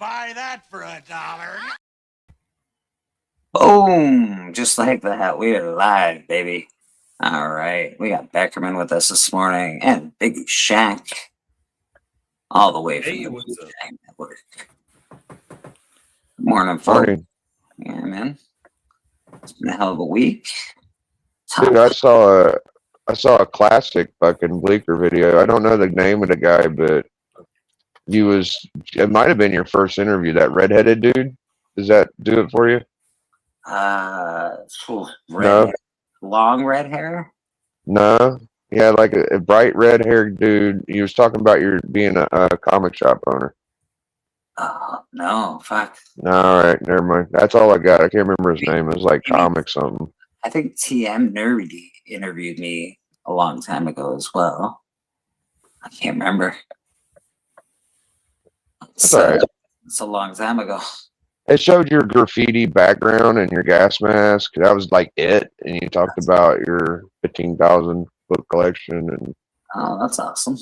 buy that for $1. Boom! Just like that, we are live, baby. All right, we got Beckerman with us this morning and Biggie Shack, all the way from the what's up? Shack Network. Morning, folks. Morning. Yeah, man. It's been a hell of a week. Dude, I saw a classic fucking Bleecker video. I don't know the name of the guy, but it might have been your first interview, that redheaded dude. Does that do it for you? Red hair. Long red hair? No. He had like a bright red haired dude. He was talking about your being a comic shop owner. No, fuck. All right, never mind. That's all I got. I can't remember his name. It was like comic something. I think TM Nerdy interviewed me a long time ago as well. I can't remember. That's all right. It's a long time ago. It showed your graffiti background and your gas mask. That was like it. And you talked about your 15,000 book collection. And oh, that's awesome.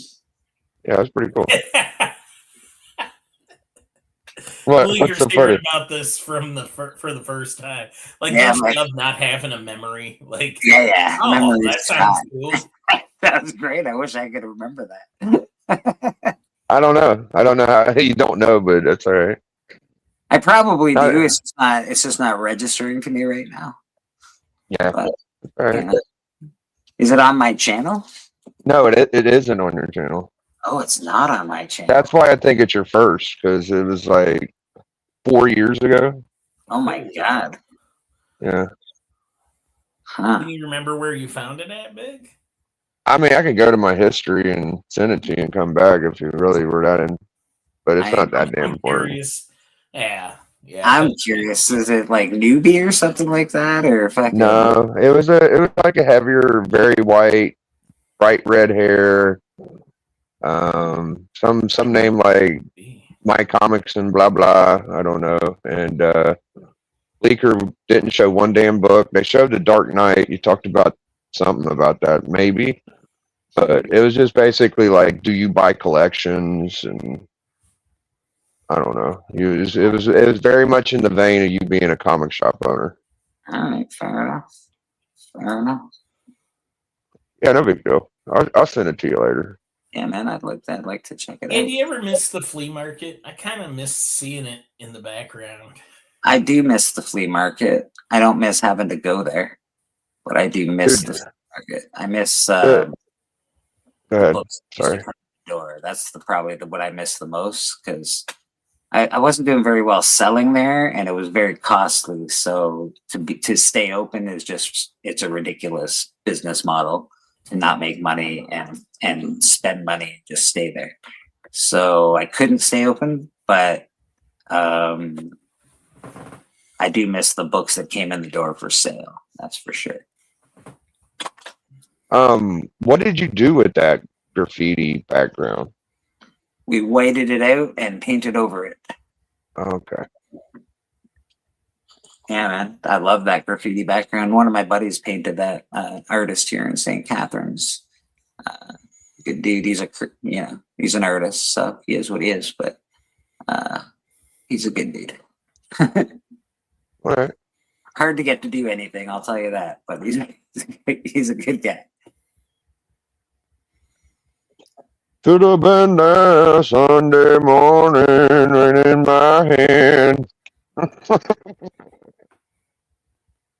Yeah, that's pretty cool. What's so funny about this for the first time? Like, not having a memory. Like, yeah. Oh, that sounds cool. That was great. I wish I could remember that. I don't know how you don't know, but that's all right. I probably do. It's just not registering to me right now. Yeah. But, all right. Is it on my channel? No, it isn't on your channel. Oh, it's not on my channel. That's why I think it's your first, because it was like 4 years ago. Oh my god. Yeah. Huh. Do you remember where you found it at, Big? I mean, I could go to my history and send it to you and come back if you really were that in, but it's not that damn important. Yeah. I'm curious. Is it like newbie or something like that, or fucking? No, it was like a heavier, very white, bright red hair. Some name like My Comics and blah blah. I don't know. And Bleecker didn't show one damn book. They showed The Dark Knight. You talked about something about that, maybe. But it was just basically like, do you buy collections? And I don't know. It was very much in the vein of you being a comic shop owner. All right, fair enough. Yeah, no big deal. I'll send it to you later. Yeah, man, I'd like to check it out. And do you ever miss the flea market? I kind of miss seeing it in the background. I do miss the flea market. I don't miss having to go there, but I do miss the flea market. I miss. Go ahead. Sorry. Door. That's probably what I miss the most, because I wasn't doing very well selling there, and it was very costly. So to stay open it's a ridiculous business model to not make money and spend money and just stay there. So I couldn't stay open, but I do miss the books that came in the door for sale. That's for sure. What did you do with that graffiti background? We whited it out and painted over it. Okay. Yeah, man. I love that graffiti background. One of my buddies painted that, artist here in St. Catharines. Good dude. He's an artist, so he is what he is, but he's a good dude. All right. Hard to get to do anything, I'll tell you that, but he's a good guy. Could have been there Sunday morning, right in my hand.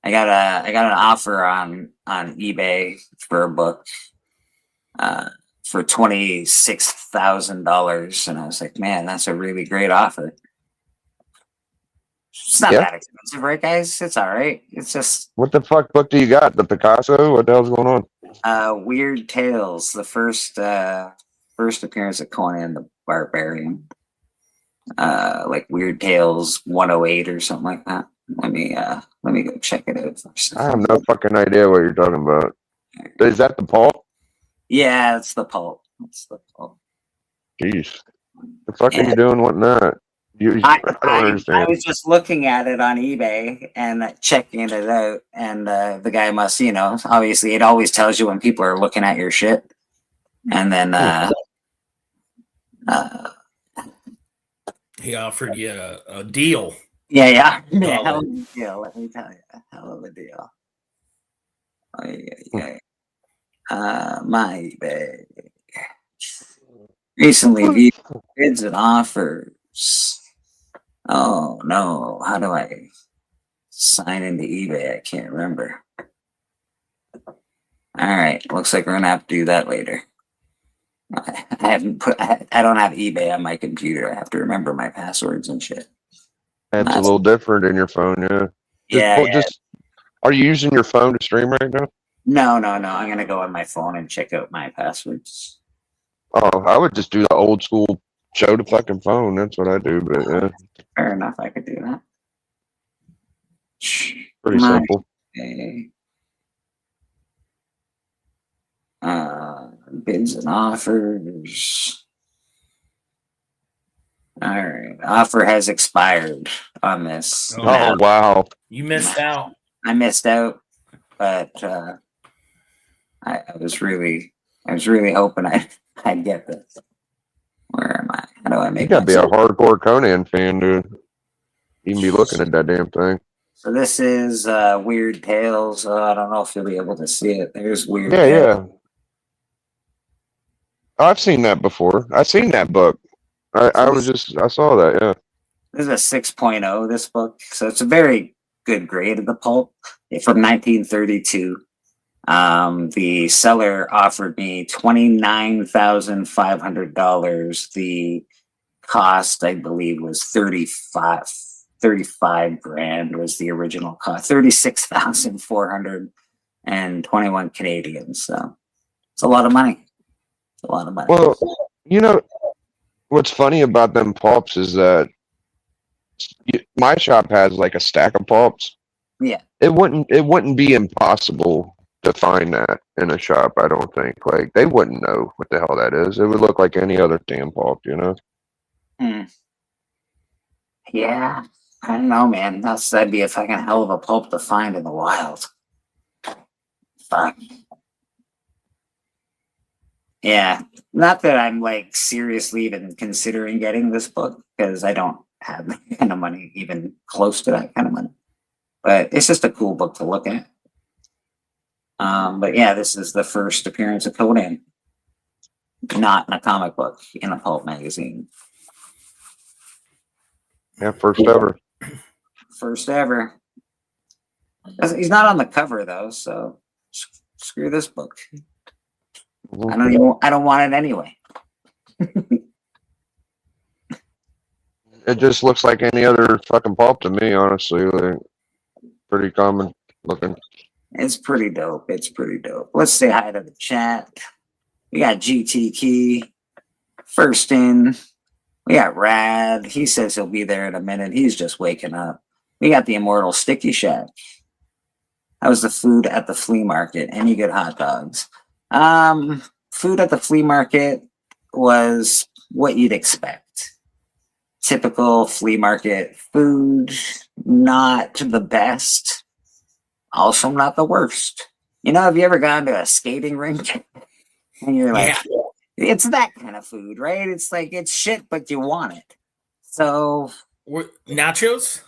I got an offer on eBay for a book for $26,000, and I was like, man, that's a really great offer. It's not that expensive, right, guys? It's all right. It's just, what the fuck book do you got? The Picasso? What the hell's going on? Weird Tales, the first appearance of Conan the Barbarian. Like Weird Tales 108 or something like that. Let me go check it out first. I have no fucking idea what you're talking about. Is that the pulp? Yeah, it's the pulp. Jeez. The fuck are you doing with that? I don't understand. I was just looking at it on eBay and checking it out, and the guy must, obviously it always tells you when people are looking at your shit. And then He offered you a deal. Yeah. Call Hell it. of a deal. Let me tell you, hell of a deal. Yeah. My eBay recently viewed bids and offers. Oh no, how do I sign into eBay? I can't remember. All right, looks like we're gonna have to do that later. I haven't put. I don't have eBay on my computer. I have to remember my passwords and shit. That's a little different in your phone, yeah. Yeah. Are you using your phone to stream right now? No. I'm gonna go on my phone and check out my passwords. Oh, I would just do the old school show the fucking phone. That's what I do, but yeah, Fair enough. I could do that. pretty simple. Okay. Bids and offers. All right. Offer has expired on this. Oh, Oh, wow. You missed out. I missed out, but I was really hoping I'd get this. Where am I? How do I You make gotta be a myself- hardcore Conan fan to even be looking at that damn thing. So this is Weird Tales. I don't know if you'll be able to see it. There's Weird Yeah, Tales. yeah. I've seen that before. I've seen that book. I saw that, yeah. This is a 6.0, this book. So it's a very good grade of the pulp from 1932. The seller offered me $29,500. The cost, I believe, was 35 grand was the original cost. 36,421 Canadian. So it's a lot of money. It's a lot of money. Well, what's funny about them pulps is that my shop has like a stack of pulps. Yeah. It wouldn't be impossible to find that in a shop, I don't think. Like, they wouldn't know what the hell that is. It would look like any other damn pulp, Yeah. I don't know, man. That'd be a fucking hell of a pulp to find in the wild. Fuck. Yeah. Not that I'm like seriously even considering getting this book because I don't have that kind of money, even close to that kind of money. But it's just a cool book to look at. But yeah, this is the first appearance of Conan. Not in a comic book, in a pulp magazine. Yeah, first ever. First ever. He's not on the cover though, so screw this book. I don't want it anyway. It just looks like any other fucking pulp to me, honestly. Like, pretty common looking. It's pretty dope. Let's say hi to the chat. We got GT Key first in. We got Rad. He says he'll be there in a minute. He's just waking up. We got the Immortal Sticky Shack. How was the food at the flea market? Any good hot dogs? Food at the flea market was what you'd expect. Typical flea market food, not the best, also not the worst. Have you ever gone to a skating rink and you're like, it's that kind of food, right? It's like, it's shit, but you want it. So nachos?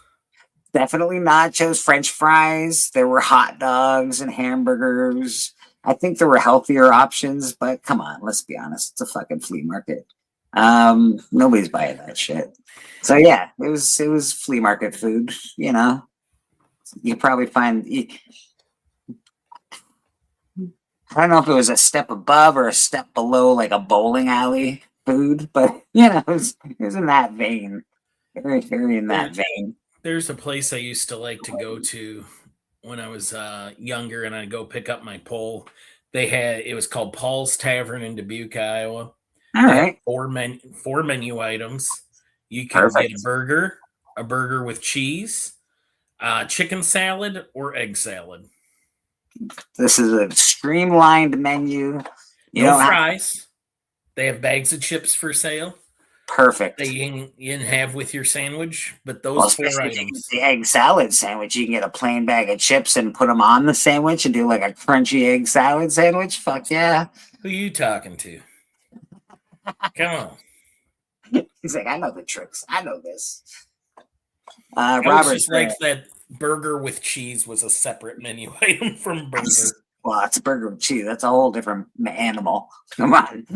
Definitely nachos, French fries. There were hot dogs and hamburgers. I think there were healthier options, but come on, let's be honest. It's a fucking flea market. Nobody's buying that shit. So yeah, it was flea market food. You probably find. I don't know if it was a step above or a step below, like a bowling alley food, but it was in that vein. Very, very in that vein. There's a place I used to like to go to when I was younger, and I'd go pick up my pole. It was called Paul's Tavern in Dubuque, Iowa. All right. Four menu items. You can get a burger with cheese, chicken salad, or egg salad. This is a streamlined menu. No fries. They have bags of chips for sale. Perfect. That you can have with your sandwich, but those 4 items. The egg salad sandwich, you can get a plain bag of chips and put them on the sandwich and do like a crunchy egg salad sandwich. Fuck yeah. Who are you talking to? Come on. He's like, I know the tricks. I know this. I was Robert, just like that burger with cheese was a separate menu item from burger. well, it's a burger with cheese. That's a whole different animal. Come on.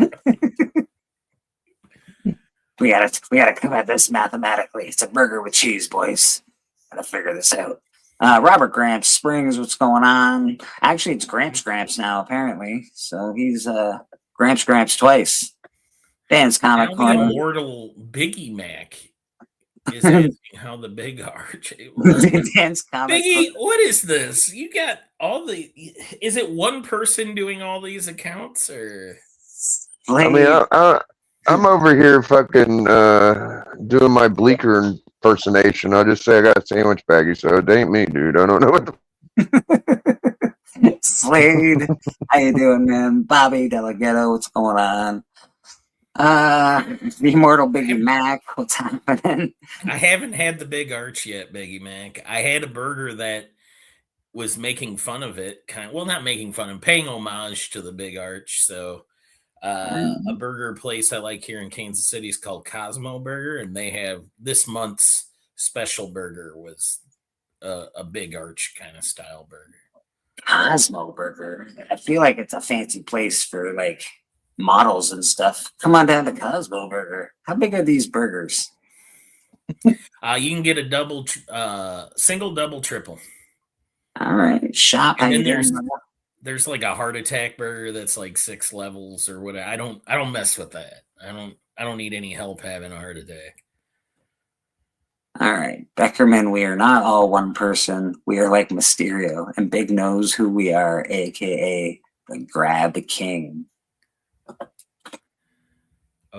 we gotta come at this mathematically. It's a burger with cheese, boys. Gotta figure this out. Robert Gramps Springs, what's going on? Actually, it's Gramps now, apparently. So he's Gramps twice. Dan's Comic Now the Corner. immortal Biggie Mac is asking how the big arch. Dan's Comic Biggie, what is this? You got all the. Is it one person doing all these accounts, or? I mean, I'm over here fucking doing my Bleecker impersonation. I'll just say I got a sandwich baggie, so it ain't me, dude. I don't know what the Slade, how you doing, man? Bobby Delgado, what's going on? The immortal Biggie Mac, what's happening? I haven't had the big arch yet, Biggie Mac. I had a burger that was making fun of it, not making fun, and paying homage to the big arch. So, a burger place I like here in Kansas City is called Cosmo Burger, and they have this month's special burger was a big arch kind of style burger. Cosmo Burger. I feel like it's a fancy place for like models and stuff. Come on down to Cosmo Burger. How big are these burgers? You can get a single, double, triple. All right, shop. And then there's like a heart attack burger that's like 6 levels or whatever. I don't mess with that. I don't need any help having a heart attack. All right, Beckerman, we are not all one person. We are like Mysterio, and Big knows who we are, aka the Grab King.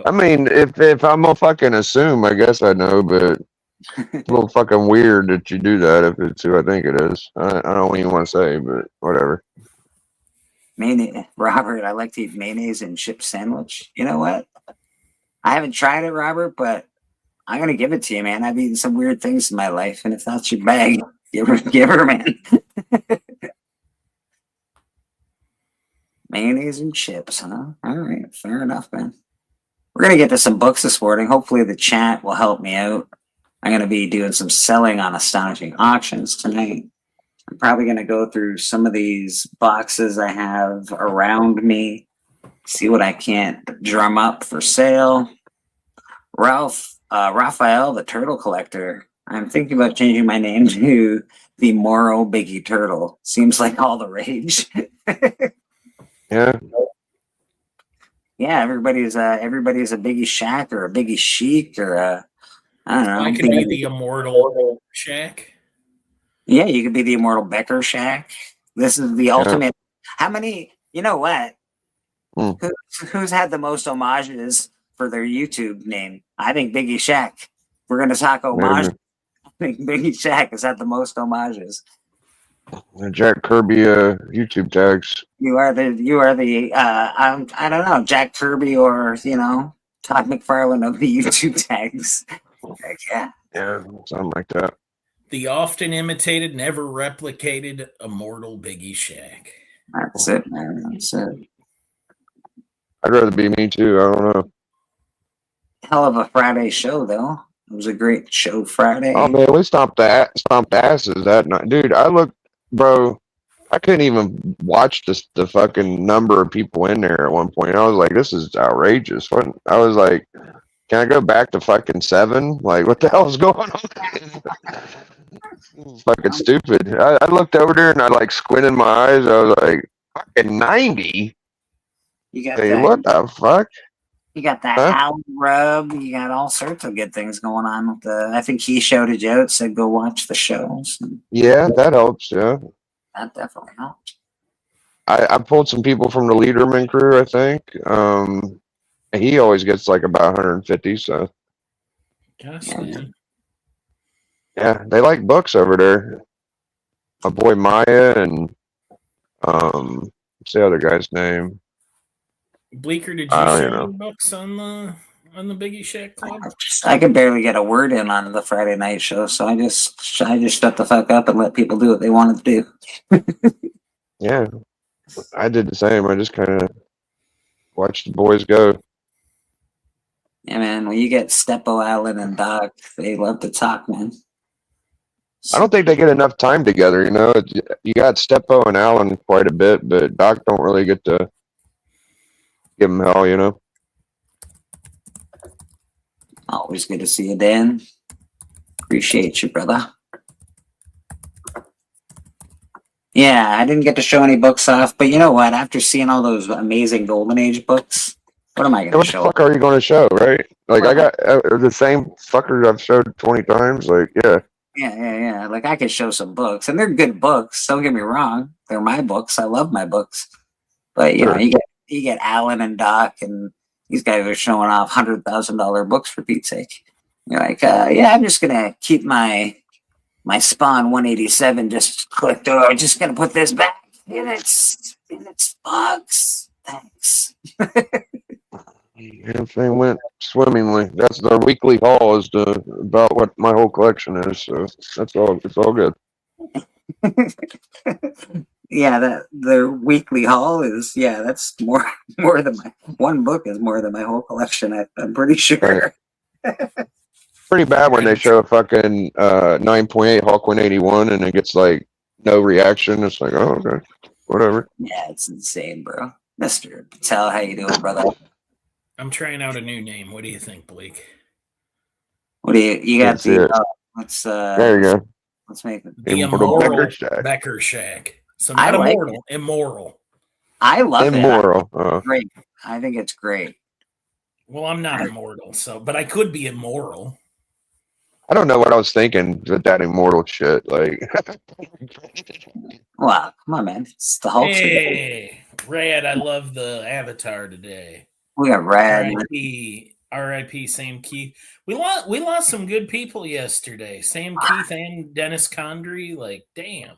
I mean, if I'm a fucking assume, I guess I know, but it's a little fucking weird that you do that if it's who I think it is. I don't even want to say, but whatever. Robert, I like to eat mayonnaise and chip sandwich. You know what? I haven't tried it, Robert, but I'm gonna give it to you, man. I've eaten some weird things in my life, and if that's your bag, give her, man. Mayonnaise and chips, huh? All right, fair enough, man. We're gonna get to some books this morning. Hopefully, the chat will help me out. I'm gonna be doing some selling on Astonishing Auctions tonight. I'm probably gonna go through some of these boxes I have around me, see what I can't drum up for sale. Raphael, the Turtle Collector. I'm thinking about changing my name to the Moro Biggie Turtle. Seems like all the rage. Yeah. Yeah, everybody's a Biggie Shack or a Biggie Chic or a, I don't know. I could be the immortal Shack. Yeah, you could be the immortal Becker Shack. This is the ultimate. How many? You know what? Who's had the most homages for their YouTube name? I think Biggie Shack. We're gonna talk homage. I think Biggie Shack has had the most homages. Jack Kirby YouTube tags. You are the I don't know, Jack Kirby or Todd McFarlane of the YouTube tags. Heck yeah. Yeah, something like that. The often imitated, never replicated, immortal Biggie Shack. That's it, man. That's it. I'd rather be me too. I don't know. Hell of a Friday show, though. It was a great show Friday. Oh man, we stomped asses that night, dude. Bro, I couldn't even watch the fucking number of people in there at one point. I was like, this is outrageous. I was like, can I go back to fucking 7? Like, what the hell is going on? Fucking stupid. I looked over there and I like squinted my eyes. I was like, fucking 90? You got Hey, what the fuck? You got that Al rub. You got all sorts of good things going on with I think he showed it out, said go watch the shows. Yeah, that helps. Yeah, that definitely helped. I pulled some people from the Leaderman crew. I think. He always gets like about 150. So. Gosh, man. Yeah, they like books over there. My boy Maya and what's the other guy's name? Bleecker, did you show any books on the Biggie Shack Club? I could barely get a word in on the Friday night show, so I just shut the fuck up and let people do what they wanted to do. Yeah, I did the same. I just kind of watched the boys go. Yeah, man. When you get Steppo, Allen, and Doc, they love to talk, man. I don't think they get enough time together. You know, you got Steppo and Allen quite a bit, but Doc don't really get to give him hell. You know. Always good to see you, Dan. Appreciate you, brother. Yeah, I didn't get to show any books off, but you know what? After seeing all those amazing Golden Age books, what am I going What to the show? fuck are you going to show, right? Like, I Well, got the same fuckers I've showed 20 times. Like, yeah. Yeah. Like I could show some books, and they're good books. Don't get me wrong; they're my books. I love my books, but you know, Sure. you get Alan and Doc, and these guys are showing off $100,000 books for Pete's sake. You're like, yeah, I'm just gonna keep my Spawn 187 just clicked. Oh, I'm just gonna put this back in its box. Thanks. Everything went swimmingly. That's their weekly haul is about what my whole collection is. So that's all. It's all good. Yeah, that their weekly haul is that's more than my one book is more than my whole collection. I'm pretty sure. Pretty bad when they show a fucking 9.8 Hawk 181 and it gets like no reaction. It's like, oh, okay, whatever. Yeah, it's insane, bro. Mr. Patel, how you doing, brother? I'm trying out a new name. What do you think, Blake? What do you got? That's it. Let's There you go. let's make it. The Immortal Immoral Becker Shack. Becker Shack. So I not like immortal, immoral. I love Immoral. it. Great. I think it's great. Well, I'm not immortal, but I could be immoral. I don't know what I was thinking with that immortal shit. Like, Well, come on, man. It's the Hulk. Hey, Rad, I love the avatar today. We got Rad. R.I.P. Sam Keith. We lost some good people yesterday. Sam Keith and Dennis Condrey. Like, damn.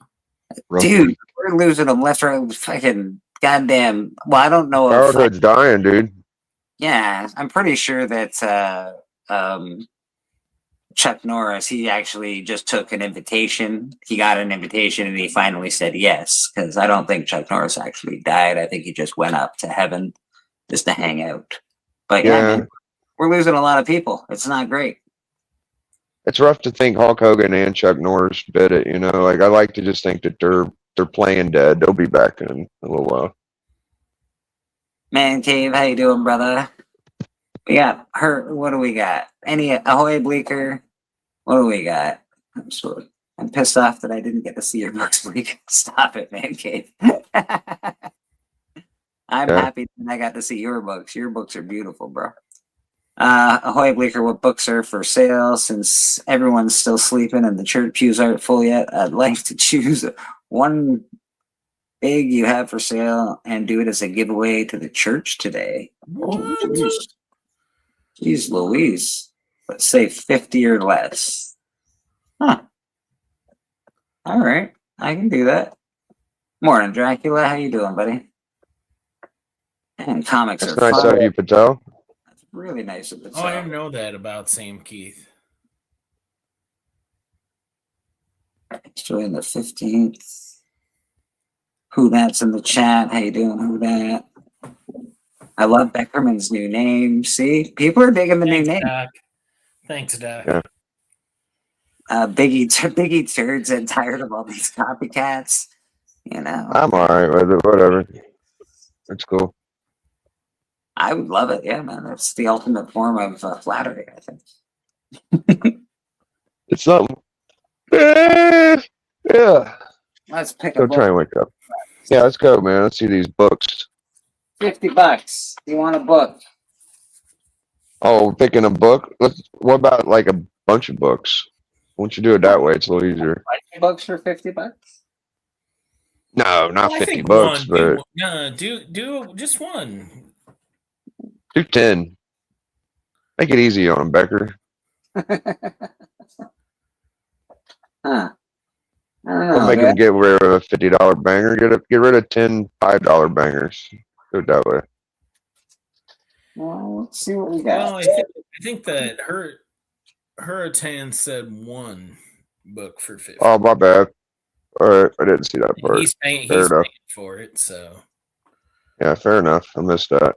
Dude, we're losing them left, right. Fucking goddamn. Well, I don't know if. childhood's dying, dude. Yeah, I'm pretty sure that Chuck Norris, he actually just took an invitation. He got an invitation and he finally said yes. Because I don't think Chuck Norris actually died. I think he just went up to heaven just to hang out. But yeah, man, we're losing a lot of people. It's not great. It's rough to think Hulk Hogan and Chuck Norris bit it. You know, like I like to just think that they're playing dead. They'll be back in a little while. Man Cave, how you doing, brother? We got her. What do we got? Any Ahoy Bleeker? What do we got? I'm pissed off that I didn't get to see your books, Bleeker. Stop it, Man Cave. I'm happy that I got to see your books. Your books are beautiful, bro. Ahoy Bleeker, what books are for sale? Since everyone's still sleeping and the church pews aren't full yet, I'd like to choose one big you have for sale and do it as a giveaway to the church today. Jeez Louise. Let's say 50 or less. Huh. All right. I can do that. Morning, Dracula. How you doing, buddy? And comics That's are nice fun. of you, Patel. That's really nice of the Oh, I didn't know that about Sam Keith. Join the 15th. Who that's in the chat? How you doing? Who that? I love Beckerman's new name. See, people are digging the new name. Doc. Thanks, Doc. Yeah. Biggie Turds and tired of all these copycats. You know, I'm all right with it. Whatever. It's cool. I would love it. Yeah, man, that's the ultimate form of flattery. I think. It's something. Yeah. Let's pick Go a book. try and wake up. Yeah, let's go, man. Let's see these books. $50. You want a book? Oh, picking a book. What about like a bunch of books? Once you do it that way, it's a little easier. Books for $50? No, not Well, I 50 think bucks, one, but do just one. do 10. Make it easy on them, Becker. Huh. I don't Don't know. make them get rid of a $50 banger. Get rid of 10 $5 bangers. Do it that way. Well, let's see what we Well, got. I think that Hurricane said one book for 50. Oh, my bad. All right, I didn't see that part. He's paying enough. for it, so Yeah, fair enough. I missed that.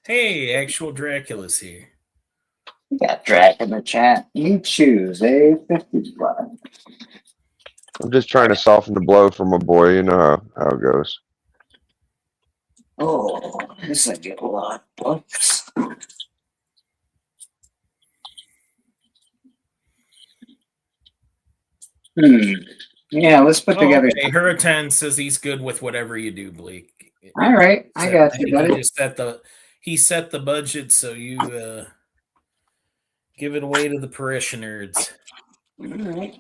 Hey, actual Dracula's here. We got Drac in the chat. You choose a 50 spot. I'm just trying to soften the blow for my boy. You know how it goes. Oh, this is a lot of books. Yeah, let's put together. Okay. Hurricane says he's good with whatever you do, Blake. All right, I got you, He buddy. just set the budget, so you give it away to the parishioners. All right.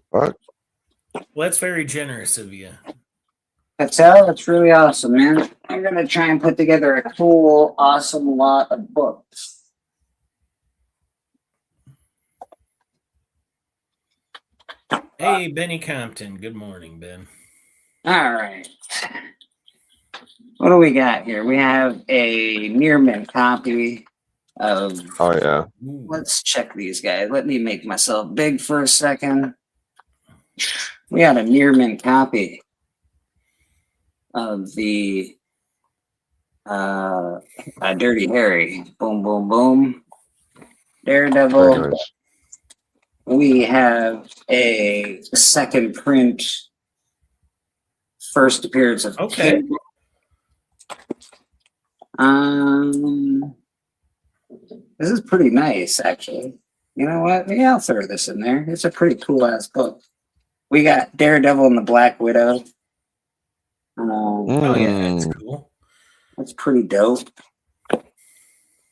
What? Well, that's very generous of you. That's really awesome, man. I'm gonna try and put together a cool, awesome lot of books. Hey, Benny Compton. Good morning, Ben. All right. What do we got here? We have a near mint copy of. Oh yeah. Ooh. Let's check these guys. Let me make myself big for a second. We got a near mint copy of the Dirty Harry. Boom, boom, boom. Daredevil. Very nice. We have a second print, first appearance of Okay. Kid. This is pretty nice, actually. You know what? Maybe I'll throw this in there. It's a pretty cool ass book. We got Daredevil and the Black Widow. Oh yeah, that's cool. That's pretty dope.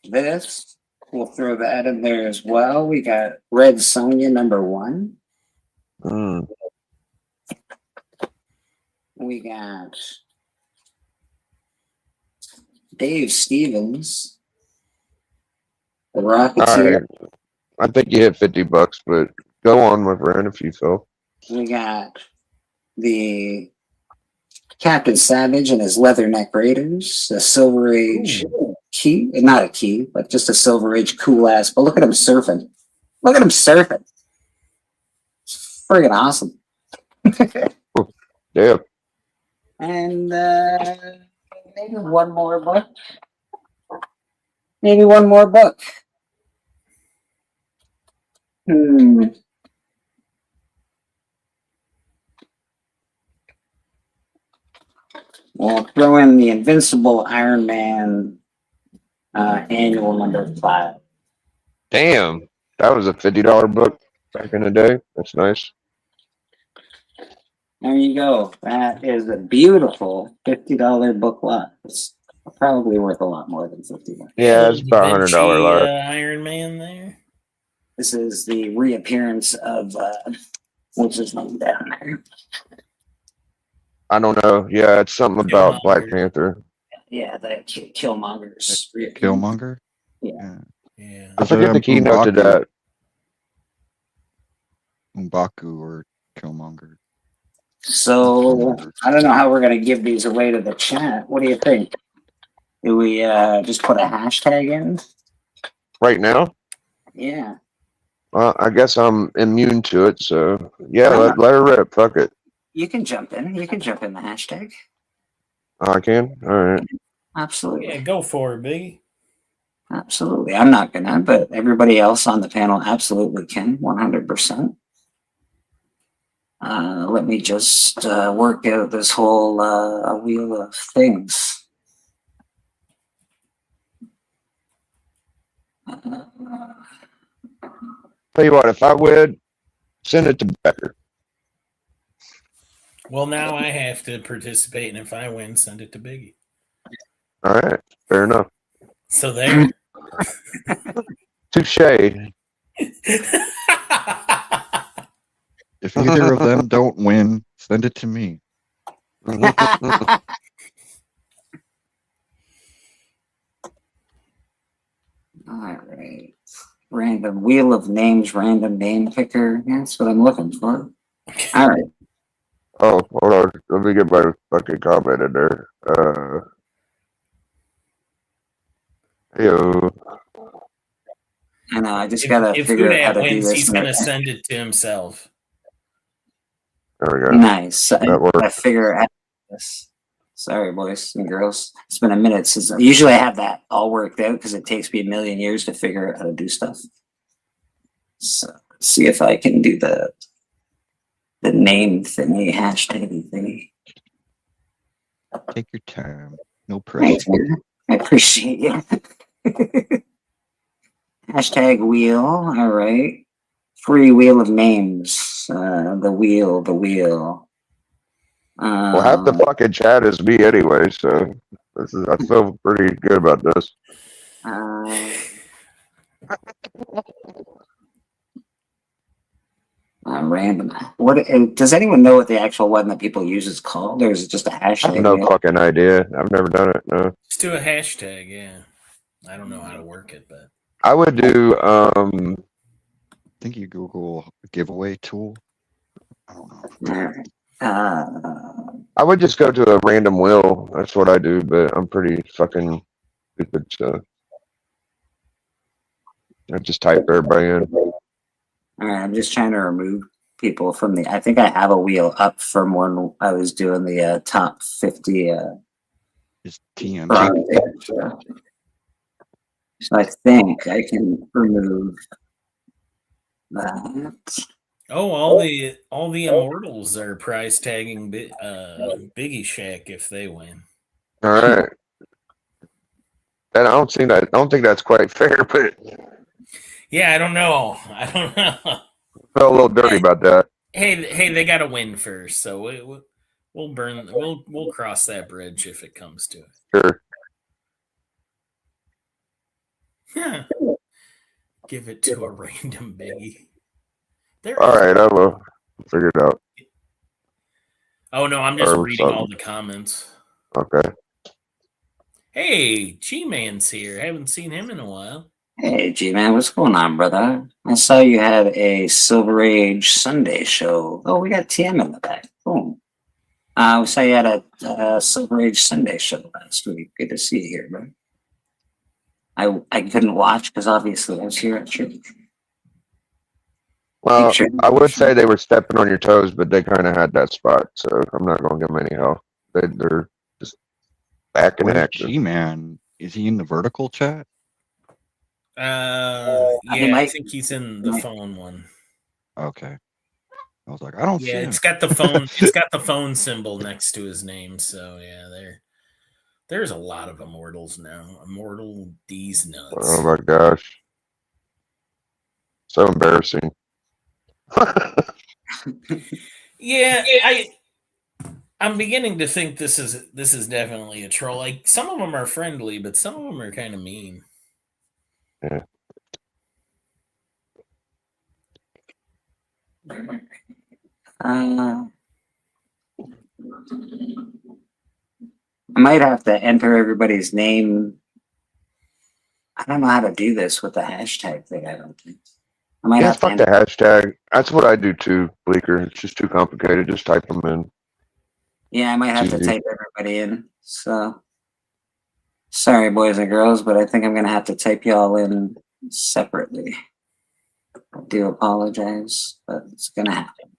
This, we'll throw that in there as well. We got Red Sonja #1. Mm. We got Dave Stevens, the All Rocketeer. right. I think you hit $50, but go on, my friend, if you feel. We got the Captain Savage and his Leatherneck Raiders, a Silver Age key, not a key, but just a Silver Age cool ass. But look at him surfing. Look at him surfing. Friggin' awesome. Yeah. And maybe one more book. Maybe one more book. We'll throw in the Invincible Iron Man annual #5. Damn. That was a $50 book back in the day. That's nice. There you go. That is a beautiful $50 book lot. It's probably worth a lot more than $50. Yeah, it's about $100 lot. Iron Man there. This is the reappearance of what's his name down there? I don't know. Yeah, it's something about Black Panther. Yeah, the Killmonger's reappearance. Killmonger? Yeah. Yeah. I forget the keynote to that. M'Baku or Killmonger. So I don't know how we're gonna give these away to the chat. What do you think? Do we just put a hashtag in? Right now? Yeah. Well, I guess I'm immune to it, so yeah, let her rip. Fuck it. You can jump in. You can jump in the hashtag. Oh, I can? All right. Absolutely. Yeah, go for it, Biggie. Absolutely. I'm not gonna, but everybody else on the panel absolutely can, 100%. Let me just work out this whole wheel of things. Tell you what, if I would, send it to Becker. Well, now I have to participate, and if I win, send it to Biggie. All right. Fair enough. So there. Touche. If either of them don't win, send it to me. All right. Random wheel of names, random name picker. That's what I'm looking for. All right. Oh, hold on. Let me get my fucking comment in there. Heyo. I know. I just gotta if figure out how Hudak to do wins, this. he's going to send it to himself. There we go. Nice. That works. I figure out this. Sorry, boys and girls. It's been a minute since usually I have that all worked out because it takes me a million years to figure out how to do stuff. So let's see if I can do the name thingy, hashtag thingy. Take your time. No pressure. Thanks, man. I appreciate you. Hashtag wheel. All right. Free wheel of names. The wheel. Well, half the fucking chat is me anyway, so I feel pretty good about this. Random. What does anyone know what the actual one that people use is called, or is it just a I hashtag? have no fucking idea. I've never done it. No. Just do a hashtag, yeah. I don't know how to work it, but I would do. I think you Google giveaway tool. I don't know. I would just go to a random wheel. That's what I do, but I'm pretty fucking stupid, so I just type everybody in. All right, I'm just trying to remove people from the. I think I have a wheel up from when I was doing the top 50. Just TM. So I think I can remove that. oh, all the immortals are prize tagging Biggie Shack if they win. All right. And I don't think that's quite fair, but Yeah, I don't know. I felt a little dirty about that. Hey, they got to win first, so we'll cross that bridge if it comes to it. Sure. Yeah. Give it to a random Biggie. All right, I will figure it out. Oh no, I'm just Or reading all something. the comments. Okay. Hey, G-Man's here. Haven't seen him in a while. Hey, G-Man, what's going on, brother? I saw you had a Silver Age Sunday show. Oh, we got TM in the back. Boom. We saw you had a Silver Age Sunday show last week. Good to see you here, bro. I couldn't watch because obviously I was here at church. Well, Sure. I would say they were stepping on your toes, but they kind of had that spot, so I'm not going to give them any help. They're just back and Where's active. G-Man? Is he in the vertical chat? Yeah, I might- think he's in the phone one. Okay. I was like, I don't see Yeah, him. it's got the phone. It's got the phone symbol next to his name. So yeah, there's a lot of immortals now. Immortal D's nuts. Oh my gosh. So embarrassing. Yeah, I'm beginning to think this is definitely a troll. Like some of them are friendly, but some of them are kind of mean. Yeah. I might have to enter everybody's name. I don't know how to do this with the hashtag thing. I don't think. I might Yeah, have to fuck the enter. hashtag. That's what I do too, Bleaker. It's just too complicated. Just type them in. Yeah, I might have to easy. type everybody in. So sorry, boys and girls, but I think I'm gonna have to type y'all in separately. I do apologize, but it's gonna happen.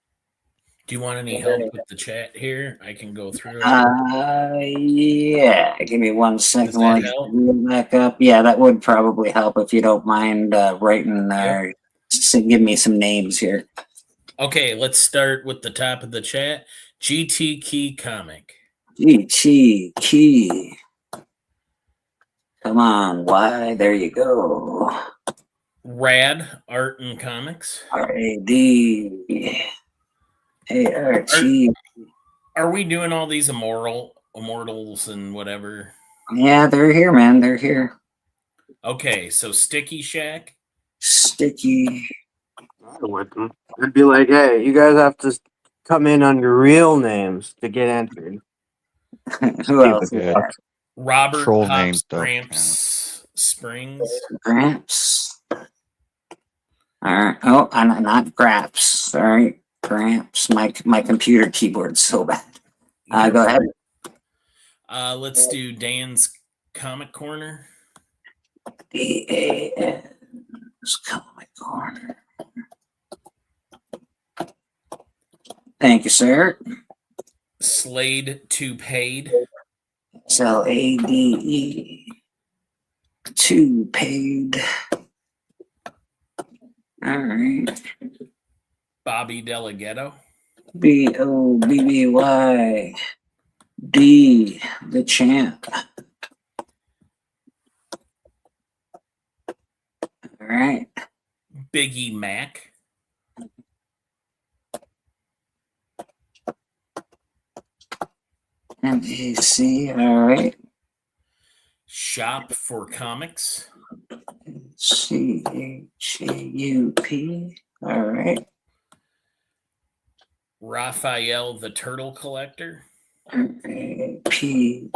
Do you want any help with the chat here? I can go through it. Yeah. Give me 1 second Does while that I help? wheel back up. Yeah, that would probably help if you don't mind writing or give me some names here. Okay, let's start with the top of the chat. GT Key Comic. GT Key. Come on, why? There you go. Rad Art and Comics. RAD. ART. Are we doing all these immortals and whatever? Yeah, they're here, man. They're here. Okay, so Sticky Shack. Sticky. I wouldn't. I'd be like, hey, you guys have to come in on your real names to get entered. Who else? Yeah. Robert Troll Hops names don't Gramps Springs. Gramps. All right. Oh, not Graps. All right. Gramps. My computer keyboard's so bad. Go ahead. Let's do Dan's Comic Corner. DAN's Comic Corner. Thank you, sir. Slade to paid. SLADE. 2 paid. All right. Bobby Delegato. BOBBY. D, the champ. All right. Biggie Mac. MAC. All right. Shop for Comics. CHAUP. All right. Raphael the Turtle Collector. PHAEL,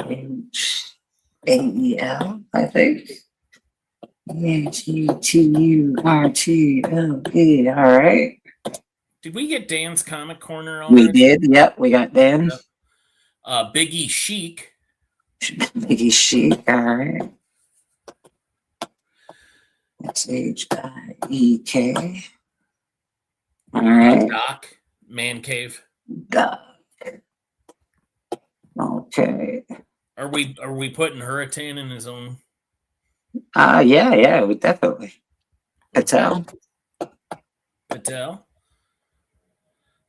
I think. HETURTLE. All right. Did we get Dan's Comic Corner on? We did. Yep. We got Dan. Biggie Chic. Biggie Chic. All right. That's HIEK. All right. Doc. Man Cave. Doc. Okay. Are we putting Hurricane in his own? Yeah, we definitely. Patel. Patel.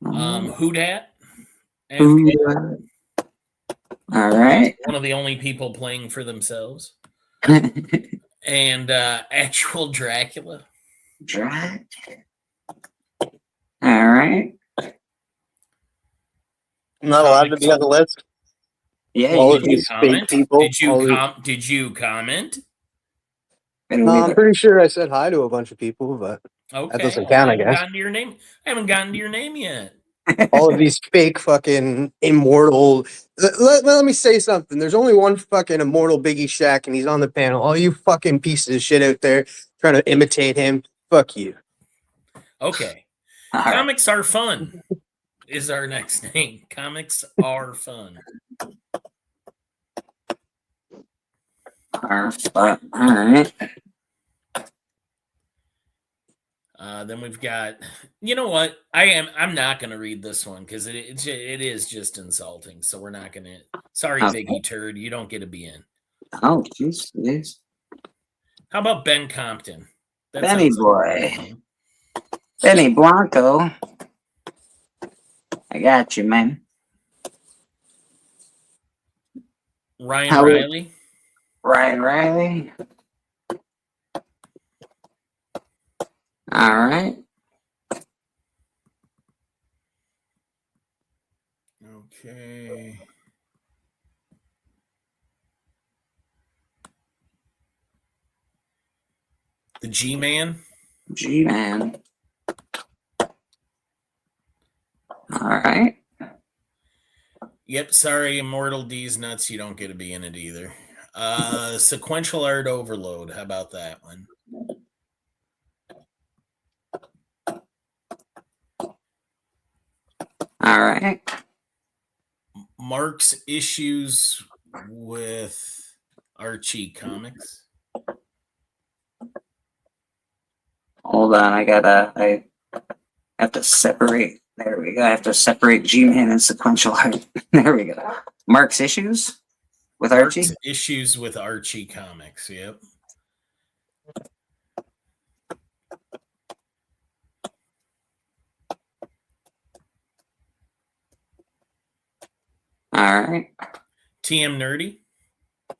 Mm-hmm. Hoodat. All right. One of the only people playing for themselves. And actual Dracula. Dracula. All right. I'm not allowed to be on the list. Yeah. All You of did. these fake people. Did you comment? I'm pretty sure I said hi to a bunch of people, but Okay. that doesn't count, I haven't guess. gotten to your name. I haven't gotten to your name yet. All of these fake fucking immortal. Let me say something. There's only one fucking immortal Biggie Shack, and he's on the panel. All you fucking pieces of shit out there trying to imitate him, fuck you. Okay. All right. Comics are fun is our next name. Comics are fun. All right. Then we've got, you know what? I'm not going to read this one because it is just insulting. So we're not going to. Sorry, Okay. Biggie Turd, you don't get to be in. Oh, jeez. How about Ben Compton? That Benny sounds like a boy. good name. Benny Blanco. I got you, man. Ryan How- Riley. Ryan Riley. All right. Okay. The G-Man. G-Man. All right. Yep, sorry, Immortal D's nuts. You don't get to be in it either. Sequential Art Overload. How about that one? All right. Mark's issues with Archie Comics. Hold on. I have to separate. There we go. I have to separate G-Man and sequential art. There we go. Mark's issues with Archie. Mark's issues with Archie Comics. Yep. All right. TM Nerdy.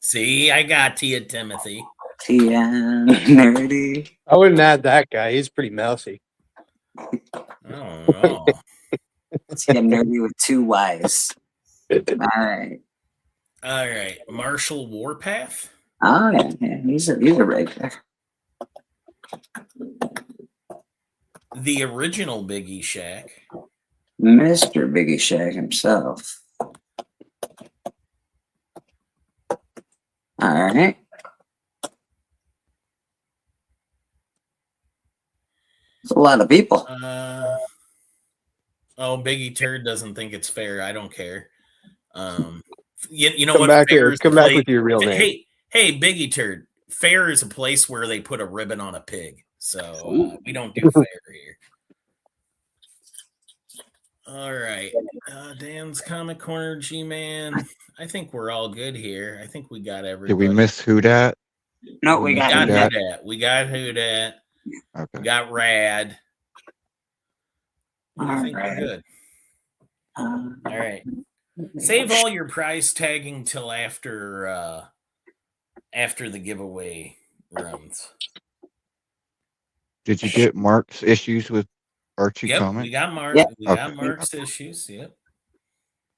See, I got to you, Timothy. TM Nerdy. I wouldn't add that guy. He's pretty mousy. I don't know. TM Nerdy with 2 Y's. All right. All right. Marshall Warpath. Oh, yeah. He's a regular. The original Biggie Shack. Mr. Biggie Shack himself. All right. It's a lot of people. Biggie Turd doesn't think it's fair. I don't care. You know Come what? back Fair here. is a Come back place- with your real name. Hey, Biggie Turd. Fair is a place where they put a ribbon on a pig. So we don't do fair here. All right. Dan's Comic Corner, G-Man. I think we're all good here. I think we got Did everybody. we miss who dat? No, we got got Who dat? Who Dat. We got Who Dat. We Okay. got Rad. I All think we're right. good. All right. Save all your prize tagging till after the giveaway runs. Did you get Mark's issues with Archie Yep, Comics? we got Mark. Yep. We got Okay. Mark's issues. Yep.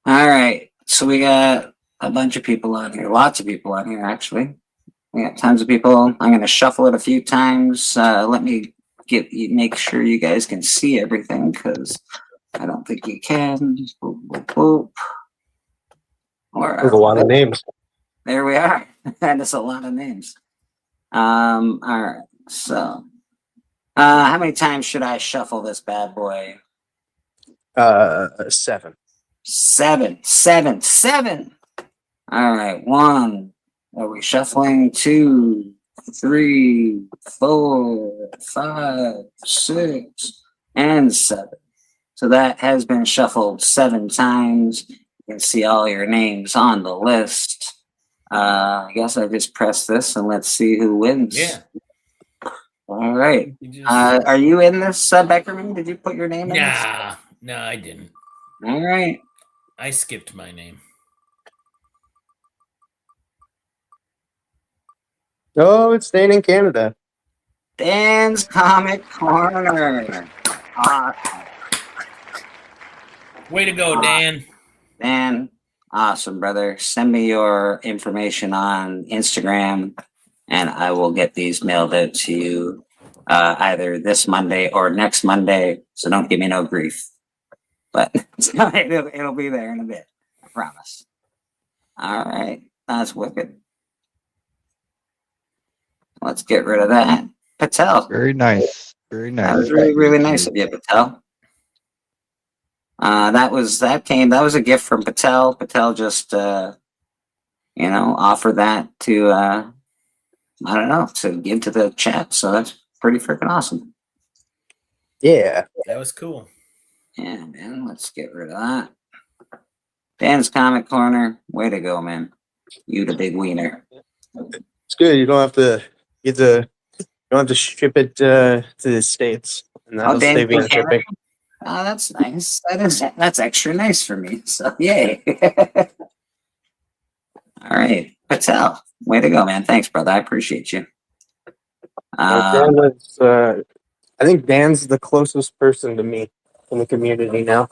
All right. So we got a bunch of people on here. Lots of people on here, actually. We got tons of people. I'm going to shuffle it a few times. Let me make sure you guys can see everything because I don't think you can. Boop, boop, boop. There's a lot of names. There we are. That is a lot of names. All right. So, how many times should I shuffle this bad boy? 7. Seven. All right. 1. Are we shuffling? 2, 3, 4, 5, 6, and 7. So that has been shuffled 7 times. You can see all your names on the list. I guess I just press this and let's see who wins. Yeah. All right. You just- Are you in this, Beckerman? Did you put your name in this? No, I didn't. All right. I skipped my name. Oh, it's staying in Canada. Dan's Comic Corner. Awesome. Way to go, Dan. Dan, awesome, brother. Send me your information on Instagram, and I will get these mailed out to you either this Monday or next Monday. So don't give me no grief. But it'll be there in a bit. I promise. All right. That's wicked. Let's get rid of that. Patel. Very nice. Very nice. That was really, really nice of you, Patel. That was a gift from Patel. Patel just offered that to I don't know, to give to the chat. So that's pretty freaking awesome. Yeah. That was cool. Yeah, man. Let's get rid of that. Dan's Comic Corner. Way to go, man. You the big wiener. It's good. You don't have to ship it to the States. And that'll Dan save you on can carry shipping. Oh, that's nice. That's extra nice for me. So yay. All right. Patel. Way to go, man. Thanks, brother. I appreciate you. Dan was, I think Dan's the closest person to me in the community now.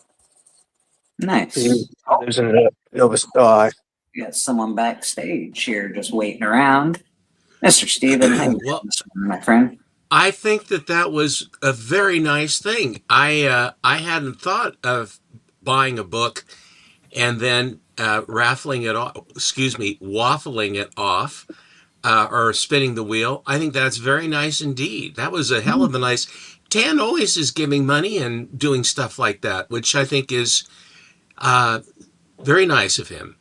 Nice. He lives in Nova Star. We got someone backstage here just waiting around. Mr. Steven, how you Well- doing this morning, my friend? I think that was a very nice thing. I hadn't thought of buying a book and then waffling it off, or spinning the wheel. I think that's very nice indeed. That was a hell of a nice. Dan always is giving money and doing stuff like that, which I think is very nice of him.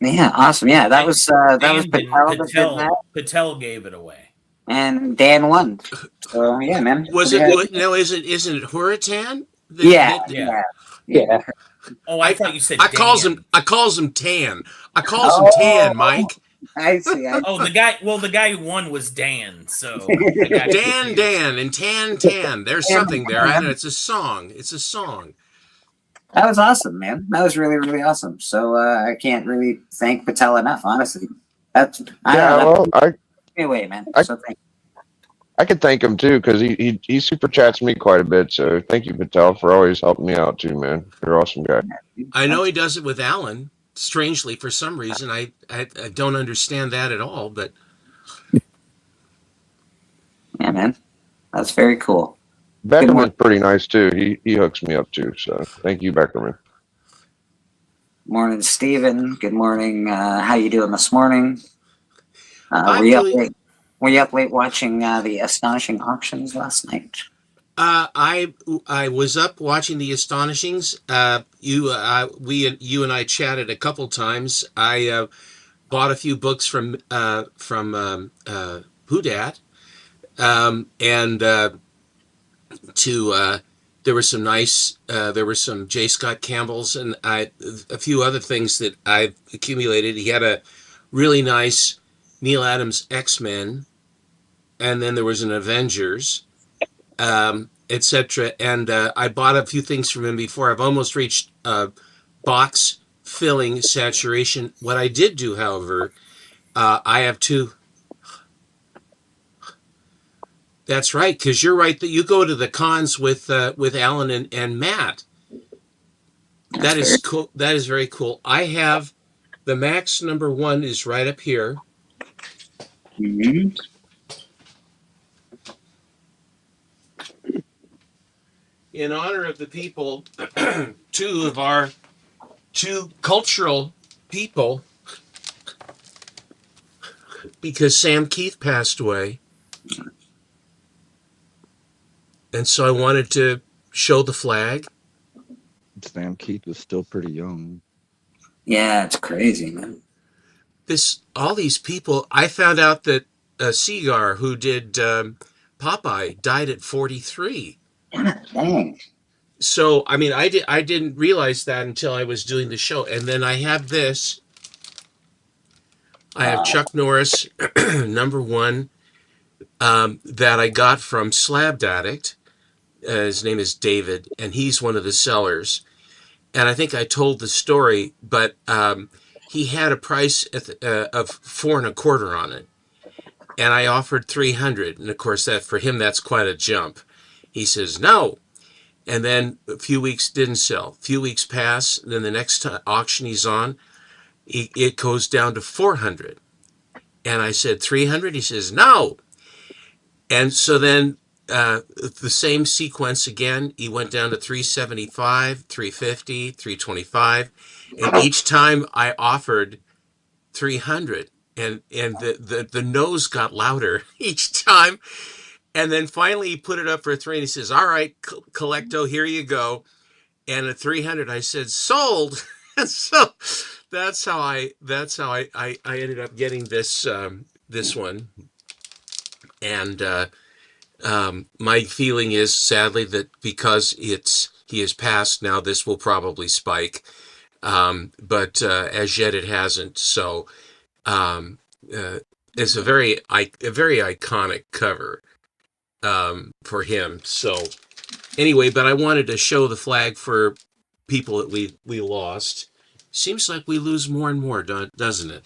Yeah, awesome. Yeah, that was Patel that did Patel, that, Patel gave it away. and Dan won. So yeah, man. Was Yeah. it? No, isn't it Hurricane? Yeah, Yeah. yeah. Oh, I thought you said I calls Dan. him Tan. I calls him Tan, Mike. I see. Oh, the guy who won was Dan. So I got confused. Dan, and Tan. There's something there. I know it's a song. That was awesome, man. That was really, really awesome. So I can't really thank Patel enough, honestly. I don't know. Anyway, man. So thank I could thank him too because he super chats me quite a bit. So thank you, Patel, for always helping me out too, man. You're an awesome guy. you. I know he does it with Alan. Strangely, for some reason, I don't understand that at all. But Yeah, man. That's very cool. Beckerman's pretty nice too. He hooks me up too. So thank you, Beckerman. Morning, Steven. Good morning. How you doing this morning? I'm Were you up doing- late? Were you up late watching the astonishing auctions last night? I was up watching the Astonishings. You and I chatted a couple times. I bought a few books from Houdat, and to There were some nice. There were some J. Scott Campbells and a few other things that I've accumulated. He had a really nice Neil Adams X-Men, and then there was an Avengers, etc. And I bought a few things from him before. I've almost reached box filling saturation. What I did do, however, I have two. That's right, because you're right that you go to the cons with Alan and Matt. That is cool. That is very cool. I have the Max #1 is right up here. Mhm. In honor of the people, two of our two cultural people, because Sam Keith passed away. And so I wanted to show the flag. Sam Keith was still pretty young. Yeah, it's crazy, man. All these people, I found out that Seagar, who did Popeye, died at 43. Dang. So, I mean, I didn't realize that until I was doing the show. And then I have this. I have Chuck Norris #1 that I got from Slab Addict. His name is David, and he's one of the sellers. And I think I told the story, but he had a price of $4.25 on it, and I offered $300. And of course, that for him, that's quite a jump. He says no, and then a few weeks didn't sell. A few weeks pass, and then the next auction he's on, it goes down to $400. And I said $300. He says no, and so then. The same sequence again. He went down to $375, $350, $325, and each time I offered $300, and the no's got louder each time. And then finally he put it up for $300. And he says, "All right, Collecto, here you go." And at $300, I said, "Sold." And so that's how I ended up getting this one. And my feeling is, sadly, that because he has passed now, this will probably spike, but as yet it hasn't. So it's a very iconic cover for him. So anyway, but I wanted to show the flag for people that we lost. Seems like we lose more and more, doesn't it?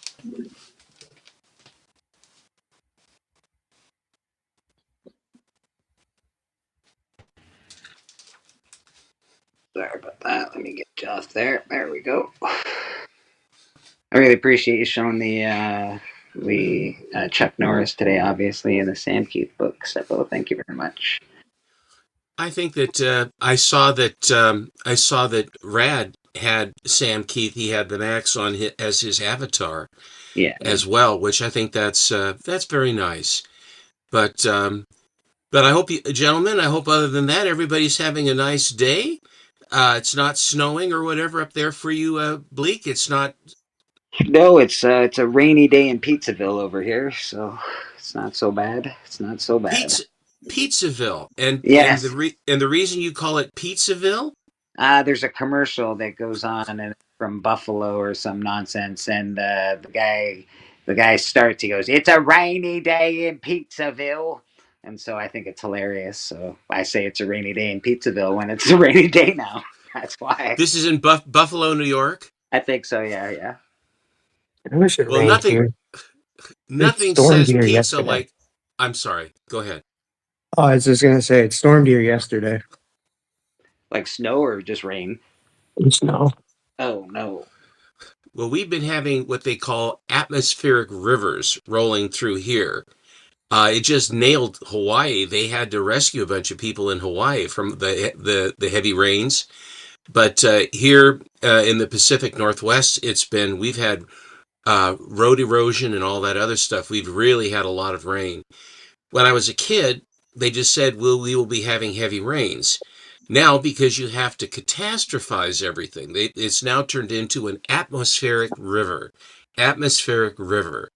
Sorry about that. Let me get you off there. There we go. I really appreciate you showing the Chuck Norris today, obviously, in the Sam Keith book. Seppo, thank you very much. I think that I saw that Rad had Sam Keith. He had the Max on as his avatar, as well, which I think that's very nice. But I hope you, gentlemen, I hope other than that everybody's having a nice day. It's not snowing or whatever up there for you, Bleak. It's not. No, it's a rainy day in Pizzaville over here, so it's not so bad. It's not so bad. Pizzaville, and yes. and the reason you call it Pizzaville? There's a commercial that goes on and from Buffalo or some nonsense, and the guy starts. He goes, "It's a rainy day in Pizzaville." And so I think it's hilarious. So I say it's a rainy day in Pizzaville when it's a rainy day now. That's why. This is in Buffalo, New York? I think so, yeah. I wish it rained here. Nothing says pizza yesterday. Like... I'm sorry. Go ahead. Oh, I was just going to say, it stormed here yesterday. Like snow or just rain? Snow. Oh, no. Well, we've been having what they call atmospheric rivers rolling through here. It just nailed Hawaii. They had to rescue a bunch of people in Hawaii from the heavy rains. But here in the Pacific Northwest, we've had road erosion and all that other stuff. We've really had a lot of rain. When I was a kid, they just said, we will be having heavy rains. Now, because you have to catastrophize everything, it's now turned into an atmospheric river. Atmospheric river.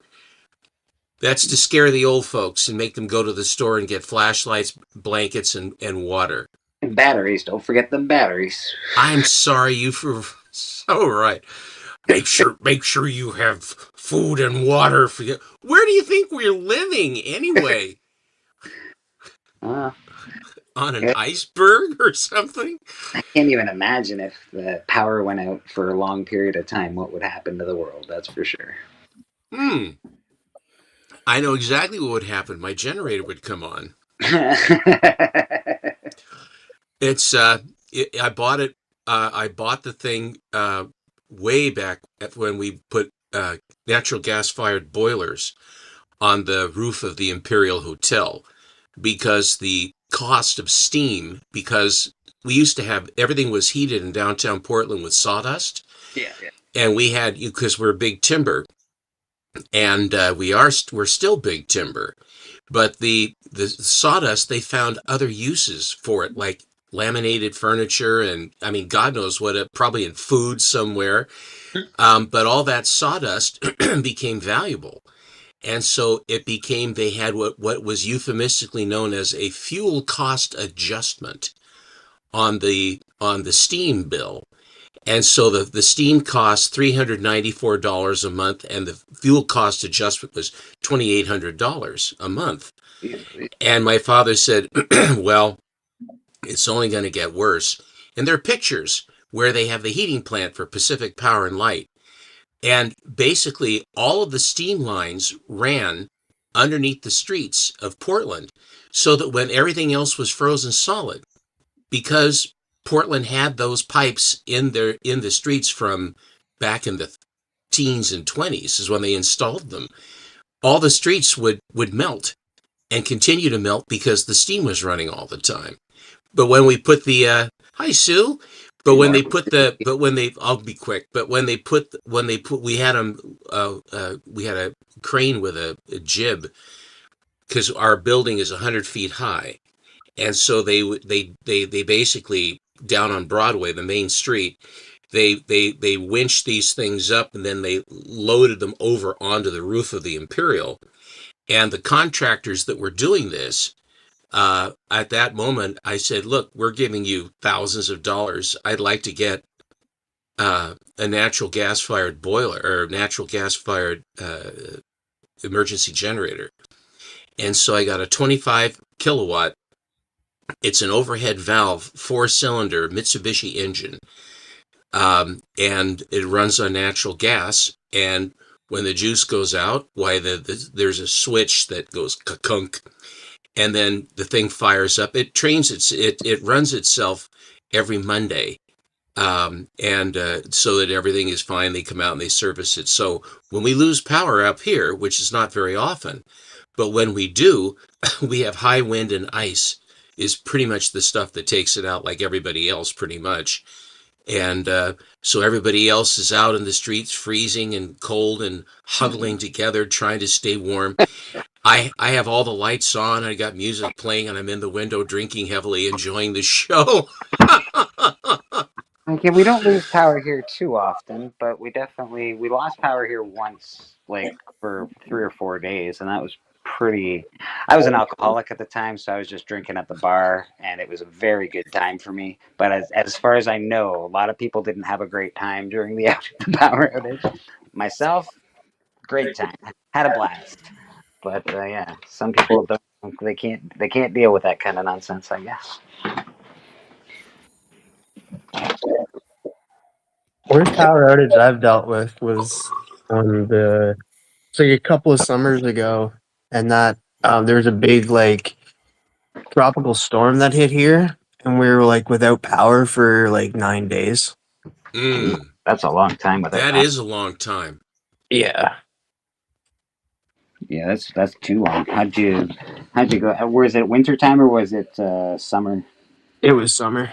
That's to scare the old folks and make them go to the store and get flashlights, blankets, and water. Batteries. Don't forget the batteries. I'm sorry, you for so right. Make sure you have food and water for you. Where do you think we're living anyway? Uh, On an iceberg or something? I can't even imagine if the power went out for a long period of time, what would happen to the world. That's for sure. Hmm. I know exactly what would happen. My generator would come on. It's I bought it. I bought the thing way back when we put natural gas fired boilers on the roof of the Imperial Hotel because the cost of steam, because we used to have everything was heated in downtown Portland with sawdust, Yeah, yeah. and we had because we're big timber, and we're still big timber, but the sawdust, they found other uses for it, like laminated furniture, and I mean, God knows what, probably in food somewhere. But all that sawdust became valuable. And so it became, they had what was euphemistically known as a fuel cost adjustment on the steam bill. And so the steam cost $394 a month, and the fuel cost adjustment was $2,800 a month. And my father said, well, it's only going to get worse. And there are pictures where they have the heating plant for Pacific Power and Light. And basically, all of the steam lines ran underneath the streets of Portland so that when everything else was frozen solid, because Portland had those pipes in the streets from back in the teens and 20s is when they installed them, all the streets would melt and continue to melt because the steam was running all the time. But when we put the hi Sue, but when they put I'll be quick. But when they put we had we had a crane with a jib because our building is 100 feet high, and so they basically down on Broadway, the main street, they winched these things up and then they loaded them over onto the roof of the Imperial, and the contractors that were doing this. At that moment, I said, look, we're giving you thousands of dollars. I'd like to get a natural gas fired boiler or natural gas fired emergency generator. And so I got a 25 kilowatt. It's an overhead valve, 4-cylinder Mitsubishi engine. And it runs on natural gas. And when the juice goes out, there's a switch that goes ka-kunk. And then the thing fires up. It runs itself every Monday, and so that everything is fine. They come out and they service it. So when we lose power up here, which is not very often, but when we do, we have high wind and ice is pretty much the stuff that takes it out, like everybody else, pretty much. And so everybody else is out in the streets, freezing and cold and huddling together, trying to stay warm. I have all the lights on. I got music playing, and I'm in the window drinking heavily, enjoying the show. Okay, we don't lose power here too often, but we lost power here once, like for 3 or 4 days, and that was pretty. I was an alcoholic at the time, so I was just drinking at the bar, and it was a very good time for me. But as far as I know, a lot of people didn't have a great time during the power outage. Myself, great time, had a blast. But yeah, some people don't. They can't deal with that kind of nonsense, I guess. Worst power outage I've dealt with was on it's like a couple of summers ago, and that there was a big like tropical storm that hit here, and we were like without power for like 9 days. That's a long time. That is a long time. Yeah. Yeah, that's too long. How'd you go? Was it winter time or was it summer? It was summer.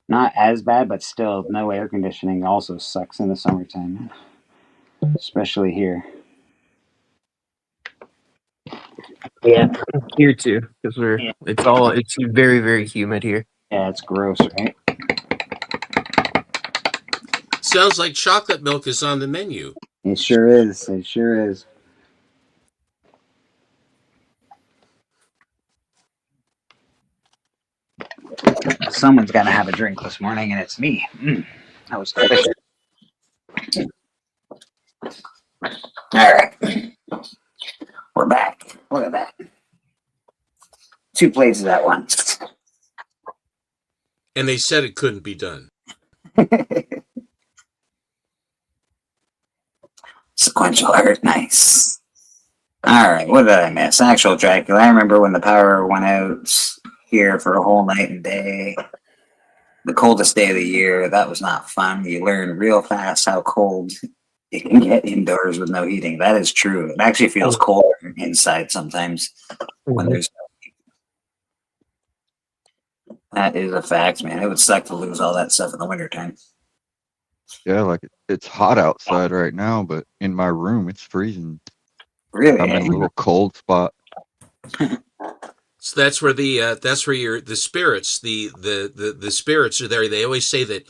Not as bad, but still, no air conditioning also sucks in the summertime, especially here. Yeah. Here too, because it's very, very humid here. Yeah, it's gross, right? Sounds like chocolate milk is on the menu. It sure is. It sure is. someone's got to have a drink this morning, and it's me. That was delicious. All right. We're back. Look at that. 2 places at once. And they said it couldn't be done. Sequential art, nice. All right, what did I miss? Actual Dracula. I remember when the power went out here for a whole night and day. The coldest day of the year. That was not fun. You learn real fast how cold it can get indoors with no heating. That is true. It actually feels colder inside sometimes when there's no heat. That is a fact, man. It would suck to lose all that stuff in the wintertime. Yeah, like it's hot outside right now, but in my room it's freezing. Really? I'm in a little cold spot. So that's where the spirits the spirits are there. They always say that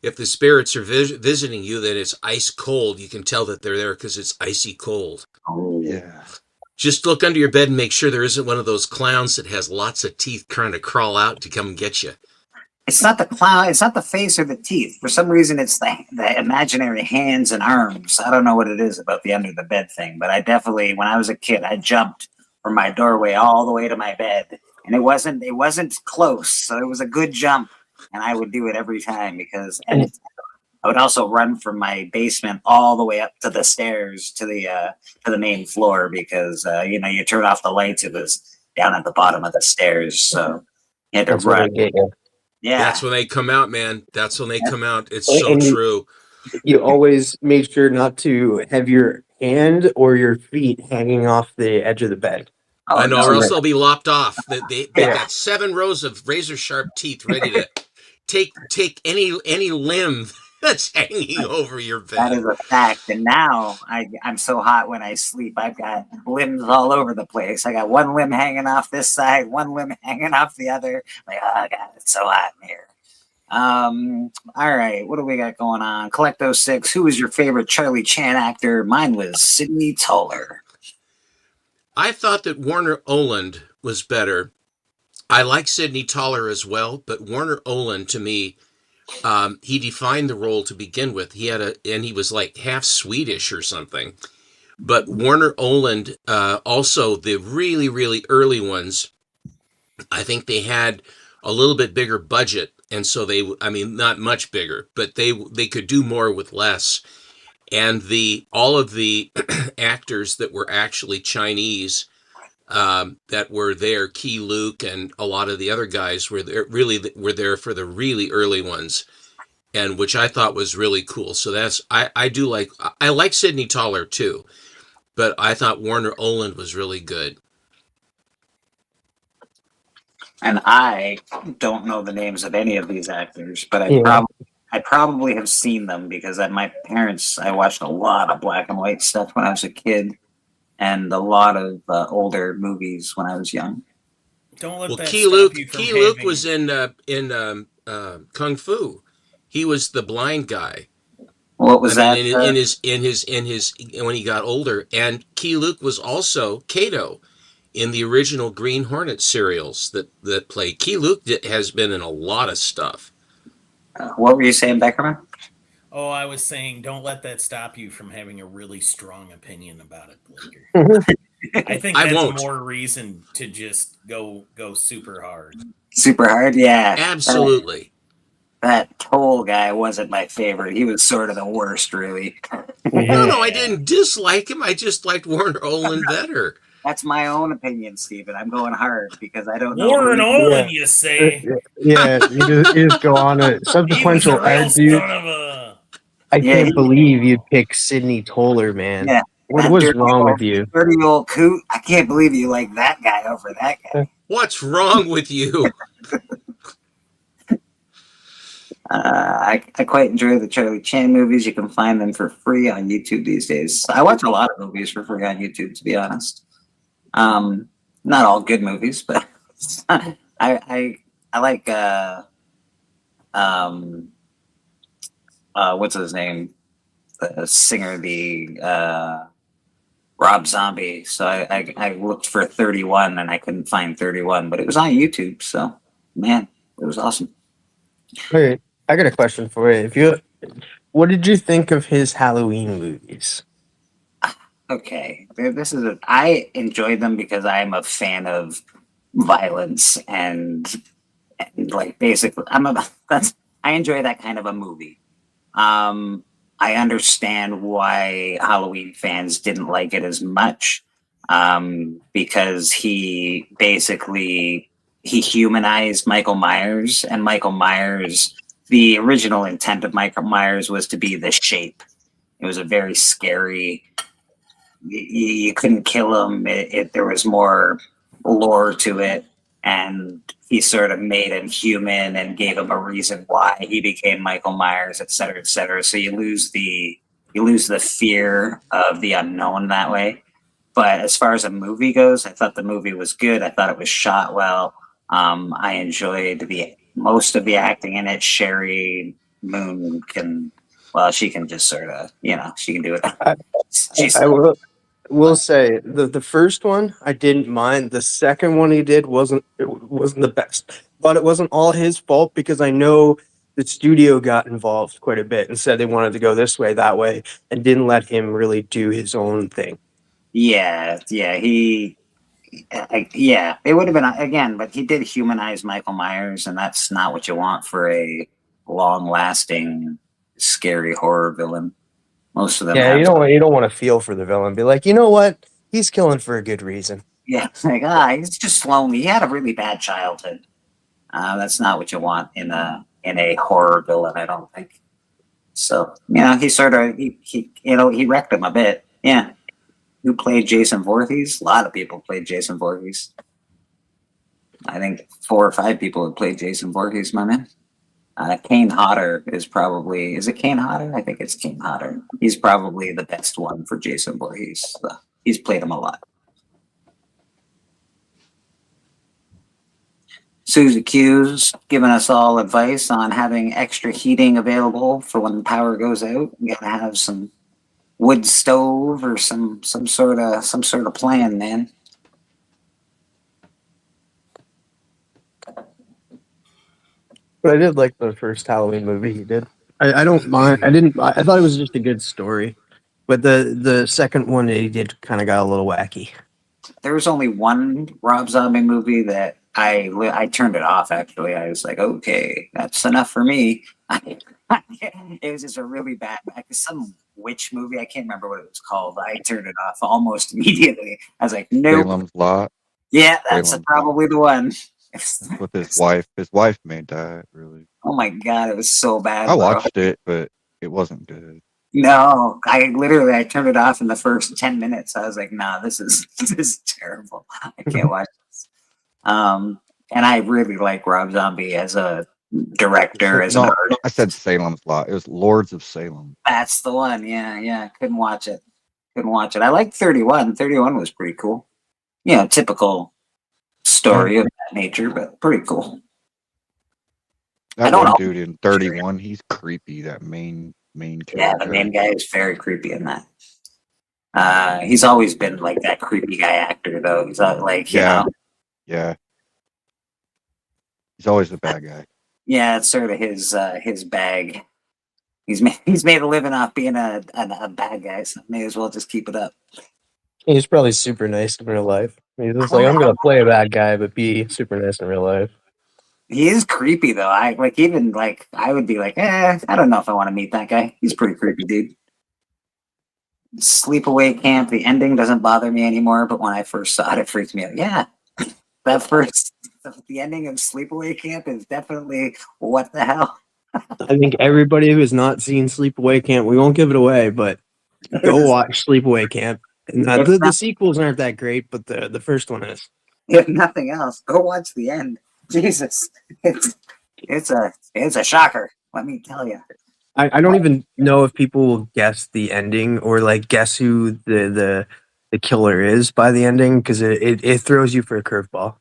if the spirits are visiting you, that it's ice cold. You can tell that they're there because it's icy cold. Oh, Yeah. Just look under your bed and make sure there isn't one of those clowns that has lots of teeth trying to crawl out to come and get you. it's not the clown. It's not the face or the teeth. For some reason, it's the imaginary hands and arms. I don't know what it is about the under the bed thing, but I definitely, when I was a kid, I jumped from my doorway all the way to my bed, and it wasn't close, so it was a good jump, and I would do it every time because, and I would also run from my basement all the way up to the stairs to the main floor because you turn off the lights, it was down at the bottom of the stairs, so you had to That's what run. they get you. Yeah, That's when they come out, man. That's when they come out. It's so And true. You always make sure not to have your hand or your feet hanging off the edge of the bed. Oh, I know, no, or else right. they'll be lopped off. They Yeah. got 7 rows of razor sharp teeth ready to take any limb that's hanging over your that bed. is a fact. And now I'm so hot when I sleep. I've got limbs all over the place. I got one limb hanging off this side, one limb hanging off the other. Like, oh god, it's so hot in here. All right, what do we got going on? Collecto6, who was your favorite Charlie Chan actor? Mine was Sidney Toller. I thought that Warner Oland was better. I like Sidney Toller as well, but Warner Oland to me, he defined the role to begin with. And he was like half Swedish or something. But Warner Oland, also the really, really early ones, I think they had a little bit bigger budget. And so not much bigger, but they could do more with less. And all of the actors that were actually Chinese, that were there, Key Luke and a lot of the other guys were there for the really early ones, and which I thought was really cool. So I like Sidney Toller too, but I thought Warner Oland was really good. And I don't know the names of any of these actors, but Yeah. I probably have seen them because I watched a lot of black and white stuff when I was a kid, and a lot of older movies when I was young. Don't let Well, that Key stop Luke you from was having- in Kung Fu. He was the blind guy. What was that? in his when he got older, and Key Luke was also Kato in the original Green Hornet serials that play. Key Luke has been in a lot of stuff. What were you saying, Beckerman? Oh, I was saying, don't let that stop you from having a really strong opinion about it, Bleeker. I think I that's won't. more reason to just go super hard. Super hard, yeah. Absolutely. That Toll guy wasn't my favorite. He was sort of the worst, really. No, I didn't dislike him. I just liked Warner Oland better. That's my own opinion, Stephen. I'm going hard because I don't know. Warren who- Olin, you say? Yeah, you just go on a He was a subsequential real art, dude. son of a. I Yeah, can't he- believe you'd pick Sidney Toller, man. Yeah. What That was dirty wrong old- with you? Dirty old coot. I can't believe you like that guy over that guy. What's wrong with you? I quite enjoy the Charlie Chan movies. You can find them for free on YouTube these days. I watch a lot of movies for free on YouTube, to be honest. Not all good movies, but I like what's his name? The singer, Rob Zombie. So I looked for 31 and I couldn't find 31, but it was on YouTube. So man, it was awesome. Okay, I got a question for you. What did you think of his Halloween movies? Okay, I enjoyed them because I'm a fan of violence and like basically that's I enjoy that kind of a movie. Um, I understand why Halloween fans didn't like it as much, because he humanized Michael Myers, and Michael Myers. The original intent of Michael Myers was to be the Shape. It was a very scary. You couldn't kill him. There was more lore to it, and he sort of made him human and gave him a reason why he became Michael Myers, et cetera, et cetera. So you lose the fear of the unknown that way. But as far as a movie goes, I thought the movie was good. I thought it was shot well. I enjoyed the most of the acting in it. Sherry Moon she can just sort of, she can do it. I, She's I will say the first one I didn't mind. The second one he did wasn't the best, but it wasn't all his fault because I know the studio got involved quite a bit and said they wanted to go this way, that way, and didn't let him really do his own thing. yeah, yeah, it would have been again, but he did humanize Michael Myers, and that's not what you want for a long-lasting, scary horror villain. Most of them Yeah, have, you don't want to feel for the villain. Be like, you know what? He's killing for a good reason. yeah, like he's just lonely. He had a really bad childhood. That's not what you want in a horror villain, I don't think. So he sort of he wrecked him a bit. Yeah, who played Jason Voorhees? A lot of people played Jason Voorhees. I think 4 or 5 people have played Jason Voorhees, my man. Kane Hodder is it Kane Hodder? I think it's Kane Hodder. He's probably the best one for Jason Voorhees. So he's played him a lot. Susie Q's giving us all advice on having extra heating available for when the power goes out. You gotta have some wood stove or some sort of plan, man. But I did like the first Halloween movie he did. I don't mind. I didn't. I thought it was just a good story, but the second one he did kind of got a little wacky. There was only one Rob Zombie movie that I turned it off. Actually, I was like, okay, that's enough for me. It was just a really bad, some witch movie. I can't remember what it was called. I turned it off almost immediately. I was like, nope. Salem's Lot Yeah, that's Salem's probably the one. with his wife. His wife made that really. Oh my god, it was so bad. I bro. watched it, but it wasn't good. No, I turned it off in the first 10 minutes. I was like, nah, this is terrible. I can't watch this. And I really like Rob Zombie as a director, as an No, artist. I said Salem's Lot. It was Lords of Salem. That's the one. Yeah. Couldn't watch it. I liked 31. 31 was pretty cool. Typical story of that nature, but pretty cool. I That don't one know. dude in 31, he's creepy. That main character. Yeah, the main guy is very creepy in that. He's always been like that creepy guy actor, though. He's not like, Yeah. Yeah. He's always the bad guy. Yeah, it's sort of his bag. He's made a living off being a bad guy, so may as well just keep it up. He's probably super nice in real life. He's just like, I'm gonna play a bad guy, but be super nice in real life. He is creepy though. I would be like, I don't know if I want to meet that guy. He's pretty creepy, dude. Sleepaway Camp, the ending doesn't bother me anymore, but when I first saw it, it freaked me out. Yeah. The ending of Sleepaway Camp is definitely what the hell. I think everybody who has not seen Sleepaway Camp, we won't give it away, but go watch Sleepaway Camp. And the sequels aren't that great, but the first one is. If nothing else, go watch the end. Jesus, it's a shocker. Let me tell you. I don't even know if people will guess the ending or like guess who the killer is by the ending because it throws you for a curveball.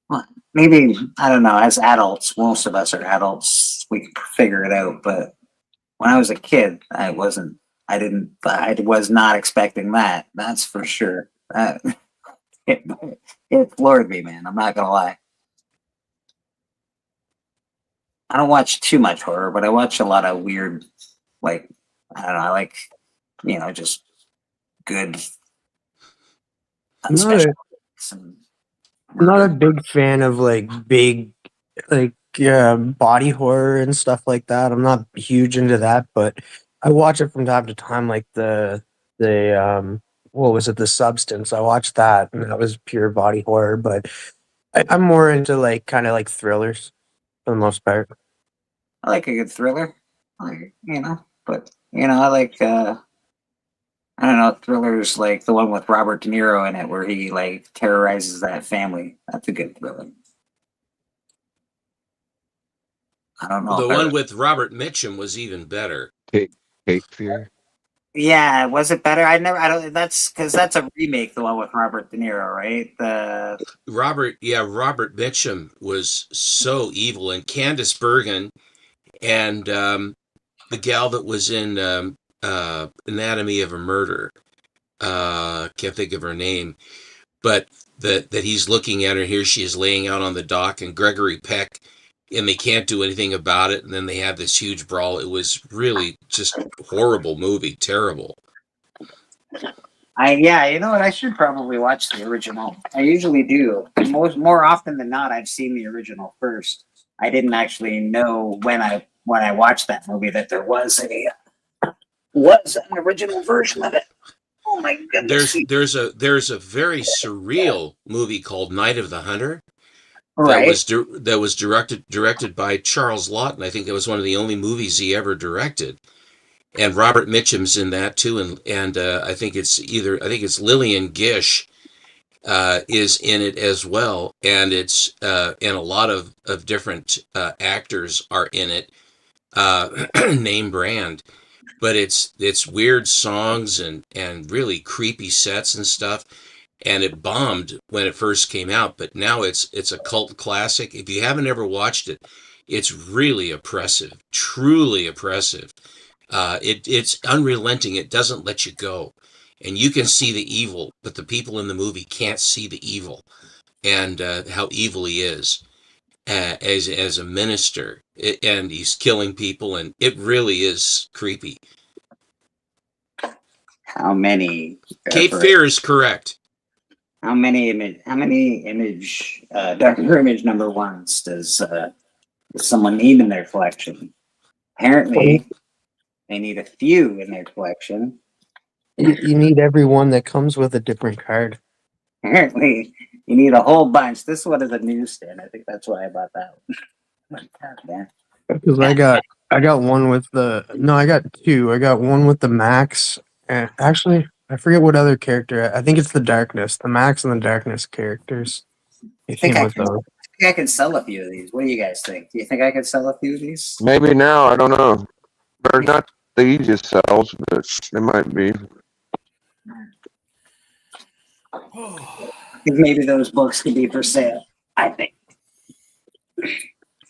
Well, maybe I don't know. As adults, most of us are adults. We can figure it out. But when I was a kid, I was not expecting that. That's for sure. It floored me, man. I'm not gonna lie. I don't watch too much horror, but I watch a lot of weird, like, I don't know, I like, just good, I'm not special a, effects and I'm not a murder. big fan of like big, like body horror and stuff like that. I'm not huge into that, but I watch it from time to time. Like the what was it? The Substance. I watched that, and that was pure body horror. But I'm more into like kind of like thrillers for the most part. I like a good thriller, like, but, I like, I don't know, thrillers like the one with Robert De Niro in it where he, like, terrorizes that family. That's a good thriller. I don't know The if I one with Robert Mitchum was even better. Cape Fear. Yeah, was it better? I don't, that's because that's a remake, the one with Robert De Niro, right? Robert Mitchum was so evil, and Candice Bergen and the gal that was in Anatomy of a Murder. Can't think of her name, but that he's looking at her. Here she is laying out on the dock, and Gregory Peck, and they can't do anything about it. And then they have this huge brawl. It was really just horrible movie, terrible. Yeah, you know what? I should probably watch the original. I usually do. More often than not, I've seen the original first. I didn't actually know when I watched that movie that there was an original version of it. Oh my goodness! There's a very surreal movie called Night of the Hunter Right. that was directed by Charles Lawton. I think that was one of the only movies he ever directed. And Robert Mitchum's in that too, and I think it's Lillian Gish is in it as well, and it's and a lot of different actors are in it, name brand, but it's weird songs and really creepy sets and stuff, and it bombed when it first came out, but now it's a cult classic. If you haven't ever watched it, it's really oppressive, truly oppressive. It's unrelenting. It doesn't let you go, and you can see the evil, but the people in the movie can't see the evil, and how evil he is as a minister, and he's killing people, and it really is creepy. How many? Cape Fear is correct. How many image Darker Image number ones does someone need in their collection? Apparently, they need a few in their collection. You need everyone that comes with a different card. Apparently, you need a whole bunch. This one is a newsstand. I think that's why I bought that one. God damn. Because I got one with I got two. I got one with the Max, and actually I forget what other character. I think it's the Darkness, the Max and the Darkness characters. It think came I with can- those. I think I can sell a few of these. What do you guys think? Do you think I could sell a few of these? Maybe now, I don't know. They're not the easiest sells, but they might be. I think maybe those books could be for sale. I think.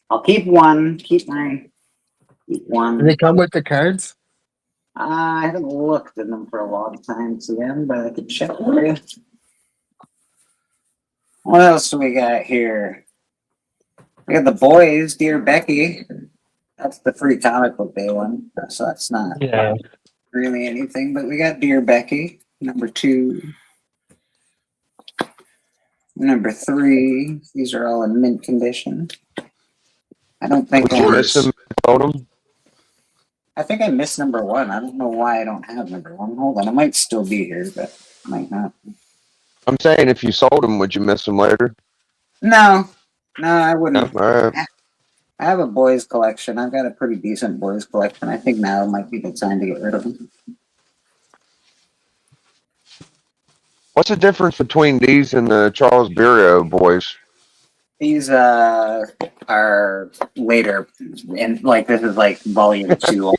I'll keep one. Keep one. Do they come with the cards? I haven't looked at them for a long time, Sam, but I could check for you. What else do we got here? We got The Boys, Dear Becky. That's the free comic book day one, so that's not Yeah. really anything. But we got Dear Becky, number 2. Number 3. These are all in mint condition. I don't think Would you miss them? Told them? I think I missed number 1. I don't know why I don't have number 1. Hold on, it might still be here, but it might not. I'm saying if you sold them, would you miss them later? No, I No, wouldn't. all right. I have a boys collection. I've got a pretty decent boys collection. I think now might be the time to get rid of them. What's the difference between these and the Charles Bureau boys? These are later, and like this is like volume 2.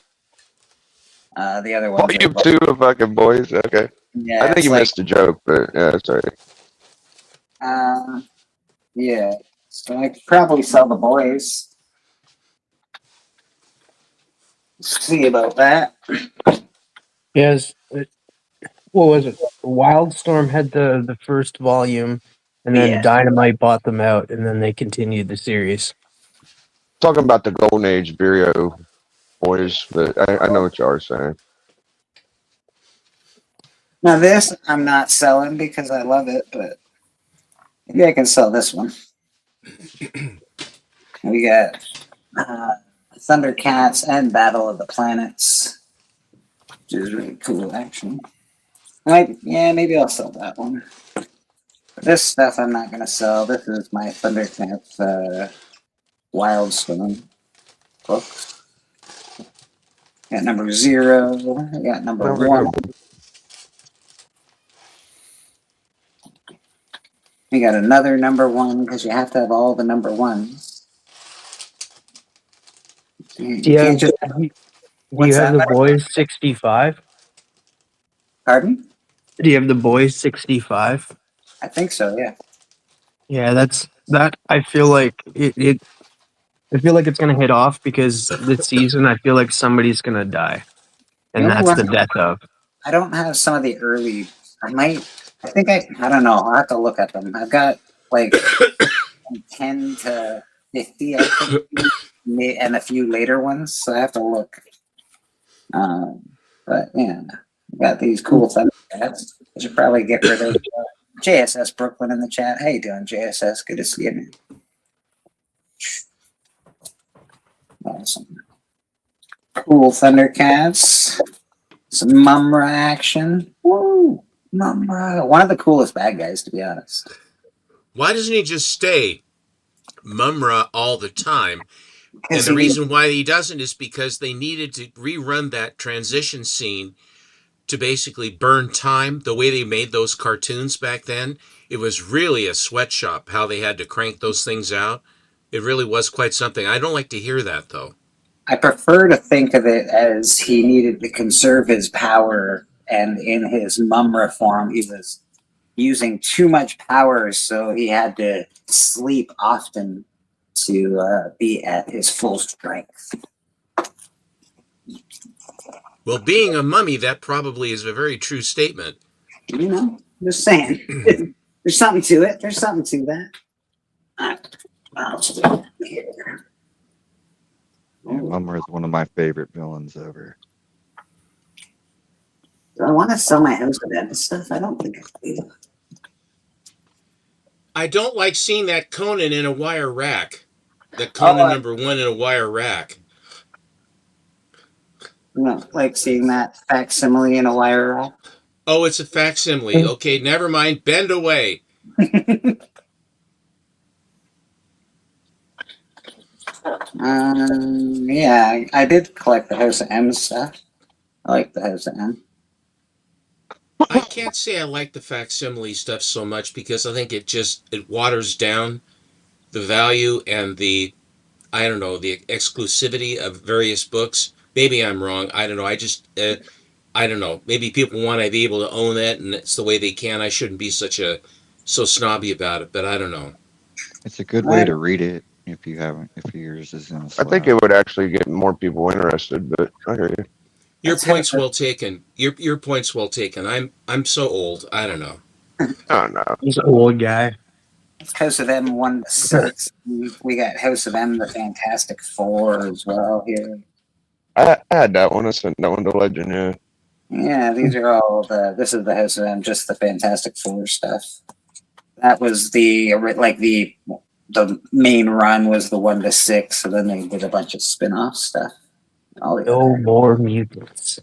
The other ones. Volume 2 of fucking boys? Okay. Yeah, I think it's you like, missed a joke, but yeah, sorry. yeah. So I could probably sell the boys. See about that. Yes. What was it? Wildstorm had the first volume, and then Yeah. Dynamite bought them out, and then they continued the series. talking about the Golden Age Vireo boys, but I know what you are saying. Now this I'm not selling because I love it, but maybe I can sell this one. We got Thundercats and Battle of the Planets, which is really cool, actually. Yeah, maybe I'll sell that one. This stuff I'm not gonna sell. This is my Thundercats Wildstorm book. Got number 0. I got number There we 1. go. We got another number 1 because you have to have all the number 1s. You Yeah, can't just. do you What's have that? the boys 65? Pardon? Do you have the boys 65? I think so. Yeah. Yeah, that's that. I feel like I feel like it's gonna hit off because this season I feel like somebody's gonna die, The and only that's one the death of. I don't have some of the early. I might. I think I don't know. I'll have to look at them. I've got like 10 to 50, I think, and a few later ones. So I have to look. But yeah, got these cool Thundercats. I should probably get rid of JSS Brooklyn in the chat. How you doing, JSS? Good to see you, man. Awesome. Cool Thundercats. Some Mumra action. Woo! Mumra. One of the coolest bad guys, to be honest. Why doesn't he just stay Mumra all the time? And Because the reason why he doesn't is because they needed to rerun that transition scene to basically burn time. The way they made those cartoons back then, it was really a sweatshop how they had to crank those things out. It really was quite something. I don't like to hear that, though. I prefer to think of it as he needed to conserve his power, and in his Mumra form, he was using too much power, so he had to sleep often to be at his full strength. Well, being a mummy, that probably is a very true statement. You know, just saying. There's something to it. There's something to that. I'll just leave it here. Mumra is one of my favorite villains ever. Do I want to sell my house with that stuff? I don't think I do. I don't like seeing that Conan in a wire rack. The Conan number 1 in a wire rack. No, like seeing that facsimile in a wire rack. Oh, it's a facsimile. Okay, never mind. Bend away. Yeah, I did collect the House of M stuff. I like the House of M. I can't say I like the facsimile stuff so much because I think it waters down the value and the exclusivity of various books. Maybe I'm wrong. I don't know. I don't know. Maybe people want to be able to own that, and it's the way they can. I shouldn't be so snobby about it, but I don't know. It's a good way to read it if yours is in a I slab. think it would actually get more people interested, but I hear you. Your point's well taken. Your point's well taken. I'm so old. I don't know. I don't know. He's an old guy. It's House of M 1 to 6. We got House of M, the Fantastic Four as well here. I had that one. I sent that one to Legend, yeah. Yeah, these are all this is the House of M, just the Fantastic Four stuff. That was the main run was the 1 to 6, so then they did a bunch of spin-off stuff. All the No other- more mutants.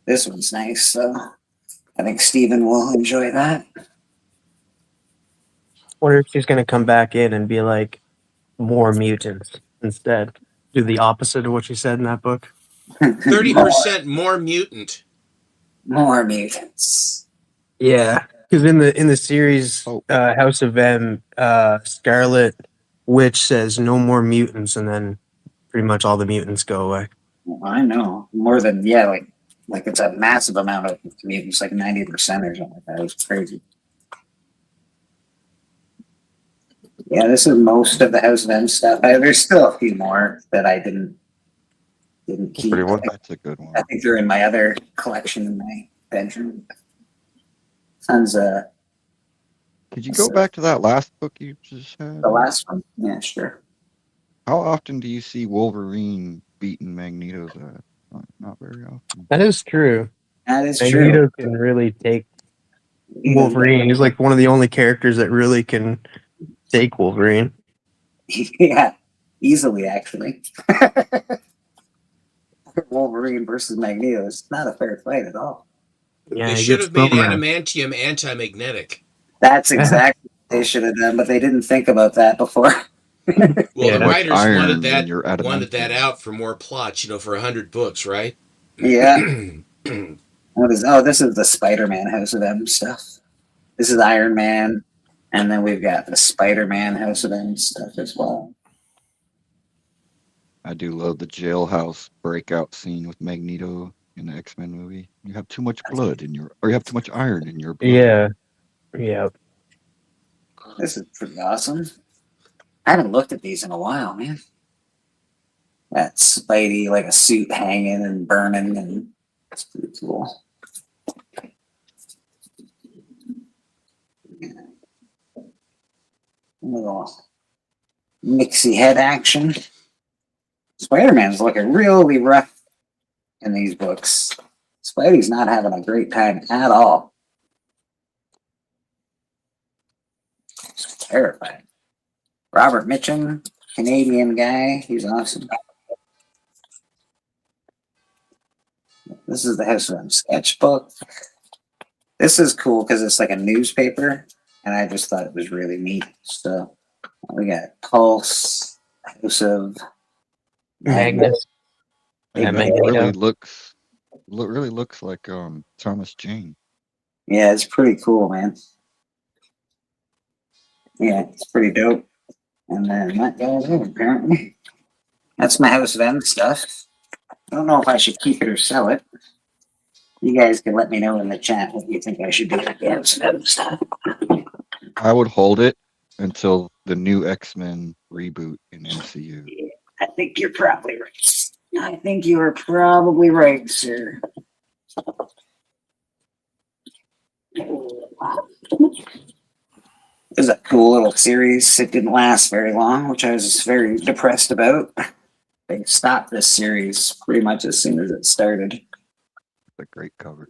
This one's nice, so I think Steven will enjoy that. Wonder if she's gonna come back in and be like, more mutants instead. Do the opposite of what she said in that book. 30% more mutant. More mutants. Yeah, because in the series Oh. House of M, Scarlet Witch says no more mutants, and then pretty much all the mutants go away. Well, I know more than like it's a massive amount of mutants, like 90% or something like that. It's crazy. Yeah, this is most of the House of M stuff. There's still a few more that I didn't keep. Pretty one. That's a good one. I think they're in my other collection in my bedroom. Tons of Could you go back to that last book you just had? the last one. Yeah, sure. How often do you see Wolverine beating Magneto's ass? Not very often. That is true. That is true. Magneto can really take Wolverine. He's like one of the only characters that really can take Wolverine. Yeah, easily actually. Wolverine versus Magneto is not a fair fight at all. Yeah, They he should gets have made thrown out. adamantium anti-magnetic. That's exactly what they should have done, but they didn't think about that before. Well, Yeah. the writers Iron wanted in that your wanted that adamantium. out for more plots, for 100 books, right? Yeah. This is the Spider-Man House of M stuff. This is Iron Man, and then we've got the Spider-Man House of M stuff as well. I do love the jailhouse breakout scene with Magneto in the X-Men movie. You have too much blood in your, or you have too much iron in your blood. Yeah. Yeah. This is pretty awesome. I haven't looked at these in a while, man. That Spidey, like a suit hanging and burning, and it's pretty cool. Yeah. A little mixy head action. Spider-Man's looking really rough in these books. Spidey's not having a great time at all. It's terrifying. Robert Mitchum, Canadian guy. He's awesome. This is the House of M sketchbook. This is cool because it's like a newspaper, and I just thought it was really neat. So we got Pulse, House of Magnus. Yeah, And that Magneto. really looks like Thomas Jane. Yeah, it's pretty cool, man. Yeah, it's pretty dope. And then that goes in, apparently. That's my House of M stuff. I don't know if I should keep it or sell it. You guys can let me know in the chat what you think I should do with the House of M stuff. I would hold it until the new X-Men reboot in MCU. I think you're probably right. I think you are probably right, sir. It was a cool little series. It didn't last very long, which I was very depressed about. They stopped this series pretty much as soon as it started. It's a great cover.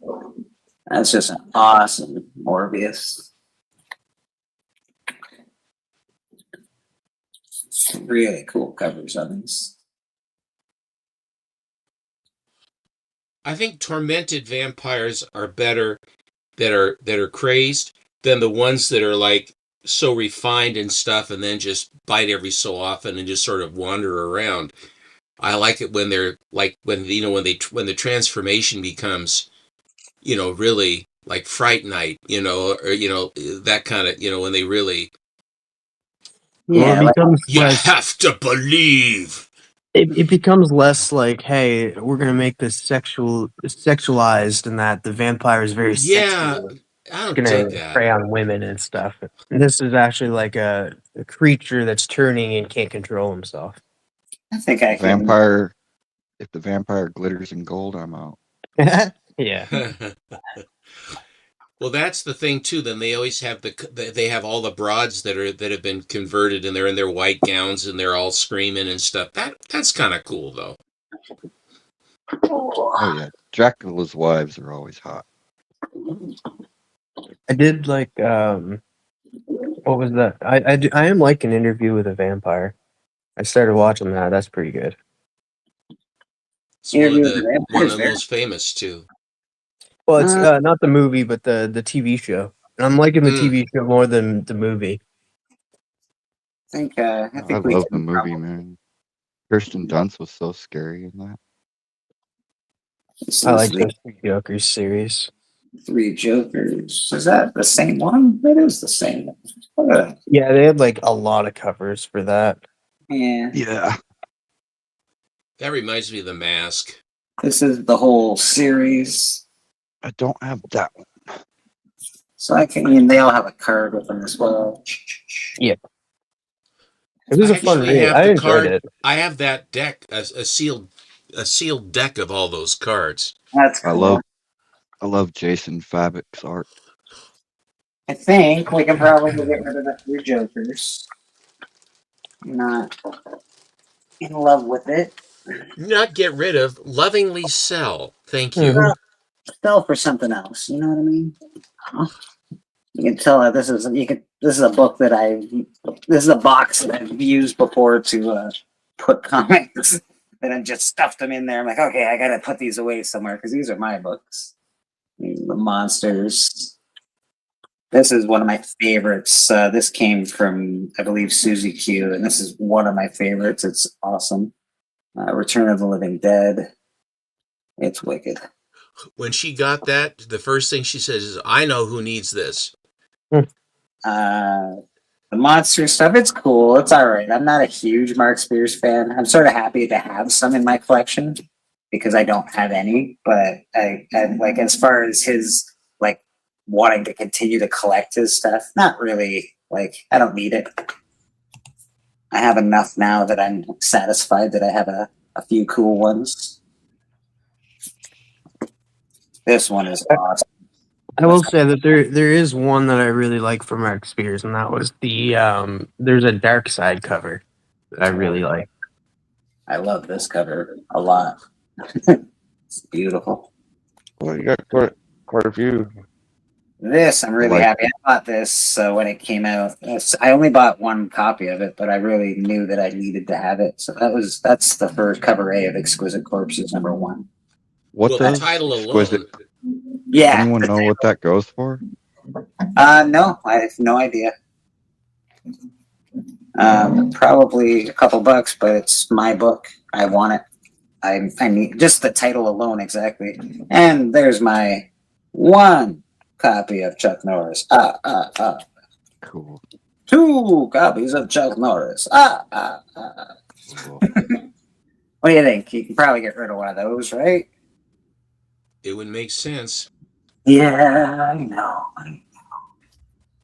That's just an awesome Morbius. Really cool covers of these. I think tormented vampires are better that are crazed than the ones that are like so refined and stuff and then just bite every so often and just sort of wander around. I like it when they're like when the transformation becomes really like Fright Night, or that kind of, when they really Yeah, Well, it becomes you less. have to believe. It becomes less like, hey, we're gonna make this sexualized, and that the vampire is very Yeah, sexual. I It's don't gonna dig that. prey on women and stuff. And this is actually like a creature that's turning and can't control himself. I think I can. Vampire. If the vampire glitters in gold, I'm out. Yeah. Well, that's the thing too. Then they always have they have all the broads that have been converted, and they're in their white gowns and they're all screaming and stuff. That's kind of cool though. Oh yeah, Dracula's wives are always hot. I did like what was that? I am like An Interview with a Vampire. I started watching that. That's pretty good. It's one of Interview with the the Vampires, most famous too. Well, it's not the movie, but the TV show. And I'm liking the TV show more than the movie. I think I I think we love the can movie, probably- man. Kirsten Dunst was so scary in that. This I is like the the Three Jokers series. Three Jokers. Is that the same one? It is the same one. Yeah, they had like a lot of covers for that. Yeah. Yeah. That reminds me of The Mask. This is the whole series. I don't have that one. So they all have a card with them as well. It was I a fun actually read. have I the enjoyed card. it. I have that deck, a sealed deck of all those cards. That's cool. I love Jason Fabok's art. I think we can probably get rid of the Three Jokers. Not in love with it. Not get rid of, lovingly sell. Thank you. Mhm. Sell for something else. You know what I mean? Huh? You can tell that this is this is a book that this is a box that I've used before to put comics. And I just stuffed them in there. I'm like, okay, I gotta put these away somewhere because these are my books. The monsters. This is one of my favorites. This came from, I believe, Susie Q, and this is one of my favorites. It's awesome. Return of the Living Dead. It's wicked. When she got that, the first thing she says is, I know who needs this. The monster stuff, it's cool. It's all right. I'm not a huge Mark Spears fan. I'm sort of happy to have some in my collection because I don't have any. But I like, as far as his like wanting to continue to collect his stuff, not really. Like, I don't need it. I have enough now that I'm satisfied that I have a few cool ones. This one is awesome. I will say that there is one that I really like from Mark Spears, and that was the there's a Dark Side cover that I really like. I love this cover a lot. It's beautiful. Well, you got quite a few. This, I'm really Like- happy. I bought this when it came out. I only bought one copy of it, but I really knew that I needed to have it. So that's the first cover A of Exquisite Corpses #1. What Well, does the title exquisite? alone. Yeah. Anyone know what that goes for? No, I have no idea. Probably a couple bucks, but it's my book. I want it. I need just the title alone, exactly. And there's my one copy of Chuck Norris. Cool. 2 copies of Chuck Norris. Cool. What do you think? You can probably get rid of one of those, right? It would make sense. Yeah, I know. All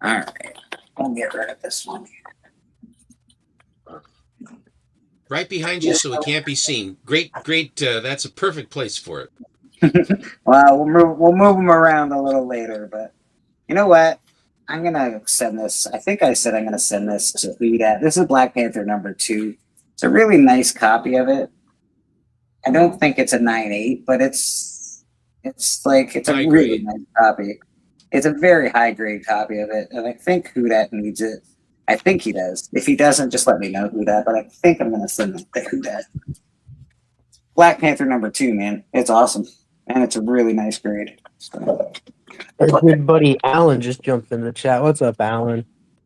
right. I'll get rid of this one. Right behind you so it can't be seen. Great. That's a perfect place for it. Well, we'll move them around a little later, but you know what? I'm gonna send this. I think I said I'm gonna send this to Huda. This is Black Panther #2. It's a really nice copy of it. I don't think it's a 9.8, but it's like it's a High really grade. nice copy. It's a very high grade copy of it, and I think Huda needs it. I think he does. If he doesn't, just let me know, Huda. But I think I'm gonna send it to Huda. Black Panther #2, man. It's awesome, and it's a really nice grade. So, Our good buddy Alan just jumped in the chat. What's up, Alan?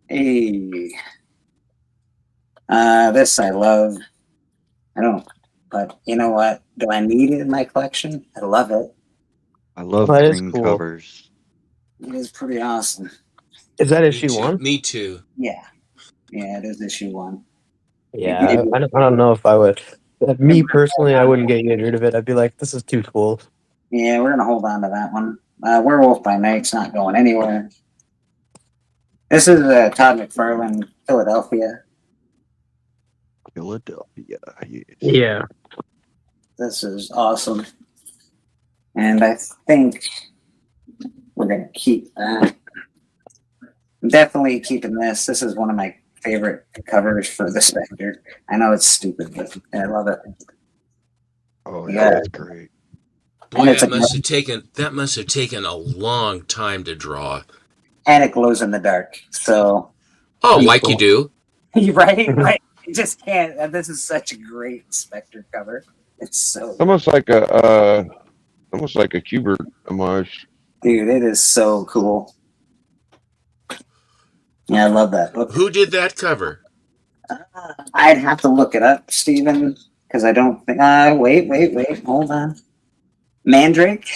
hey, this I love. I don't, but you know what? Do I need it in my collection? I love it. I love That is green cool. covers. It is pretty awesome. Is that Me issue too. 1? Me too. Yeah, it is issue 1. Yeah, I don't know if I would. Me personally, I wouldn't get rid of it. I'd be like, this is too cool. Yeah, we're gonna hold on to that one. Werewolf by Night's not going anywhere. This is Todd McFarlane, Philadelphia. Philadelphia. Yes. Yeah. This is awesome. And I think we're going to keep that. I'm definitely keeping this. This is one of my favorite covers for the Spectre. I know it's stupid, but I love it. Oh Yeah. yeah, that's great. Boy, And it's that a- must have taken a long time to draw. And it glows in the dark. So, Oh, Pretty like cool. you do. right? You just can't. This is such a great Spectre cover. It's so, Almost like a Kubert homage. dude, it is so cool. Yeah, I love that. Look, Who did that cover? I'd have to look it up, Steven, because I don't think. Wait, hold on. Mandrake?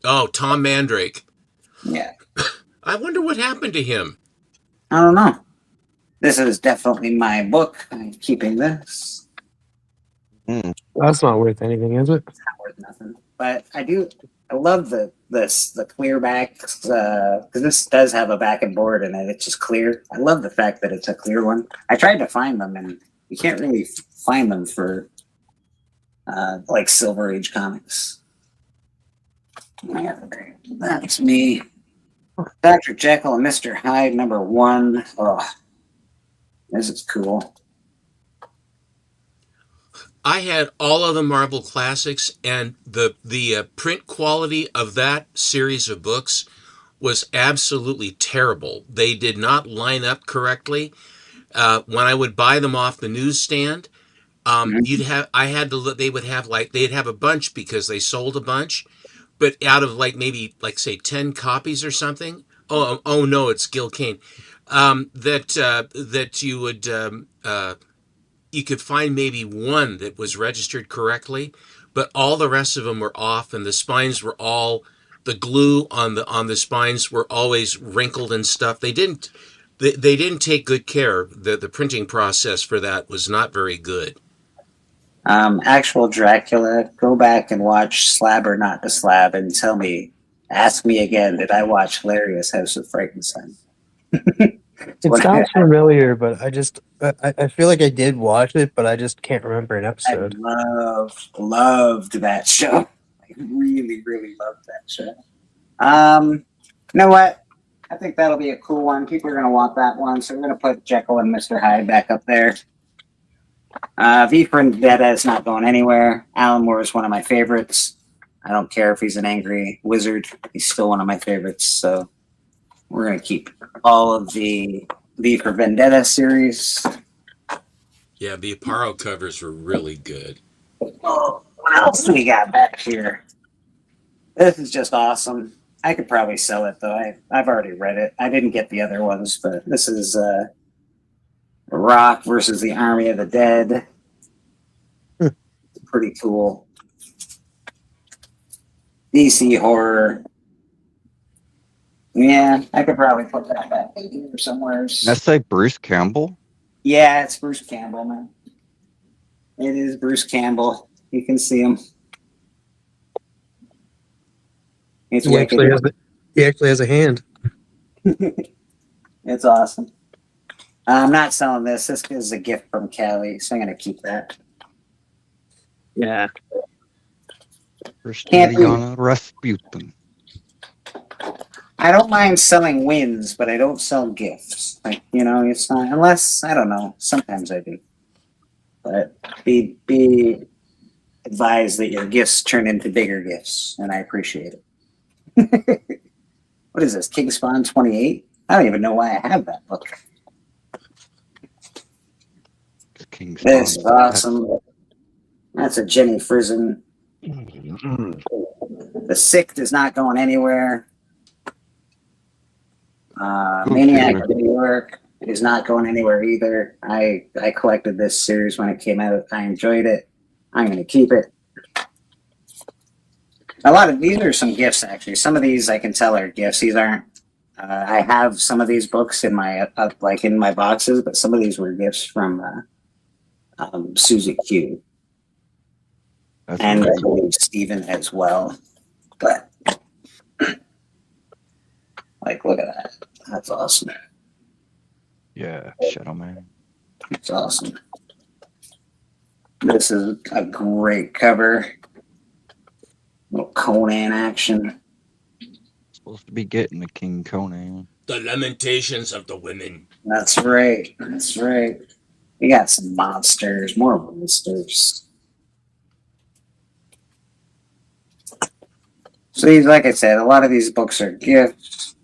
Oh, Tom Mandrake. Yeah, I wonder what happened to him. I don't know. This is definitely my book. I'm keeping this. That's not worth anything, is it? Not worth nothing, but I do. I love the clear backs because this does have a back and board in it. It's just clear. I love the fact that it's a clear one. I tried to find them, and you can't really find them for like Silver Age comics. Yeah, that's me. Dr. Jekyll and Mr. Hyde #1. Oh, this is cool. I had all of the Marvel Classics, and the print quality of that series of books was absolutely terrible. They did not line up correctly. When I would buy them off the newsstand, Mhm. I had to look. They would have they'd have a bunch because they sold a bunch, but out of like maybe like say 10 copies or something. Oh no, it's Gil Kane. That you could find maybe one that was registered correctly, but all the rest of them were off, and the spines were all the glue on the spines were always wrinkled and stuff. They didn't take good care. The printing process for that was not very good. Actual Dracula, go back and watch Slab or Not the Slab and tell me, ask me again, did I watch Hilarious House of Frankenstein? It What sounds familiar, but I feel like I did watch it, but I just can't remember an I episode. loved that show. I really, really loved that show. You know what? I think that'll be a cool one. People are going to want that one, so we're going to put Jekyll and Mr. Hyde back up there. V for Vendetta is not going anywhere. Alan Moore is one of my favorites. I don't care if he's an angry wizard. He's still one of my favorites. So we're going to keep all of the V for Vendetta series. Yeah, the Aparo covers were really good. Oh, what else do we got back here? This is just awesome. I could probably sell it, though. I've already read it. I didn't get the other ones, but this is Rock versus the Army of the Dead. Pretty cool. DC horror. Yeah, I could probably put that back in here somewhere. That's like Bruce Campbell. Yeah, it's Bruce Campbell, man. It is Bruce Campbell. You can see him. It's He wicked. he actually has a hand. It's awesome. I'm not selling this. This is a gift from Callie, so I'm going to keep that. Yeah. Can't be- Christiana Rasputin. I don't mind selling wins, but I don't sell gifts. Like, you know, it's not, unless, I don't know, sometimes I do. But be advised that your gifts turn into bigger gifts, and I appreciate it. What is this, King Spawn 28? I don't even know why I have that book. King's This is Spawn. awesome. That's a Jenny Frison. The Sick is not going anywhere. Maniac of New York is not going anywhere either. I collected this series when it came out. I enjoyed it. I'm going to keep it. A lot of these are some gifts, actually. Some of these I can tell are gifts. These aren't. I have some of these books in my in my boxes, but some of these were gifts from Susie Q. That's And I nice. believe Steven as well. But like, look at that. That's awesome. Yeah, Shadow Man. It's awesome. This is a great cover. Little Conan action. Supposed to be getting the King Conan. The Lamentations of the Women. That's right. That's right. We got some monsters, more monsters. So these, like I said, a lot of these books are gifts.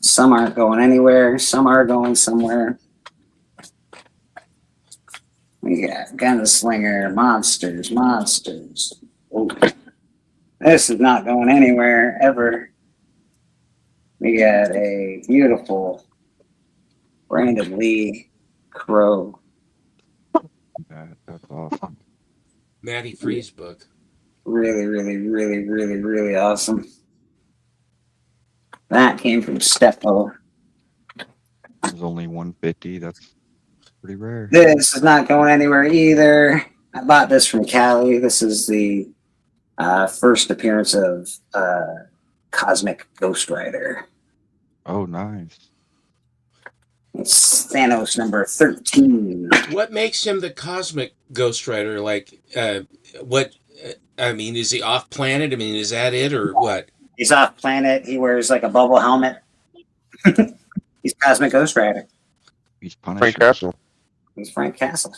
Some aren't going anywhere. Some are going somewhere. We got Gunslinger, monsters. Ooh. This is not going anywhere ever. We got a beautiful Brandon Lee Crow. That's awesome. Matty Freeze book. Really, really, really, really, really awesome. That came from Steppo. There's only 150. That's pretty rare. This is not going anywhere either. I bought this from Cali. This is the first appearance of Cosmic Ghost Rider. Oh, nice. It's Thanos number 13. What makes him the cosmic Ghost Rider? Like, what? I mean, is he off planet? I mean, is that it or what? He's off planet. He wears like a bubble helmet. He's Cosmic Ghost Rider. He's Frank Punisher. Castle. He's Frank Castle.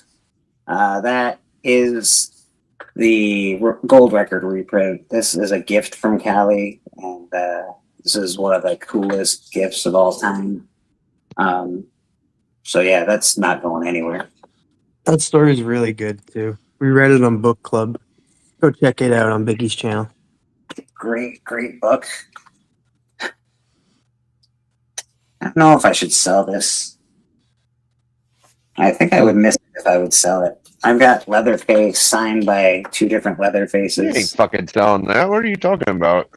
That is the gold record reprint. This is a gift from Callie, and this is one of the coolest gifts of all time. So yeah, that's not going anywhere. That story is really good too. We read it on book club. Go check it out on Biggie's channel. Great book. I don't know if I should sell this. I think I would miss it if I would sell it. I've got Leatherface signed by 2 different You ain't Leatherfaces. fucking selling that. What are you talking about?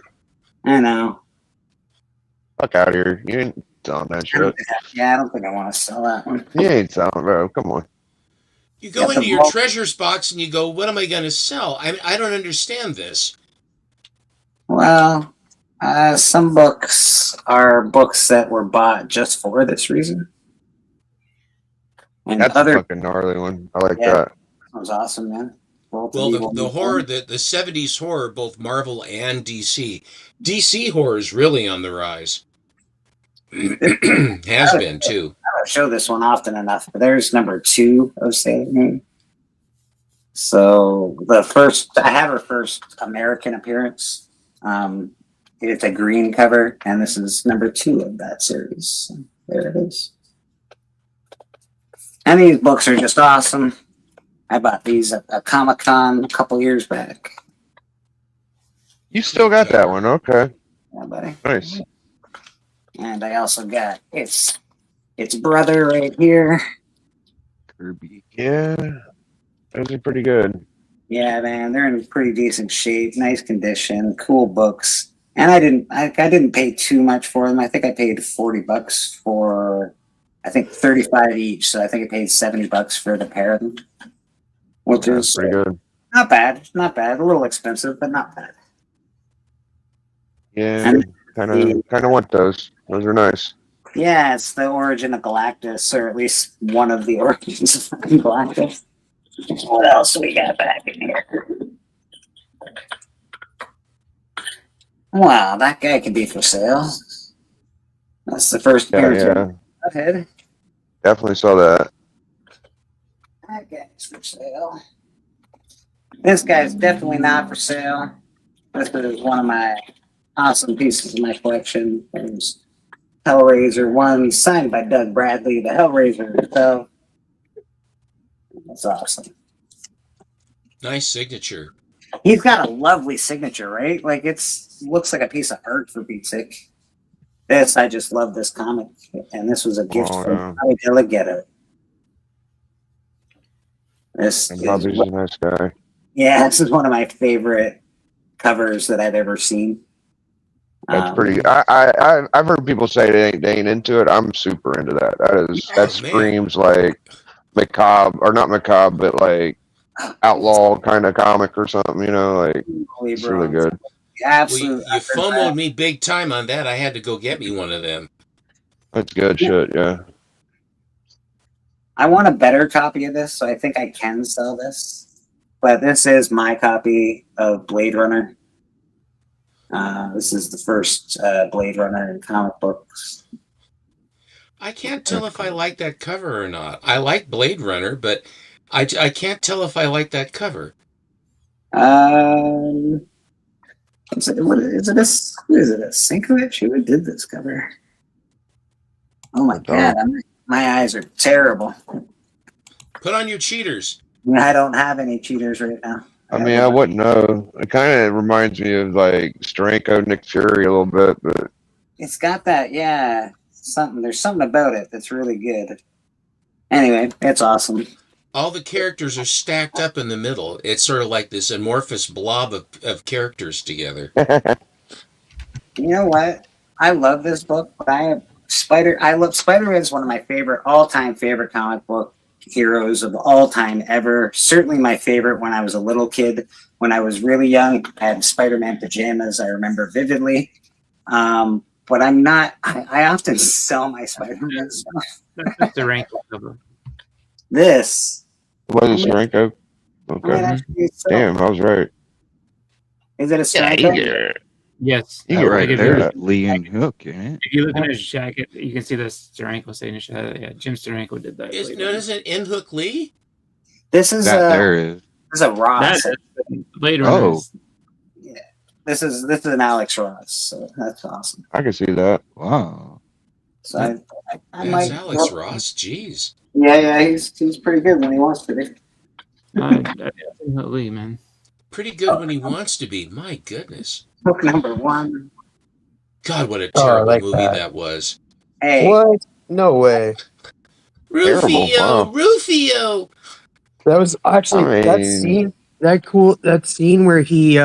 I know. Fuck out of here. You ain't selling that shit. Yeah, I don't think I want to sell that one. You ain't selling, bro. Come on. You go Yeah, the into your vault- treasures box and you go, what am I going to sell? I don't understand this. Well, some books are books that were bought just for this reason. And That's other a fucking gnarly one. I like Yeah. that. was awesome, man. Vault of Well, Evil the horror, the 70s horror, both Marvel and DC. DC horror is really on the rise. Has been, too. I don't show this one often enough, but there's number 2 of Sailor Moon. So I have her first American appearance. It's a green cover, and this is number 2 of that series. So there it is. And these books are just awesome. I bought these at Comic-Con a couple years back. You still got that one. Okay. Yeah, buddy. Nice. And I also got its brother right here. Kirby. Yeah. Those are pretty good. Yeah, man, they're in pretty decent shape, nice condition, cool books. And I didn't pay too much for them. I think I paid $40 for, I think 35 each. So I think I paid $70 for the pair of them, which Yeah, is pretty good. not bad. Not bad. A little expensive, but not bad. Yeah. And Kind of want those. Those are nice. Yeah, it's the origin of Galactus, or at least one of the origins of Galactus. What else do we got back in here? Wow, that guy could be for sale. That's the first Yeah, appearance. yeah. Head. Definitely saw that. That guy's for sale. This guy's definitely not for sale. This is one of my awesome pieces of my collection. There's Hellraiser 1, signed by Doug Bradley, the Hellraiser. So that's awesome. Nice signature. He's got a lovely signature, right? Like looks like a piece of art for Pete's sake. I just love this comic, and this was a gift Oh, from yeah. Bobby Delegato. This And is Bobby's a nice guy. this is one of my favorite covers that I've ever seen. That's pretty. I've heard people say they ain't into it. I'm super into that. That man. screams like macabre, or not macabre, but like outlaw kind of comic or something. You know, like Holy it's bro. really good. Well, Absolutely. you FOMO'd me big time on that. I had to go get me one of them. That's good shit. Yeah. I want a better copy of this, so I think I can sell this. But this is my copy of Blade Runner. This is the first Blade Runner in comic books. I can't tell if I like that cover or not. I like Blade Runner, but I can't tell if I like that cover. Is it a Sinkovich? Who did this cover? Oh my god, my eyes are terrible. Put on your cheaters. I don't have any cheaters right now. I mean, I wouldn't know. It kind of reminds me of like Steranko, Nick Fury a little bit, but It's got that, yeah. There's something about it that's really good. Anyway, it's awesome. All the characters are stacked up in the middle. It's sort of like this amorphous blob of characters together. You know what? I love this book, but Spider-Man's one of my all-time favorite comic book heroes of all time ever. Certainly my favorite when I was a little kid. When I was really young, I had Spider-Man pajamas, I remember vividly. But I'm not, I often sell my Spider-Man stuff. That's the rank cover. This. was it Steranko? I Okay. mean, actually, so- Damn, I was right. Is it a Steranko? Yes. You That get right like if there you, is Lee and Hook, ain't it? if you look at his jacket, you can see the Steranko signature. Yeah, Jim Steranko did that. Isn't it Hook Lee? This is That there is. This is a Ross. That Blade Oh. Runners. Yeah. This is an Alex Ross, so that's awesome. I can see that. Wow. So I That's might. Alex Ross. Jeez. Yeah, he's pretty good when he wants to be. Definitely, man. Pretty good when he wants to be. My goodness. Book number 1. God, what a Oh, I terrible like movie that. that was. Hey, What? No way. Terrible, Rufio, wow. Rufio. That was actually I that mean- scene. That scene where he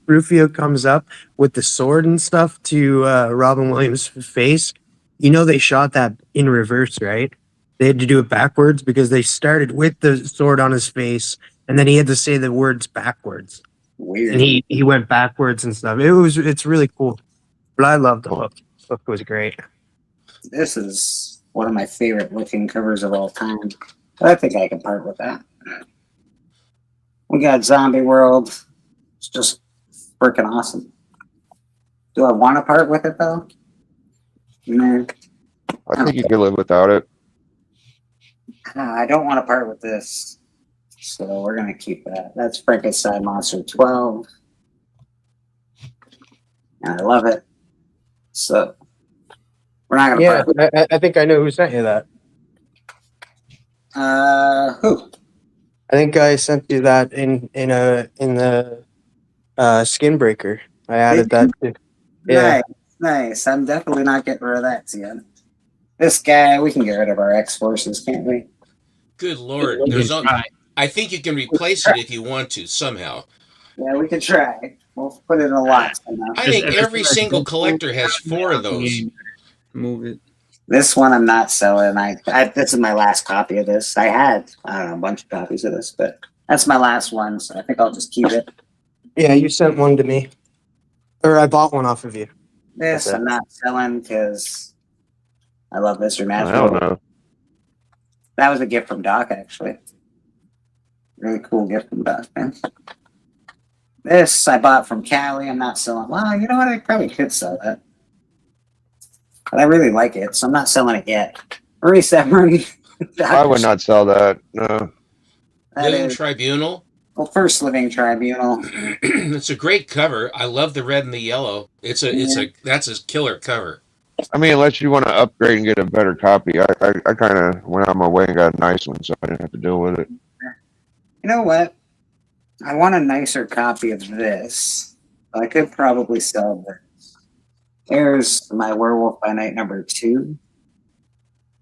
Rufio comes up with the sword and stuff to Robin Williams' face. You know they shot that in reverse, right? They had to do it backwards because they started with the sword on his face, and then he had to say the words backwards, weird. and he went backwards and stuff. It's really cool. But I love the book. The book was great. This is one of my favorite looking covers of all time. But I think I can part with that. We got Zombie World. It's just freaking awesome. Do I want to part with it though? No. I think you could live without it. I don't want to part with this. So we're going to keep that. That's Frankenstein Monster 12. And I love it. So we're not going to Yeah, part with I think I know who sent you that. who? I think I sent you that in the skin breaker. I added that. Yeah. Nice. I'm definitely not getting rid of that, Tian. This guy, we can get rid of our X-Forces, can't we? Good Lord. You There's can all, try. I think you can replace it if you want to somehow. Yeah, we can try. We'll put it in a lot somehow. I think Just- every single collector has 4 of those. Move it. This one I'm not selling. This is my last copy of this. I had, I don't know, a bunch of copies of this, but that's my last one, so I think I'll just keep it. Yeah, you sent one to me, or I bought one off of you. This That's it. I'm not selling because I love Mr. I Magical. don't know. That was a gift from Doc, actually. Really cool gift from Doc, man. This I bought from Callie. I'm not selling. Well, you know what? I probably could sell that. But I really like it, so I'm not selling it yet. Marie Severin. I would not sell that. No. That Living is, Tribunal. well, First Living Tribunal. It's a great cover. I love the red and the yellow. That's a killer cover. I mean, unless you want to upgrade and get a better copy. I kind of went out my way and got a nice one, so I didn't have to deal with it. You know what? I want a nicer copy of this. I could probably sell this. There's my Werewolf by Night number 2.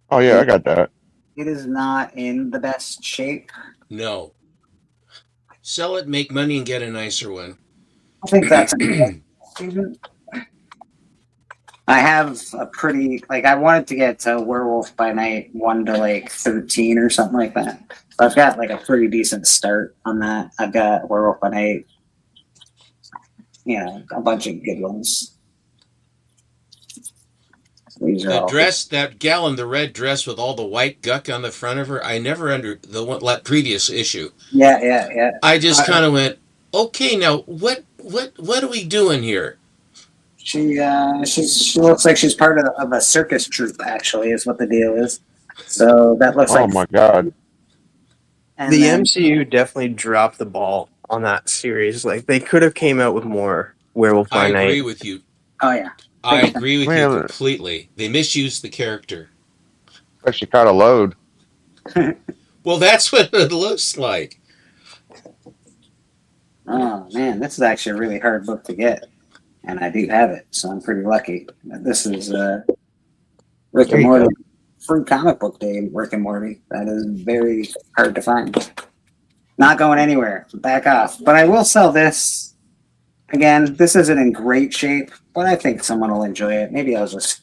Oh yeah, I got that. It is not in the best shape. No. Sell it, make money, and get a nicer one. I think that's. I have a pretty I wanted to get to Werewolf by Night 1 to 13 or something like that. So I've got a pretty decent start on that. I've got Werewolf by Night, a bunch of good ones. These are The all dress, that gal in the red dress with all the white guck on the front of her, I never previous issue. Yeah. I just kind of went, okay, now what are we doing here? She looks like she's part of a circus troupe. Actually, is what the deal is. So that looks Oh like my god. and The then- MCU definitely dropped the ball on that series. They could have came out with more Werewolf I by agree Night. with you. Oh yeah. I agree with you Well, completely. They misused the character. Especially kind of load. Well, that's what it looks like. Oh man, this is actually a really hard book to get, and I do have it, so I'm pretty lucky. This is Rick There and you Morty, go. free comic book day. Rick and Morty. That is very hard to find. Not going anywhere. Back off. But I will sell this. Again, this isn't in great shape, but I think someone will enjoy it. Maybe I'll just,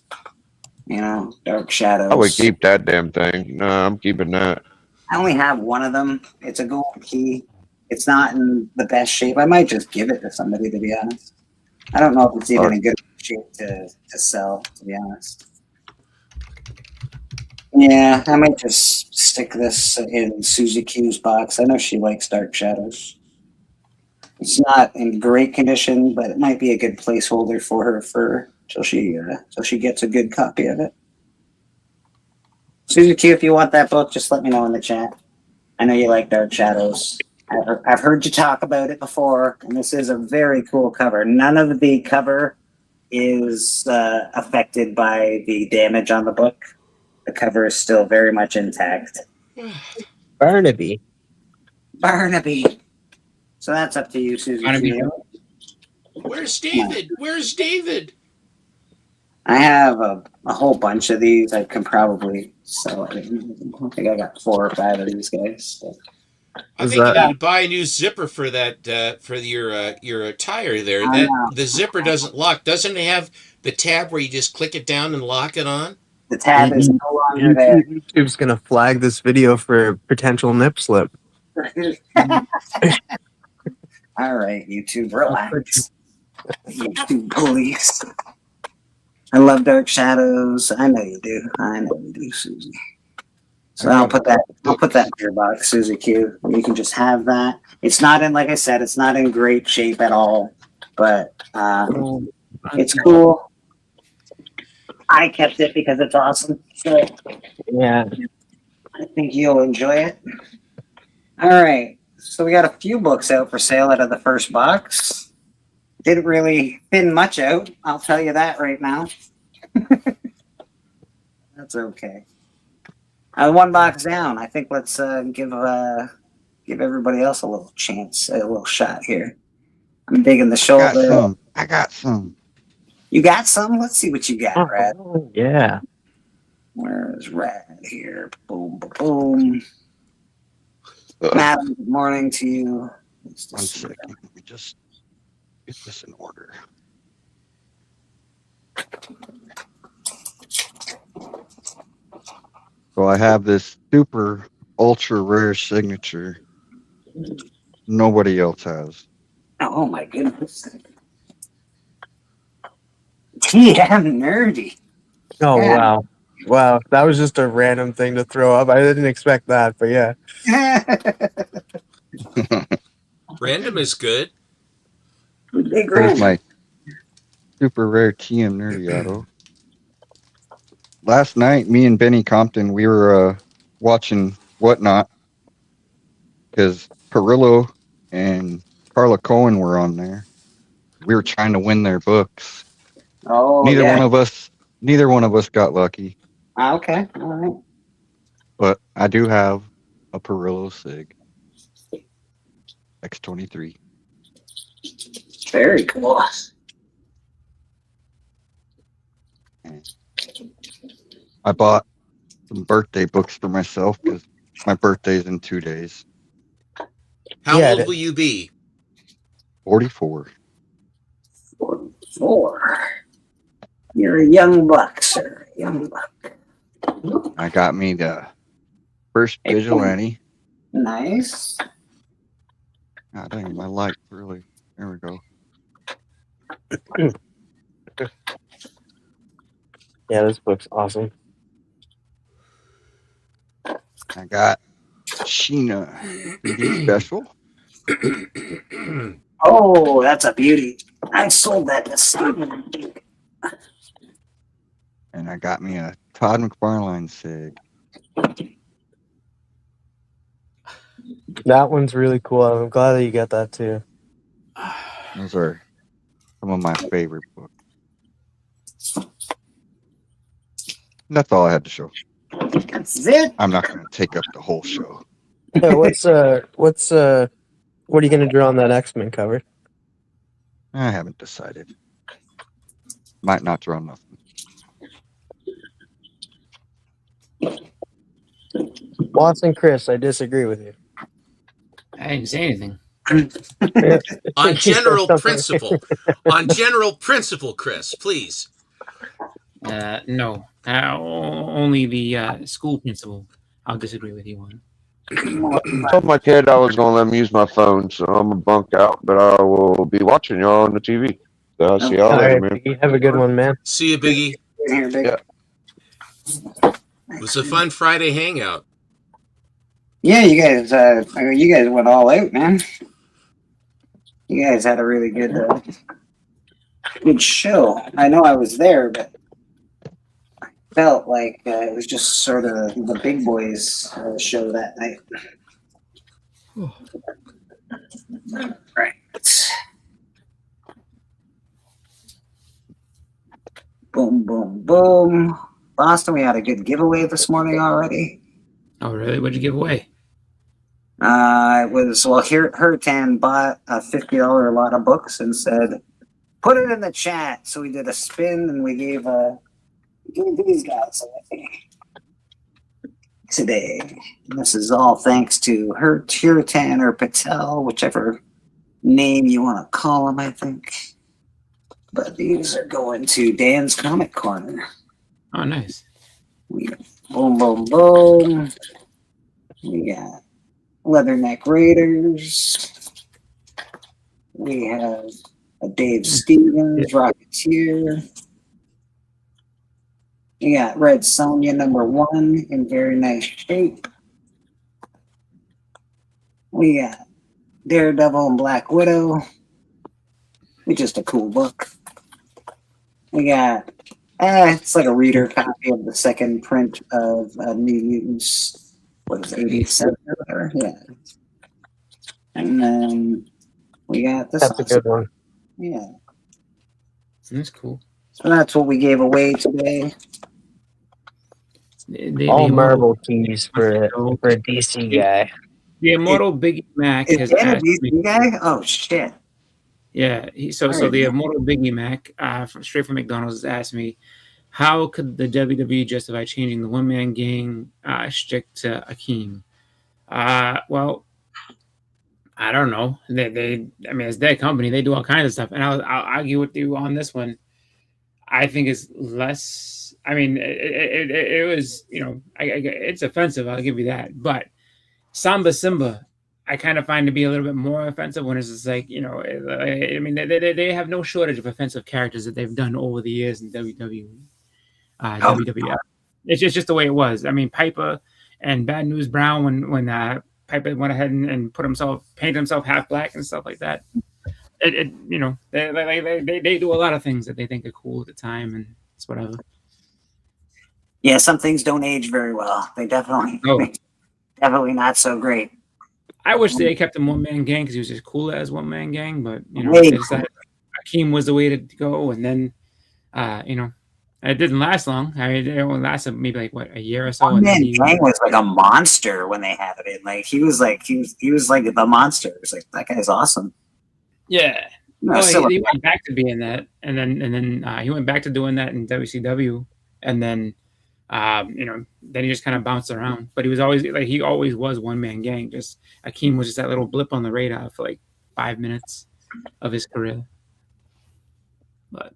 Dark Shadows. I would keep that damn thing. No, I'm keeping that. I only have one of them. It's a gold key. It's not in the best shape. I might just give it to somebody, to be honest. I don't know if it's even in good shape to sell, to be honest. Yeah, I might just stick this in Susie Q's box. I know she likes Dark Shadows. It's not in great condition, but it might be a good placeholder for her till she gets a good copy of it. Susie Q, if you want that book, just let me know in the chat. I know you like Dark Shadows. I've heard you talk about it before, and this is a very cool cover. None of the cover is affected by the damage on the book. The cover is still very much intact. Barnaby. Barnaby. So that's up to you, Susie. Barnaby. Q. Where's David? Where's David? I have a whole bunch of these. I can probably sell it. I think I got 4 or 5 of these guys. So. I Is think that- you need to buy a new zipper for that for your tire there. I That know. the zipper doesn't lock. Doesn't it have the tab where you just click it down and lock it on? The tab is no longer there. YouTube's gonna flag this video for potential nip slip. All right, YouTube, relax. YouTube police. I love Dark Shadows. I know you do. I know you do, Susie. So I'll put that in your box, Susie Q. You can just have that. It's not in, like I said, it's not in great shape at all, but it's cool. I kept it because it's awesome. So Yeah. I think you'll enjoy it. All right. So we got a few books out for sale out of the first box. Didn't really thin much out. I'll tell you that right now. That's okay. One box down. I think let's give everybody else a little chance, a little shot here. I'm digging the shoulder. I got some. You got some? Let's see what you got, Rad. Oh, yeah. Where's Rad here? Boom, boom, boom. Madam, good morning to you. One second. Let me just get this in order. So I have this super ultra rare signature nobody else has. Oh my goodness. TM nerdy. Oh Yeah. wow. Wow. That was just a random thing to throw up. I didn't expect that, but yeah. Random is good. Big There's red. my super rare TM Nerdy auto. Last night, me and Benny Compton, we were watching Whatnot because Perillo and Carla Cohen were on there. We were trying to win their books. Oh, Neither yeah. one of us got lucky, Okay. All right. but I do have a Perillo Sig X23. Very cool. I bought some birthday books for myself because my birthday's in 2 days. How Yeah, old will you be? 44. 4. You're a young buck, sir. Young buck. I got me the first Vigilante. Nice. God dang, my light really. There we go. Yeah, this book's awesome. I got Sheena 3D special. Oh, that's a beauty. I sold that to Steven. And I got me a Todd McFarlane Sig. That one's really cool. I'm glad that you got that too. Those are some of my favorite books. And that's all I had to show. That's it. I'm not going to take up the whole show. Yeah, what are you gonna draw on that X-Men cover? I haven't decided. Might not draw nothing. Watson Chris, I disagree with you. I didn't say anything. On general principle. On general principle, Chris, please. No. Only the school principal. I'll disagree with you on. I told my kid I was going to let him use my phone, so I'm going to bunk out, but I will be watching y'all on the TV. So I'll see y'all All later, right, man. Biggie, have a good one, man. See you, Biggie. Here, big. Yeah. It was a fun Friday hangout. Yeah, you guys went all out, man. You guys had a really good show. I know I was there, but I felt like it was just sort of the big boys show that night. Right. Boom, boom, boom. Boston, we had a good giveaway this morning already. Oh, really? What'd you give away? It was, well, here, Hurtan bought a $50 lot of books and said, put it in the chat. So we did a spin and we gave these guys away today. And this is all thanks to Hurtan or Patel, whichever name you want to call him, I think. But these are going to Dan's Comic Corner. Oh, nice. We boom, boom, boom. We got Leatherneck Raiders. We have a Dave Stevens Rocketeer. We got Red Sonja #1 in very nice shape. We got Daredevil and Black Widow. It's just a cool book. We got it's like a reader copy of the second print of New Mutants. What is it, 87 or whatever? Yeah. And then we got this. That's a good one. Yeah. That's cool. So that's what we gave away today. All Marvel keys for a DC guy. The Immortal Biggie Mac Is has Dan a asked me. DC guy? Oh shit. Yeah, so the Immortal Biggie Mac, straight from McDonald's, has asked me, how could the WWE justify changing the one-man gang shtick to Akeem? Well, I don't know. They I mean, it's their company. They do all kinds of stuff, and I'll argue with you on this one. I think it's less. I mean, it was, you know, it's offensive. I'll give you that, but Samba Simba, I kind of find to be a little bit more offensive when it's just like, you know, I mean, they have no shortage of offensive characters that they've done over the years in WWE. WWF. It's just the way it was. I mean, Piper and Bad News Brown, when Piper went ahead and painted himself half black and stuff like that. You know, they do a lot of things that they think are cool at the time, and it's whatever. Yeah, some things don't age very well. They definitely not so great. I wish they kept him one-man gang because he was just cooler as one-man gang, but you know, they decided Akeem was the way to go, and then you know, it didn't last long. I mean, it only lasted maybe like a year or so. One-Man Gang was like a monster when they had it in. Like he was like the monster. It was like, that guy's awesome. Yeah. No, well, he went back to being that, and then he went back to doing that in WCW, and then you know, then he just kind of bounced around. But he was always was one-man gang. Just Akeem was just that little blip on the radar for like 5 minutes of his career. But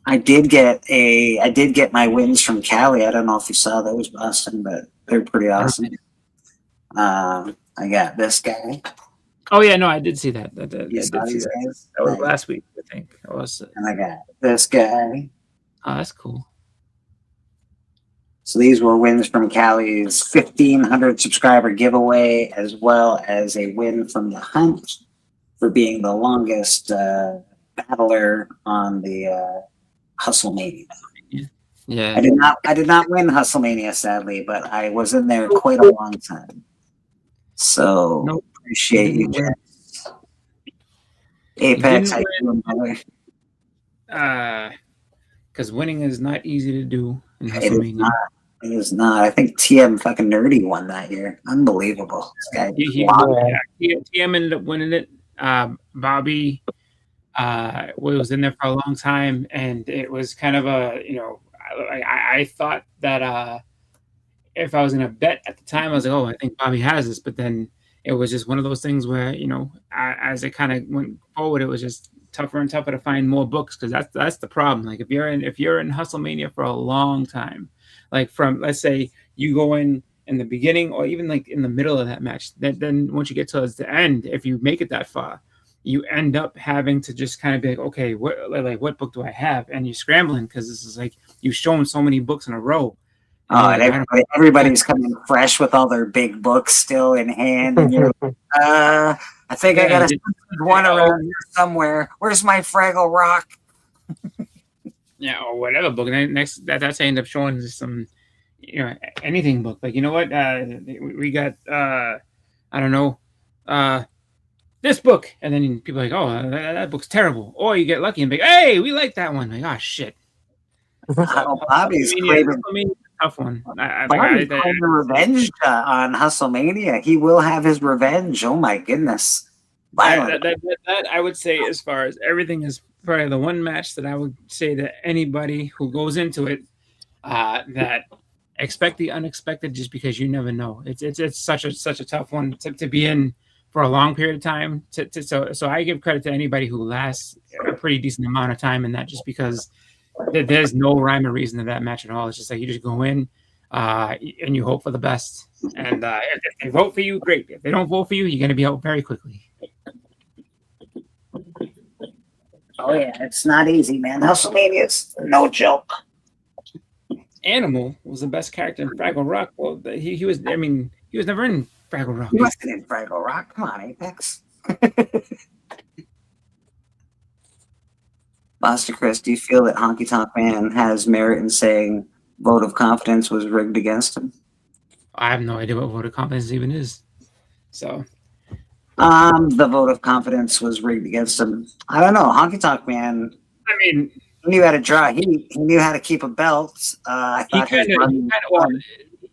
I did get my wins from Cali. I don't know if you saw those, Boston, but they're pretty awesome. I got this guy. Oh yeah, no, I did see that. I did see that. Guys? That was last week, I think. It was. And I got this guy. Oh, that's cool. So these were wins from Cali's 1,500 subscriber giveaway, as well as a win from the Hunt for being the longest battler on the Hustlemania. Yeah. I did not win Hustlemania, sadly, but I was in there quite a long time. So appreciate you, Jess. Apex, I do, because winning is not easy to do in Hustlemania. It is not. I think TM fucking Nerdy won that year. Unbelievable. This guy. TM ended up winning it. Bobby was in there for a long time, and it was kind of a, you know, I thought that if I was going to bet at the time, I was like, oh, I think Bobby has this. But then it was just one of those things where, you know, as it kind of went forward, it was just tougher and tougher to find more books, because that's the problem. Like if you're in Hustlemania for a long time, like from, let's say you go in the beginning or even like in the middle of that match, then once you get towards the end, if you make it that far, you end up having to just kind of be like, okay, what book do I have? And you're scrambling because this is like you've shown so many books in a row. And everybody's coming fresh with all their big books still in hand, and you're like, I think I got one around here somewhere. Where's my Fraggle Rock? Yeah, or whatever book. And that's how I end up showing some, you know, anything book. Like, you know what? We got I don't know, this book, and then people are like, oh, that book's terrible. Or you get lucky and be like, hey, we like that one. Like, oh shit. Oh, Bobby's WrestleMania craving, is a tough one. Bobby's craving revenge on Hustlemania. He will have his revenge. Oh my goodness. Violent. That I would say, as far as everything, is probably the one match that I would say to anybody who goes into it that expect the unexpected, just because you never know. It's such a tough one to be in for a long period of time. So I give credit to anybody who lasts a pretty decent amount of time in that, just because there's no rhyme or reason to that match at all. It's just like you just go in and you hope for the best. And if they vote for you, great. If they don't vote for you, you're going to be out very quickly. Oh yeah, it's not easy, man. Hustlemania's no joke. Animal was the best character in Fraggle Rock. Well, he was. I mean, he was never in Fraggle Rock. He wasn't in Fraggle Rock. Come on, Apex. Master Chris, do you feel that Honky Tonk Man has merit in saying vote of confidence was rigged against him? I have no idea what vote of confidence even is. So, the vote of confidence was rigged against him. I don't know. Honky Tonk Man. I mean, he knew how to draw. He knew how to keep a belt. I thought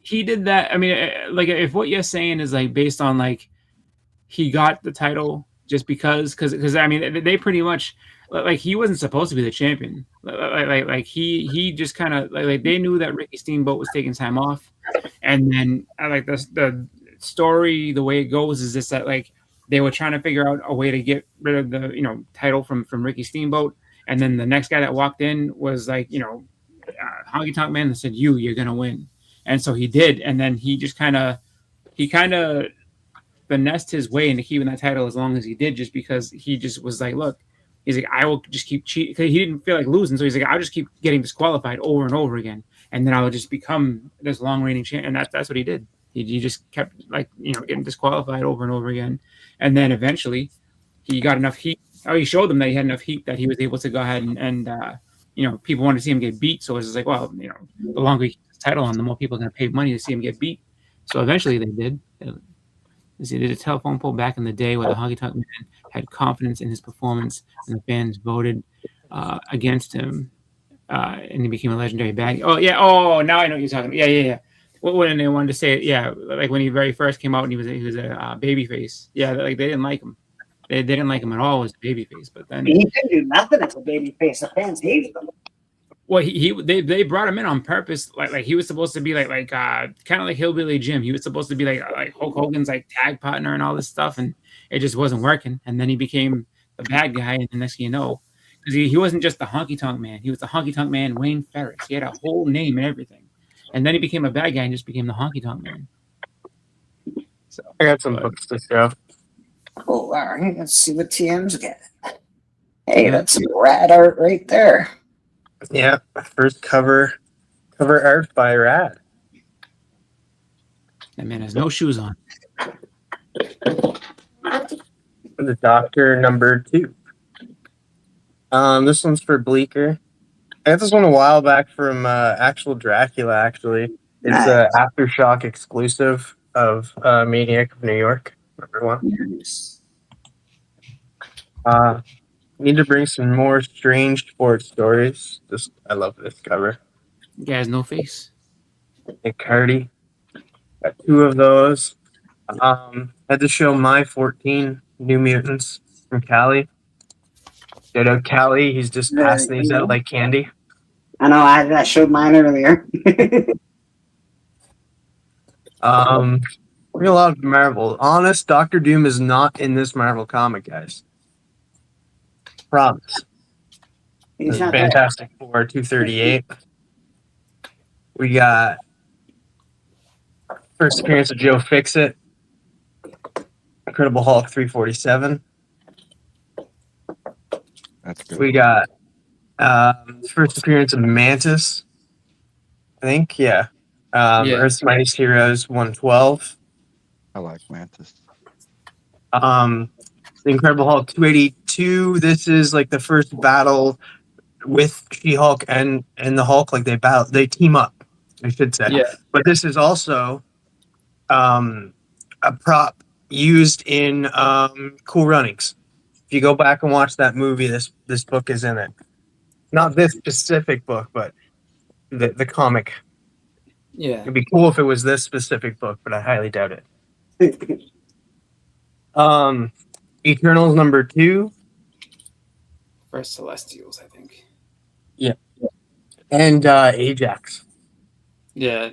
he did that. I mean, like, if what you're saying is like based on like he got the title just because I mean they pretty much, like, he wasn't supposed to be the champion. Like he just kind of like they knew that Ricky Steamboat was taking time off, and then like the story, the way it goes is just that like they were trying to figure out a way to get rid of the title from Ricky Steamboat, and then the next guy that walked in was like Honky Tonk Man, that said you're gonna win, and so he did, and then he kind of finessed his way into keeping that title as long as he did, just because he just was like, look. He's like, I will just keep cheating, because he didn't feel like losing. So he's like, I'll just keep getting disqualified over and over again, and then I will just become this long reigning champion. And that's what he did. He just kept getting disqualified over and over again, and then eventually he got enough heat. Oh, he showed them that he had enough heat that he was able to go ahead and people wanted to see him get beat. So it's just like, well, the longer he keeps his title on, the more people are going to pay money to see him get beat. So eventually they did. They did a telephone poll back in the day where the Honky Tonk Man had confidence in his performance, and the fans voted against him, and he became a legendary bad guy. Oh yeah, now I know what you're talking about. Yeah. When they wanted to say it, yeah, like when he very first came out and he was a baby face. Yeah, like they didn't like him. They didn't like him at all as a baby face. But then he didn't do nothing as a baby face. The fans hated him. Well, they brought him in on purpose. Like he was supposed to be like kind of like Hillbilly Jim. He was supposed to be like Hulk Hogan's like tag partner and all this stuff, and it just wasn't working. And then he became the bad guy, and the next thing you know, because he wasn't just the Honky Tonk Man. He was the Honky Tonk Man Wayne Ferris. He had a whole name and everything. And then he became a bad guy and just became the Honky Tonk Man. So I got some books to show. Oh, all right. Let's see what TM's got. Hey, that's some rad art right there. Yeah, first cover art by Rad. That man has no shoes on. The Doctor #2. This one's for Bleecker. I got this one a while back from Actual Dracula. Actually, it's an Aftershock exclusive of Maniac of New York. Number 1. Need to bring some more strange sports stories. I love this cover. Guy has no face. Nick Hardy. Got 2 of those. Had to show my 14 New Mutants from Cali. Shout out Cali. He's just passing these out like candy. I know. I showed mine earlier. We a lot of Marvel. Honest, Doctor Doom is not in this Marvel comic, guys. Promise. He's not Fantastic Four 238. We got first appearance of Joe Fixit. Incredible Hulk 347. That's good. We got first appearance of Mantis. I think, yeah. Earth's Mightiest Heroes 112. I like Mantis. The Incredible Hulk 282. This is like the first battle with She-Hulk and the Hulk. Like they team up, I should say. Yeah. But this is also a prop used in Cool Runnings. If you go back and watch that movie, this book is in it. Not this specific book, but the comic. Yeah. It'd be cool if it was this specific book, but I highly doubt it. Eternals #2. First Celestials, I think. And Ajax. Yeah.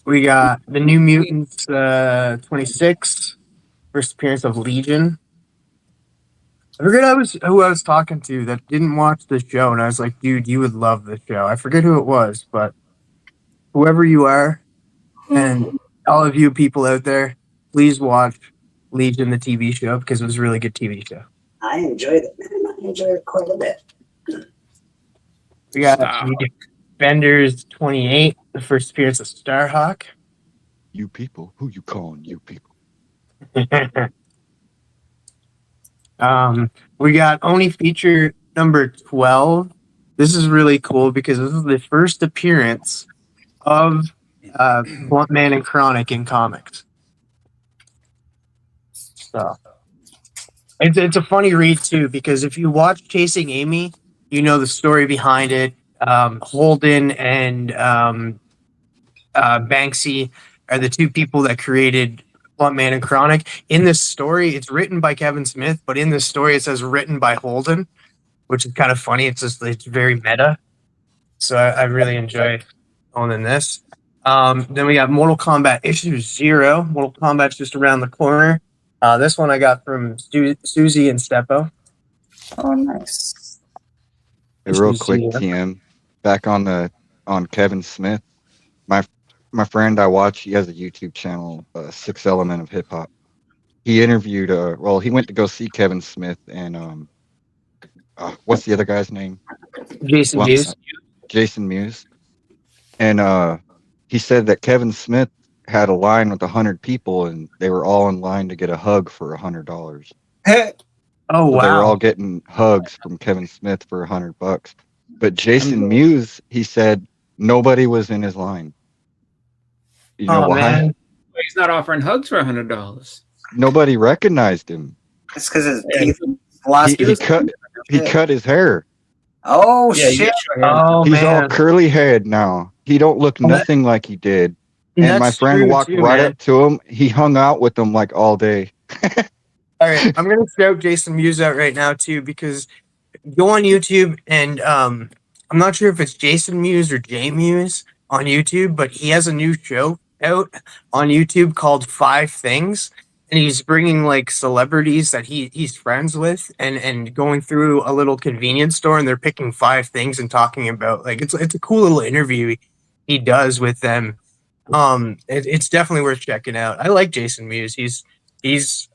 We got the New Mutants 26. First appearance of Legion. I forget who I was talking to that didn't watch the show, and I was like, dude, you would love this show. I forget who it was, but whoever you are, and all of you people out there, please watch Legion, the TV show, because it was a really good TV show. I enjoyed it, man. I enjoyed it quite a bit. We got Stop. Defenders 28, the first appearance of Starhawk. You people, who you calling you people? We got Only feature #12. This is really cool because this is the first appearance of Blunt Man and Chronic in comics. So it's a funny read too, because if you watch Chasing Amy, you know the story behind it. Holden and Banksy are the two people that created Blunt Man and Chronic. In this story, it's written by Kevin Smith, but in this story, it says written by Holden, which is kind of funny. It's very meta. So I really enjoy owning this. Then we got Mortal Kombat #0. Mortal Kombat's just around the corner. This one I got from Susie and Steppo. Oh, nice. Hey, real quick, TM, back on Kevin Smith. My friend I watch, he has a YouTube channel, Six Element of Hip Hop. He interviewed, he went to go see Kevin Smith and what's the other guy's name? Jason Mewes. Jason Mewes. And he said that Kevin Smith had a line with 100 people, and they were all in line to get a hug for $100. Oh, So they were all wow. getting hugs from Kevin Smith for $100. But Jason Mewes, he said nobody was in his line. You know Oh, why? man. He's not offering hugs for $100. Nobody recognized him. It's because his teeth lost. He cut his hair. Oh Yeah, shit! Oh, He's all man. curly head now. He don't look Well, that- nothing like he did. And my That's friend true, walked too, right man. up to him. He hung out with him like all day. All right, I'm gonna shout Jason Mewes out right now too, because go on YouTube and I'm not sure if it's Jason Mewes or Jay Mewes on YouTube, but he has a new show out on YouTube called 5 Things, and he's bringing like celebrities that he's friends with and going through a little convenience store, and they're picking 5 things and talking about like it's a cool little interview he does with them. It's definitely worth checking out. I like Jason Mewes.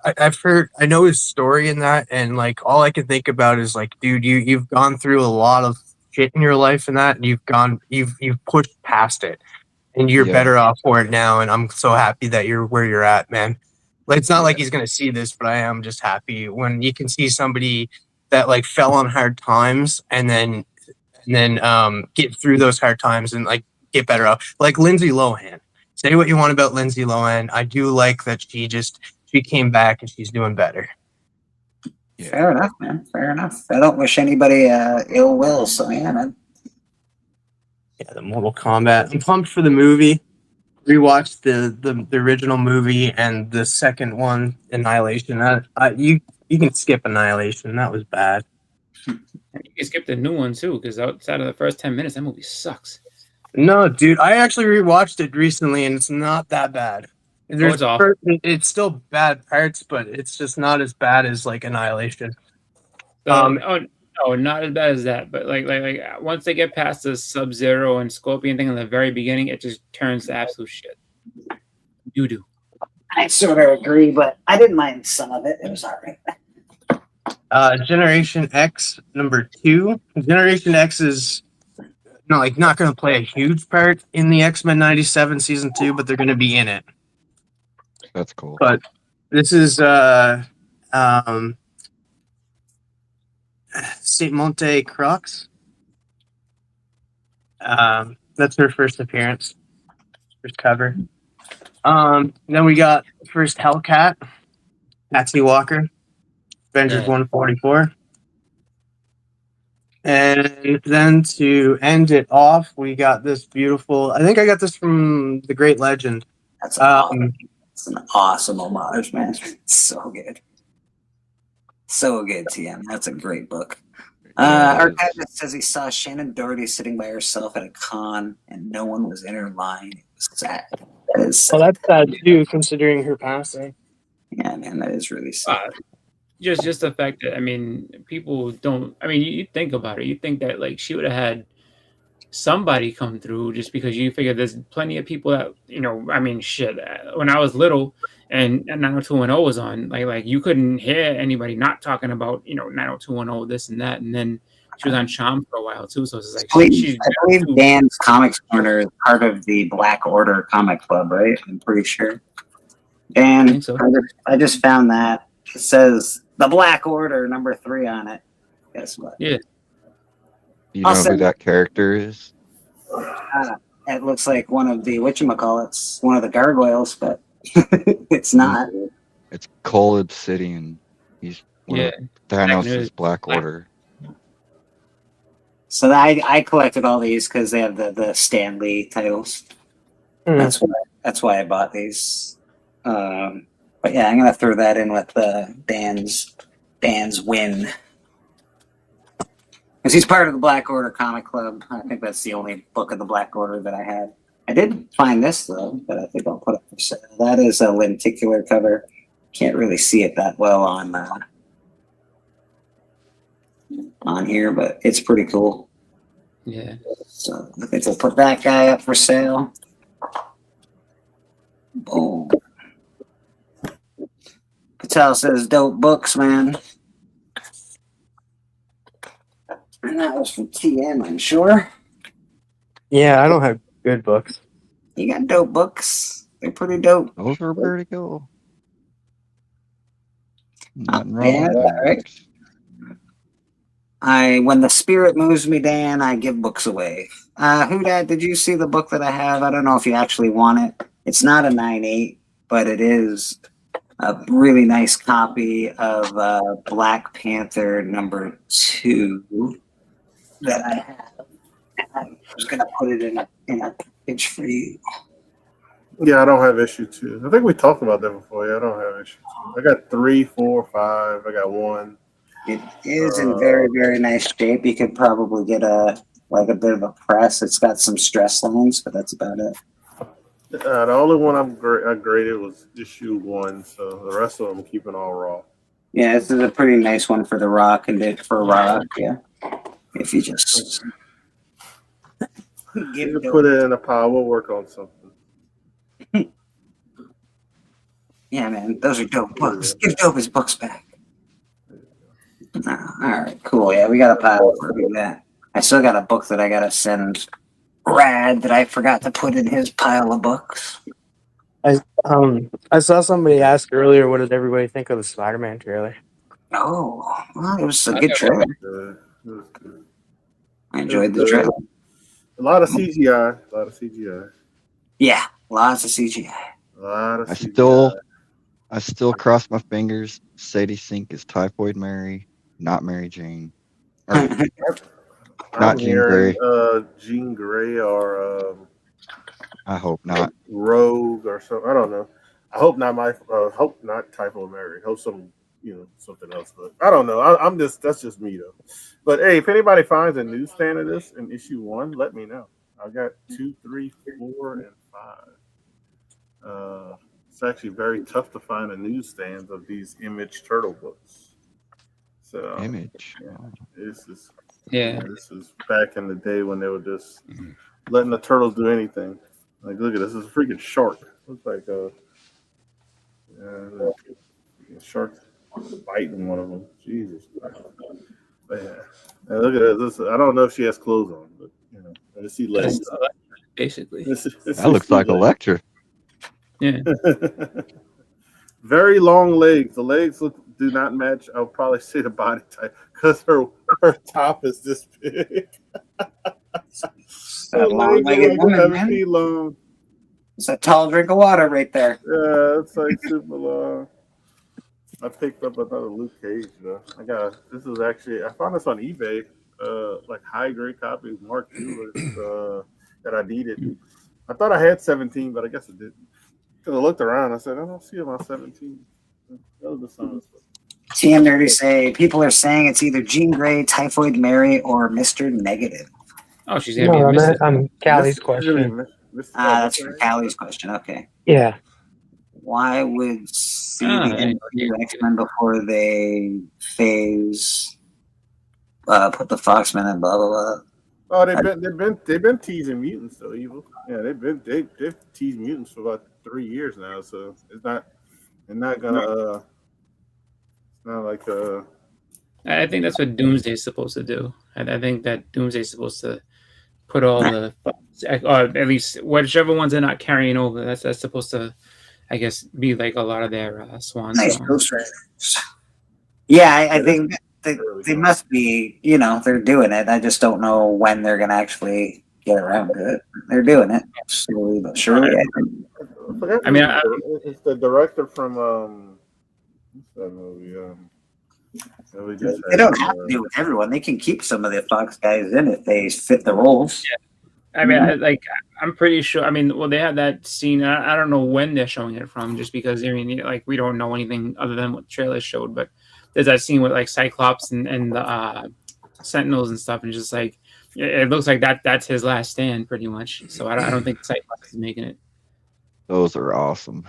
I've heard, I know his story in that, and like all I can think about is like, dude, you've gone through a lot of shit in your life and that, and you've pushed past it, and you're Yeah. better off for it now. And I'm so happy that you're where you're at, man. Like, it's not like he's gonna see this, but I am just happy when you can see somebody that like fell on hard times and then get through those hard times and like get better off. Like Lindsay Lohan. Say what you want about Lindsay Lohan. I do like that she came back and she's doing better. Fair enough, man. Fair enough. I don't wish anybody ill will. So yeah, man. Yeah, the Mortal Kombat. I'm pumped for the movie. Rewatched the original movie and the second one, Annihilation. You can skip Annihilation. That was bad. You can skip the new one too, because outside of the first 10 minutes, that movie sucks. No, dude, I actually rewatched it recently, and it's not that bad. It's awful. It's still bad parts, but it's just not as bad as like Annihilation. Not as bad as that, but like once they get past the Sub-Zero and Scorpion thing in the very beginning, it just turns to absolute shit. Doo-doo. I sort of agree, but I didn't mind some of it. It was all right. Generation X #2. Generation X is not going to play a huge part in the X-Men 97 season 2, but they're going to be in it. That's cool. But this is Saint Monte Croix. That's her first appearance, first cover. Then we got first Hellcat, Patsy Walker, Avengers Yeah. 144. And then to end it off, we got this beautiful. I think I got this from the Great Legend. That's an awesome homage, man. It's so good. So good, TM. That's a great book. Archivist says he saw Shannon Doherty sitting by herself at a con and no one was in her line. It was sad. That is sad. Well, that's sad too, considering her passing. Yeah, man, that is really sad. Just the fact that, I mean, people don't. I mean, you think about it. You think that like she would have had somebody come through, just because you figure there's plenty of people that, you know. I mean, shit. When I was little and 90210 was on, like you couldn't hear anybody not talking about, you know, 90210 this and that. And then she was on Charm for a while too. So it's like I believe Dan's Comics Corner is part of the Black Order comic club, right? I'm pretty sure. Dan, I think so. I just found that. It says the Black Order number 3 on it. Guess what? Yeah. You know who that character is? It looks like one of the whatchamacallits, one of the gargoyles, but it's not. It's Cole Obsidian. He's one of Thanos' News. Black Order. So I collected all these because they have the Stan Lee titles. That's why I bought these. But yeah, I'm gonna throw that in with Dan's win. Because he's part of the Black Order comic club. I think that's the only book of the Black Order that I had. I did find this though, that I think I'll put up for sale. That is a lenticular cover. Can't really see it that well on here, but it's pretty cool. Yeah. So I think we'll put that guy up for sale. Boom. Patel says dope books, man. And that was from TM, I'm sure. Yeah, I don't have good books. You got dope books. They're pretty dope. Those are pretty cool. Nothing wrong Yeah, with that, that. right? When the spirit moves me, Dan, I give books away. Dad, did you see the book that I have? I don't know if you actually want it. It's not a 9.8, but it is a really nice copy of Black Panther number 2 that I have. I was gonna put it in a package for you. Yeah, I don't have issue 2. I think we talked about that before. Yeah, I don't have issue 2. I got 3, 4, 5. I got 1. It is in very, very nice shape. You could probably get a bit of a press. It's got some stress lines, but that's about it. The only one I graded was issue 1, so the rest of them I'm keeping all raw. Yeah, this is a pretty nice one for the Rock and for Rock. Yeah, if you just give it Put it in a pile. We'll work on something. Yeah, man, those are dope books. Give Dope his books back. All right, cool. Yeah, we got a pile for that. I still got a book that I gotta send Rad that I forgot to put in his pile of books. I saw somebody ask earlier, what did everybody think of the Spider-Man trailer? Oh, well, it was a good trailer. It was good. I enjoyed the trailer. A lot of CGI. Yeah, lots of CGI. A lot of CGI. I still cross my fingers. Sadie Sink is Typhoid Mary, not Mary Jane. Or, not Jean Grey. Jean Grey or I hope not. Rogue or something. I don't know. I hope not hope not Typhoid Mary. Hope something else. But I don't know. That's just me though. But hey, if anybody finds a newsstand of this in issue 1, let me know. I got 2, 3, 4, and 5. It's actually very tough to find a newsstand of these Image Turtle books. So Image. This is back in the day when they were just letting the turtles do anything. Like, look at this. This is a freaking shark. Looks like a shark biting one of them. Jesus Christ. But yeah. And look at this. I don't know if she has clothes on, but I see legs. Basically. That looks like Electra. Yeah. Very long legs. The legs do not match. I'll probably say the body type because her top is this big. Long-legged woman, man. Long. It's a tall drink of water right there. Yeah, it's like super long. I picked up another Luke Cage though. This is actually I found this on eBay. Like high grade copies, Mark II, that I needed. I thought I had 17, but I guess I didn't. Because I looked around, I said I don't see about 17. That was the song. TM Nerdy say people are saying it's either Jean Grey, Typhoid Mary, or Mr. Negative. Oh, she's gonna No, be I'm, missing. I'm Callie's question. That's for Callie's question. Okay. Yeah. Why would see Ah, the end of the X-Men before they phase put the Foxmen and blah blah blah? Oh, they've been teasing mutants though, Evil. Yeah, they've teased mutants for about 3 years now, so they're not gonna it's not like I think that's what Doomsday is supposed to do. I think that Doomsday is supposed to put all the, or at least whichever ones they're not carrying over. That's supposed to, I guess, be like a lot of their swan Nice songs. Ghost Riders. Yeah, I think they must be. You know, they're doing it. I just don't know when they're gonna actually get around to it. They're doing it slowly but surely. I mean, it's the director from what's that movie? They don't have to do it with everyone. They can keep some of the Fox guys in if they fit the roles. I mean, I'm pretty sure. I mean, well, they had that scene. I don't know when they're showing it from, just because I mean, like, we don't know anything other than what the trailer showed. But there's that scene with like Cyclops and the Sentinels and stuff, and just like it looks like that's his last stand, pretty much. So I don't think Cyclops is making it. Those are awesome.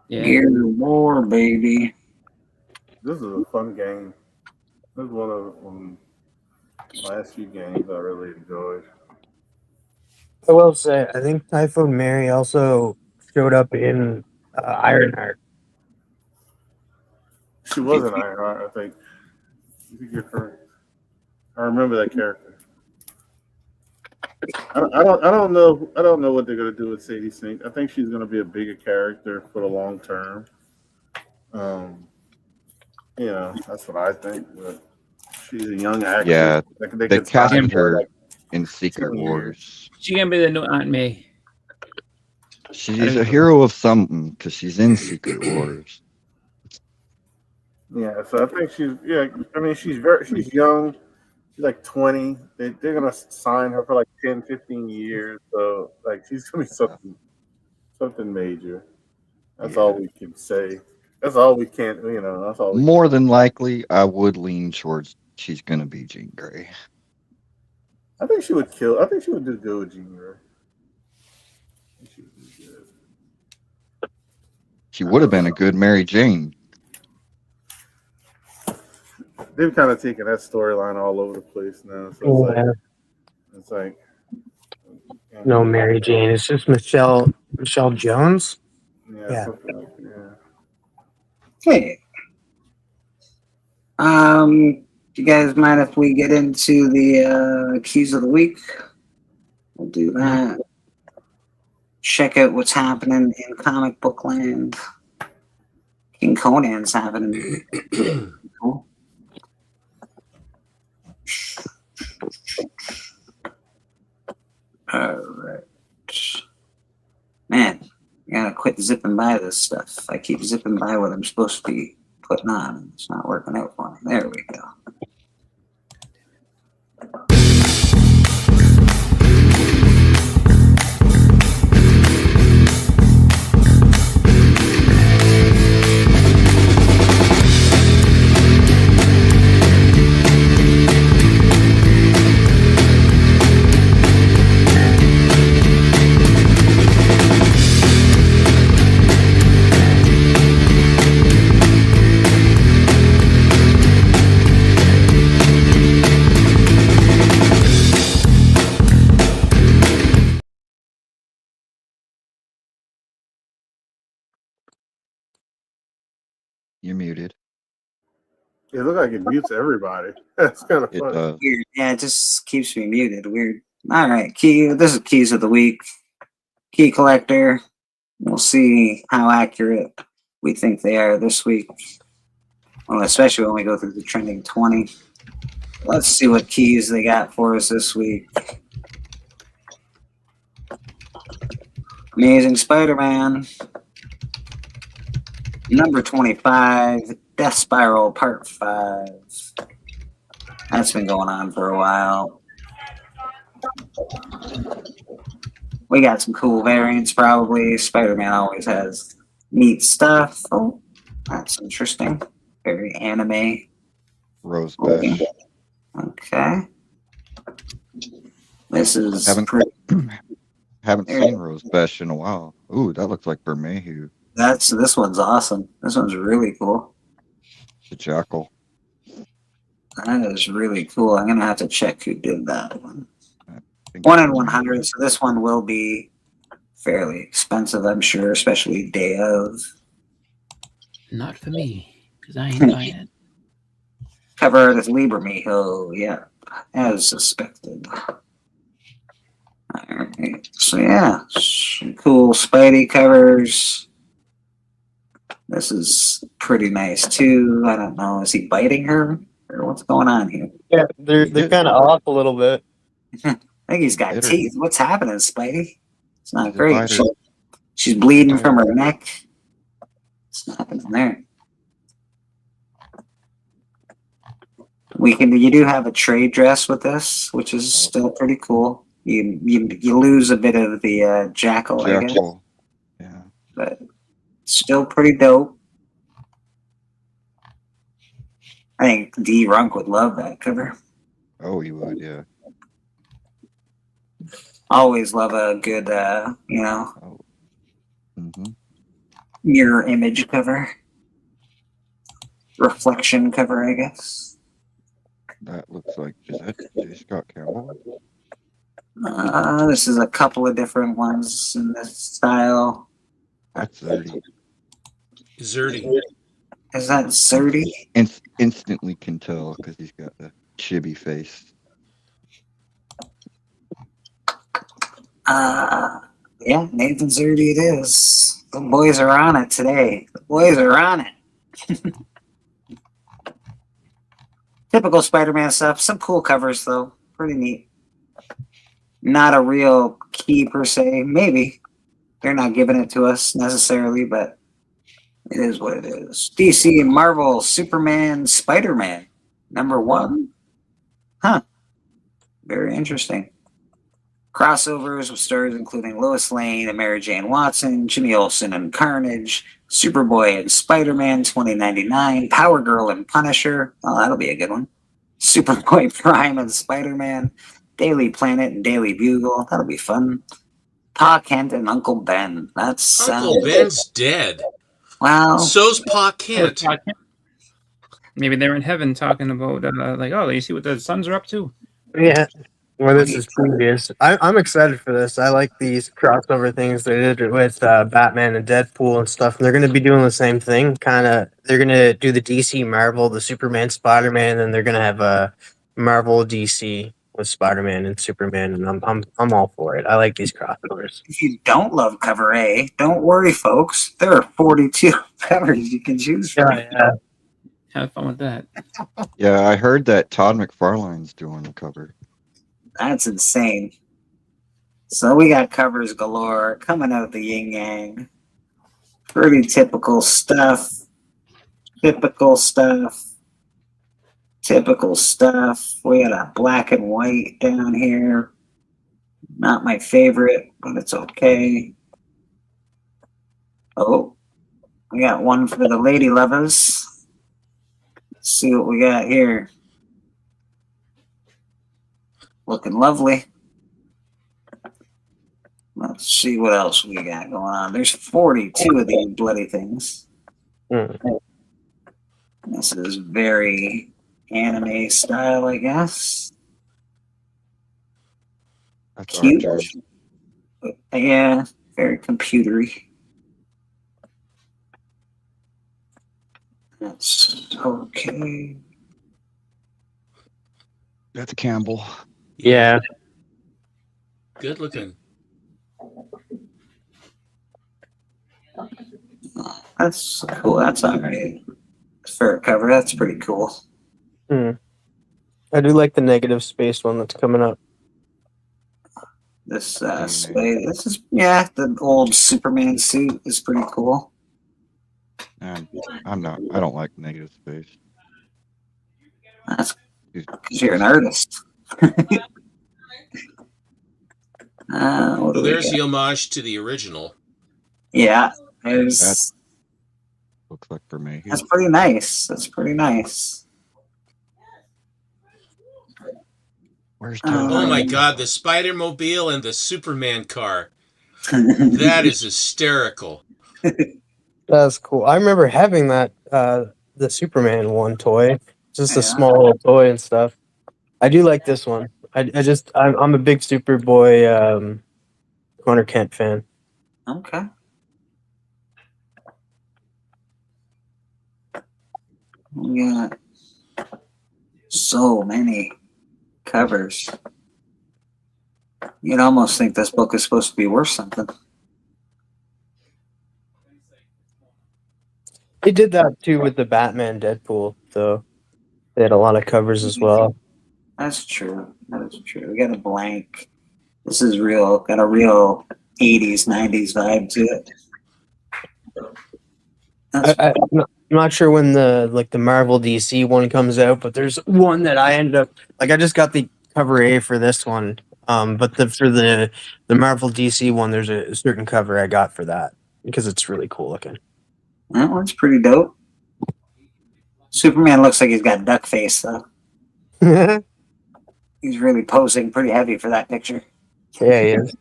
Yeah. Here's more, baby. This is a fun game. This is one of the last few games I really enjoyed. I will say, I think Typhoid Mary also showed up in Ironheart. She was an Ironheart, I think. I think you're correct. I remember that character. I don't know what they're gonna do with Sadie Sink. I think she's gonna be a bigger character for the long term. Yeah, that's what I think. But she's a young actress. Yeah, They they could sign casted her like in Secret 10 years. Wars. She gonna be the new Aunt May. She's a hero of something because she's in Secret Wars. Yeah, so I think she's young. She's like 20. They're gonna sign her for like 10, 15 years. So like she's gonna be something major. That's all we can say. That's all we can. That's all. More than likely, I would lean towards she's gonna be Jean Grey. I think she would kill. I think she would do good with Jean Grey. She would have been a good Mary Jane. They've kind of taken that storyline all over the place now. So it's like No Mary Jane. It's just Michelle Jones. yeah. Okay. Do you guys mind if we get into the keys of the week? We'll do that. Check out what's happening in comic book land. King Conan's happening. Cool. All right. Man, I gotta quit zipping by this stuff. I keep zipping by what I'm supposed to be putting on, and it's not working out for me. There we go. You're muted. It looks like it mutes everybody. That's kind of It funny. does. Weird. Yeah, it just keeps me muted. Weird. All right, this is keys of the week. Key collector. We'll see how accurate we think they are this week. Well, especially when we go through the trending 20. Let's see what keys they got for us this week. Amazing Spider-Man. Number 25, Death Spiral Part 5. That's been going on for a while. We got some cool variants, probably. Spider-Man always has neat stuff. Oh, that's interesting. Very anime. Rose Bash. Okay. This is Haven't pretty. haven't There. seen Rose Bash in a while. Ooh, that looks like Bermehu. This one's awesome. This one's really cool. The Jackal. That is really cool. I'm gonna have to check who did that one. I think 1 it's in Bermehu. 100. So this one will be fairly expensive, I'm sure, especially day of. Not for me, because I ain't buying it. Cover artist Lieber Miho, yeah, as suspected. Alright, so yeah, some cool Spidey covers. This is pretty nice too. I don't know, is he biting her or what's going on here? Yeah, they're kind of off a little bit. I think he's got Bitter. teeth. What's happening, Spidey? It's not He's a great. biter. She's bleeding from her neck. What's happening there? You do have a trade dress with this, which is still pretty cool. You lose a bit of the jackal, I guess, Jackal. Yeah. but still pretty dope. I think D Runk would love that cover. Oh, he would, yeah. Always love a good, hmm mirror image cover, reflection cover, I guess. That looks like, is that J. Scott Campbell? This is a couple of different ones in this style. That's 30. Zerdy. Is that Surdy? Instantly can tell because he's got the chibi face. Yeah, Nathan Zerdy it is. The boys are on it today. The boys are on it. Typical Spider-Man stuff. Some cool covers, though. Pretty neat. Not a real key, per se. Maybe. They're not giving it to us, necessarily, but it is what it is. DC and Marvel, Superman, Spider-Man. Number 1. Huh. Very interesting. Crossovers with stars including Lois Lane and Mary Jane Watson, Jimmy Olsen and Carnage, Superboy and Spider-Man 2099, Power Girl and Punisher. Oh, that'll be a good one. Superboy Prime and Spider-Man, Daily Planet and Daily Bugle. That'll be fun. Pa Kent and Uncle Ben. That's Uncle Ben's dead. Wow. So's Pa Kent. Maybe they're in heaven talking about like, oh, you see what the sons are up to? Yeah. Well, this is previous. I'm excited for this. I like these crossover things they did with Batman and Deadpool and stuff. And they're going to be doing the same thing. They're going to do the DC Marvel, the Superman, Spider-Man, and they're going to have a Marvel DC with Spider-Man and Superman. And I'm all for it. I like these crossovers. If you don't love cover A, don't worry, folks. There are 42 covers you can choose from. Yeah. Have fun with that. Yeah, I heard that Todd McFarlane's doing the cover. That's insane. So we got covers galore coming out the yin yang. Pretty typical stuff. Typical stuff. Typical stuff. We got a black and white down here. Not my favorite, but it's okay. Oh, we got one for the lady lovers. Let's see what we got here. Looking lovely. Let's see what else we got going on. There's 42 of these bloody things. This is very anime style, I guess. That's Cute. Archer's. Yeah, very computery. That's okay. That's Campbell. Yeah. Good looking. That's cool. That's all right. Fair cover. That's pretty cool. I do like the negative space one that's coming up. This DNA. this is the old Superman suit is pretty cool. And I don't like negative space. That's He's- because you're an artist. What do Well, we there's got? the homage to the original. Yeah, there's That's- Looks like for me. that's pretty nice. That's pretty nice. Where's Oh Oh my Um, God, the Spider-Mobile and the Superman car. That is hysterical. That's cool. I remember having that the Superman one toy, just Yeah. a small little toy and stuff. I do like this one. I'm a big Superboy Connor Kent fan. Okay. We got so many covers. You'd almost think this book is supposed to be worth something. They did that too with the Batman Deadpool, though. They had a lot of covers as well. That's true. That is true. We got a blank. This is real. Got a real 80s, 90s vibe to it. That's I'm not sure when the Marvel DC one comes out, but there's one that I ended up I just got the cover A for this one. But for the Marvel DC one, there's a certain cover I got for that because it's really cool looking. That one's pretty dope. Superman looks like he's got duck face, though. Yeah, He's really posing pretty heavy for that picture. he is.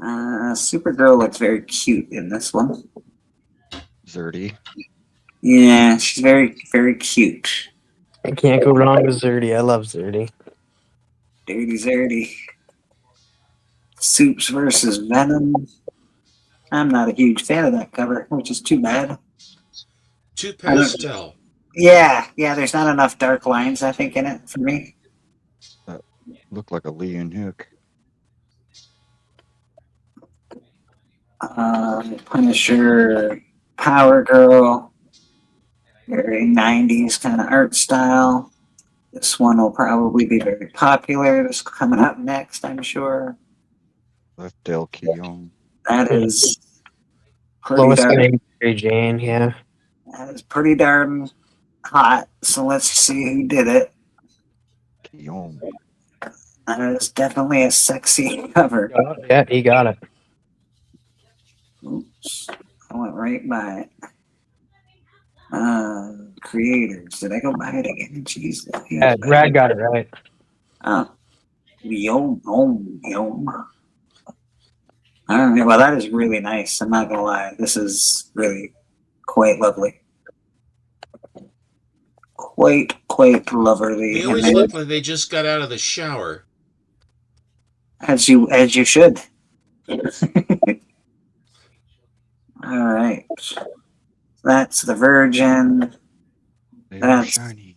Supergirl looks very cute in this one. Zerdy. Yeah, she's very, very cute. I can't go wrong with Zerdy. I love Zerdy. Dirty Zerdy. Supes versus Venom. I'm not a huge fan of that cover, which is too bad. Too pastel. Yeah, there's not enough dark lines, I think, in it for me. Look like a Lee and Hook. Punisher, Power Girl, very 90s kind of art style. This one will probably be very popular. This is coming up next, I'm sure. Left Del Keown. That is pretty Lois darn, Lane, Mary Jane. Yeah, that is pretty darn hot. So let's see who did it. Keown. That is definitely a sexy cover. yeah, he got it. Oops, I went right by it. Creators. Did I go by it again? Jeez. Yeah, Brad got it right. Oh. Yom. All right. Well, that is really nice. I'm not gonna lie. This is really quite lovely. Quite lovely. They And always they- look like they just got out of the shower. as you should. All right. That's the Virgin. They are That's- shiny.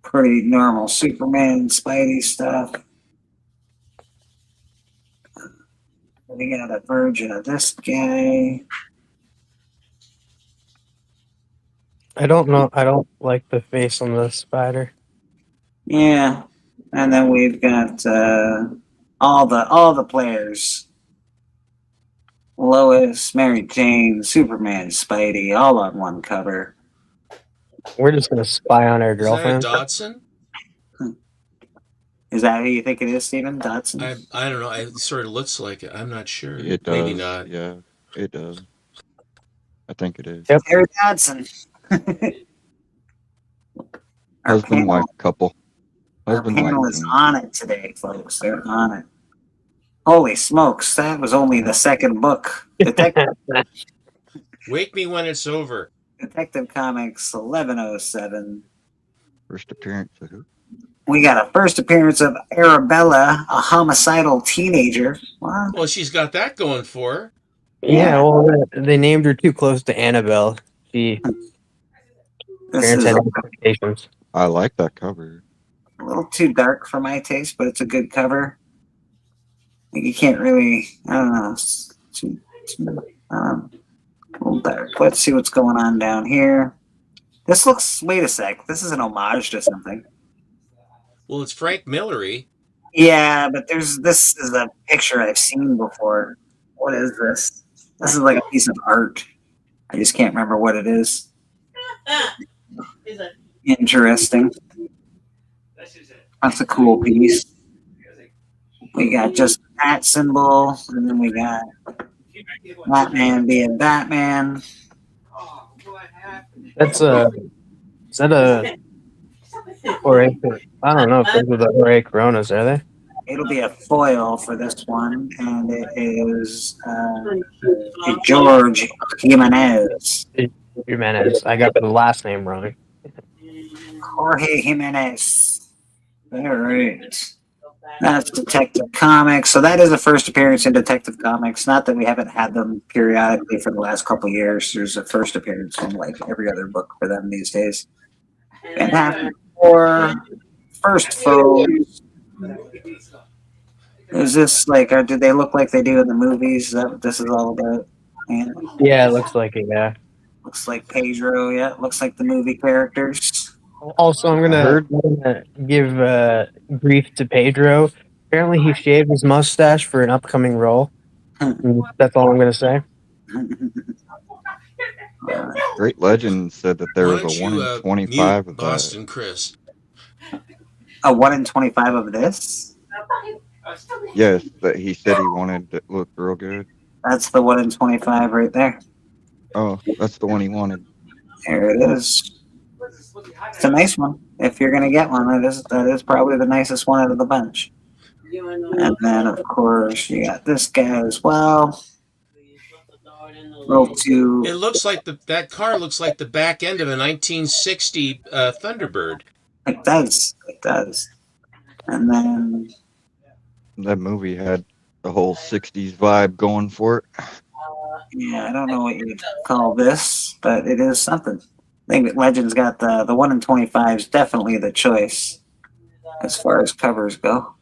Pretty normal Superman, Spidey stuff. We got a version of this guy. I don't know. I don't like the face on the spider. Yeah. And then we've got all the players. Lois, Mary Jane, Superman, Spidey, all on one cover. We're just gonna spy on our Is that a girlfriend. Dotson? Is that who you think it is, Steven? Dotson? I don't know. It sort of looks like it. I'm not sure. It does. Maybe not. Yeah, it does. I think it is. Yep. Terry Dodson. Our Husband wife couple. Our Husband panel wife. is team. on it today, folks. They're on it. Holy smokes, that was only the second book. Wake me when it's over. Detective Comics 1107. First appearance of who? We got a first appearance of Arabella, a homicidal teenager. Wow. Well, she's got that going for her. Yeah, well, they named her too close to Annabelle. She This parents is had a expectations. I like that cover. little too dark for my taste, but it's a good cover. You can't really, I don't know, it's too a little dark. Let's see what's going on down here. This looks, wait a sec, this is an homage to something. Well, it's Frank Millery. Yeah, but this is a picture I've seen before. What is this? This is like a piece of art. I just can't remember what it is. Interesting. That's a cool piece. We got just that symbol, and then we got Batman being Batman. That's is that a Jorge? I don't know if those are the Jorge Coronas, are they? It'll be a foil for this one, and it is George Jimenez. Jimenez. I got the last name wrong. Jorge Jimenez. All right. That's Detective Comics. So that is the first appearance in Detective Comics. Not that we haven't had them periodically for the last couple of years. There's a first appearance in like every other book for them these days. Fantastic Four, First Foes. Is this like, or do they look like they do in the movies? Is that what this is all about? Yeah. Yeah, it looks like it. Yeah. Looks like Pedro. Yeah, it looks like the movie characters. Also, I'm gonna give grief to Pedro. Apparently, he shaved his mustache for an upcoming role. That's all I'm gonna say. Great Legend said that there Why was don't a 1 you, in 25 mute of that. Boston Chris? A 1 in 25 of this? Yes, that he said he wanted to look real good. That's the 1 in 25 right there. Oh, that's the one he wanted. There it is. It's a nice one. If you're gonna get one, that is probably the nicest one out of the bunch. And then of course you got this guy as well. Roll two. It looks like that car looks like the back end of a 1960 Thunderbird. It does. It does. And then That movie had the whole 60s vibe going for it. yeah, I don't know what you'd call this, but it is something. I think that Legend's got the 1 in 25 is definitely the choice as far as covers go.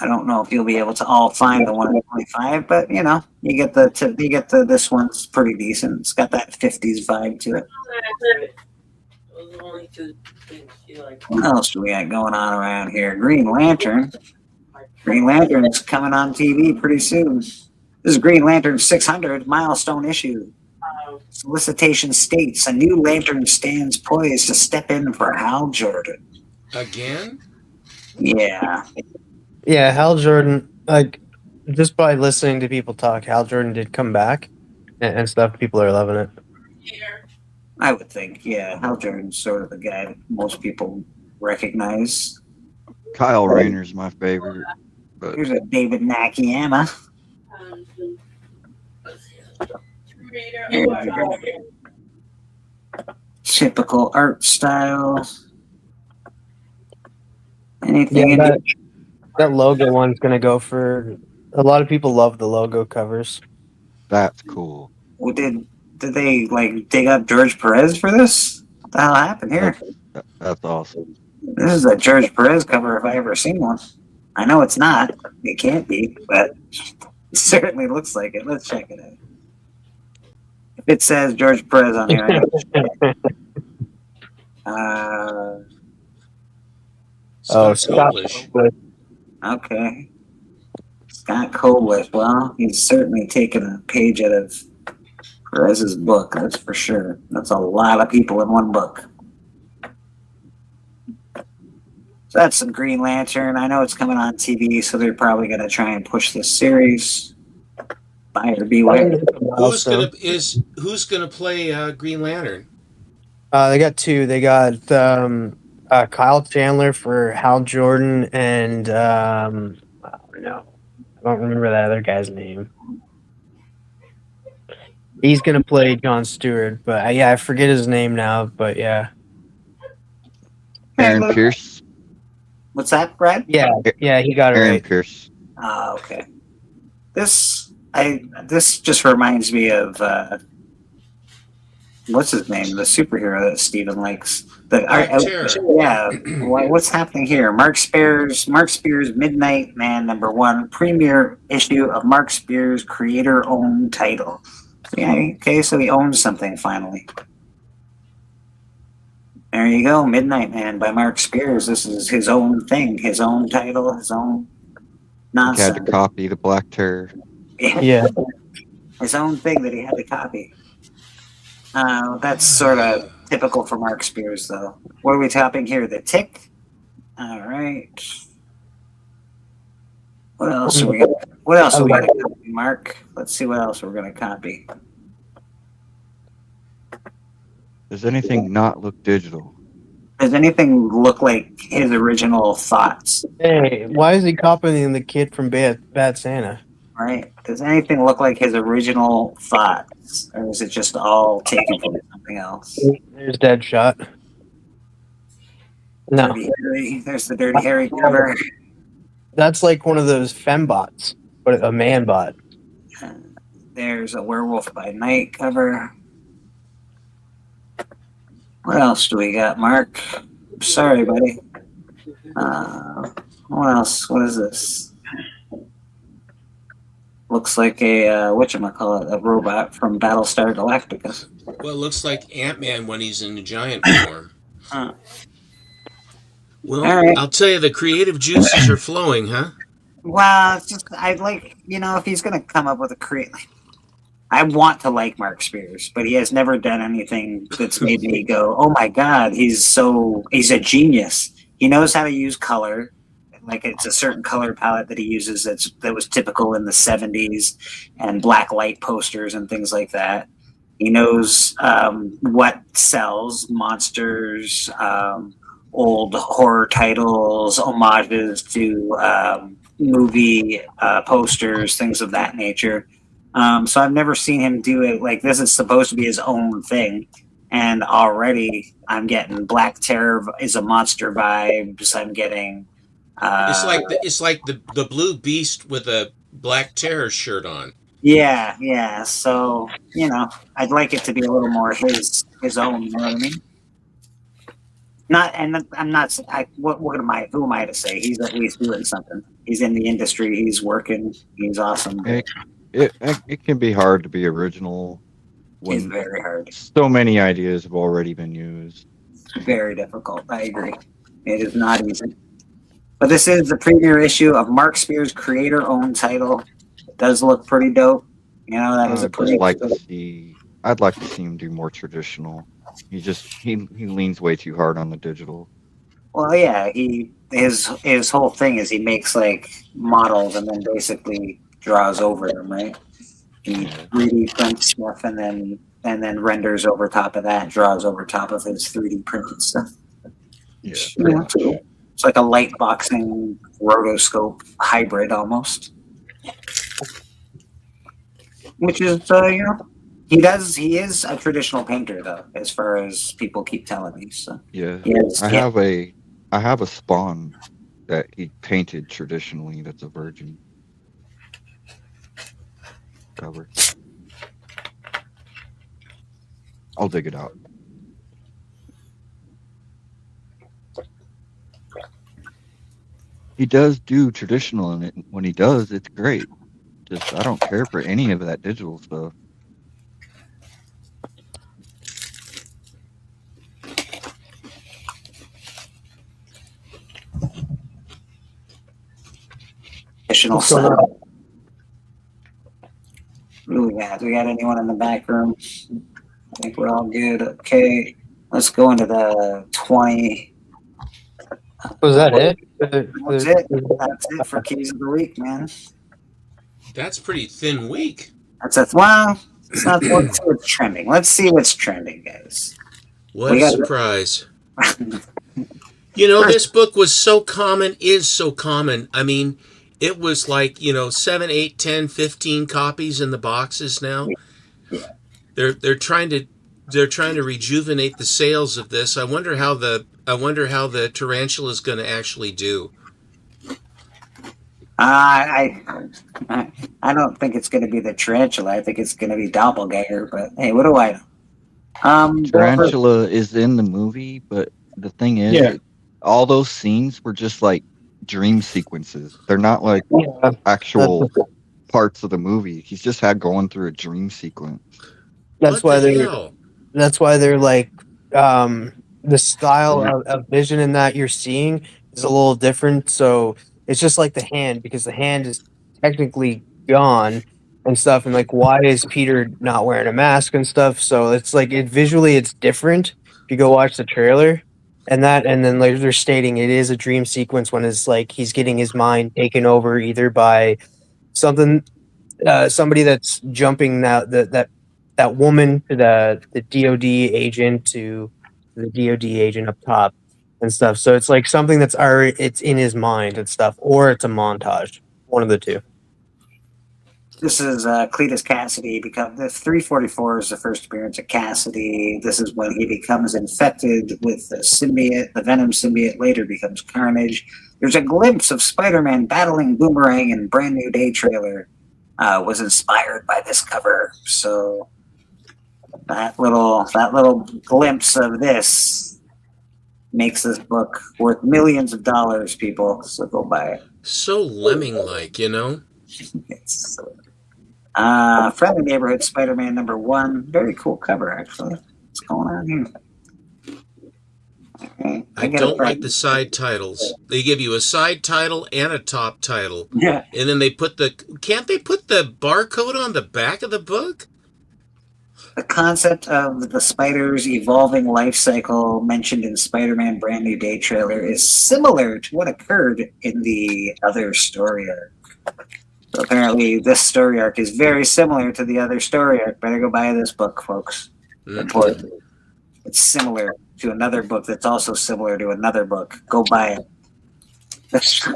I don't know if you'll be able to all find the 1 in 25, but you know, you get the this one's pretty decent. It's got that 50s vibe to it. What else do we got going on around here? Green Lantern. Green Lantern's coming on TV pretty soon. This is Green Lantern 600 milestone issue. Solicitation states a new Lantern stands poised to step in for Hal Jordan. Again? Yeah. Yeah, Hal Jordan. Like, just by listening to people talk, Hal Jordan did come back and stuff. People are loving it. I would think, yeah. Hal Jordan's sort of the guy that most people recognize. Kyle Rayner's my favorite. But Here's a David Nakayama. Typical art style. Anything Yeah, in that logo one's gonna go for. A lot of people love the logo covers. that's cool. Well, did they like dig up George Perez for this? What the hell happened here? That's awesome. This is a George Perez cover if I ever seen one. I know it's not. It can't be, but it certainly looks like it. Let's check it out. If it says George Perez on here, I know. Oh, Scott Scott. Polish. Okay. Scott Koblish. Well, he's certainly taken a page out of Perez's book, that's for sure. That's a lot of people in one book. So that's some Green Lantern. I know it's coming on TV, so they're probably going to try and push this series. Buyer beware. Who's gonna play Green Lantern? They got two. They got Kyle Chandler for Hal Jordan, and I don't remember that other guy's name. He's gonna play John Stewart, but yeah, I forget his name now. But yeah, Aaron Pierce. What's that, Brad? yeah, he got it Aaron right. Pierce. Okay. This just reminds me of what's his name? The superhero that Steven likes. Terror. Yeah. What's happening here? Mark Spears, Midnight Man #1, premiere issue of Mark Spears' creator-owned title. Yeah. Okay. So he owns something finally. There you go, Midnight Man by Mark Spears. This is his own thing, his own title, his own He had nonsense. to copy the Black Terror. Yeah. His own thing that he had to copy. That's sort of typical for Mark Spears, though. What are we topping here? The Tick? All right. What else are we gonna? What else are we gonna copy, Mark? Let's see what else we're gonna copy. Does anything not look digital? Does anything look like his original thoughts? Hey, why is he copying the kid from Bad Santa? Right? Does anything look like his original thoughts, or is it just all taken from something else? There's Deadshot. No, Dirty Harry. There's the Dirty Harry cover. that's like one of those fembots, but a man bot. There's a Werewolf by Night cover. What else do we got, Mark? Sorry, buddy. What else? What is this? Looks like a whatchamacallit, a robot from Battlestar Galactica. Well, it looks like Ant-Man when he's in the giant form. Huh. Well, All right. I'll tell you, the creative juices are flowing, huh? Well, it's just I'd like, if he's gonna come up with a I want to like Mark Spears, but he has never done anything that's made me go, "Oh my God, he's a genius." He knows how to use color, like it's a certain color palette that he uses that was typical in the '70s, and black light posters and things like that. He knows what sells, monsters, old horror titles, homages to movie posters, things of that nature. So I've never seen him do it like this is supposed to be his own thing. And already I'm getting Black Terror is a monster vibes. I'm getting It's like the blue beast with a Black Terror shirt on. yeah. So, I'd like it to be a little more his own, you know what I mean? Who am I to say? He's at least doing something. He's in the industry, he's working, he's awesome. It can be hard to be original It's when very hard. so many ideas have already been used. Very difficult. I agree. It is not easy. But this is the premiere issue of Mark Spears' creator-owned title. It does look pretty dope. That is a pretty. I'd like to see him do more traditional. He leans way too hard on the digital. Well, yeah. His whole thing is he makes like models and then basically draws over them, right? He 3D prints stuff and then renders over top of that, draws over top of his 3D printed stuff. Yeah. It's like a light boxing rotoscope hybrid almost. Which is, he is a traditional painter though, as far as people keep telling me. So Yeah. Yes, I yeah. have a Spawn that he painted traditionally that's a virgin cover. I'll dig it out. He does do traditional in it. When he does, it's great. Just I don't care for any of that digital stuff. Traditional stuff. What do we got? Do we got anyone in the back room? I think we're all good. Okay, let's go into the 20. Was that it? That's it. That's it for Keys of the Week, man. That's pretty thin week. It's not. Let's see what's trending. Let's see what's trending, guys. What a surprise. This book was so common, is so common. I mean, it was like, 7, 8, 10, 15 copies in the boxes now. They're trying to rejuvenate the sales of this. I wonder how the Tarantula is going to actually do. I don't think it's going to be the Tarantula. I think it's going to be Doppelganger. But hey, what do I know? Tarantula is in the movie, but the thing is, all those scenes were just like dream sequences. They're not like actual parts of the movie. He's just had going through a dream sequence. That's why they're like the style of vision in that you're seeing is a little different. So it's just like the hand, because the hand is technically gone and stuff. And like, why is Peter not wearing a mask and stuff? So it's like visually it's different if you go watch the trailer. And then like they're stating it is a dream sequence when it's like he's getting his mind taken over either by something, somebody that's jumping that woman to the DoD agent to the DoD agent up top and stuff. So it's like something that's already it's in his mind and stuff, or it's a montage, one of the two. This is Cletus Cassidy. The 344 is the first appearance of Cassidy. This is when he becomes infected with the symbiote. The Venom symbiote later becomes Carnage. There's a glimpse of Spider-Man battling Boomerang in Brand New Day trailer. Was inspired by this cover. So that little glimpse of this makes this book worth millions of dollars, people. So go buy it. So lemming-like, you know? It's Friendly Neighborhood Spider-Man #1. Very cool cover, actually. What's going on here? Okay. I don't like the side titles. They give you a side title and a top title. Yeah. And then can't they put the barcode on the back of the book? The concept of the spider's evolving life cycle mentioned in Spider-Man Brand New Day trailer is similar to what occurred in the other story arc. So apparently this story arc is very similar to the other story arc. Better go buy this book, folks. Important. It's similar to another book that's also similar to another book. Go buy it. This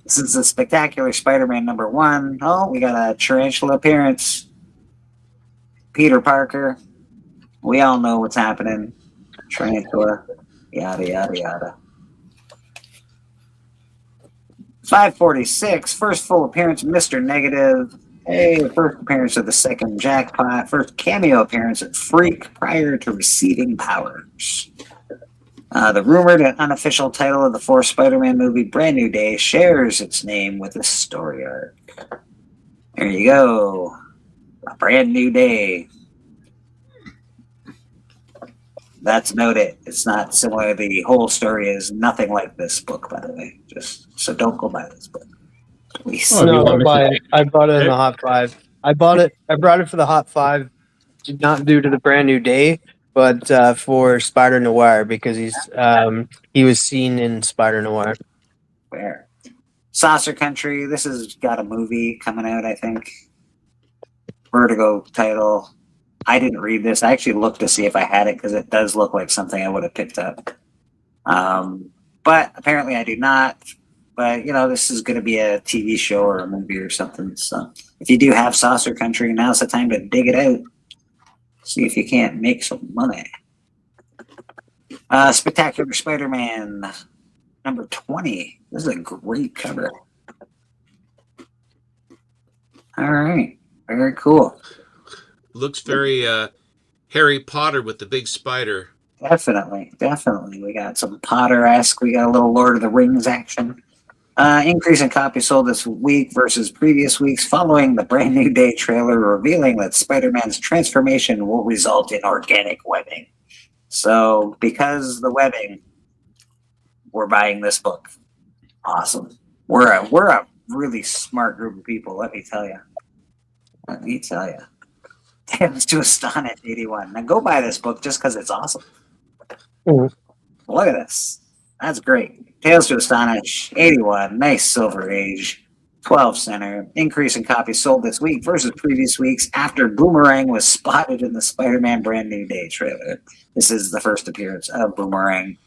is a Spectacular Spider-Man #1. Oh, we got a tarantula appearance. Peter Parker. We all know what's happening. Tarantula. Yada, yada, yada. 546. First full appearance of Mr. Negative. Hey, first appearance of the second Jackpot. First cameo appearance of Freak prior to receiving powers. The rumored and unofficial title of the fourth Spider-Man movie, Brand New Day, shares its name with this story arc. There you go. A Brand New Day. That's noted. It's not similar. The whole story is nothing like this book, by the way. Just so don't go buy this book. Please. Oh, No, you want I bought it in the Hot 5. I brought it for the Hot 5, not due to the Brand New Day, but for Spider Noir, because he was seen in Spider Noir. Where? Saucer Country. This has got a movie coming out, I think. Vertigo title. I didn't read this. I actually looked to see if I had it because it does look like something I would have picked up. But apparently I do not. But, you know, this is going to be a TV show or a movie or something. So if you do have Saucer Country, now's the time to dig it out. See if you can't make some money. Spectacular Spider-Man #20. This is a great cover. All right. Very cool. Looks very Harry Potter with the big spider. Definitely. We got some Potter-esque. We got a little Lord of the Rings action. Increase in copies sold this week versus previous weeks following the Brand New Day trailer revealing that Spider-Man's transformation will result in organic webbing. So because the webbing, we're buying this book. Awesome. We're a really smart group of people, let me tell you. Tales to Astonish 81. Now go buy this book just because it's awesome. Mhm. Look at this. That's great. Tales to Astonish 81. Nice Silver Age. 12 center. Increase in copies sold this week versus previous weeks after Boomerang was spotted in the Spider-Man Brand New Day trailer. This is the first appearance of Boomerang.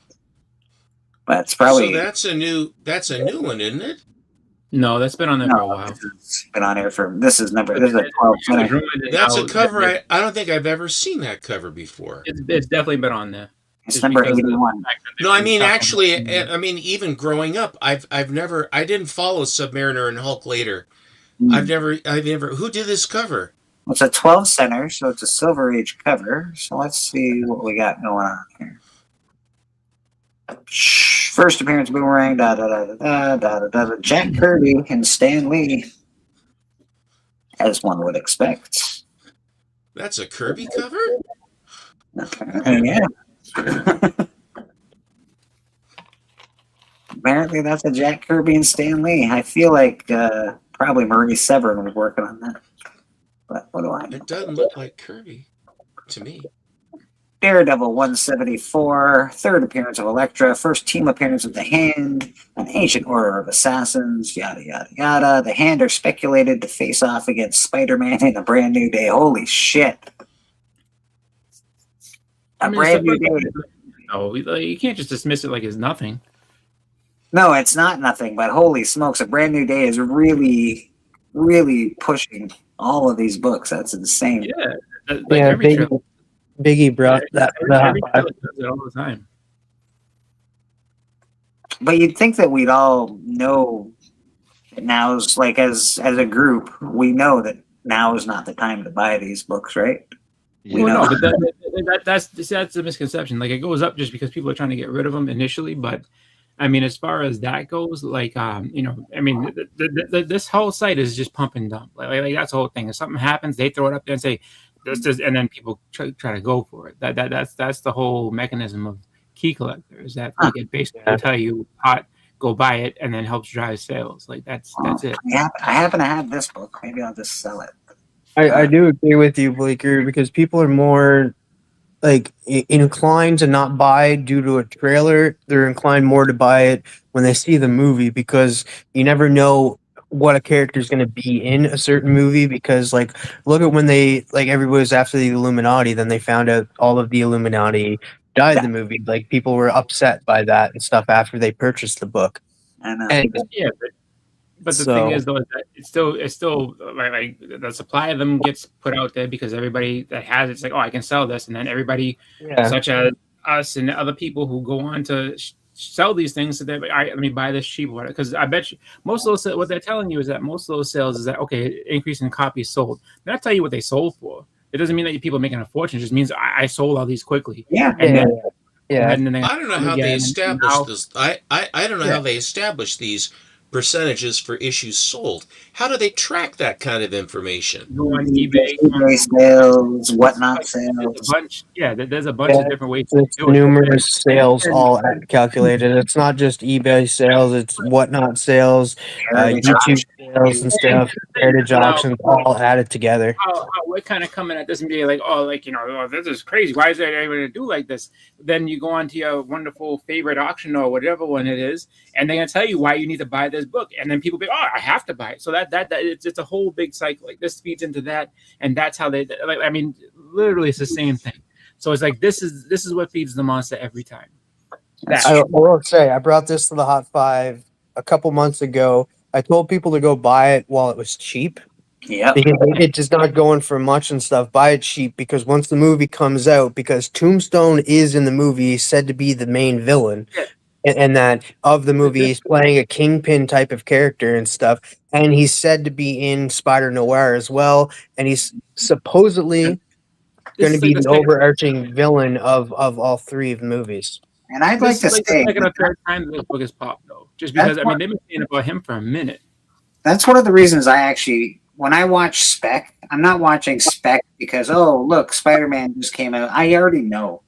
But it's probably... So that's a new one, isn't it? No, that's been on there for a while. It's been on here for... This is a 12 center. That's a cover. I don't think I've ever seen that cover before. It's definitely been on there. It's Just number because of the 81. fact that No, I mean they've been actually, talking- I mean even growing up, I didn't follow Submariner and Hulk later. Mm. I've never. Who did this cover? It's a 12 center, so it's a Silver Age cover. So let's see what we got going on here. First appearance, Boomerang, Jack Kirby and Stan Lee, as one would expect. That's a Kirby cover. Yeah. Apparently, that's a Jack Kirby and Stan Lee. I feel like probably Marie Severin was working on that. But what do I know? It doesn't look like Kirby to me. Daredevil 174, third appearance of Elektra, first team appearance of the Hand, an ancient order of assassins, yada, yada, yada. The Hand are speculated to face off against Spider-Man in a brand new day. Holy shit. A brand new day. No, you can't just dismiss it like it's nothing. No, it's not nothing, but holy smokes, a brand new day is really, really pushing all of these books. That's insane. Yeah. Like Yeah, every trailer, Biggie brought that. every trailer does it all the time. But you'd think that we'd all know that now's like as a group, we know that now is not the time to buy these books, right? Well, know. no, but that's the misconception. Like it goes up just because people are trying to get rid of them initially, but I mean, as far as that goes, like you know, I mean, this whole site is just pump and dump. Like that's the whole thing. If something happens, they throw it up there and say this is, and then people try to go for it. That's the whole mechanism of key collectors. That they get basically tell you hot, go buy it, and then helps drive sales. Like that's it. I happen to have this book. Maybe I'll just sell it. I do agree with you, Bleeker, because people are more like inclined to not buy due to a trailer. They're inclined more to buy it when they see the movie, because you never know what a character is going to be in a certain movie. Because like, look at when they like everybody was after the Illuminati, then they found out all of the Illuminati died in the movie. Like people were upset by that and stuff after they purchased the book. I know. And Yeah, but the thing is, though, is that it's still like the supply of them gets put out there because everybody that has it's like, oh, I can sell this, and then everybody, such as us and other people who go on to sell these things, so they're like, all right, let me buy this cheap one, because I bet you most of those, what they're telling you is that most of those sales is that okay, increase in copies sold. They're not telling you what they sold for. It doesn't mean that people are making a fortune. It just means I sold all these quickly. Yeah. And then, I don't know how they established this. I don't know how they established these percentages for issues sold. How do they track that kind of information? Go on eBay, sales, whatnot sales. There's a bunch. Yeah, there's a bunch of different ways to it's do it. numerous sales all calculated. It's not just eBay sales; it's whatnot sales, YouTube sales and stuff, heritage auctions, all added together. How we're kind of coming at this and being like, oh, like, you know, oh, this is crazy. Why is there anyone to do like this? Then you go on to your wonderful favorite auction or whatever one it is, and they're gonna tell you why you need to buy this book, and then people be, oh, I have to buy it. So that it's a whole big cycle. Like this feeds into that, and that's how they. Like, I mean, literally, it's the same thing. So it's like this is what feeds the monster every time. I will say, I brought this to the Hot Five a couple months ago. I told people to go buy it while it was cheap. Yeah, because it's just not going for much and stuff. Buy it cheap, because once the movie comes out, because Tombstone is in the movie said to be the main villain. Yeah. And that of the movie, he's playing a kingpin type of character and stuff. And he's said to be in Spider Noir as well. And he's supposedly going to be the overarching villain of all three of the movies. And I'd like to say, the second or third time this book is popped, though, just because I mean they've been saying about him for a minute. That's one of the reasons I actually, when I watch Spec, I'm not watching Spec because, oh, look, Spider-Man just came out. I already know.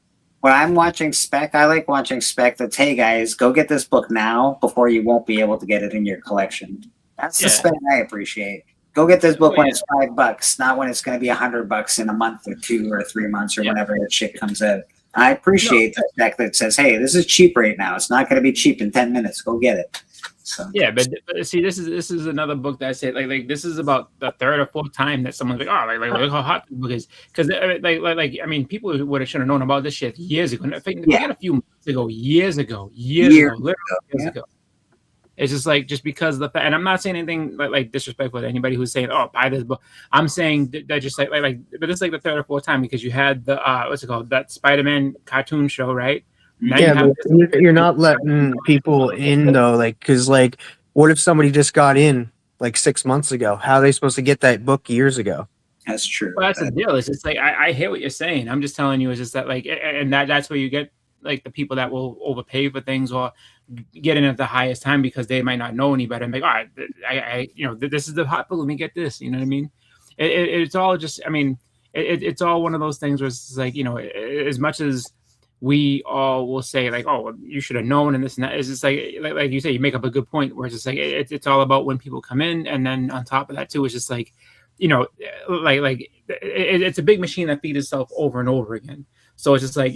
When I'm watching Spec, I like watching Spec that's, hey, guys, go get this book now before you won't be able to get it in your collection. That's the Spec I appreciate. Go get this book when it's $5, not when it's going to be $100 in a month or 2 or 3 months or whenever that shit comes out. I appreciate the Spec that says, hey, this is cheap right now. It's not going to be cheap in 10 minutes. Go get it. So. Yeah, but see, this is another book that I say like this is about the third or fourth time that someone's like, oh, like look how hot the book is, because like I mean, people would have should have known about this shit years ago. A few months ago, years ago. It's just like just because of the fact, and I'm not saying anything like disrespectful to anybody who's saying, oh, buy this book. I'm saying that just like but this is like the third or fourth time, because you had the what's it called, that Spider-Man cartoon show, right? Now but you're not letting people in though, like, because like, what if somebody just got in like 6 months ago? How are they supposed to get that book years ago? That's true. Well, that's the deal. It's just like I hear what you're saying. I'm just telling you, it's just that like, and that's where you get like the people that will overpay for things or get in at the highest time because they might not know any better and be like, all right, I you know, this is the hot book. Let me get this. You know what I mean? It's all just, I mean, it's all one of those things where it's like, you know, as much as we all will say like, oh, you should have known, and this and that. It's just like you say, you make up a good point where it's just like it's all about when people come in, and then on top of that too, it's just like, it's a big machine that feeds itself over and over again. So it's just like,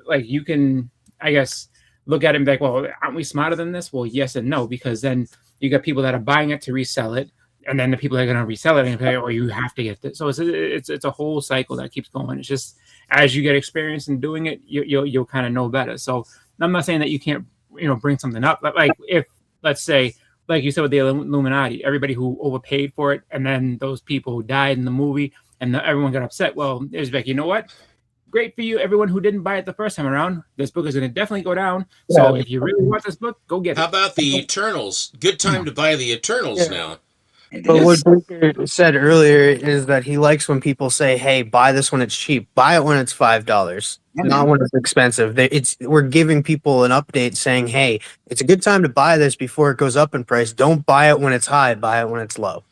like you can, I guess, look at it and be like, well, aren't we smarter than this? Well, yes and no, because then you got people that are buying it to resell it, and then the people that are going to resell it and say, oh, you have to get this. So it's a whole cycle that keeps going. It's just as you get experience in doing it, you'll kind of know better. So I'm not saying that you can't, bring something up, but like if, let's say, like you said with the Illuminati, everybody who overpaid for it, and then those people who died in the movie, and everyone got upset. Well, there's like, you know what? Great for you, everyone who didn't buy it the first time around. This book is going to definitely go down. So if you really want this book, go get it. How about the Eternals? Good time to buy the Eternals now. But what Bleeker said earlier is that he likes when people say, "Hey, buy this when it's cheap. Buy it when it's $5, not when it's expensive." We're giving people an update saying, "Hey, it's a good time to buy this before it goes up in price. Don't buy it when it's high. Buy it when it's low.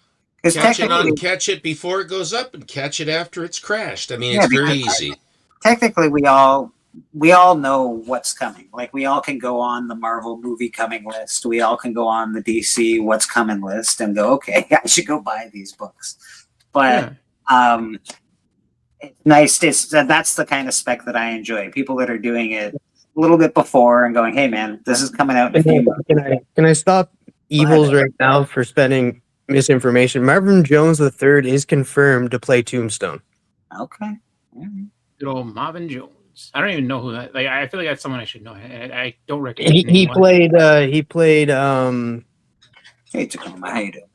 Catch it before it goes up, and catch it after it's crashed. I mean, it's very easy. Technically, we all know what's coming. Like, we all can go on the Marvel movie coming list. We all can go on the DC what's coming list and go, okay, I should go buy these books. But it's nice. That's the kind of spec that I enjoy. People that are doing it a little bit before and going, hey, man, this is coming out in a few months. Can I stop evils right now for spreading misinformation? Marvin Jones III is confirmed to play Tombstone. Okay. Good old Marvin Jones. I don't even know who that. Like, I feel like that's someone I should know. I don't recognize. He played. Hey, Tacoma, how you doing?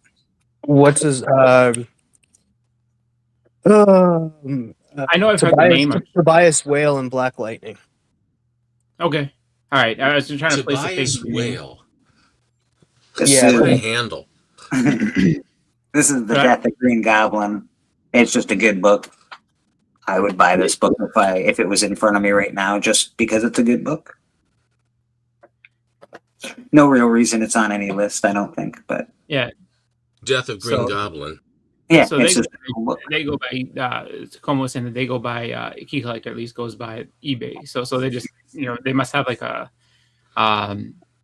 What's his? I know I've heard the name. Tobias Whale in Black Lightning. Okay. All right. I was just trying to place a Tobias Whale. What a handle. This is the Death of Green Goblin. It's just a good book. I would buy this book if it was in front of me right now, just because it's a good book. No real reason it's on any list, I don't think. But yeah, Death of Green Goblin. Yeah, so they go by. Tacoma was saying that they go by. Key Collector at least goes by eBay. So they just they must have like a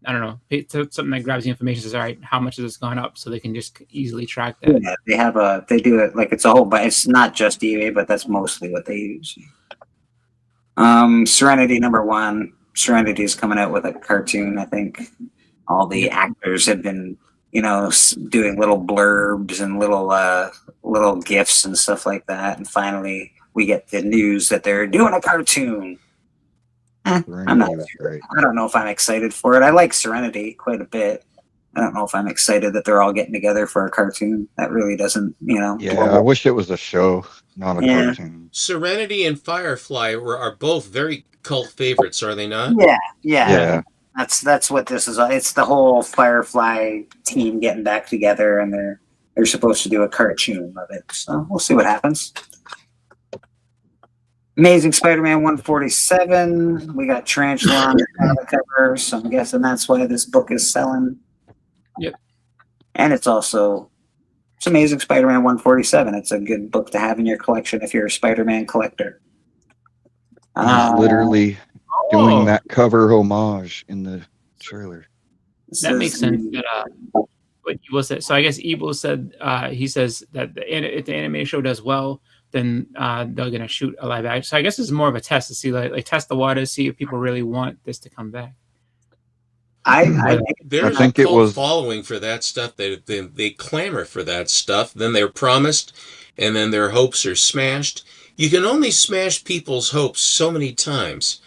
I don't know, something that grabs the information, says, all right, how much has this gone up? So they can just easily track that. Yeah, they do it like it's a whole, but it's not just eBay, but that's mostly what they use. Serenity #1. Serenity is coming out with a cartoon. I think all the actors have been, doing little blurbs and little gifs and stuff like that. And finally, we get the news that they're doing a cartoon. I'm not sure. I don't know if I'm excited for it. I like Serenity quite a bit. I don't know if I'm excited that they're all getting together for a cartoon. That really doesn't, Yeah, I wish it was a show, not a cartoon. Serenity and Firefly are both very cult favorites, are they not? Yeah. That's what this is. It's the whole Firefly team getting back together, and they're supposed to do a cartoon of it. So we'll see what happens. Amazing Spider-Man 147. We got Tarantula on the cover, so I'm guessing that's why this book is selling. Yep. And it's Amazing Spider-Man 147. It's a good book to have in your collection if you're a Spider-Man collector. Literally doing that cover homage in the trailer. That makes sense. What Evil said. So I guess Evil said he says that if the anime show does well, then they're gonna shoot a live action. So I guess it's more of a test to see, like test the waters, see if people really want this to come back. There's a cult following for that stuff. They clamor for that stuff. Then they're promised, and then their hopes are smashed. You can only smash people's hopes so many times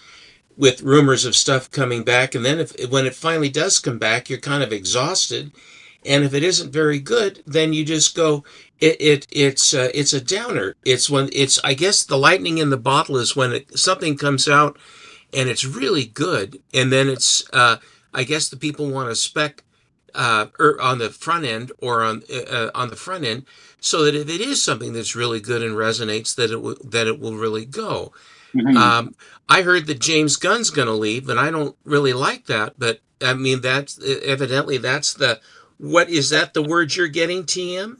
with rumors of stuff coming back, and then when it finally does come back, you're kind of exhausted. And if it isn't very good, then you just go. It's a downer. I guess the lightning in the bottle is when something comes out and it's really good, and then it's I guess the people want to spec on the front end or on the front end, so that if it is something that's really good and resonates, that it will really go. Mm-hmm. I heard that James Gunn's going to leave, and I don't really like that. But I mean, that's evidently that's the. What is that? The word you're getting, TM?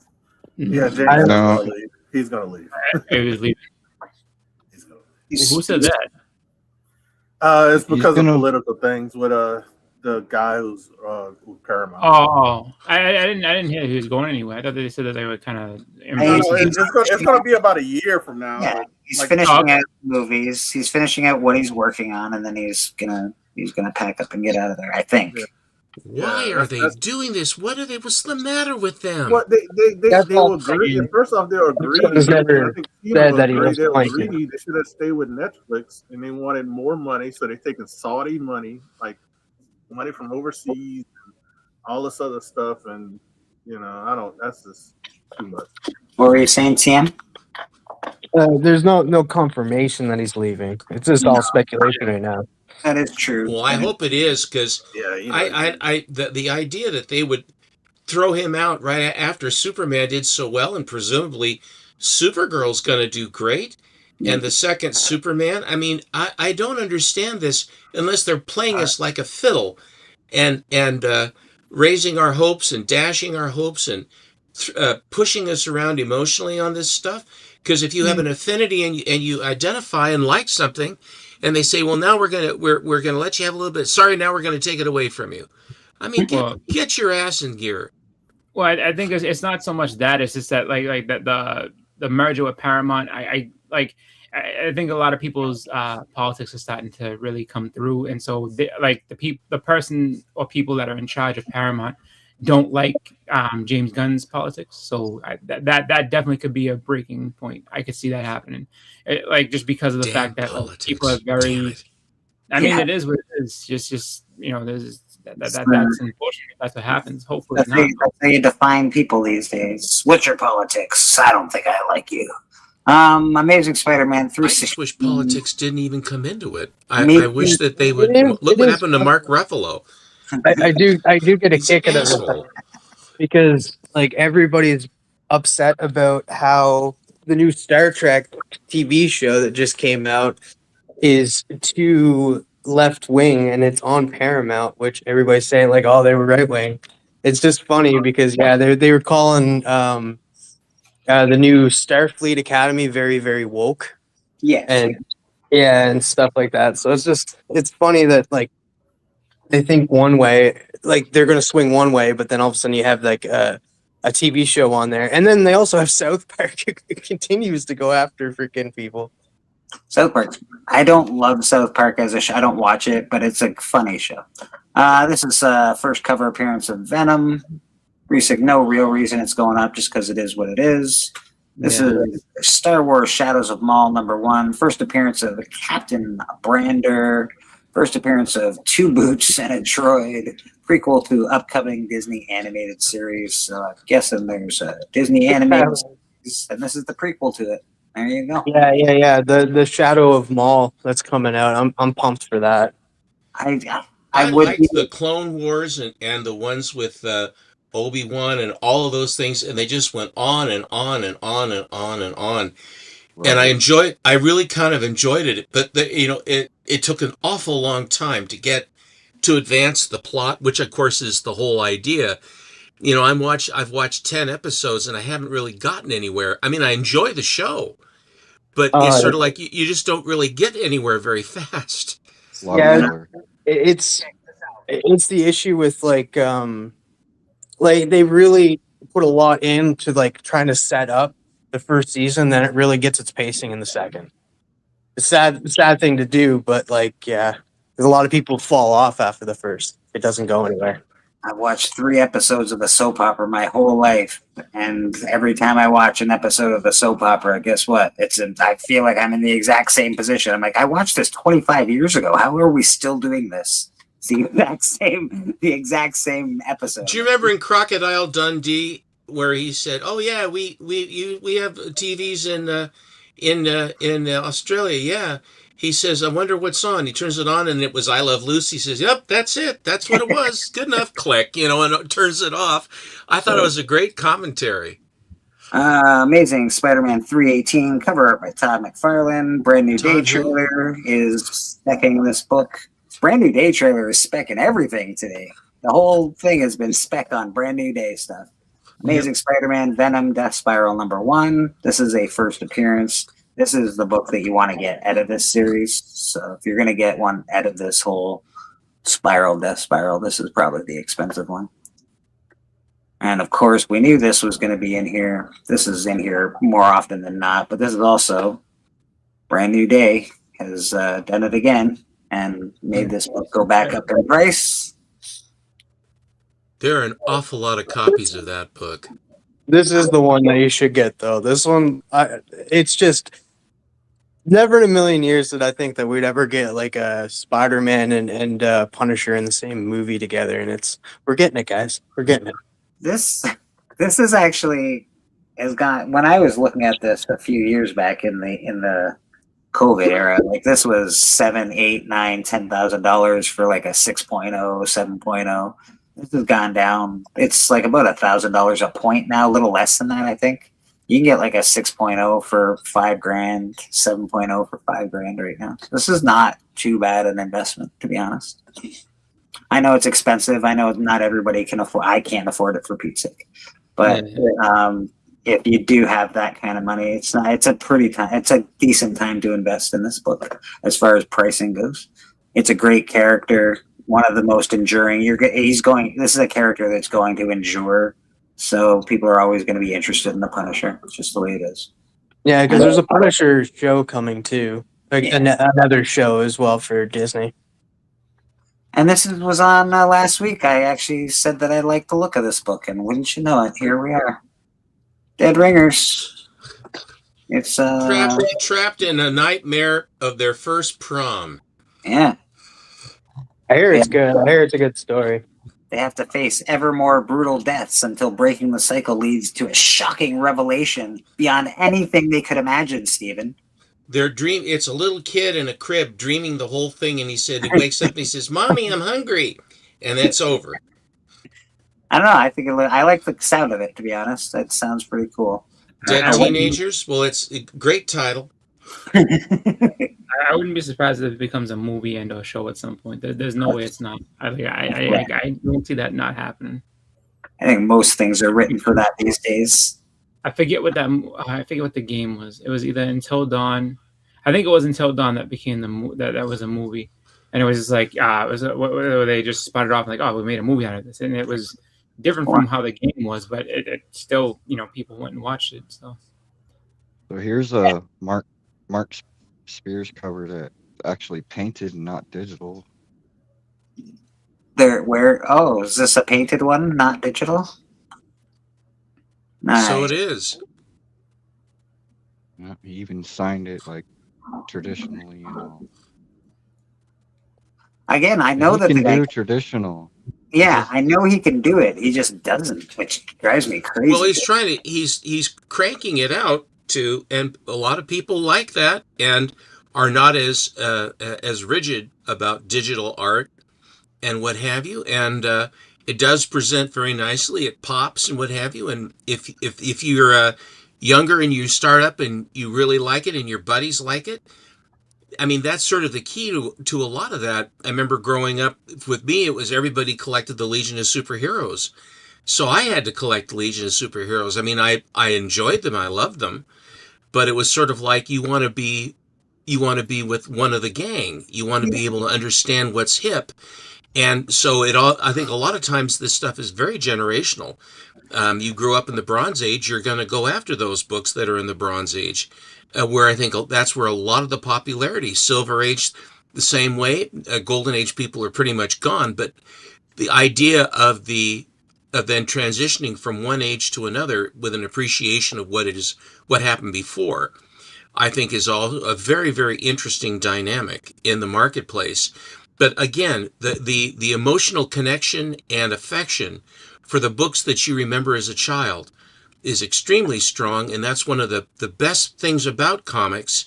Yeah, James gonna leave. He's gonna leave. He was leaving. Who said that? It's He's because gonna- of political things with the guy who's with Paramount. I didn't hear he was going anywhere. I thought they said that they were kind of I don't know, embracing. it's gonna be about a year from now. Yeah, but, he's like, finishing out movies. He's finishing out what he's working on, and then he's gonna pack up and get out of there. I think. Yeah. Why Yeah, are they that's- doing this? What's the matter with them? What they That's will all agree. saying. First off, they'll agree. He's never I think Tina said will that he agree. was They'll like agree. They should have stayed with Netflix, and they wanted more money, so they're taking Saudi money, like money from overseas, and all this other stuff, and I don't. That's just too much. What were you saying, TM? There's no confirmation that he's leaving. It's just all speculation right now. That is true. Well, I hope it is, because Yeah, the idea that they would throw him out right after Superman did so well, and presumably Supergirl's going to do great, and the second Superman. I mean, I don't understand this unless they're playing us like a fiddle, and raising our hopes and dashing our hopes and pushing us around emotionally on this stuff. Because if you have an affinity and you identify and like something, and they say, well, now we're gonna let you have a little bit. Sorry, now we're gonna take it away from you. I mean, get your ass in gear. Well, I think it's not so much that, it's just that like that the merger with Paramount. I think a lot of people's politics are starting to really come through, and so the person or people that are in charge of Paramount don't like James Gunn's politics. So that definitely could be a breaking point. I could see that happening, just because of the fact that people are very. I mean, it is what it is. Just that's unfortunate. That's what happens. Hopefully, That's how you define people these days. What's your politics? I don't think I like you. Amazing Spider-Man I 360. just wish politics didn't even come into it. I wish that they would look what happened to Mark Ruffalo. I do get a He's an kick out of it asshole. because like everybody's upset about how the new Star Trek TV show that just came out is too left wing and it's on Paramount, which everybody's saying like, oh, they were right wing. It's just funny because they were calling the new Starfleet Academy very, very woke. Yes. And stuff like that. So it's funny that like they think one way, like they're going to swing one way, but then all of a sudden you have like a TV show on there. And then they also have South Park who continues to go after freaking people. South Park. I don't love South Park as a show. I don't watch it, but it's a funny show. This is first cover appearance of Venom. No real reason it's going up, just because it is what it is. This is Star Wars Shadows of Maul #1. First appearance of Captain Brander. First appearance of Two Boots and a Droid. Prequel to upcoming Disney animated series. So I'm guessing there's a Disney animated series, and this is the prequel to it. There you go. Yeah. The Shadow of Maul that's coming out. I'm pumped for that. I would liked the Clone Wars and the ones with Obi-Wan and all of those things, and they just went on and on and on and on and on. Right. And I really kind of enjoyed it, but it took an awful long time to advance the plot, which of course is the whole idea. I've watched 10 episodes and I haven't really gotten anywhere. I mean, I enjoy the show, but it's sort of like you just don't really get anywhere very fast. It's the issue with like they really put a lot into like trying to set up the first season, then it really gets its pacing in the second. It's sad thing to do, but there's a lot of people fall off after the first. It doesn't go anywhere. I've watched 3 episodes of the soap opera my whole life, and every time I watch an episode of the soap opera, guess what? I feel like I'm in the exact same position. I'm like, I watched this 25 years ago. How are we still doing this? It's the exact same episode. Do you remember in Crocodile Dundee where he said, "Oh yeah, we have TVs in Australia, yeah." He says, "I wonder what's on." He turns it on, and it was I Love Lucy. He says, "Yep, that's it. That's what it was. Good enough." Click, and it turns it off. I thought it was a great commentary. Amazing Spider-Man 318, cover art by Todd McFarlane. Brand new day trailer is specking this book. Brand new day trailer is specking everything today. The whole thing has been spec on brand new day stuff. Amazing Spider-Man Venom Death Spiral #1. This is a first appearance. this is the book that you want to get out of this series. So if you're going to get one out of this whole spiral, death spiral, this is probably the expensive one. And of course, we knew this was going to be in here. This is in here more often than not, but this is also Brand New Day has done it again and made this book go back up in price. There are an awful lot of copies of that book. This is the one that you should get, though. This one, it's just never in a million years did I think that we'd ever get like a Spider-Man and Punisher in the same movie together, and we're getting it, guys. We're getting it. This is actually has got, when I was looking at this a few years back in the COVID era, like this was $7,000, $8,000, $9,000, $10,000 for like a 6.0, 7.0. This has gone down. It's like about $1,000 a point now, a little less than that, I think. You can get like a 6.0 for $5,000, 7.0 for $5,000 right now. This is not too bad an investment, to be honest. I know it's expensive. I know not everybody can afford. I can't afford it for Pete's sake. But if you do have that kind of money, it's a decent time to invest in this book as far as pricing goes. It's a great character, one of the most enduring. This is a character that's going to endure. So people are always going to be interested in the Punisher. It's just the way it is. Yeah, because there's a Punisher show coming too, like another show as well for Disney. And this was on last week. I actually said that I liked the look of this book, and wouldn't you know it, here we are. Dead Ringers. It's trapped in a nightmare of their first prom. Yeah. I hear it's good. I hear it's a good story. They have to face ever more brutal deaths until breaking the cycle leads to a shocking revelation beyond anything they could imagine, Stephen. It's a little kid in a crib dreaming the whole thing, and he wakes up and he says, "Mommy, I'm hungry," and it's over. I don't know. I like the sound of it, to be honest. That sounds pretty cool. Dead Teenagers. Well, it's a great title. I wouldn't be surprised if it becomes a movie and a show at some point. There's no way it's not. I don't see that not happening. I think most things are written for that these days. I forget what the game was. It was either Until Dawn. I think it was Until Dawn that became that was a movie, and it was just like it was where they just spun it off like, oh, we made a movie out of this, and it was different from how the game was, but it still, people went and watched it. So here's a Mark Spears cover that actually painted and not digital. Is this a painted one, not digital? Nice. So it is. Yeah, he even signed it like traditionally, Again, I know that he can do traditional. Yeah, I know he can do it. He just doesn't, which drives me crazy. Well, he's cranking it out too, and a lot of people like that and are not as rigid about digital art and what have you. And it does present very nicely. It pops and what have you. And if you're younger and you start up and you really like it and your buddies like it, I mean, that's sort of the key to a lot of that. I remember growing up, with me, it was everybody collected the Legion of Superheroes. So I had to collect Legion of Superheroes. I mean, I enjoyed them. I loved them. But it was sort of like you want to be with one of the gang. You want to be able to understand what's hip. And so I think a lot of times this stuff is very generational. You grew up in the Bronze Age, you're going to go after those books that are in the Bronze Age. Where I think that's where a lot of the popularity. Silver Age, the same way. Golden Age people are pretty much gone, but the idea of then transitioning from one age to another with an appreciation of what happened before, I think is all a very, very interesting dynamic in the marketplace. But again, the emotional connection and affection for the books that you remember as a child is extremely strong, and that's one of the best things about comics,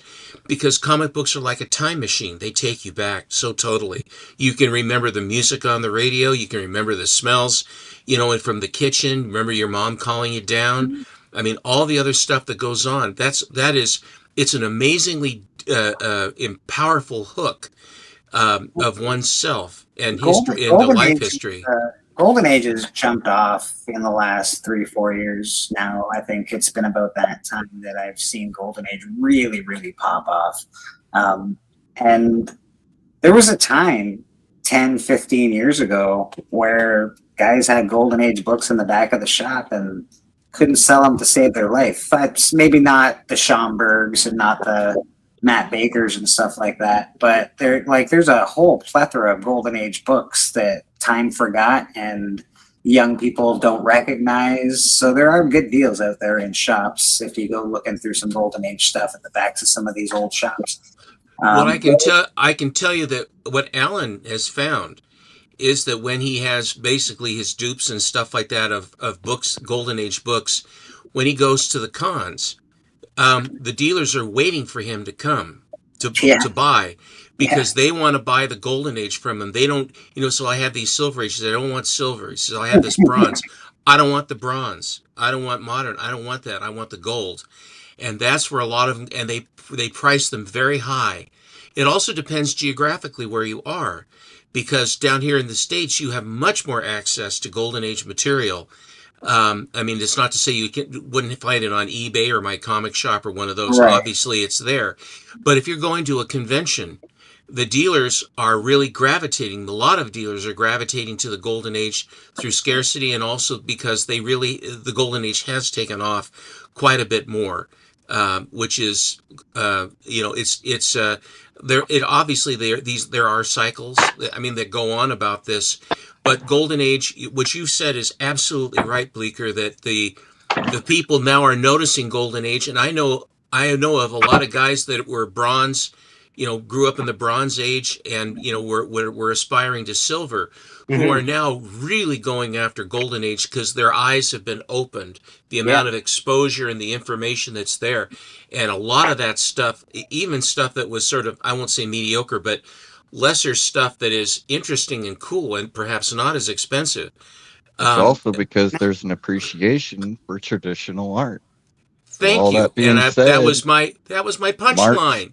because comic books are like a time machine. They take you back so totally. You can remember the music on the radio, you can remember the smells, and from the kitchen, remember your mom calling you down. I mean, all the other stuff that goes on. It's an amazingly powerful hook of oneself and history and the life history. Golden Age has jumped off in the last 3-4 years now. I think it's been about that time that I've seen Golden Age really, really pop off. And there was a time 10, 15 years ago where guys had Golden Age books in the back of the shop and couldn't sell them to save their life. But maybe not the Schomburgs and not the Matt Bakers and stuff like that. But there's a whole plethora of Golden Age books that time forgot and young people don't recognize. So there are good deals out there in shops if you go looking through some Golden Age stuff at the backs of some of these old shops. What I can tell you that what Alan has found is that when he has basically his dupes and stuff like that of books, Golden Age books, when he goes to the cons, the dealers are waiting for him to come to buy, because they want to buy the Golden Age from him. They don't, so I have these Silver Ages. I don't want silver. He says, I have this bronze. I don't want the bronze. I don't want modern. I don't want that. I want the gold. And that's where a lot of them, and they price them very high. It also depends geographically where you are, because down here in the States, you have much more access to Golden Age material. I mean, it's not to say you wouldn't find it on eBay or My Comic Shop or one of those. Right. Obviously, it's there. But if you're going to a convention, the dealers are really gravitating. A lot of dealers are gravitating to the Golden Age through scarcity, and also because the Golden Age has taken off quite a bit more, which is, it's there. It obviously there are cycles. I mean, that go on about this. But Golden Age, what you said is absolutely right, Bleecker, that the people now are noticing Golden Age. And I know of a lot of guys that were bronze, grew up in the Bronze Age and, were aspiring to silver, who are now really going after Golden Age because their eyes have been opened, the amount of exposure and the information that's there. And a lot of that stuff, even stuff that was sort of, I won't say mediocre, but lesser stuff that is interesting and cool and perhaps not as expensive. It's also because there's an appreciation for traditional art. Thank you. And that was my punchline.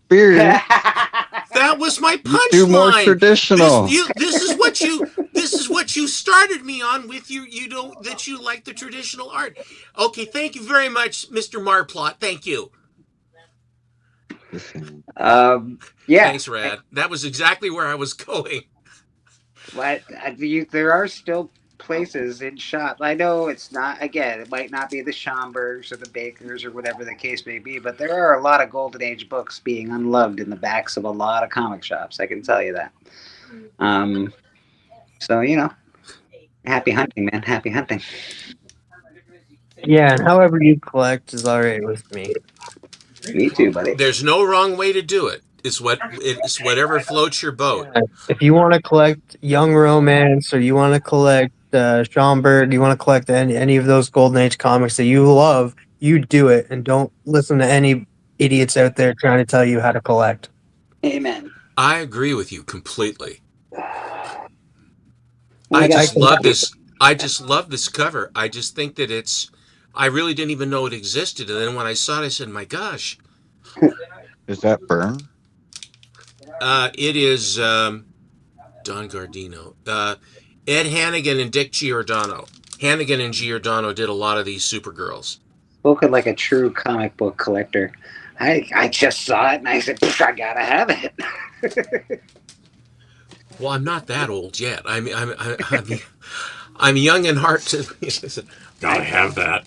That was my punchline. Do more traditional. This is what you started me on with. That you like the traditional art. Okay, thank you very much, Mr. Marplot. Thank you. Thanks, Rad. That was exactly where I was going. But there are still places in shop. I know it's not, again, it might not be the Schomburgs or the Bakers or whatever the case may be, but there are a lot of Golden Age books being unloved in the backs of a lot of comic shops. I can tell you that. So, happy hunting, man. Happy hunting. Yeah, and however you collect is all right with me. Me too, buddy. There's no wrong way to do it. It's whatever floats your boat. If you want to collect Young Romance, or you want to collect Schomburg, you want to collect any of those Golden Age comics that you love, you do it, and don't listen to any idiots out there trying to tell you how to collect. Amen. I agree with you completely. I just love this. I just love this cover. I just think that I really didn't even know it existed, and then when I saw it, I said, "My gosh." Is that Byrne? It is Don Gardino, Ed Hannigan, and Dick Giordano. Hannigan and Giordano did a lot of these Supergirls. Spoken like a true comic book collector. I just saw it and I said, I gotta have it. Well, I'm not that old yet. I'm young in heart to. Gotta have that.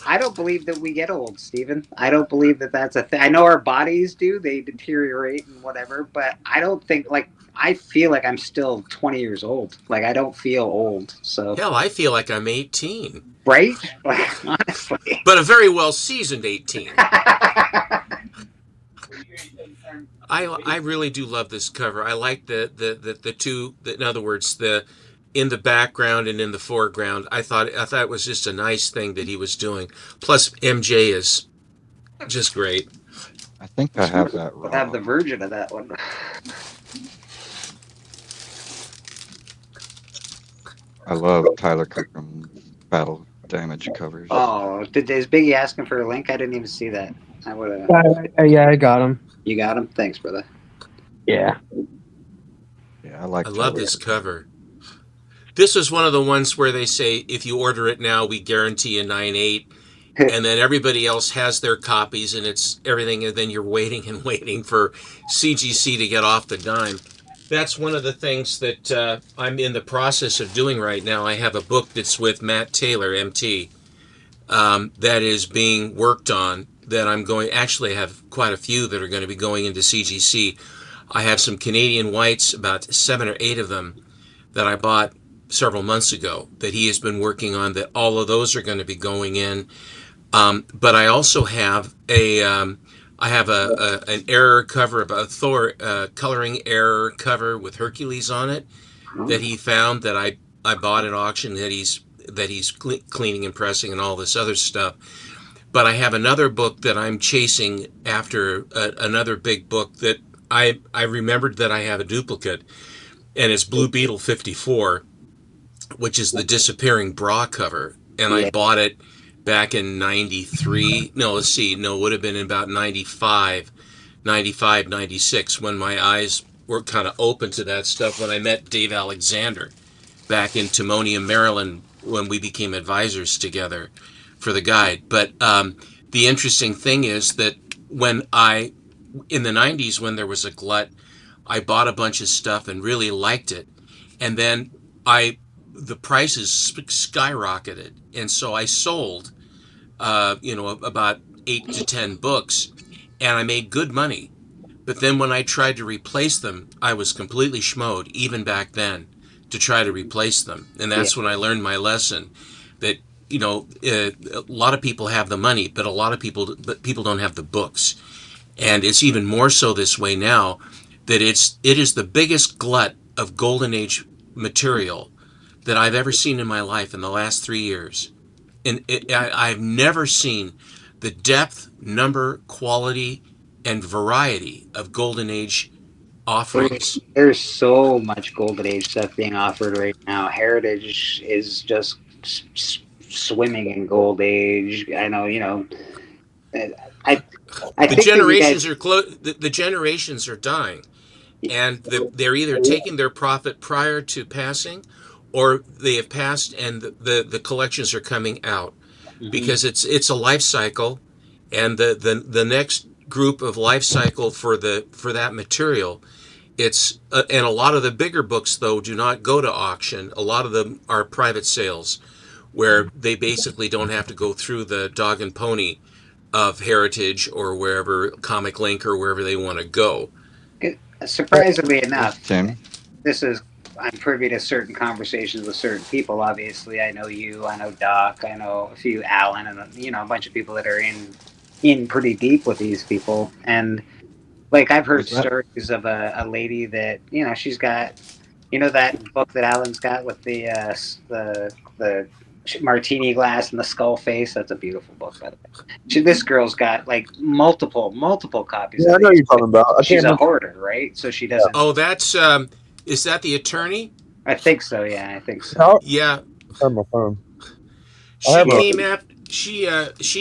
I don't believe that we get old, Stephen. I don't believe that that's a thing. I know our bodies do; they deteriorate and whatever. But I don't think I feel like I'm still 20 years old. Like I don't feel old. So hell, I feel like I'm 18. Right? Honestly, but a very well seasoned 18. I really do love this cover. I like the two. In other words, in the background and in the foreground. I thought it was just a nice thing that he was doing. Plus, MJ is just great. I think I have that wrong. I have the version of that one. I love Tyler Kirkham's Battle Damage covers. Oh, is Biggie asking for a link? I didn't even see that. I would have. Yeah, I got him. You got him? Thanks, brother. Yeah. Yeah, I love this cover. This is one of the ones where they say if you order it now, we guarantee a 9.8, and then everybody else has their copies, and it's everything, and then you're waiting and waiting for CGC to get off the dime. That's one of the things that I'm in the process of doing right now. I have a book that's with Matt Taylor, MT, that is being worked on. That I'm going. Actually, I have quite a few that are going to be going into CGC. I have some Canadian whites, about 7 or 8 of them, that I bought several months ago that he has been working on. That all of those are going to be going in. But I also have an error cover, a Thor coloring error cover with Hercules on it that he found that I bought at auction that he's cleaning and pressing and all this other stuff. But I have another book that I'm chasing after, another big book that I remembered that I have a duplicate, and it's Blue Beetle 54, which is the disappearing bra cover. And I bought it back in 93. No, let's see. No, it would have been in about 95, 96, when my eyes were kind of open to that stuff, when I met Dave Alexander back in Timonium, Maryland, when we became advisors together for the guide. But the interesting thing is that in the 90s, when there was a glut, I bought a bunch of stuff and really liked it. And then the prices skyrocketed. And so I sold, about 8 to 10 books, and I made good money. But then when I tried to replace them, I was completely schmoed, even back then, to try to replace them. And that's when I learned my lesson that, a lot of people have the money, but people don't have the books. And it's even more so this way now, that it is the biggest glut of Golden Age material that I've ever seen in my life in the last 3 years. And I've never seen the depth, number, quality, and variety of Golden Age offerings. There's so much Golden Age stuff being offered right now. Heritage is just swimming in Gold Age. I know, I the think generations the generations are dying, and they're either taking their profit prior to passing, or they have passed and the collections are coming out, because it's a life cycle, and the next group of life cycle for that material, it's and a lot of the bigger books though do not go to auction. A lot of them are private sales, where they basically don't have to go through the dog and pony of Heritage or wherever, Comic Link or wherever they want to go. Surprisingly enough, Tim. I'm privy to certain conversations with certain people. Obviously, I know you, I know Doc, I know a few Alan, and a bunch of people that are in pretty deep with these people. And like, I've heard stories of a lady that she's got, that book that Alan's got with the martini glass and the skull face. That's a beautiful book, by the way. This girl's got like multiple copies. Yeah, I know you're talking about. She's a hoarder, right? So she doesn't. Oh, that's is that the attorney? I think so. Yeah, I think so. Yeah. I have my phone. She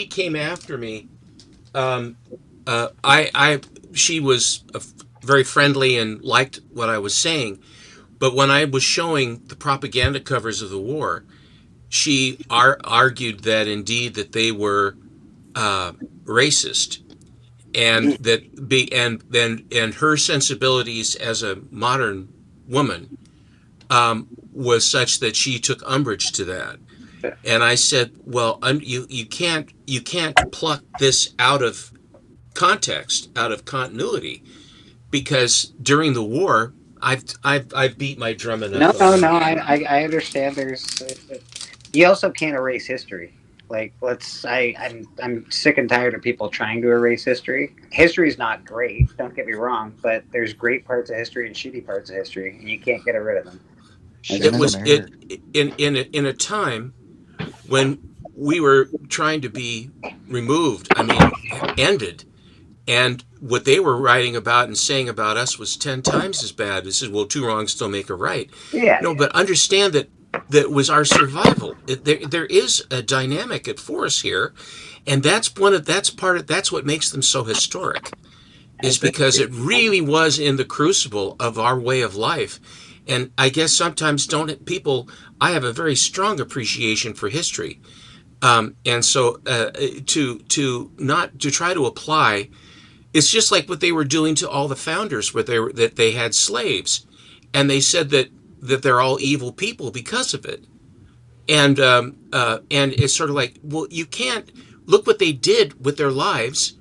came after me. She was very friendly and liked what I was saying, but when I was showing the propaganda covers of the war, she argued that indeed that they were racist, and that her sensibilities as a modern woman was such that she took umbrage to that. And I said, well, you can't pluck this out of context, out of continuity, because during the war, I've beat my drum enough. No. I understand. You also can't erase history. Like, I'm sick and tired of people trying to erase history. History's not great, don't get me wrong, but there's great parts of history and shitty parts of history, and you can't get rid of them. It was in a time when we were trying to be removed, ended, and what they were writing about and saying about us was 10 times as bad. This is, well, 2 wrongs don't make a right. Yeah. No, but understand that was our survival. There is a dynamic at force here, and that's what makes them so historic, is because it really was in the crucible of our way of life, And I guess sometimes don't people. I have a very strong appreciation for history, and so to not to try to apply. It's just like what they were doing to all the founders, where that they had slaves, and they said that they're all evil people because of it. And it's sort of like, well, you can't look what they did with their lives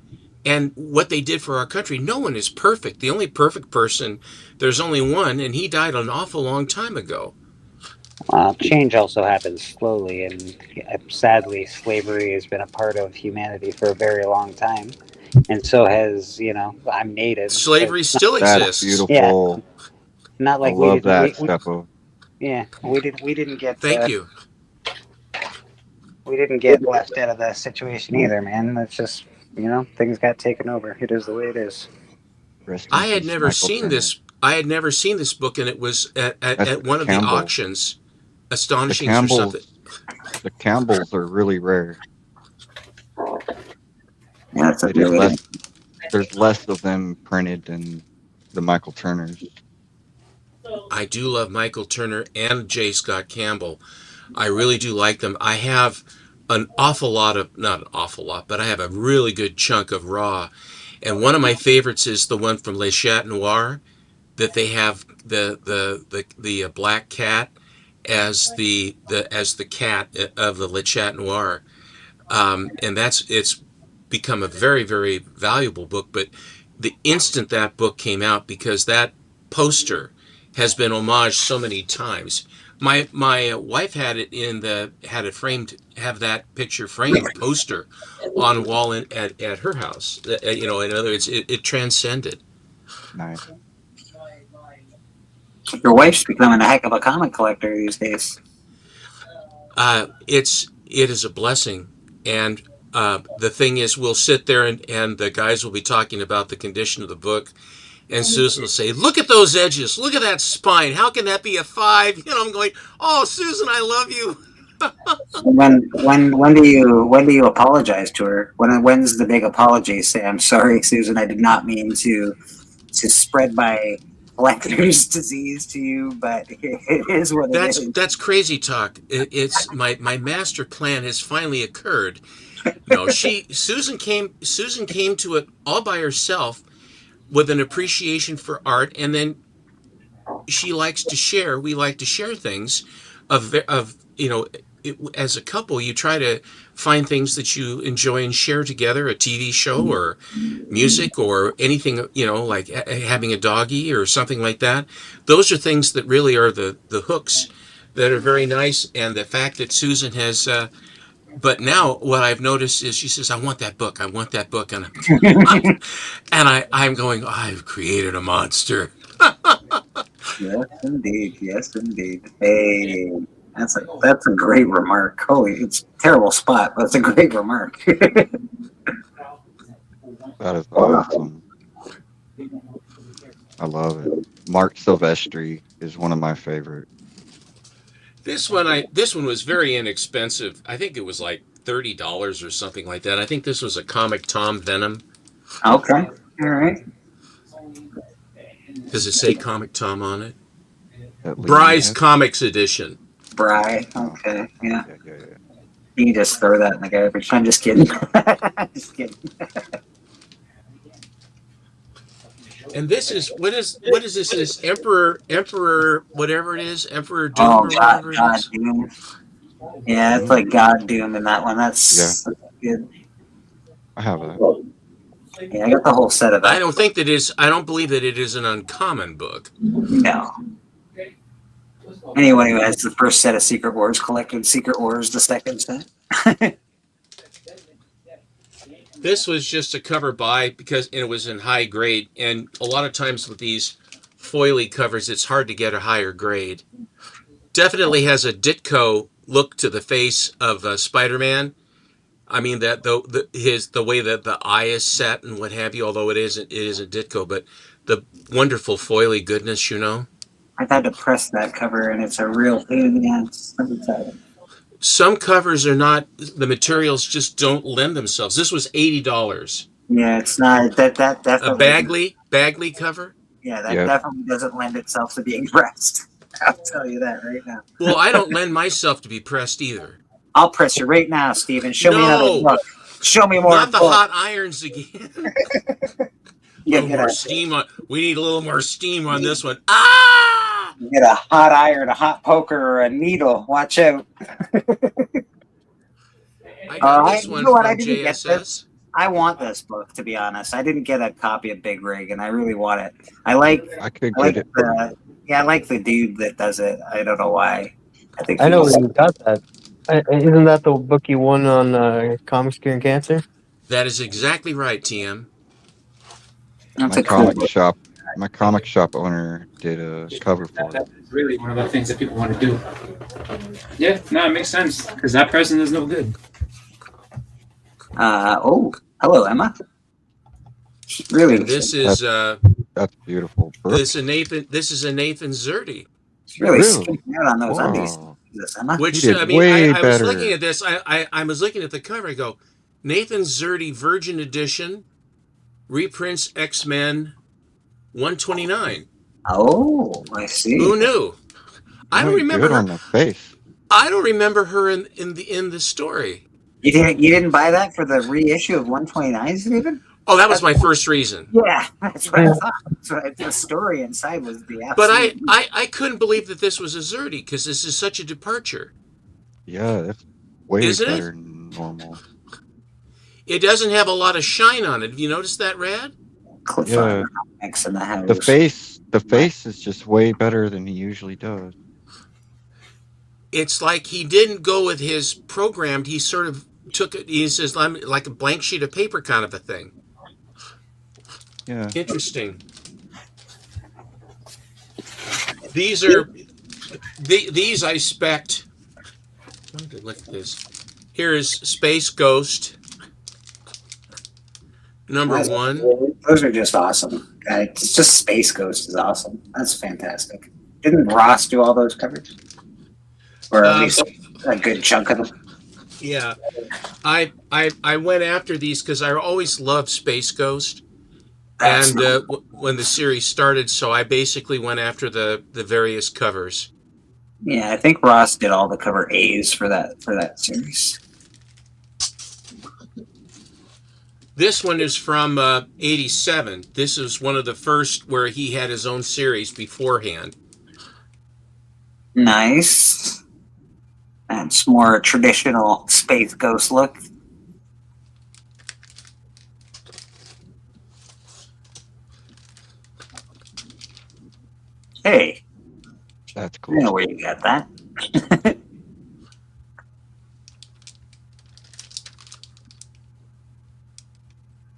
and what they did for our country. No one is perfect. The only perfect person, there's only one, and he died an awful long time ago. Change also happens slowly, and sadly, slavery has been a part of humanity for a very long time. And so has, I'm native. Slavery still That's exists. beautiful. Not like I love that, we, Steppo. we didn't get Thank you. we didn't get left out of the situation either, man. It's just things got taken over. It is the way it is. Rest in I had peace, never Michael seen Turner. this. I had never seen this book, and it was at That's one of the Campbell. auctions. The Astonishing or Campbells, something. the Campbells are really rare. Yeah, that's a It is really less, there's less of them printed than the Michael Turners. I do love Michael Turner and J. Scott Campbell. I really do like them. I have an awful lot of, not an awful lot, but I have a really good chunk of Raw. And one of my favorites is the one from Le Chat Noir, that they have the black cat as the cat of the Le Chat Noir. And it's become a very, very valuable book. But the instant that book came out, because that poster has been homaged so many times. My wife had it framed, have that picture framed poster on a wall at her house. In other words, it transcended. Nice. Your wife's becoming a heck of a comic collector these days. It is a blessing, and the thing is, we'll sit there and the guys will be talking about the condition of the book, and Susan will say, "Look at those edges. Look at that spine. How can that be a 5?" I'm going, "Oh, Susan, I love you." When do you apologize to her? When's the big apology? Say, "I'm sorry, Susan. I did not mean to spread my collector's disease to you, but it is what it is." That's crazy talk. It's my master plan has finally occurred. No, Susan came to it all by herself with an appreciation for art, and then she likes to share. We like to share things as a couple. You try to find things that you enjoy and share together, a TV show or music or anything, like having a doggy or something like that. Those are things that really are the hooks that are very nice. And the fact that Susan has, but now what I've noticed is she says, "I want that book. I want that book." And I'm going, "I've created a monster." Yes, indeed. Yes, indeed. Hey, that's a great remark. Holy, it's a terrible spot, but it's a great remark. That is awesome. I love it. Mark Silvestri is one of my favorite. This one was very inexpensive. I think it was like $30 or something like that. I think this was a Comic Tom Venom. Okay, all right. Does it say Comic Tom on it? At least. Bry's Comics Edition. Bry. Okay, yeah. Yeah. You can just throw that in the garbage. I'm just kidding. Just kidding. And this is what is this? This Emperor whatever it is, Emperor Doom Oh or God, whatever it God is. Doom. Yeah, it's like God Doom in that one. That's good. I have that. Yeah, I got the whole set of that. I don't believe that it is an uncommon book. No. Anyone who has the first set of Secret Wars collected Secret Wars, the second set. This was just a cover by because it was in high grade, and a lot of times with these foily covers, it's hard to get a higher grade. Definitely has a Ditko look to the face of Spider-Man. I mean that the way that the eye is set and what have you. Although it isn't Ditko, but the wonderful foily goodness, I've had to press that cover, and it's a real pain in the ass. Let me tell you. Some covers are not. The materials just don't lend themselves. This was $80. Yeah, it's not that A definitely. Bagley cover. Yeah, that Yep. definitely doesn't lend itself to being pressed. I'll tell you that right now. Well, I don't lend myself to be pressed either. I'll press you right now, Steven. Show me another No, book. Show me more not the books. hot irons again. Yeah, little more steam on. We need a little more steam on this one. Ah! Get a hot iron, a hot poker, or a needle. Watch out. I got this you one know what? I from didn't get JSS. this. I want this book, to be honest. I didn't get a copy of Big Rig, and I really want it. I like I like get it. I like the dude that does it. I don't know why. think I know he's- you got that. Isn't that the book you won on Comics Curing Cancer? That is exactly right, TM. That's My a cool comic book. shop, my comic shop owner did a cover for it. That's really one of the things that people want to do. Yeah, no, it makes sense because that person is no good. Hello, Emma. Really, And this is That's beautiful. this is a Nathan Zerdy, really really? skipping out on those undies. Wow. This, Emma. which did I mean, way I was better. looking at this. I was looking at the cover. I go, Nathan Zerdy Virgin Edition, reprints X-Men 129. Oh, I see. Who knew? I don't Very remember good on her. the face. I don't remember her in the story. You didn't buy that for the reissue of 129, Stephen? Oh, that was my first reason. Yeah, that's what I thought. That's what the story inside was the absolute. But I couldn't believe that this was a Zerdy because this is such a departure. Yeah, that's way Isn't it? better than normal. It doesn't have a lot of shine on it. Have you noticed that, Rad? Yeah. X in the house. The face is just way better than he usually does. It's like he didn't go with his programmed. He sort of took it. He says, like a blank sheet of paper kind of a thing. Yeah. Interesting. These are these I spec'd. Look at this. Here is Space Ghost number one. Those are just awesome. It's just Space Ghost is awesome. That's fantastic. Didn't Ross do all those covers? Or at least a good chunk of them? Yeah, I went after these because I always loved Space Ghost, That's and when the series started, so I basically went after the various covers. Yeah, I think Ross did all the cover A's for that series. This one is from '87. This is one of the first where he had his own series beforehand. Nice. That's more traditional Space Ghost look. Hey, That's I cool. know where you got that.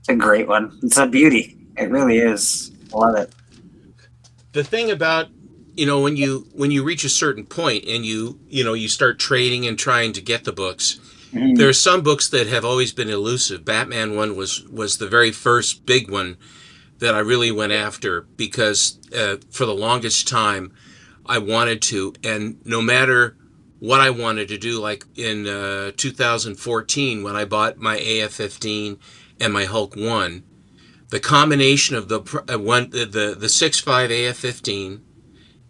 It's a great one. It's a beauty. It really is. I love it. The thing about when you reach a certain point and you start trading and trying to get the books, there are some books that have always been elusive. Batman one was the very first big one that I really went after because for the longest time I wanted to, and no matter what I wanted to do, like in 2014 when I bought my AF-15 and my Hulk 1, the combination of the 6.5 AF-15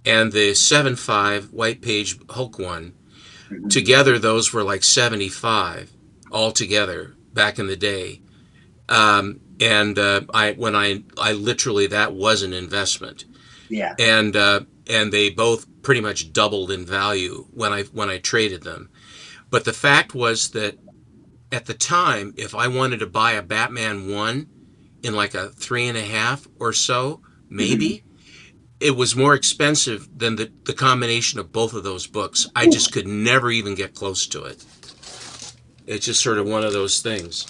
and the 7.5 white page Hulk 1, together those were like 75 altogether back in the day. I literally, that was an investment. Yeah. And they both pretty much doubled in value when I traded them. But the fact was that at the time, if I wanted to buy a Batman 1 in like a 3.5 or so, maybe, it was more expensive than the combination of both of those books. I just could never even get close to it. It's just sort of one of those things.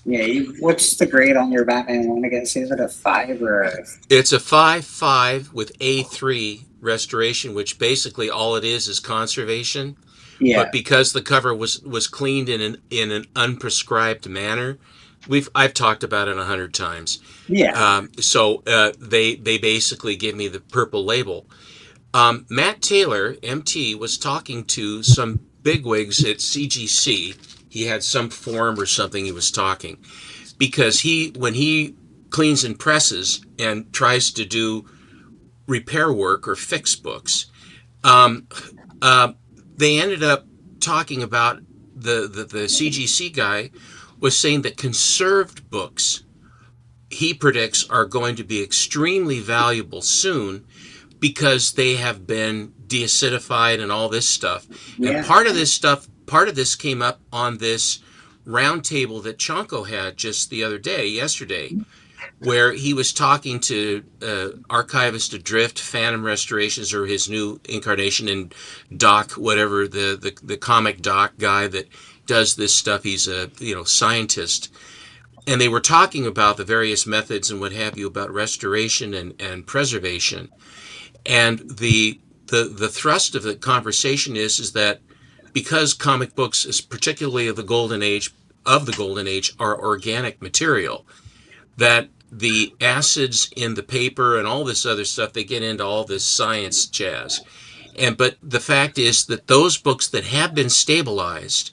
Yeah, what's the grade on your Batman one again? Is it a 5 or a... It's a 5.5 with A3 restoration, which basically all it is conservation. Yeah. But because the cover was cleaned in an unprescribed manner, I've talked about it 100 times. Yeah. So they basically give me the purple label. Matt Taylor, MT, was talking to some bigwigs at CGC. He had some forum or something he was talking, because when he cleans and presses and tries to do repair work or fix books. They ended up talking about the CGC guy was saying that conserved books, he predicts, are going to be extremely valuable soon because they have been deacidified and all this stuff. Yeah. And part of this came up on this roundtable that Chonko had just the other day, yesterday, where he was talking to archivist Adrift, Phantom Restorations, or his new incarnation, and Doc, whatever, the comic Doc guy that does this stuff. He's a scientist. And they were talking about the various methods and what have you about restoration and preservation. And the thrust of the conversation is that because comic books, particularly of the golden age, are organic material, that the acids in the paper and all this other stuff, they get into all this science jazz. But the fact is that those books that have been stabilized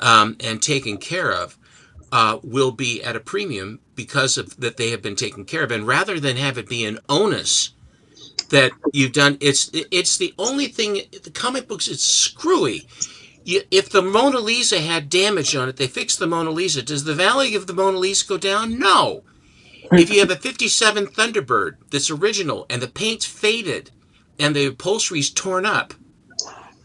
and taken care of will be at a premium because of that they have been taken care of. And rather than have it be an onus that you've done, it's the only thing. The comic books, it's screwy. If the Mona Lisa had damage on it, they fixed the Mona Lisa. Does the value of the Mona Lisa go down? No. If you have a 57 Thunderbird that's original and the paint's faded and the upholstery's torn up,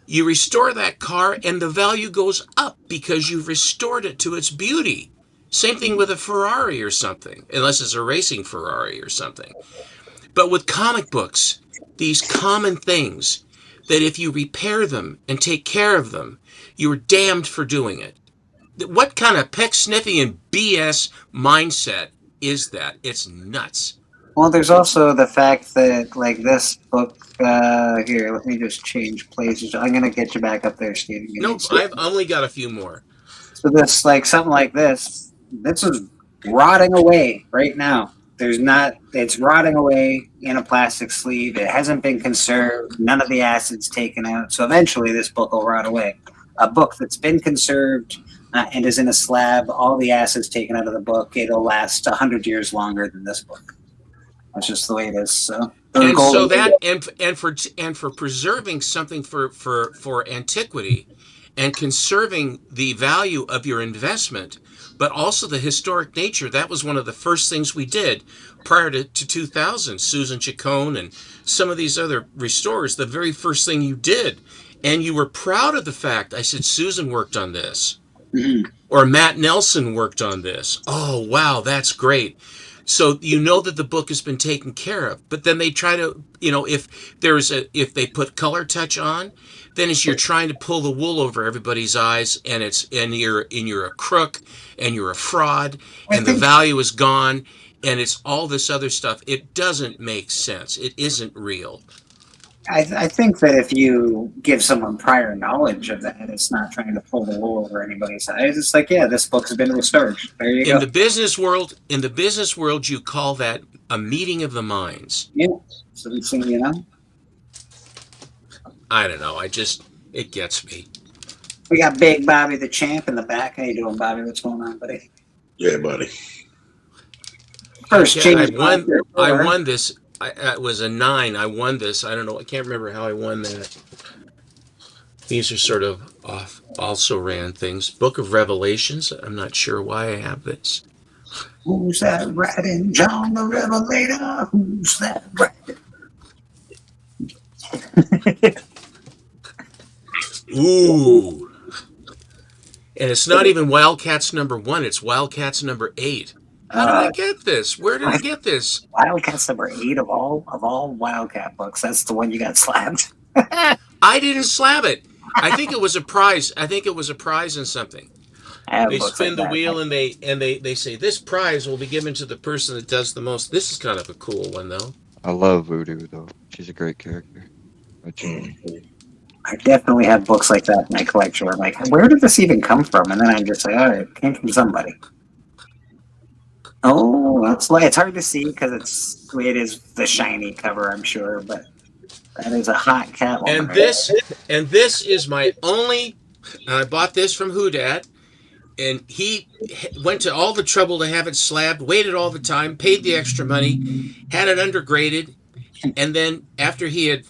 you restore that car and the value goes up because you've restored it to its beauty. Same thing with a Ferrari or something, unless it's a racing Ferrari or something. But with comic books, these common things that if you repair them and take care of them, you're damned for doing it. What kind of peck-sniffing BS mindset is that? It's nuts. Well, there's also the fact that, like, this book, here, let me just change places. I'm going to get you back up there, Steve. No, I've only got a few more. So this, like, something like this is rotting away right now. It's rotting away in a plastic sleeve. It hasn't been conserved. None of the acid's taken out. So eventually this book will rot away. A book that's been conserved and is in a slab, all the acid's taken out of the book, it'll last 100 years longer than this book. That's just the way it is. So, and so that and for preserving something for antiquity and conserving the value of your investment, but also the historic nature, that was one of the first things we did prior to 2000. Susan Chacon and some of these other restorers, the very first thing you did, and you were proud of the fact. I said, Susan worked on this. Mm-hmm. Or Matt Nelson worked on this. Oh, wow, that's great. So you know that the book has been taken care of. But then they try to, if they put color touch on, then it's you're trying to pull the wool over everybody's eyes, and you're a crook and you're a fraud, and the value is gone, and it's all this other stuff. It doesn't make sense. It isn't real. I think that if you give someone prior knowledge of that, it's not trying to pull the wool over anybody's eyes. It's like, yeah, this book's been restored. There you go. In the business world, you call that a meeting of the minds. Yeah. So I don't know. It gets me. We got Big Bobby the Champ in the back. How you doing, Bobby? What's going on, buddy? Yeah, buddy. First, I won this. It was a 9. I won this. I don't know. I can't remember how I won that. These are sort of off. Also ran things. Book of Revelations. I'm not sure why I have this. Who's that riding? John the Revelator. Who's that riding? Ooh. And it's not even Wildcats #1. It's Wildcats #8. How did I get this? Where did I get this? Wildcats #8 of all Wildcat books. That's the one you got slabbed. I didn't slab it. I think it was a prize. In something. They spin the wheel and they say this prize will be given to the person that does the most. This is kind of a cool one though. I love Voodoo though. She's a great character. I definitely have books like that in my collection where I'm like, where did this even come from? And then I'm just like, oh, it came from somebody. Oh, it's hard to see because it is the shiny cover, I'm sure, but that is a hot cat. And this is my only. I bought this from Whodad. and he went to all the trouble to have it slabbed, waited all the time, paid the extra money, had it undergraded, and then after he had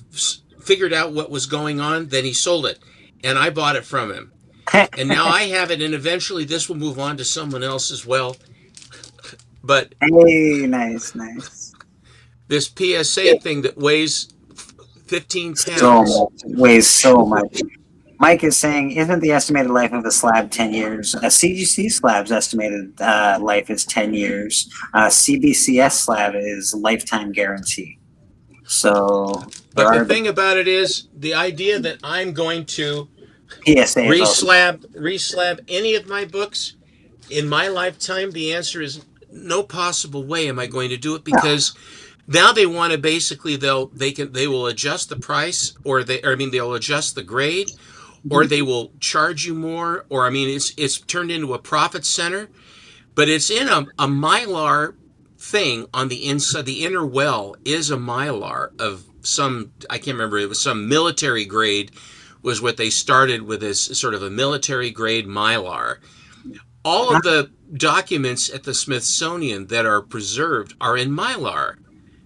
figured out what was going on, then he sold it, and I bought it from him. And now I have it, and eventually this will move on to someone else as well. But Hey, nice. this PSA thing that weighs 15 So pounds. much, weighs so much. Mike is saying, isn't the estimated life of a slab 10 years? A CGC slab's estimated life is 10 years. CBCS slab is lifetime guarantee. So, But the thing about it is, the idea that I'm going to PSA is also, reslab any of my books in my lifetime, the answer is no possible way am I going to do it, because now they want to basically they will adjust the price, or they'll adjust the grade, or they will charge you more, or it's turned into a profit center. But it's in a Mylar thing on the inside. The inner well is a Mylar of some, I can't remember, it was some military grade was what they started with, as sort of a military grade Mylar. All of the documents at the Smithsonian that are preserved are in Mylar.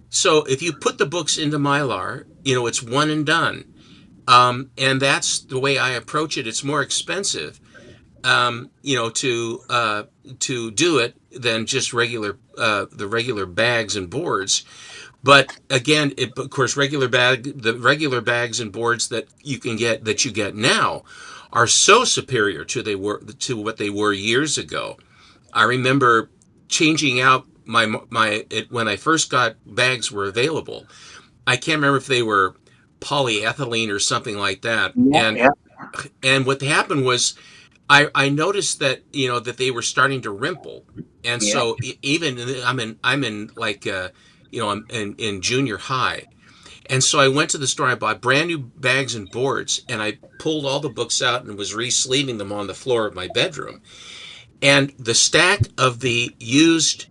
So if you put the books into Mylar, it's one and done. And that's the way I approach it. It's more expensive, to do it than just the regular bags and boards. But again, of course, the regular bags and boards that you get now are so superior to what they were years ago. I remember changing out when I first got bags were available. I can't remember if they were polyethylene or something like that. And what happened was I noticed that that they were starting to rimple, and so even I'm in like I'm in junior high, and so I went to the store. I bought brand new bags and boards, and I pulled all the books out and was re-sleeving them on the floor of my bedroom. And the stack of the used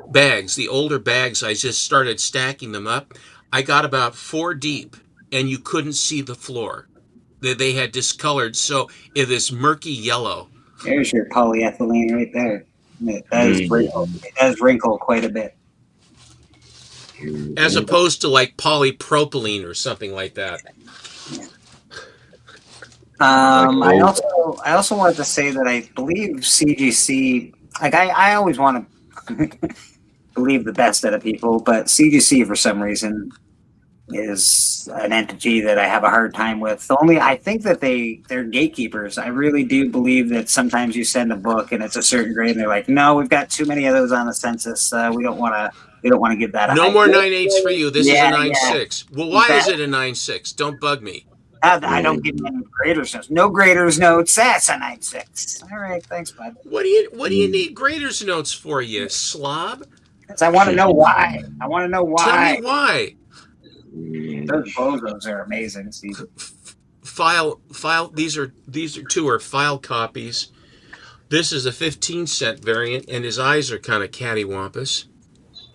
bags, the older bags, I just started stacking them up. I got about 4 deep, and you couldn't see the floor. They had discolored, so it is murky yellow. There's your polyethylene right there. It does wrinkle quite a bit. As opposed to like polypropylene or something like that. I also wanted to say that I believe CGC, like I always want to believe the best out of people, but CGC for some reason is an entity that I have a hard time with. Only I think that they're gatekeepers. I really do believe that sometimes you send a book and it's a certain grade and they're like, no, we've got too many of those on the census. We don't want to give that. No more 9.8s for you. This is a 9.6. Well, why is it a 9.6? Don't bug me. I don't get any graders notes. No graders notes. That's a 9.6. All right, thanks, bud. What do you need graders notes for, you slob? Because I want to know why. Tell me why. Those bozos are amazing, Steve. File. These are 2 file copies. This is a 15-cent variant, and his eyes are kind of cattywampus.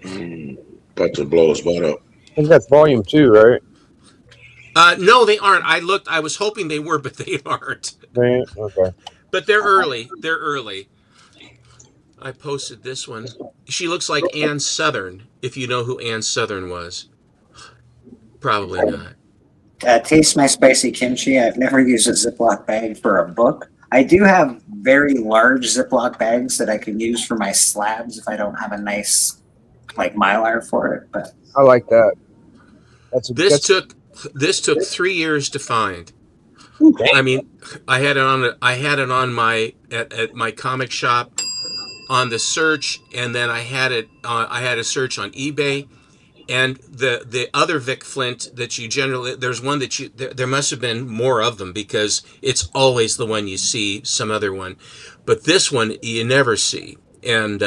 About to blow his butt up. I think that's volume 2, right? No, they aren't. I was hoping they were, but they aren't. Right. Okay. But they're early. I posted this one. She looks like Ann Southern, if you know who Ann Southern was. Probably not. Taste my spicy kimchi. I've never used a Ziploc bag for a book. I do have very large Ziploc bags that I can use for my slabs if I don't have a nice like Mylar for it. But I like that. This took 3 years to find. I mean, I had it on my at my comic shop on the search, and then I had a search on eBay. And the other Vic Flint that you generally, there's one that there must have been more of them, because it's always the one you see, some other one. But this one you never see. And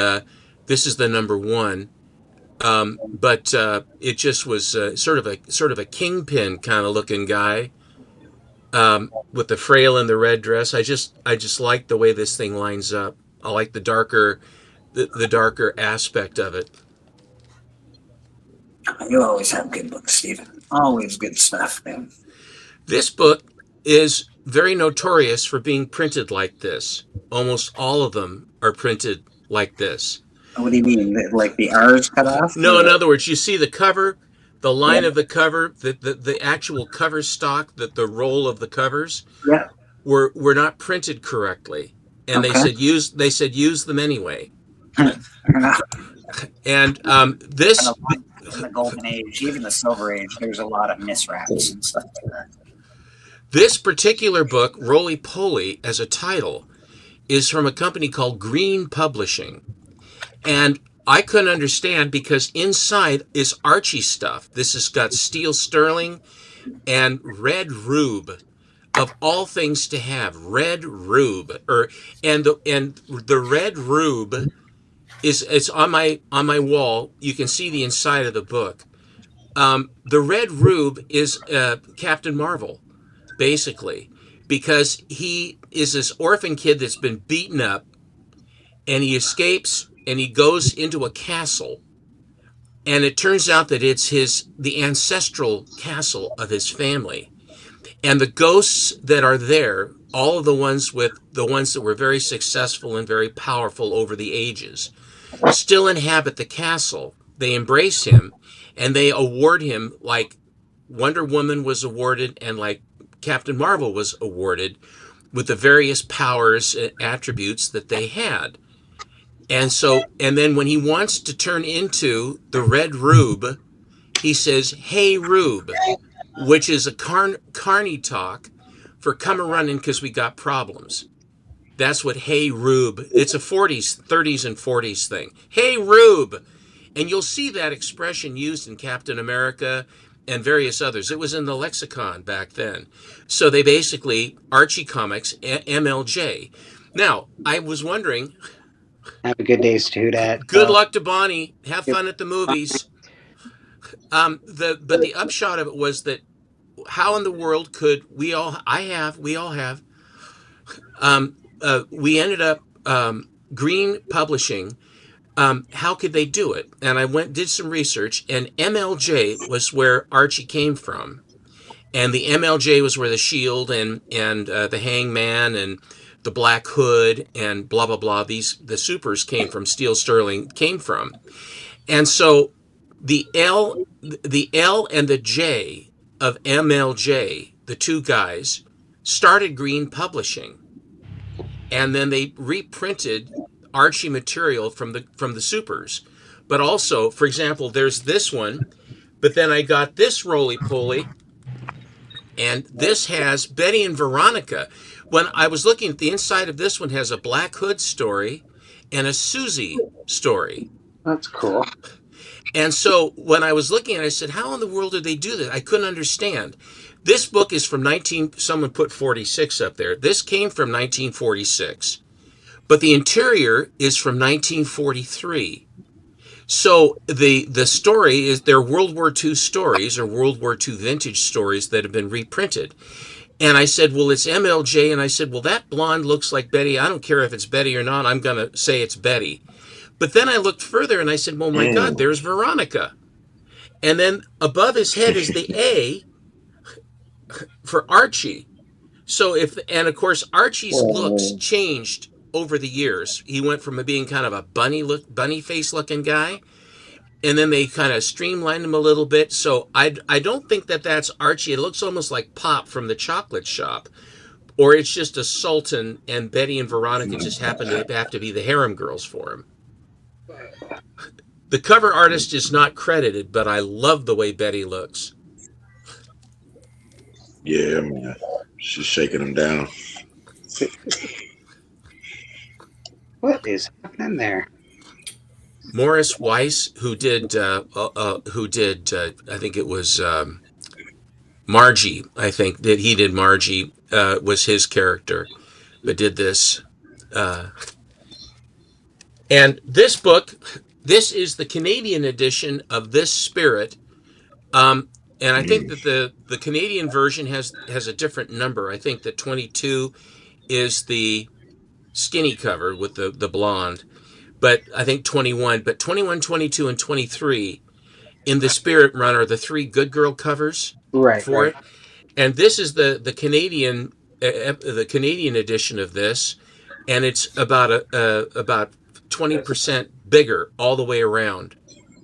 this is the number 1. But it just was sort of a kingpin kind of looking guy, with the frail and the red dress. I just like the way this thing lines up. I like the darker aspect of it. You always have good books, Stephen. Always good stuff, man. This book is very notorious for being printed like this. Almost all of them are printed like this. What do you mean? Like the R's cut off? No, in other words, you see the cover, the line of the cover, the actual cover stock, the roll of the covers Yeah. were not printed correctly, and Okay. they said use them anyway. Fair enough. And this In the golden age, even the silver age, there's a lot of miswraps and stuff like that. this particular book, Roly Poly, as a title, is from a company called Green Publishing, and I couldn't understand because inside is Archie stuff. This has got steel sterling and red rube, of all things to have. Red rube, and the red rube it's on my wall. You can see the inside of the book. The red rube is Captain Marvel, basically, because he is this orphan kid that's been beaten up, and he escapes and he goes into a castle, and it turns out that it's the ancestral castle of his family, and the ghosts that are there, all of the ones that were very successful and very powerful over the ages, still inhabit the castle. They embrace him, and they award him, like Wonder Woman was awarded and like Captain Marvel was awarded, with the various powers and attributes that they had. And then when he wants to turn into the Red Rube, he says, "Hey Rube," which is a carny talk for come a running because we got problems. That's what "Hey Rube." It's a 30s and 40s thing. "Hey Rube," and you'll see that expression used in Captain America and various others. It was in the lexicon back then. So they basically Archie Comics, MLJ. Now I was wondering. Have a good day, Student. Good luck to Bonnie. Have fun at the movies. But the upshot of it was that how in the world could we all have we ended up Green Publishing. How could they do it? And I did some research, and MLJ was where Archie came from, and the MLJ was where the Shield and the Hangman and the Black Hood and blah blah blah. The supers came from. Steel Sterling came from, and so the L and the J of MLJ, the two guys, started Green Publishing, and then they reprinted Archie material from the supers. But also, for example, there's this one, but then I got this Roly Poly, and this has Betty and Veronica. When I was looking at the inside of this one, has a Black Hood story and a Susie story. That's cool. And so when I was looking at it, I said, how in the world did they do that? I couldn't understand. This book is from someone put 46 up there. This came from 1946. But the interior is from 1943. So the story is, they're World War II stories or World War II vintage stories that have been reprinted. And I said, well, it's MLJ. And I said, well, that blonde looks like Betty. I don't care if it's Betty or not. I'm going to say it's Betty. But then I looked further and I said, well, my God, there's Veronica. And then above his head is the A for Archie. So and of course, Archie's looks changed over the years. He went from being kind of a bunny face looking guy, and then they kind of streamlined him a little bit. So I don't think that's Archie. It looks almost like Pop from the Chocolate Shop, or it's just a Sultan and Betty and Veronica just happen to have to be the harem girls for him. The cover artist is not credited, but I love the way Betty looks. Yeah, man. She's shaking him down. What is happening there? Morris Weiss, who did I think it was Margie. I think that he did Margie was his character, but did this. And this book, this is the Canadian edition of this Spirit. And I think that the Canadian version has a different number. I think that 22 is the skinny cover with the blonde, but I think 21, 22, and 23 in the Spirit run are the three Good Girl covers for it. And this is the Canadian the Canadian edition of this, and it's about about 20% bigger all the way around.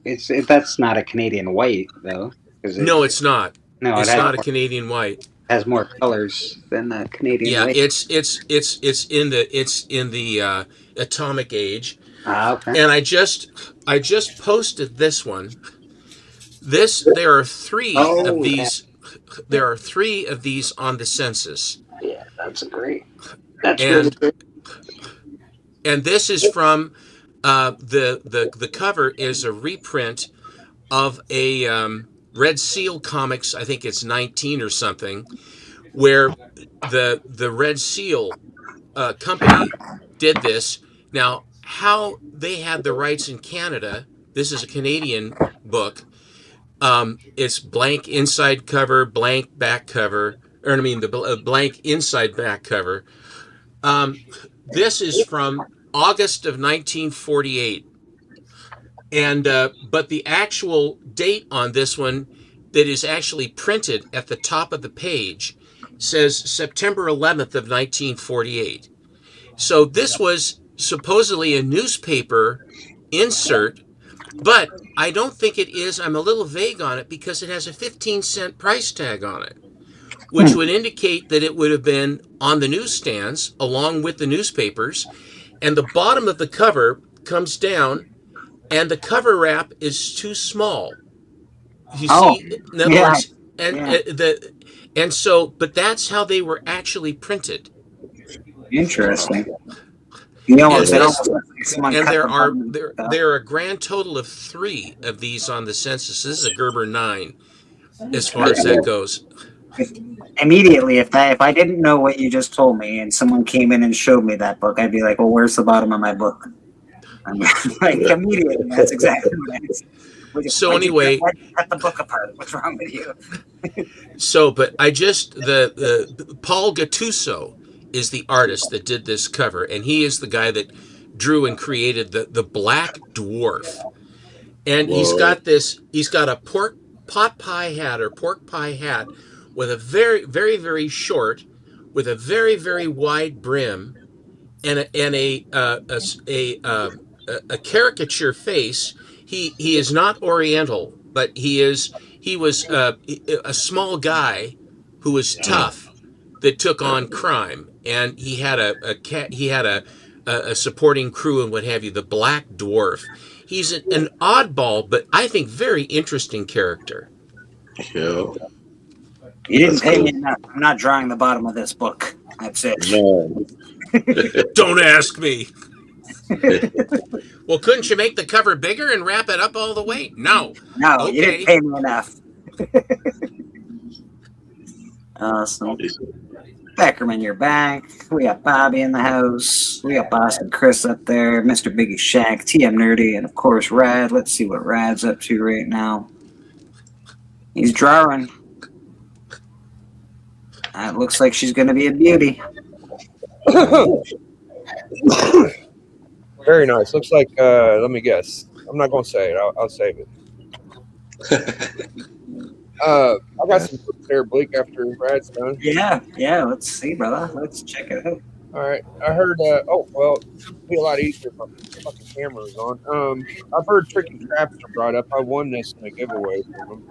That's not a Canadian white though. No, it's not. No, It's it not a Canadian white. has more colors than the Canadian Yeah, white. it's in the atomic age. Okay. And I just posted this one. There are three of these. There are 3 of these on the census. Yeah, that's great. That's And really good. and this is from the cover is a reprint of a Red Seal Comics. I think it's 19 or something, where the Red Seal company did this. Now, how they had the rights in Canada, this is a Canadian book. It's blank inside cover, blank back cover, or I mean the blank inside back cover. This is from August of 1948. And but the actual date on this one that is actually printed at the top of the page says September 11th of 1948. So this was supposedly a newspaper insert, but I don't think it is. I'm a little vague on it because it has a 15-cent price tag on it, which would indicate that it would have been on the newsstands along with the newspapers. And the bottom of the cover comes down, and the cover wrap is too small. You see, in other words, and so, but that's how they were actually printed. Interesting. You almost, And it this- almost looks like someone And cut there the are bottom there are a grand total of 3 of these on the census. This is a Gerber 9, as far as that goes. Immediately, if I didn't know what you just told me, and someone came in and showed me that book, I'd be like, "Well, where's the bottom of my book?" I'm like immediately, that's exactly what it is. So anyway, why'd you cut the book apart? What's wrong with you? So, but I just the Paul Gattuso is the artist that did this cover, and he is the guy that drew and created the Black Dwarf. And he's got a pork pie hat with a very, very, very short, with a very, very wide brim, and a caricature face. He is not Oriental, but he was a small guy who was tough that took on crime, and he had a supporting crew and what have you. The Black Dwarf. He's an oddball, but I think very interesting character. Yeah. You didn't pay me enough. I'm not drawing the bottom of this book. That's it. No. Don't ask me. Well, couldn't you make the cover bigger and wrap it up all the way? No. No, Okay. you didn't pay me enough. So Beckerman, you're back. We got Bobby in the house. We got Boston Chris up there, Mr. Biggie Shack, TM Nerdy, and of course Rad. Let's see what Rad's up to right now. He's drawing. It looks like she's going to be a beauty. Very nice. Looks like, let me guess. I'm not going to say it. I'll save it. I got some books there, Bleak, after Brad's done. Yeah. Let's see, brother. Let's check it out. All right. I heard, it'll be a lot easier if my fucking camera is on. I've heard Tricky Traps are brought up. I won this in a giveaway from him.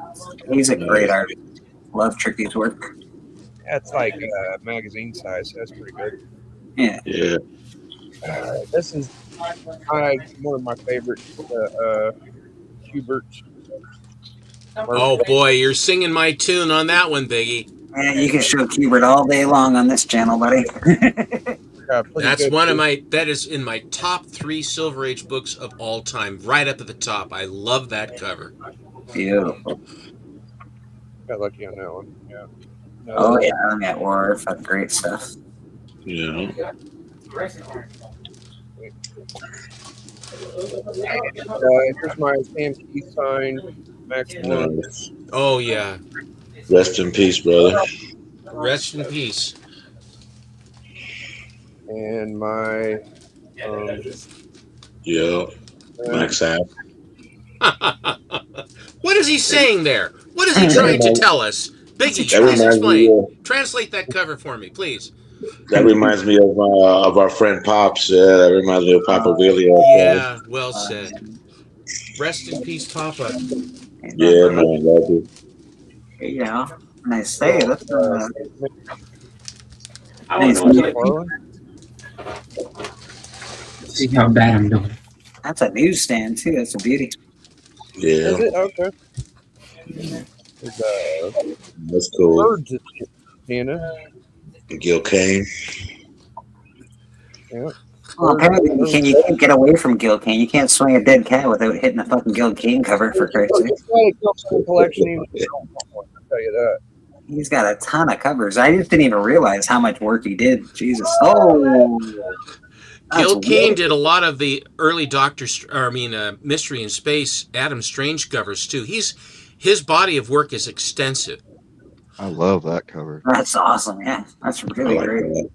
He's a great artist. Love Tricky's work. That's like magazine size. So that's pretty good. Yeah. Yeah. This is one of my favorite Hubert. Oh boy, you're singing my tune on that one, Biggie. Man, you can show Hubert all day long on this channel, buddy. That's one of that is in my top 3 Silver Age books of all time, right up at the top. I love that cover. Beautiful. Got lucky on that one. Yeah. No, Oh yeah, I'm at War. Great stuff. Yeah. Here's my Sam Key sign. Max One. Nice. Oh yeah. Rest in peace, brother. Rest in peace. And my Yeah. Max App. What is he saying there? What is he trying to tell us? Biggie, That please reminds me. explain. Translate that cover for me, please. That reminds me of our friend Pops. Yeah, that reminds me of Papa Willie. Yeah, well said. Rest in peace, Papa. Yeah, man. Love you. You know, nice. Hey, that's I nice. want to see how bad I'm doing. That's a newsstand too. That's a beauty. Yeah, Is it? Okay. There's, that's cool. birds and shit, Hannah. Gil Kane. Yeah. Well, apparently you can't get away from Gil Kane. You can't swing a dead cat without hitting a fucking Gil Kane cover, for Christ's sake. It's not a Gilson collection even. I'll tell you that. He's got a ton of covers. I just didn't even realize how much work he did. Jesus. Oh. Gil Kane did a lot of the early Mystery in Space, Adam Strange covers too. His body of work is extensive. I love that cover. That's awesome. Yeah, that's really great.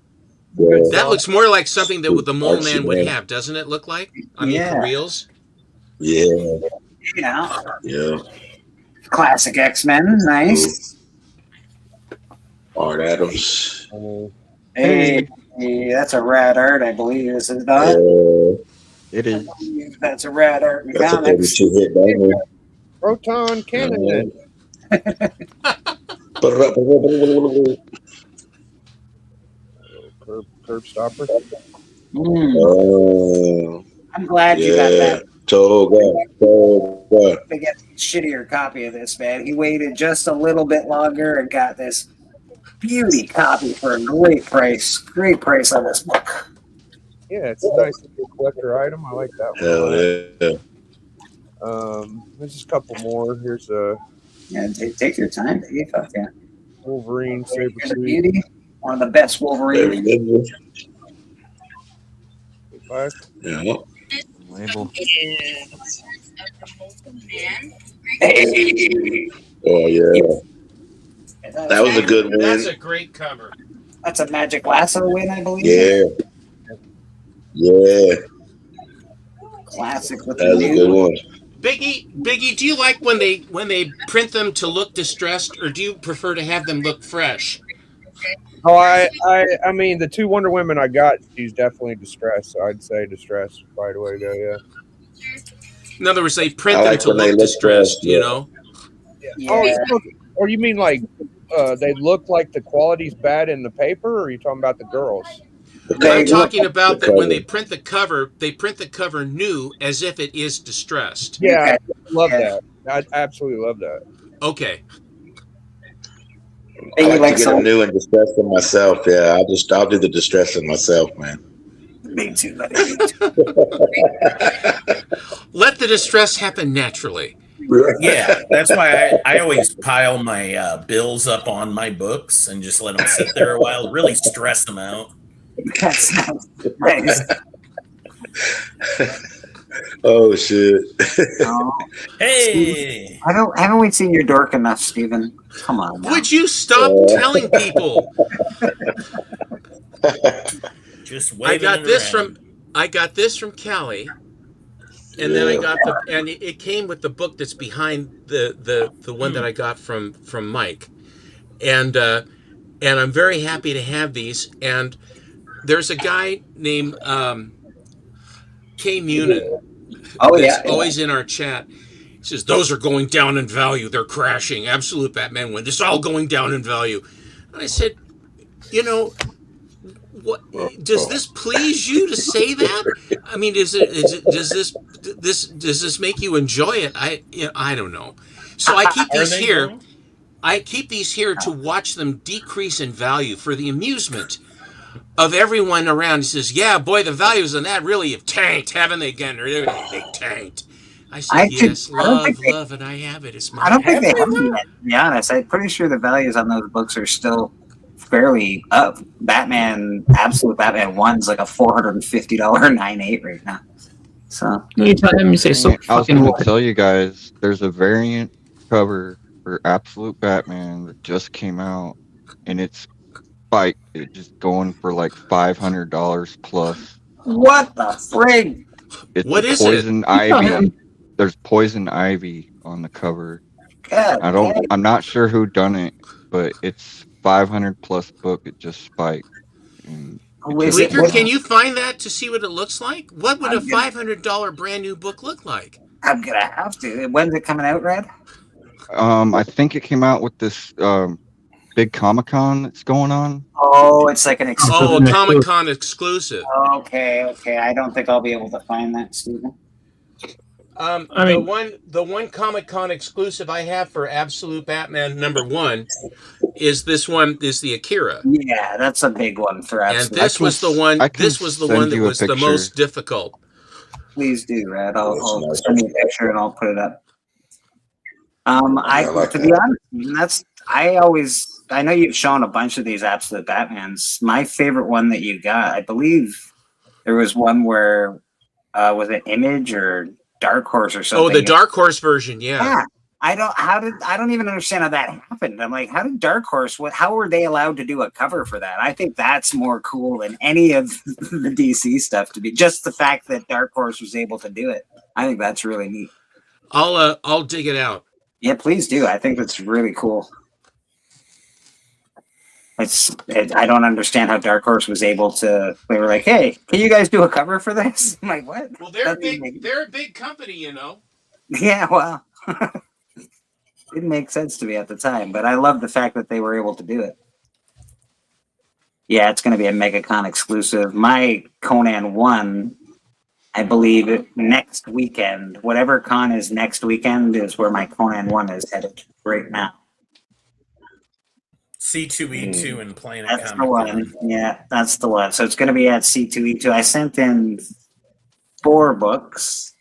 That looks more like something that the Mole Man would have, doesn't it look like? I mean, Yeah. for reals. Yeah, Yeah. yeah. Classic X-Men. Nice. Art Adams. Hey, that's a rad art, I believe. Is it not? It is. That's a rad art in That's a comics. 32 hit banger. Proton Cannon. Curb stopper. I'm glad you got that. Toga. To get a shittier copy of this, man. He waited just a little bit longer and got this beauty copy for a great price. Great price on this book. Yeah, it's a nice little collector item. I like that one. Hell yeah. There's just a couple more. Here's a Yeah, take your time, baby. Fuck yeah. Wolverine Here's a Sabretooth. beauty. One of the best Wolverine. Yeah. Label. Hey. Oh yeah. That was a good win. That's a great cover. That's a Magic Lasso win, I believe. Yeah. Yeah. Classic with That the was a new. good one. Biggie, do you like when they print them to look distressed, or do you prefer to have them look fresh? Oh, I mean, the two Wonder Women I got, she's definitely distressed. So I'd say distressed right away. Go, yeah. In other words, they print I them like to when they look look distressed, fresh, you yeah. know? Oh, Yeah. or you mean like they look like the quality's bad in the paper, or are you talking about the girls? I'm talking about the that when cover. they print the cover new as if it is distressed. Yeah, I love Yeah. that. I absolutely love that. Okay. I like like to get them new and distress them myself. Yeah, I'll do the distressing myself, man. Me too, buddy. Let the distress happen naturally. Yeah, that's why I always pile my bills up on my books and just let them sit there a while, really stress them out. That sounds nice. Oh shit. Oh, Hey, haven't we seen your dork enough, Steven? Come on. Now. Would you stop telling people? just I waving got it this around. from Callie, and then I got it came with the book that's behind the one that I got from Mike, and I'm very happy to have these. And there's a guy named Kay Munin Oh that's yeah. always in our chat. He says those are going down in value. They're crashing. Absolute Batman win. This is all going down in value. And I said, you know, what does this please you to say that? I mean, does this make you enjoy it? I don't know. So I keep Are these they here. going? I keep these here to watch them decrease in value for the amusement of everyone around. He says, yeah, boy, the values on that really have tanked, haven't they, again? They tanked. I said, yes, love, and I have it. It's mine. I don't think they have them yet, to be honest. I'm pretty sure the values on those books are still fairly up. Absolute Batman 1's like a $450 9.8 right now. So You tell him you say so I was fucking going what? to tell you guys, there's a variant cover for Absolute Batman that just came out, and it's just going for like $500 plus. what the frig? It's What is it? Poison Ivy. There's Poison Ivy on the cover. God, I'm not sure who done it, but it's 500 plus book. It just spiked. And Oh, it is just it? Bleaker, went can up. you find that to see what it looks like? What would a I'm gonna, $500 brand new book look like? I'm gonna have to. When's it coming out, Red? I think it came out with this big Comic-Con that's going on. Oh, it's like an Oh, exclusive. a Comic-Con exclusive. Okay. I don't think I'll be able to find that, Stephen. I mean, The one Comic-Con exclusive I have for Absolute Batman #1 is the Akira. Yeah, that's a big one for And absolute. this was the one. I can This was the one send that you a was the picture. most difficult. Please do, Red. I'll That's send me a picture and I'll put it up. I like To that. be honest, I know you've shown a bunch of these Absolute Batmans. My favorite one that you got, I believe there was one where was it Image or Dark Horse or something? Oh, the Dark Horse version, yeah. Yeah. I don't even understand how that happened. I'm like, how did Dark Horse, how were they allowed to do a cover for that? I think that's more cool than any of the DC stuff, to be just the fact that Dark Horse was able to do it. I think that's really neat. I'll dig it out. Yeah, please do. I think that's really cool. I don't understand how Dark Horse was able to. They were like, "Hey, can you guys do a cover for this?" I'm like, "What?" Well, they're Doesn't they're a big company, you know. Yeah, well, didn't make sense to me at the time, but I love the fact that they were able to do it. Yeah, it's going to be a MegaCon exclusive. My Conan 1, I believe, next weekend. Whatever con is next weekend is where my Conan 1 is headed right now. C2E2 and Planet That's the Comic one. Yeah, that's the one. So it's going to be at C2E2. I sent in 4 books,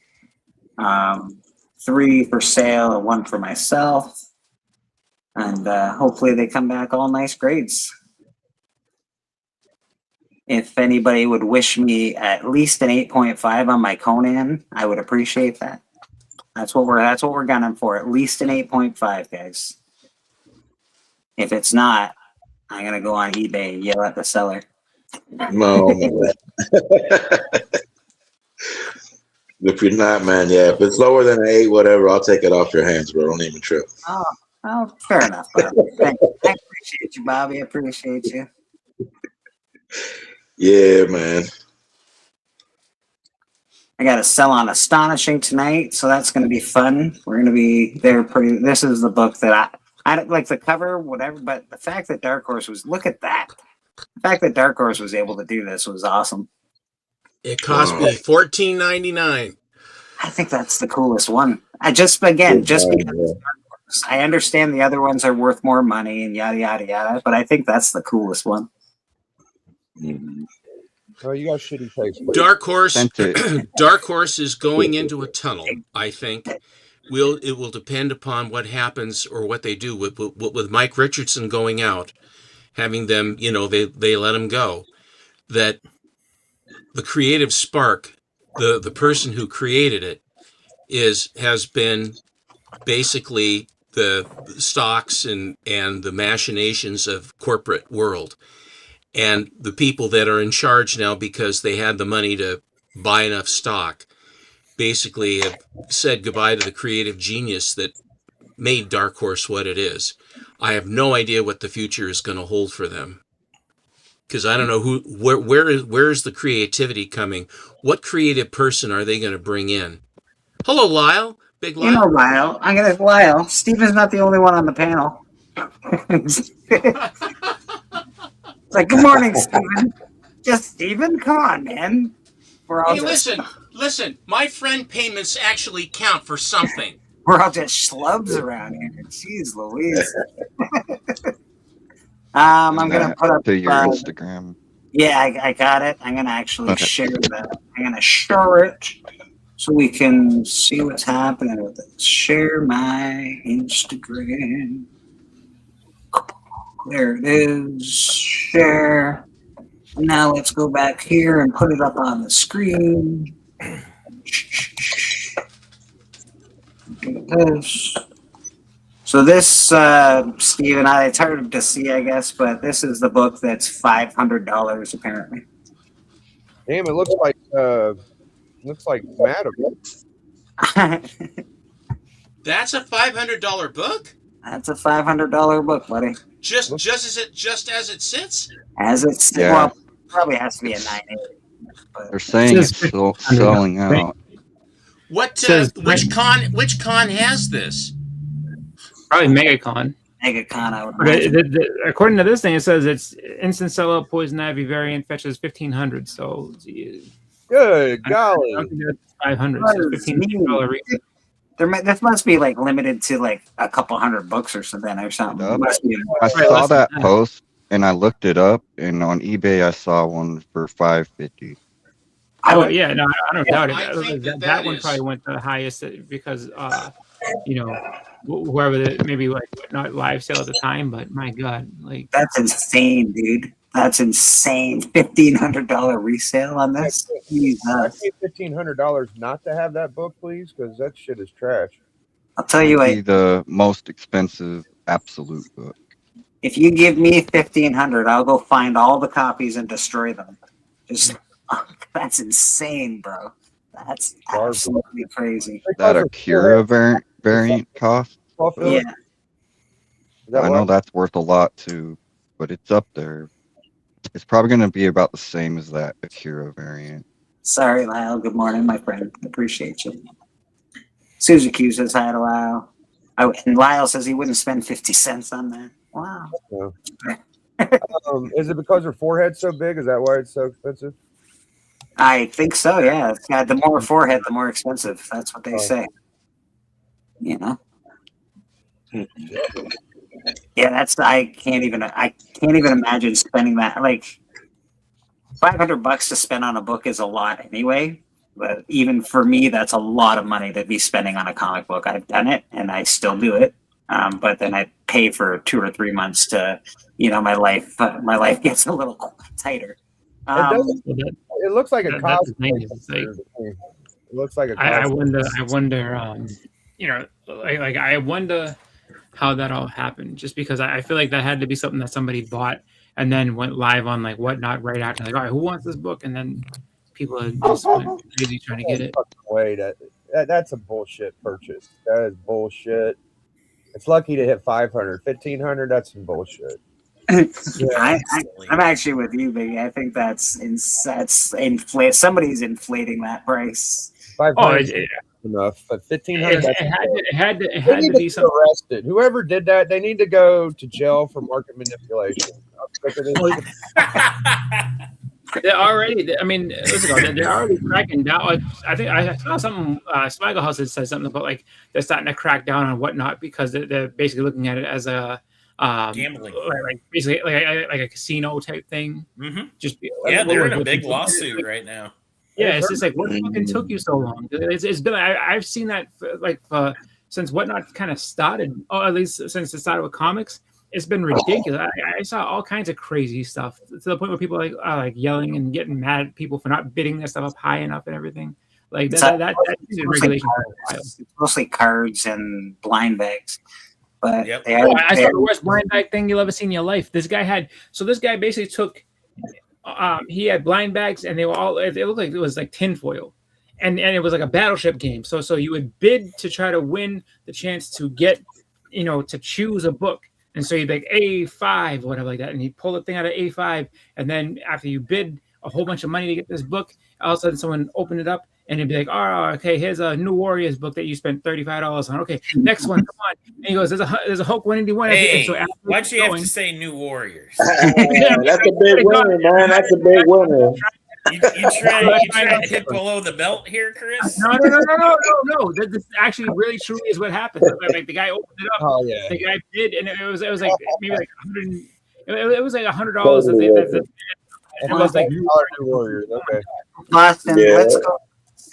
3 for sale and 1 for myself. And hopefully they come back all nice grades. If anybody would wish me at least an 8.5 on my Conan, I would appreciate that. That's what we're gunning for. At least an 8.5, guys. If it's not, I'm gonna go on eBay and yell at the seller. No. If you're not, man, yeah. If it's lower than an 8, whatever, I'll take it off your hands, bro. Don't even trip. Oh, fair enough, Bobby. I appreciate you, Bobby. I appreciate you. Yeah, man. I got to sell on Astonishing tonight, so that's going to be fun. We're going to be there pretty. This is the book that I don't like the cover, whatever, but the fact that Dark Horse look at that. The fact that Dark Horse was able to do this was awesome. It cost me $14.99. I think that's the coolest one. Because it's Dark Horse. I understand the other ones are worth more money and yada yada yada, but I think that's the coolest one. Oh, you got shitty taste. Dark Horse. Sent it. Dark Horse is going into a tunnel. I think it will depend upon what happens or what they do with Mike Richardson going out, having them. You know, they let him go. That the creative spark, the person who created it, has been basically the stocks and the machinations of corporate world. And the people that are in charge now, because they had the money to buy enough stock, basically have said goodbye to the creative genius that made Dark Horse what it is. I have no idea what the future is going to hold for them, because I don't know where is the creativity coming? What creative person are they going to bring in? Hello, Lyle. Big Lyle. You know, Lyle. Steven's not the only one on the panel. It's like, good morning, Steven. Just Steven? Come on, man. Hey, listen. My friend payments actually count for something. We're all just schlubs around here. Jeez Louise. I'm gonna put up to your Instagram. Yeah, I got it. I'm gonna actually Okay. share that. I'm gonna share it so we can see what's happening with it. Share my Instagram. There it is. Share. Now let's go back here and put it up on the screen. Do this. So this, Steven, it's hard to see, I guess, but this is the book that's $500 apparently. Damn, it looks like Madam. That's a $500 book? That's a $500 book, buddy. Just as it sits. As it's Yeah. well, probably has to be a 9.8. They're saying Says it's still 1,500. selling out. What? Says- Which con has this? Probably MegaCon. MegaCon, I would But imagine. according to this thing, it says it's instant sellout poison ivy variant fetches 1,500. So Good I golly. don't think that's 500. What So does $1,500 mean? This must be like limited to like a couple hundred books or something. Yep. Must be I Probably saw less than that that. post and I looked it up, and on eBay I saw one for $550. I Oh would, yeah, no, I don't doubt it. I think That that one is- probably went the highest because whoever maybe like not live sale at the time, but my God, like that's insane, dude. That's insane. $1,500 resale on this. I Jesus. paid $1,500 not to have that book, please, because that shit is trash. I'll tell you Be what. the most expensive absolute book. If you give me $1,500, I'll go find all the copies and destroy them. Just that's insane, bro. That's absolutely crazy. That Akira variant cost. Yeah. I know that's worth a lot too, but it's up there. It's probably going to be about the same as that Akira variant. Sorry, Lyle. Good morning, my friend. Appreciate you. Suzuki says hi to Lyle. Oh, and Lyle says he wouldn't spend 50 cents on that. Wow. Is it because her forehead's so big? Is that why it's so expensive? I think so, yeah. It's got the more forehead, the more expensive. That's what they say. You know? Yeah, I can't even imagine spending that. Like $500 to spend on a book is a lot anyway. But even for me, that's a lot of money to be spending on a comic book. I've done it and I still do it. But then I pay for 2 or 3 months to, my life gets a little tighter. It looks like a that's cosplay. the thing. It's like, It looks like a I cosplay. wonder, I wonder how that all happened. Just because I feel like that had to be something that somebody bought and then went live on like Whatnot right after. Like, all right, who wants this book? And then people just went crazy trying to get it. Wait, that's a bullshit purchase. That is bullshit. It's lucky to hit 500. 1,500, that's some bullshit. I'm actually with you, Biggie. I think that's inflate. Somebody's inflating that price. 500 is enough, but 1,500. It had They to need be be something. arrested. Whoever did that, they need to go to jail for market manipulation. They're already. I mean, they're already cracking down. Like, I think I saw something. Smigel House had said something about like they're starting to crack down on Whatnot because they're basically looking at it as a gambling, like basically like a casino type thing. Mm-hmm. Just yeah, they're in a big lawsuit right now. Yeah, it's just like what fucking took you so long? It's been I've seen that since Whatnot kind of started, or at least since it started with comics. It's been ridiculous. I saw all kinds of crazy stuff to the point where people are like yelling and getting mad at people for not bidding their stuff up high enough and everything. Like that is regulation for a while. It's mostly cards and blind bags. But yep. I saw the worst blind bag thing you'll ever see in your life. This guy basically took he had blind bags and they were all it looked like it was like tinfoil. And it was like a battleship game. So you would bid to try to win the chance to get, to choose a book. And so you'd be like A5 or whatever like that. And he'd pull the thing out of A5. And then after you bid a whole bunch of money to get this book, all of a sudden someone opened it up and it'd be like, oh, okay, here's a New Warriors book that you spent $35 on. Okay, next one, come on. And he goes, there's a Hulk 181. Hey, so why'd you have to say New Warriors? That's a big winner, man. That's a big winner. You trying to hit below the belt here, Chris? No. This actually really truly is what happened. Like the guy opened it up. Oh yeah. The guy bid, and it was like maybe like $100. It was like $100 that it was like Warriors. Okay. Boston,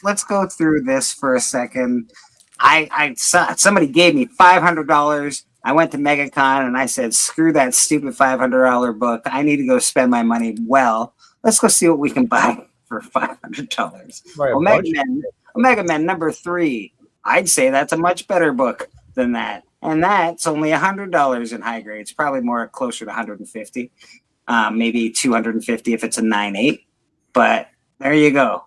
let's go through this for a second. I saw somebody gave me $500. I went to MegaCon and I said, screw that stupid $500 book. I need to go spend my money well. Let's go see what we can buy for $500. Omega Man number 3. I'd say that's a much better book than that. And that's only $100 in high grades, probably more closer to 150, maybe 250 if it's a 9.8. But there you go.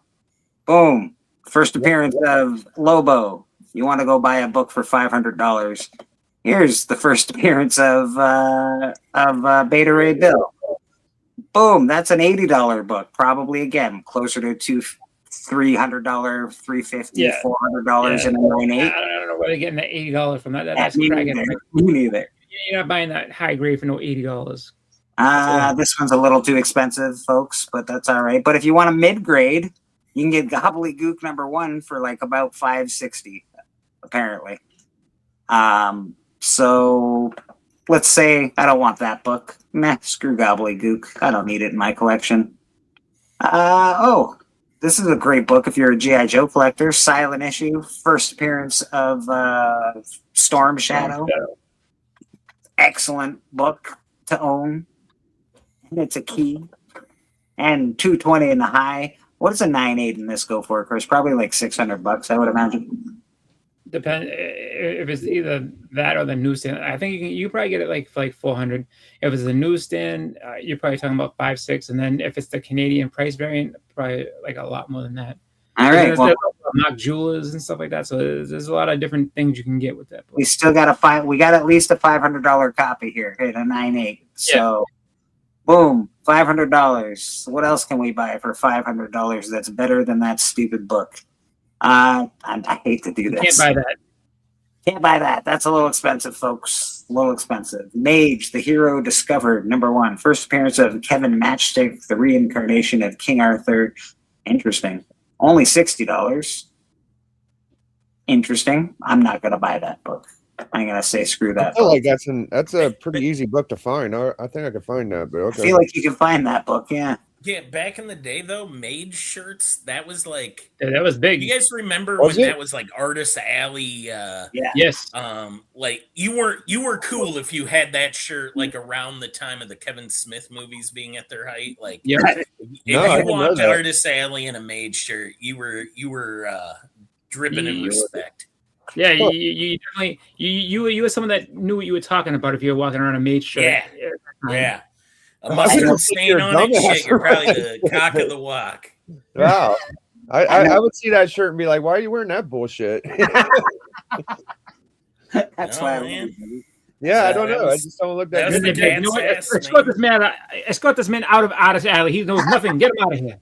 Boom. First appearance of Lobo. You want to go buy a book for $500. Here's the first appearance of Beta Ray Bill. Boom, that's an $80 book. Probably again closer to $300, $350, Yeah. $400 in a 9.8. I don't know where they're getting that $80 from. That's Me cracking. neither. Me neither. You're not buying that high grade for no $80. This one's a little too expensive, folks, but that's all right. But if you want a mid grade, you can get Gobbledygook #1 for like about $560, apparently. So let's say I don't want that book. Meh, screw Gobbledygook. I don't need it in my collection. This is a great book if you're a G.I. Joe collector. Silent issue, first appearance of Storm Shadow. Excellent book to own. And it's a key. And $220 in the high. What does a 9.8 in this go for, Chris? Probably like $600, I would imagine. Depend if it's either that or the newsstand. I think you probably get it like for like $400. If it's the newsstand, you're probably talking about $500-$600, and then if it's the Canadian price variant, probably like a lot more than that. All right, there's mock jewelers and stuff like that. So there's a lot of different things you can get with that book. We still got we got at least a $500 copy here in a 9.8. So, boom, $500. What else can we buy for $500 that's better than that stupid book? I hate to do this. Can't buy that. Can't buy that. That's a little expensive, folks. A little expensive. Mage, the hero discovered, #1. First appearance of Kevin Matchstick, the reincarnation of King Arthur. Interesting. Only $60. Interesting. I'm not going to buy that book. I'm going to say screw I that. feel like that's a pretty easy book to find. I think I could find that, but I okay. feel like you can find that book, yeah. Yeah, back in the day though, Mage shirts, that was like that was big. You guys remember Was when it? that was like Artist Alley? Yeah. Yes. Like you were cool if you had that shirt like around the time of the Kevin Smith movies being at their height. Like Yeah. if No, I you didn't know walked to that. Artist Alley in a Mage shirt, you were dripping in You- respect. Yeah, you definitely you were someone that knew what you were talking about if you were walking around a mage shirt. Yeah. Um, Yeah. A I mustard don't stain think on you're it, dumbass, shit, you're probably right? the cock of the walk. Wow. I would see that shirt and be like, why are you wearing that bullshit? That's No, why I man. love it. Yeah, I Yeah, don't that know. I was- just don't look that that was good. the You know what? cat's ass, Escort this man out of Artist Alley. He knows nothing. Get him out of here.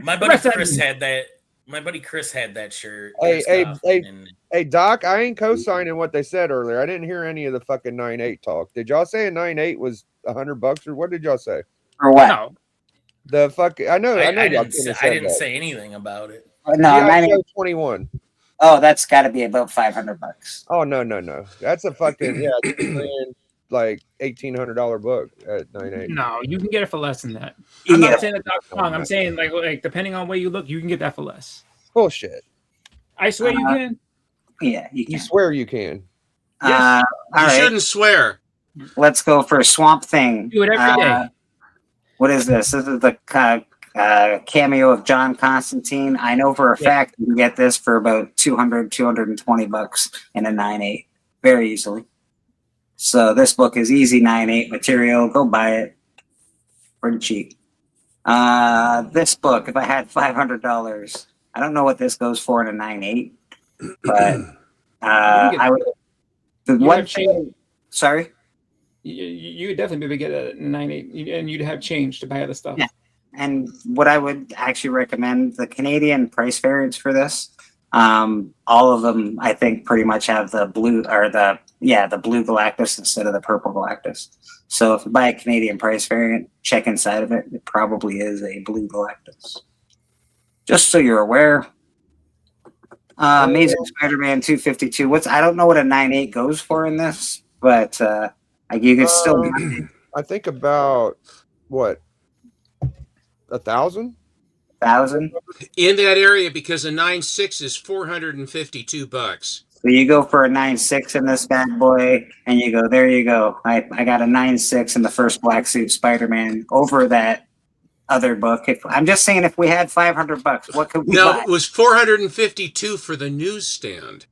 My buddy Rest that Chris in. had that. My buddy Chris had that shirt. Hey, and stuff, hey, and Hey, Doc, I ain't co-signing what they said earlier. I didn't hear any of the fucking 9.8 talk. Did y'all say a 9.8 was $100 or what did y'all say? For what? No. The fuck, I know I y'all didn't, couldn't say, have I said didn't that. say anything about it. No, G.I. 9.8. Joe 21. Oh, that's got to be about $500. Oh no. That's a fucking like $1,800 book at 9.8. No, you can get it for less than that. You I'm can not get saying that that's wrong. I'm saying like depending on where you look, you can get that for less. Bullshit. I swear you can. Yeah, you You can. swear you can. All You right, shouldn't swear. let's go for Swamp Thing. Do it every day. What is this? This is the cameo of John Constantine. I know for a fact you can get this for about $220 in a 9.8 very easily. So this book is easy 9.8 material. Go buy it. Pretty cheap. This book, if I had $500, I don't know what this goes for in a 9.8, but I would. The You one have thing, sorry. You would definitely be able to get a 9.8, and you'd have change to buy other stuff. Yeah. And what I would actually recommend, the Canadian price variants for this, all of them, I think, pretty much have the blue or the blue Galactus instead of the purple Galactus. So if you buy a Canadian price variant, check inside of it. It probably is a blue Galactus. Just so you're aware. Amazing Spider-Man 252. I don't know what a 9.8 goes for in this, but you could still. I think about what 1,000. 1,000. In that area, because a 9.6 is $452. So you go for a 9.6 in this bad boy, and you go, there you go. I got a 9.6 in the first Black Suit Spider-Man over that other book. I'm just saying, if we had $500, what could we No, buy? it was $452 for the newsstand.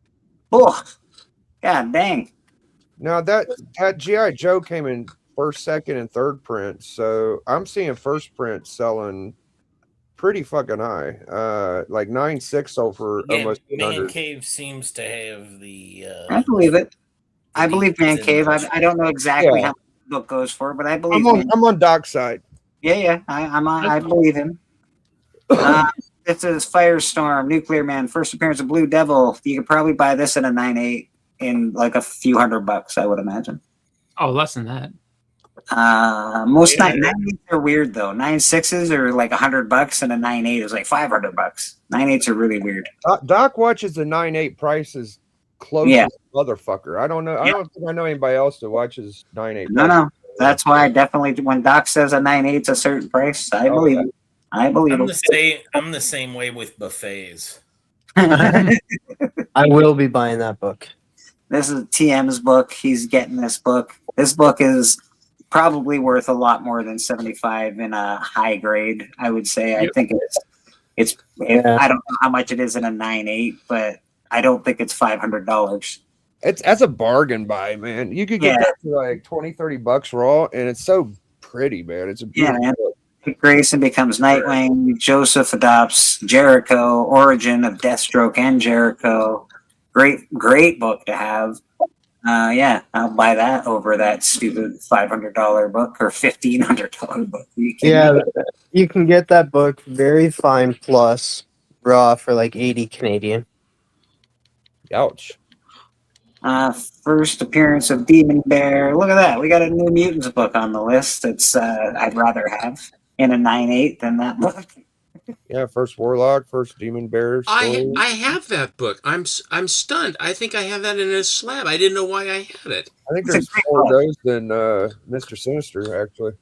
Oh, god dang. Now that G.I. Joe came in first, second, and third print, so I'm seeing first print selling pretty fucking high. Like 9.6 sold for Yeah, almost Man 800. Cave seems to have the I believe it. I believe It's Man in Cave. those. I don't know exactly Yeah. how much the book goes for, but I believe him. I'm on Doc's side. Yeah. I believe him. This is Firestorm, Nuclear Man, first appearance of Blue Devil. You could probably buy this in a 9.8 in like a few $100, I would imagine. Oh, less than that. Most Yeah. 9.8s are weird though. 9.6s are like $100, and a 9.8 is like $500. 9.8s are really weird. Doc watches the 9.8 prices close Yeah. as a motherfucker. I don't know. I Yeah. don't think I know anybody else that watches 9.8. No. That's why I definitely, when Doc says a 9.8's a certain price, I believe him. I believe I'm him. the same way with buffets. I will be buying that book. This is TM's book. He's getting this book. This book is probably worth a lot more than 75 in a high grade, I would say. I think it's Yeah. I don't know how much it is in a 9.8, but I don't think it's $500. That's a bargain buy, man. You could get Yeah. that for like $20-$30 raw, and it's so pretty, man. It's a Yeah, beautiful man. book. Dick Grayson becomes Nightwing. Joseph adopts Jericho. Origin of Deathstroke and Jericho. Great book to have. Yeah, I'll buy that over that stupid $500 book or $1,500 book. Yeah, you can get that book very fine plus raw for like 80 Canadian. Ouch. First appearance of Demon Bear. Look at that. We got a New Mutants book on the list. It's I'd rather have in a 9.8 than that book. Yeah, first Warlock, first Demon Bear. Story. I have that book. I'm stunned. I think I have that in a slab. I didn't know why I had it. I think It's a there's great more of book. those than Mr. Sinister, actually.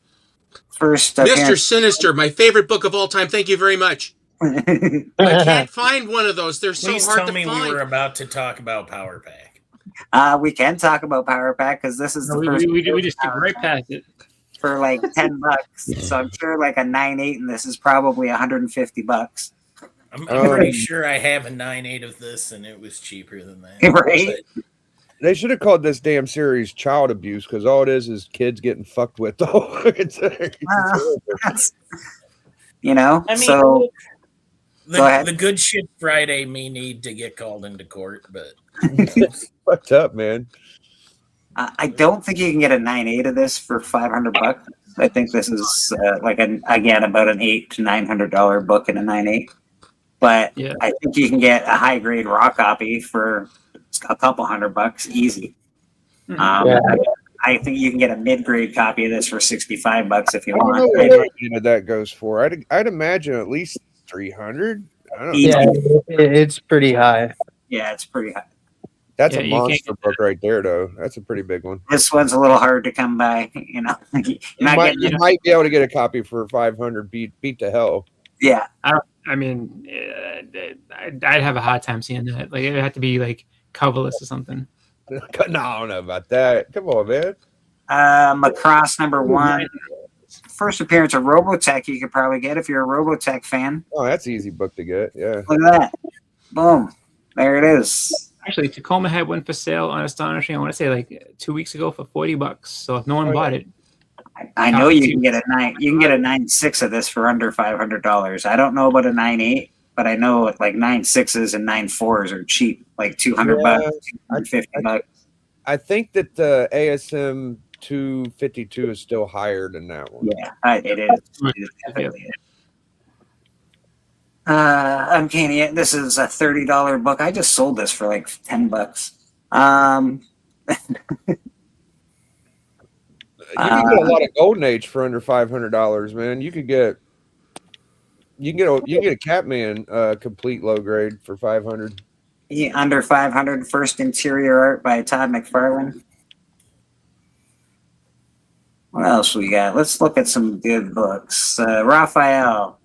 First Mr. appearance. Sinister, my favorite book of all time. Thank you very much. I can't find one of those. They're so Please hard tell to me find. we were about to talk about Power Pack. We can talk about Power Pack because this is the first We just took right past it. for like $10. So I'm sure like a 9.8 and this is probably $150. I'm Oh. pretty sure I have a 9.8 of this, and it was cheaper than that. Right? They should have called this damn series Child Abuse because all it is kids getting fucked with. Though it's You know, I mean, so go ahead. the good shit Friday may need to get called into court, but fucked up, man. I don't think you can get a 9.8 of this for $500. I think this is like again about an $800 to $900 book in a 9.8. But Yeah. I think you can get a high grade raw copy for a couple $100 easy. Yeah. I think you can get a mid grade copy of this for $65 if you I don't know want. what version of that goes for. I'd imagine at least 300. I don't know. Easy. Yeah, it's pretty high. Yeah, it's pretty high. That's Yeah, a you can't monster book right there, though. That's a pretty big one. This one's a little hard to come by. You know, You're not getting You it. might be able to get a copy for 500. Beat to hell. Yeah, I mean, I'd have a hard time seeing that. Like, it'd have to be like coverless or something. No, I don't know about that. Come on, man. Macross #1. First appearance of Robotech you could probably get if you're a Robotech fan. Oh, that's an easy book to get. Yeah. Look at that. Boom. There it is. Actually, Tacoma had one for sale on Astonishing. I want to say like 2 weeks ago for $40. So if no one Oh, bought yeah. it, I know you can get a 9.6 of this for under $500. I don't know about a 9.8, but I know like 9.6s and 9.4s are cheap, like $200, $250. I think that the ASM 252 is still higher than that one. Yeah, it is. It definitely is. Uncanny. This is a $30 book. I just sold this for like $10. You can get a lot of Golden Age for under $500, man. You can get a Catman complete low grade for 500. Yeah, under 500. First interior art by Todd McFarlane. What else we got? Let's look at some good books. Raphael.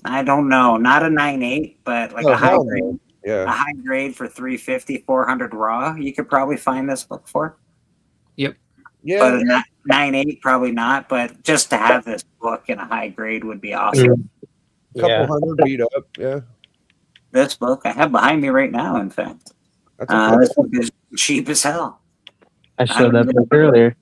I don't know. Not a 9.8, but like Oh, a high hell grade. no. Yeah. A high grade for 350, 400 raw. You could probably find this book for. Yeah. But a 9.8, probably not. But just to have this book in a high grade would be awesome. Couple hundred beat up. Yeah. This book I have behind me right now, in fact. That's a This book is cheap as hell. I showed that book earlier.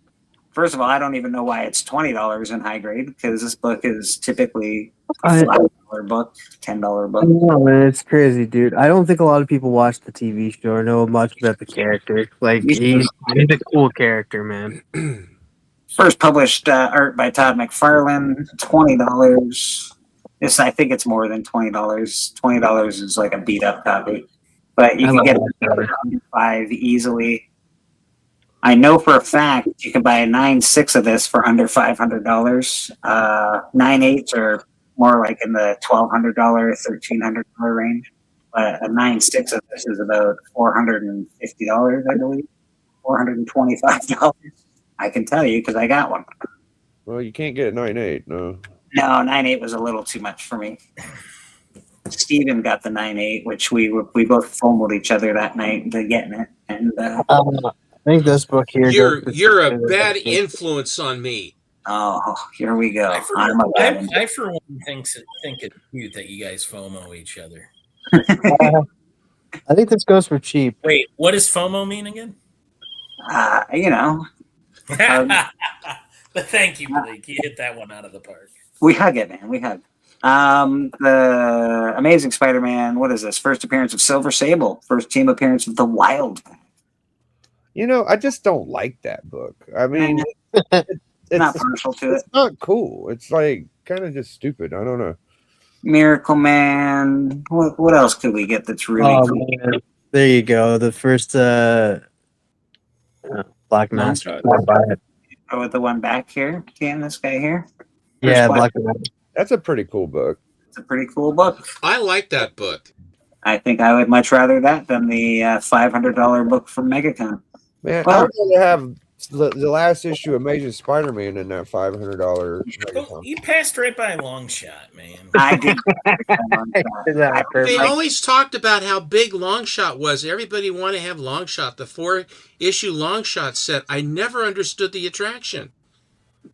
First of all, I don't even know why it's $20 in high grade because this book is typically a I $5 book, $10 book. know, man, it's crazy, dude. I don't think a lot of people watch the TV show or know much about the character. Like, he's a cool character, man. First published art by Todd McFarlane, $20. This, I think it's more than $20. $20 is like a beat up copy, but you I can love get that it cover. for under $5 easily. I know for a fact you can buy a 9.6 of this for under $500. 9.8s are more like in the $1,200, $1,300 range. But a 9.6 of this is about $450, I believe, $425. I can tell you because I got one. Well, you can't get 9.8. No. No, 9.8 was a little too much for me. Steven got the 9.8, which we both fumbled each other that night into getting it. And I think this book here. You're a bad influence on me. oh, here we go. I for, I'm a bad influence. I for one think it's cute that you guys FOMO each other. I think this goes for cheap. Wait, what does FOMO mean again? You know, But thank you, Blake. You hit that one out of the park. we hug it, man. We hug. The Amazing Spider-Man. What is this? First appearance of Silver Sable. First team appearance of the Wild Pack. You know, I just don't like that book. I mean, it's Not partial to it. it's not cool. It's like kind of just stupid. I don't know. Miracle Man. What else could we get that's really Oh, cool? man. There you go. The first Black Master. Longshot. Oh, with the one back here? Can this guy here? Yeah, Black- Black Master. That's a pretty cool book. It's a pretty cool book. I like that book. I think I would much rather that than the $500 book from MegaCon. Man, Well- I'd rather have the last issue of Amazing Spider-Man than that $500. Oh, you passed right by Longshot, man. I did. Isn't that They perfect? always talked about how big Longshot was. Everybody wanted to have Longshot, the 4-issue Longshot set. I never understood the attraction.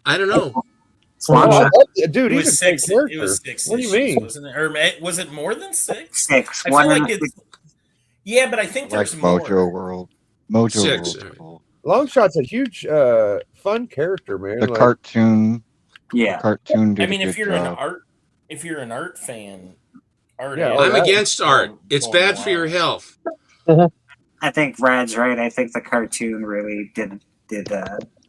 I don't know. Oh, I love it. Dude, It he's was a great six. character. It was 6 What do you issues, mean? wasn't it? Or was it more than 6? 6. I feel like it's. Yeah, but I think Like there's more. Mojo World. Mojo 6. World. Cool. Longshot's a huge, fun character, man. The Like, cartoon. Yeah. Cartoon did I mean, a if good you're an job. art fan, art. Yeah, is I'm that- against art. It's going bad for your wild. health. I think Rad's right. I think the cartoon really did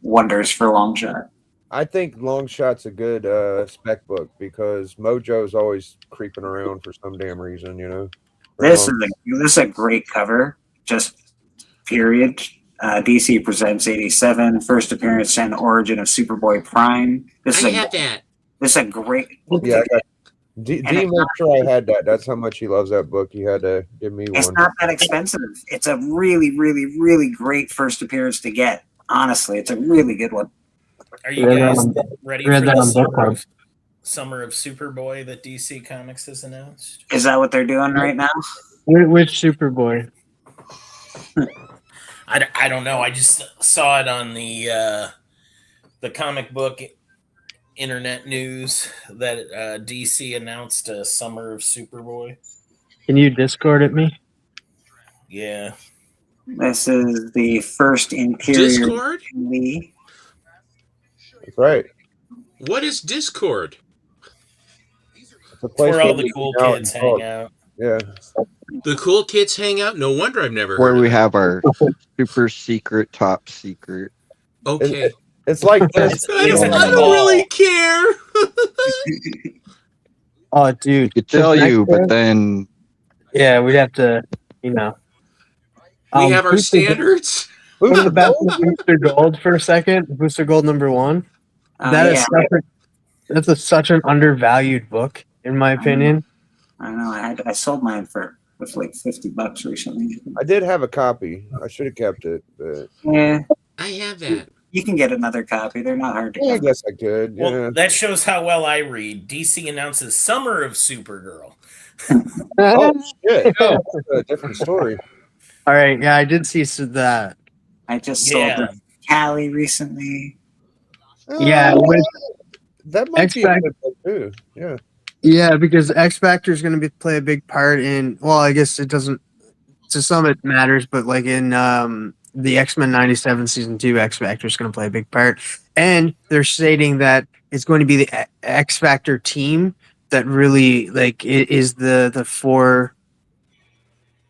wonders for Longshot. I think Longshot's a good spec book because Mojo's always creeping around for some damn reason, you know. This is a great cover. Just period. DC presents 87, first appearance and origin of Superboy Prime. This is I a had that. this is a great. Yeah, I got D And it- made sure I had that. That's how much he loves that book. He had to give me It's one. not that expensive. It's a really, really, really great first appearance to get. Honestly, it's a really good one. Are you Read guys that ready read for that the on Book Club. summer of Superboy that DC Comics has announced? Is that what they're doing right now? Which Superboy? I don't know. I just saw it on the comic book internet news that DC announced a summer of Superboy. Can you Discord at me? Yeah. This is the first interior. Discord? Lee. That's right. What is Discord? It's a place Where all where the we cool hang out kids and hang talk. out. Yeah. The cool kids hang out? No wonder I've never Where heard we of have our super secret, top secret. it. Okay. It's like It's- I it's don't, a I don't mall. really care. Oh, dude. Could this tell you, next but one- then yeah, we'd have to, you know. We have our Booster- standards. Go to the back of Booster Gold for a second. Booster Gold #1. That is such an undervalued book, in my opinion. I know. I sold mine for like $50 recently. I did have a copy. I should have kept it, but Yeah, I have that. you can get another copy. They're not hard to yeah, I get. guess I could. Well, Yeah. that shows how well I read. DC announces Summer of Supergirl. Oh shit! That's a different story. All right, yeah, I did see that. I just sold Yeah. the Cali recently. Yeah, with- that might be a X-Factor- good book too. Yeah. Yeah, because X Factor is going to play a big part in. Well, I guess it doesn't. To some, it matters, but like in the X-Men '97 season 2, X Factor is going to play a big part. and they're stating that it's going to be the X Factor team that really like is the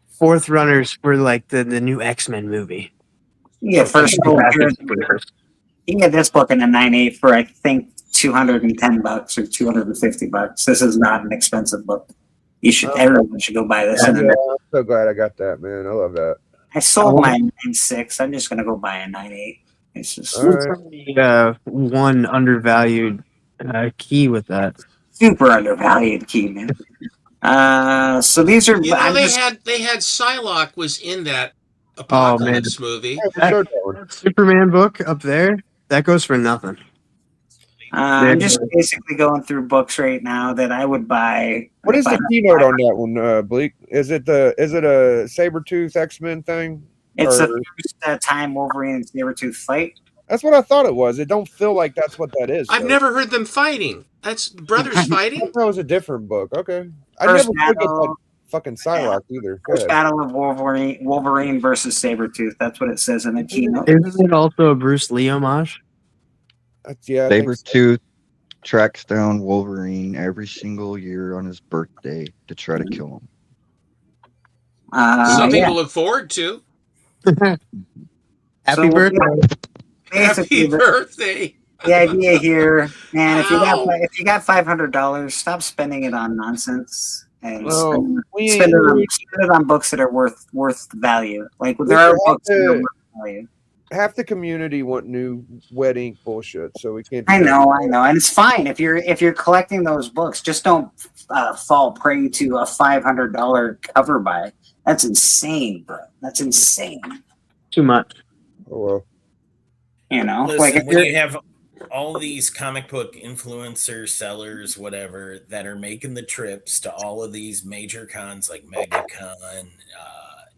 fourth runners for like the new X-Men movie. Yeah, first you can get this book in a 9.8 for I think $210 or $250. This is not an expensive book. Everyone should go buy this. Yeah, I'm so glad I got that, man. I love that. I sold my 9.6. I'm just gonna go buy a 9.8. It's just one undervalued key with that. Super undervalued key, man. So these are. You know, they had Psylocke was in that Apocalypse movie. Superman book up there that goes for nothing. I'm just basically going through books right now that I would buy. What is the keynote on that one, Bleak? Is it a Sabretooth X-Men thing? It's a first time Wolverine and Sabretooth fight. That's what I thought it was. It don't feel like that's what that is. I've never heard them fighting. That's brothers fighting? That was a different book. Okay. I First never looked at that fucking Psylocke either. Go First ahead. battle of Wolverine versus Sabretooth. That's what it says in the keynote. Isn't it also a Bruce Lee homage? Yeah. Sabretooth tracks down Wolverine every single year on his birthday to try to kill him. Something to look forward to. Happy birthday. Happy birthday. The idea here, man, if you got $500, stop spending it on nonsense and spend it on books that are worth value. Like there are books that are worth value. Half the community want new wet ink bullshit, so we can't. I know, and it's fine if you're collecting those books. Just don't fall prey to a $500 cover buy. That's insane, bro. That's insane. Too much. Oh well. You know, Listen, like if when you have all these comic book influencers, sellers, whatever, that are making the trips to all of these major cons like MegaCon,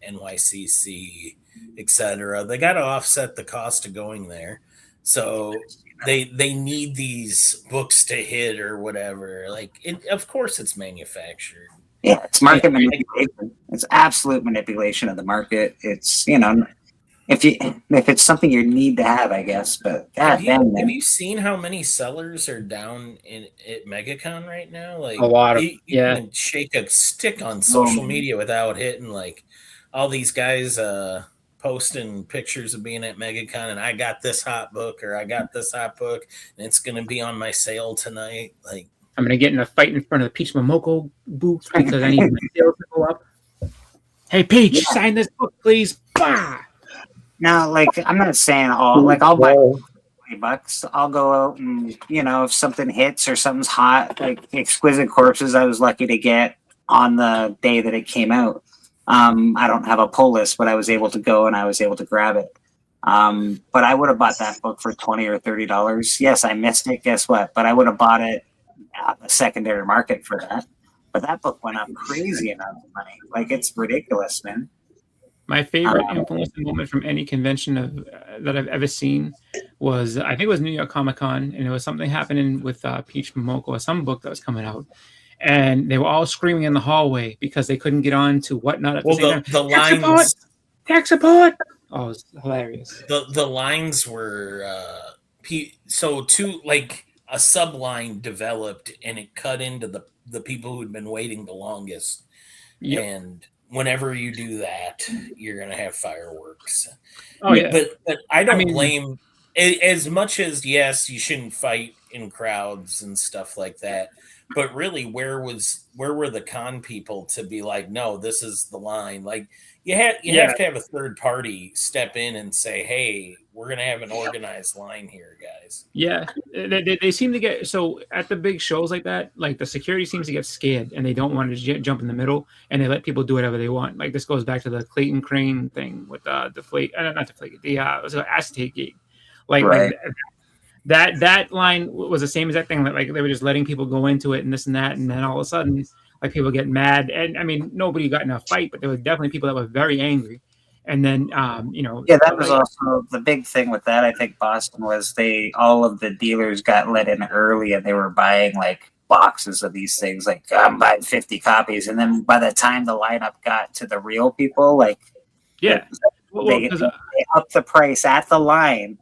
NYCC, etc., they got to offset the cost of going there. So they need these books to hit or whatever. Like, of course, it's manufactured. Yeah, it's market manipulation. It's absolute manipulation of the market. It's, you know, if it's something you need to have, I guess. But have you seen how many sellers are down at MegaCon right now? Like a lot of you can shake a stick on social media without hitting like all these guys posting pictures of being at MegaCon and I got this hot book or I got this hot book and it's gonna be on my sale tonight. Like I'm gonna get in a fight in front of the Peach Momoko booth because I need my sales to go up. Hey Peach, sign this book, please. Bah! Now, like I'm not saying I'll buy $20. I'll go out and, you know, if something hits or something's hot, like Exquisite Corpses, I was lucky to get on the day that it came out. I don't have a pull list, but I was able to go and I was able to grab it. But I would have bought that book for $20 or $30. Yes, I missed it. Guess what? But I would have bought it at the secondary market for that. But that book went up crazy amount of money. Like it's ridiculous, man. My favorite influencing moment from any convention that I've ever seen was, I think it was New York Comic Con, and it was something happening with Peach Momoko or some book that was coming out. And they were all screaming in the hallway because they couldn't get on to Whatnot at the same time. The lines, tech support. Oh, it was hilarious. The lines were so two, like a subline developed and it cut into the people who'd been waiting the longest. Yep. And whenever you do that, you're gonna have fireworks. Oh yeah, but I don't blame as much as yes, you shouldn't fight in crowds and stuff like that. But really, where were the con people to be like, no, this is the line? Like you have to have a third party step in and say, hey, we're gonna have an organized line here, guys. Yeah, they seem to get so at the big shows like that, like the security seems to get scared and they don't want to jump in the middle and they let people do whatever they want. Like this goes back to the Clayton Crane thing with the acetate gate, like. Right. That line was the same exact thing. Like they were just letting people go into it and this and that, and then all of a sudden, like people get mad. And I mean, nobody got in a fight, but there were definitely people that were very angry. And then, yeah, that was also the big thing with that. I think Boston was all of the dealers got let in early, and they were buying like boxes of these things. Like I'm buying 50 copies, and then by the time the lineup got to the real people, like they upped the price at the line.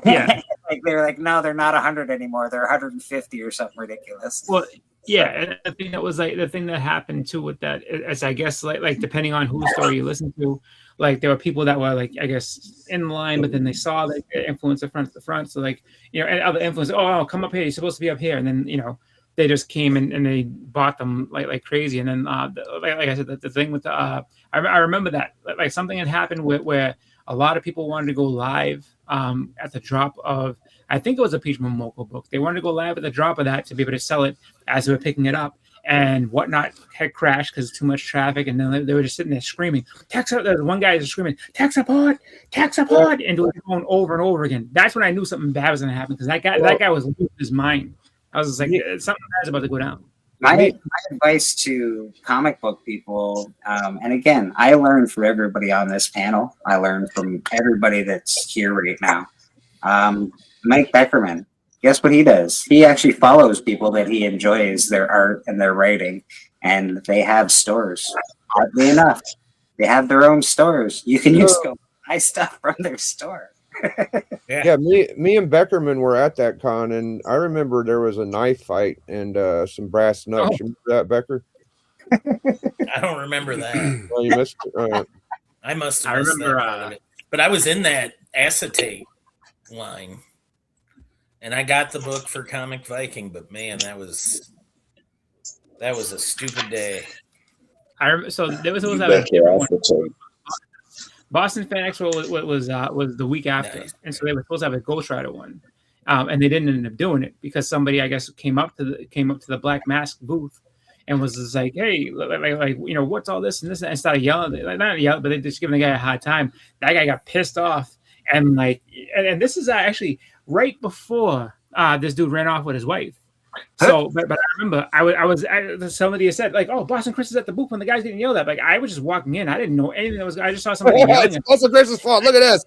Yeah. like they're like, no, they're not 100 anymore. They're 150 or something ridiculous. Well, yeah, and I think that was like the thing that happened too with that, as I guess like depending on whose story you listen to, like there were people that were like I guess in line, but then they saw like the influencer front to the front, so like and other influencers, oh, come up here, you're supposed to be up here, and then they just came and they bought them like crazy, and then like I said, the thing with the I remember that like something had happened where a lot of people wanted to go live at the drop of, I think it was a Peach Momoko book. They wanted to go live at the drop of that to be able to sell it as they were picking it up, and Whatnot had crashed because too much traffic, and then they were just sitting there screaming, tech support. There was one guy just screaming, tech support, and doing going over and over again. That's when I knew something bad was going to happen, because that guy was losing his mind. I was just like, something bad's about to go down. My advice to comic book people, and again, I learned from everybody on this panel. I learned from everybody that's here right now. Mike Beckerman, guess what he does? He actually follows people that he enjoys their art and their writing, and they have stores. Oddly enough, they have their own stores. You can just go buy stuff from their store. Yeah, me and Beckerman were at that con, and I remember there was a knife fight and some brass knucks. You remember that, Becker? I don't remember that. Well, you missed it. I must have missed that part of it. But I was in that acetate line, and I got the book for Comic Viking. But man, that was a stupid day. So there was Boston Fan Expo was the week after, nice. And so they were supposed to have a Ghost Rider one, and they didn't end up doing it because somebody, I guess, came up to the Black Mask booth and was just like, "Hey, like what's all this and this?" And started yelling, like not yelling, but they just giving the guy a hard time. That guy got pissed off, and and this is actually right before this dude ran off with his wife. So, but I remember somebody said like, "Oh, Boston Chris is at the booth when the guy's getting yelled at." Like I was just walking in, I didn't know anything that was. I just saw somebody yelling. It's Boston Chris's fault. Look at this.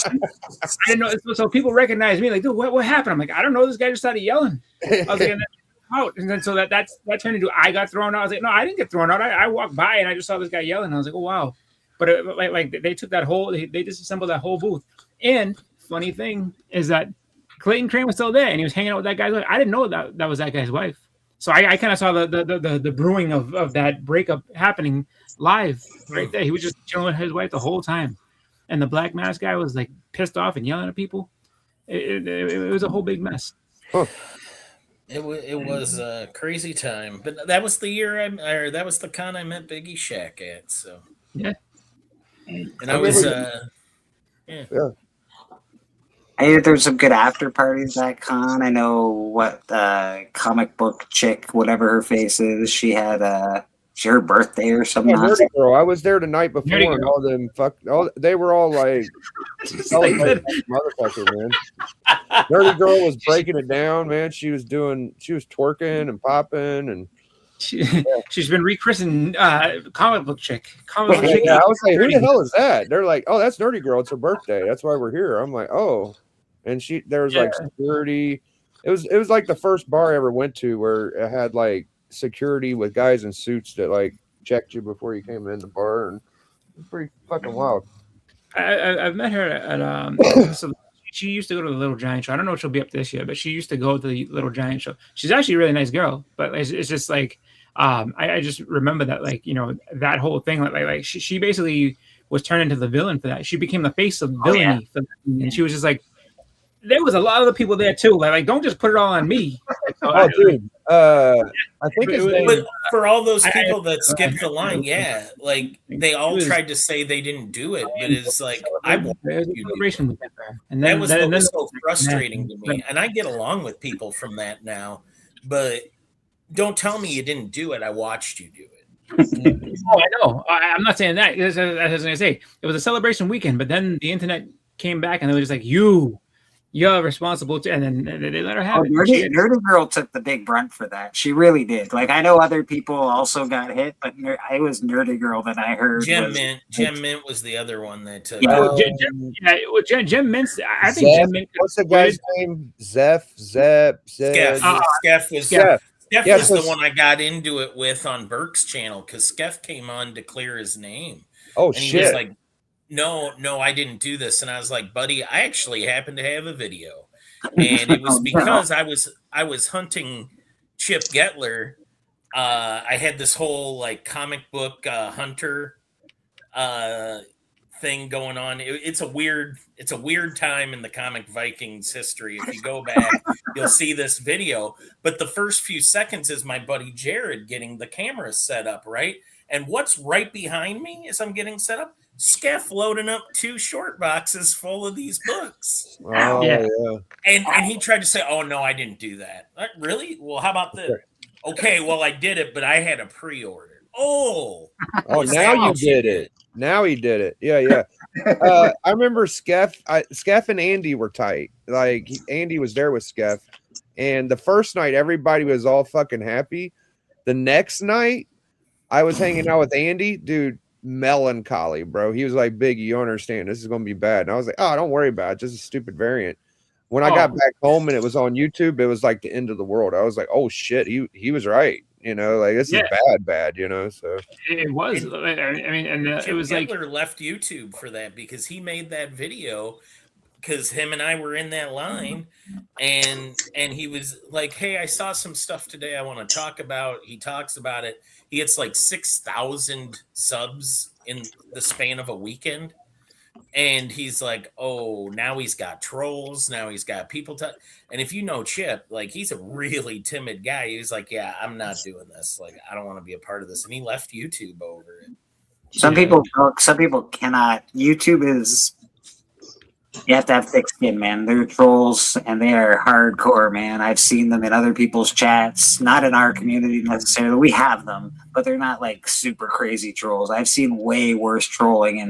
I didn't know. So people recognized me, like, dude, what happened? I'm like, I don't know. This guy just started yelling. I was like, and then so that turned into I got thrown out. I was like, no, I didn't get thrown out. I walked by and I just saw this guy yelling. I was like, oh wow. But like they took that whole, they disassembled that whole booth. And funny thing is that Clayton Crane was still there, and he was hanging out with that guy's wife. I didn't know that was that guy's wife. So I kind of saw the brewing of that breakup happening live right there. He was just chilling with his wife the whole time, and the Black Mask guy was like pissed off and yelling at people. It was a whole big mess. Huh. It was a crazy time, but that was the year that was the con I met Biggie Shack at. So yeah, and I was yeah. I hear there's some good after parties at con. I know what comic book chick, whatever her face is, she had her birthday or something. Nerdy Girl. I was there the night before, and all them they were all like, motherfucker, man. Nerdy Girl was breaking it down, man. She was twerking and popping, and she's been rechristened comic book chick. Yeah, I was like, who the hell is that? They're like, oh, that's Nerdy Girl. It's her birthday. That's why we're here. I'm like, oh. And there was like security. It was like the first bar I ever went to where it had like security with guys in suits that like checked you before you came in the bar, and it was pretty fucking wild. I've met her at so she used to go to the Little Giant Show. I don't know if she'll be up this year, but she used to go to the Little Giant Show. She's actually a really nice girl, but it's just like I just remember that that whole thing like she basically was turned into the villain for that. She became the face of villainy for that, and she was just like. There was a lot of the people there too. Like don't just put it all on me. Dude. I think but for all those people that skipped the line, yeah, like they all tried to say they didn't do it, but it's like I want you to do it. And that was what was so frustrating to me. And I get along with people from that now, but don't tell me you didn't do it. I watched you do it. Oh, I know. I'm not saying that. As I was going to say, it was a celebration weekend, but then the internet came back and they were just like, you're responsible too, and then they let her have it. Nerdy Girl took the big brunt for that. She really did. Like I know other people also got hit, but I was Nerdy Girl that I heard. Jim Mint was the other one that took. Jim Mint. I think Jim Mint. What's the guy's name? Skeff was the one I got into it with on Burke's channel because Skeff came on to clear his name. Oh and shit! He was like, No, I didn't do this. And I was like, buddy, I actually happen to have a video. and it was Oh, no. because I was hunting Chip Getler. I had this whole like comic book hunter thing going on. It's a weird time in the comic Vikings history. If you go back, you'll see this video. But the first few seconds is my buddy Jared getting the camera set up, right? And what's right behind me as I'm getting set up? Skeff loading up 2 short boxes full of these books. Oh, Yeah. yeah. And he tried to say, "Oh no, I didn't do that." Really? Well, how about this? Okay, well I did it, but I had a pre-order. Oh, Oh, was now that you what did it. Now he did it. Yeah, yeah. I remember Skeff and Andy were tight. Like Andy was there with Skeff, and the first night everybody was all fucking happy. The next night, I was hanging out with Andy, dude. Melancholy, bro. He was like, "Big, you don't understand. This is gonna be bad." And I was like, "Oh, don't worry about it. Just a stupid variant." When I got back home and it was on YouTube, it was like the end of the world. I was like, "Oh shit, he was right." You know, like this is bad. You know, so It was. I mean, and it Chip was like, Getler left YouTube for that because he made that video because him and I were in that line, and he was like, "Hey, I saw some stuff today I want to talk about." He talks about it. He gets like 6,000 subs in the span of a weekend, and he's like, "Oh, now he's got trolls. Now he's got people." And if you know Chip, like he's a really timid guy. He was like, "Yeah, I'm not doing this. Like, I don't want to be a part of this." And he left YouTube over it. Some people cannot. YouTube is, you have to have thick skin, man. They're trolls and they are hardcore, man. I've seen them in other people's chats, not in our community necessarily. We have them, but they're not like super crazy trolls. I've seen way worse trolling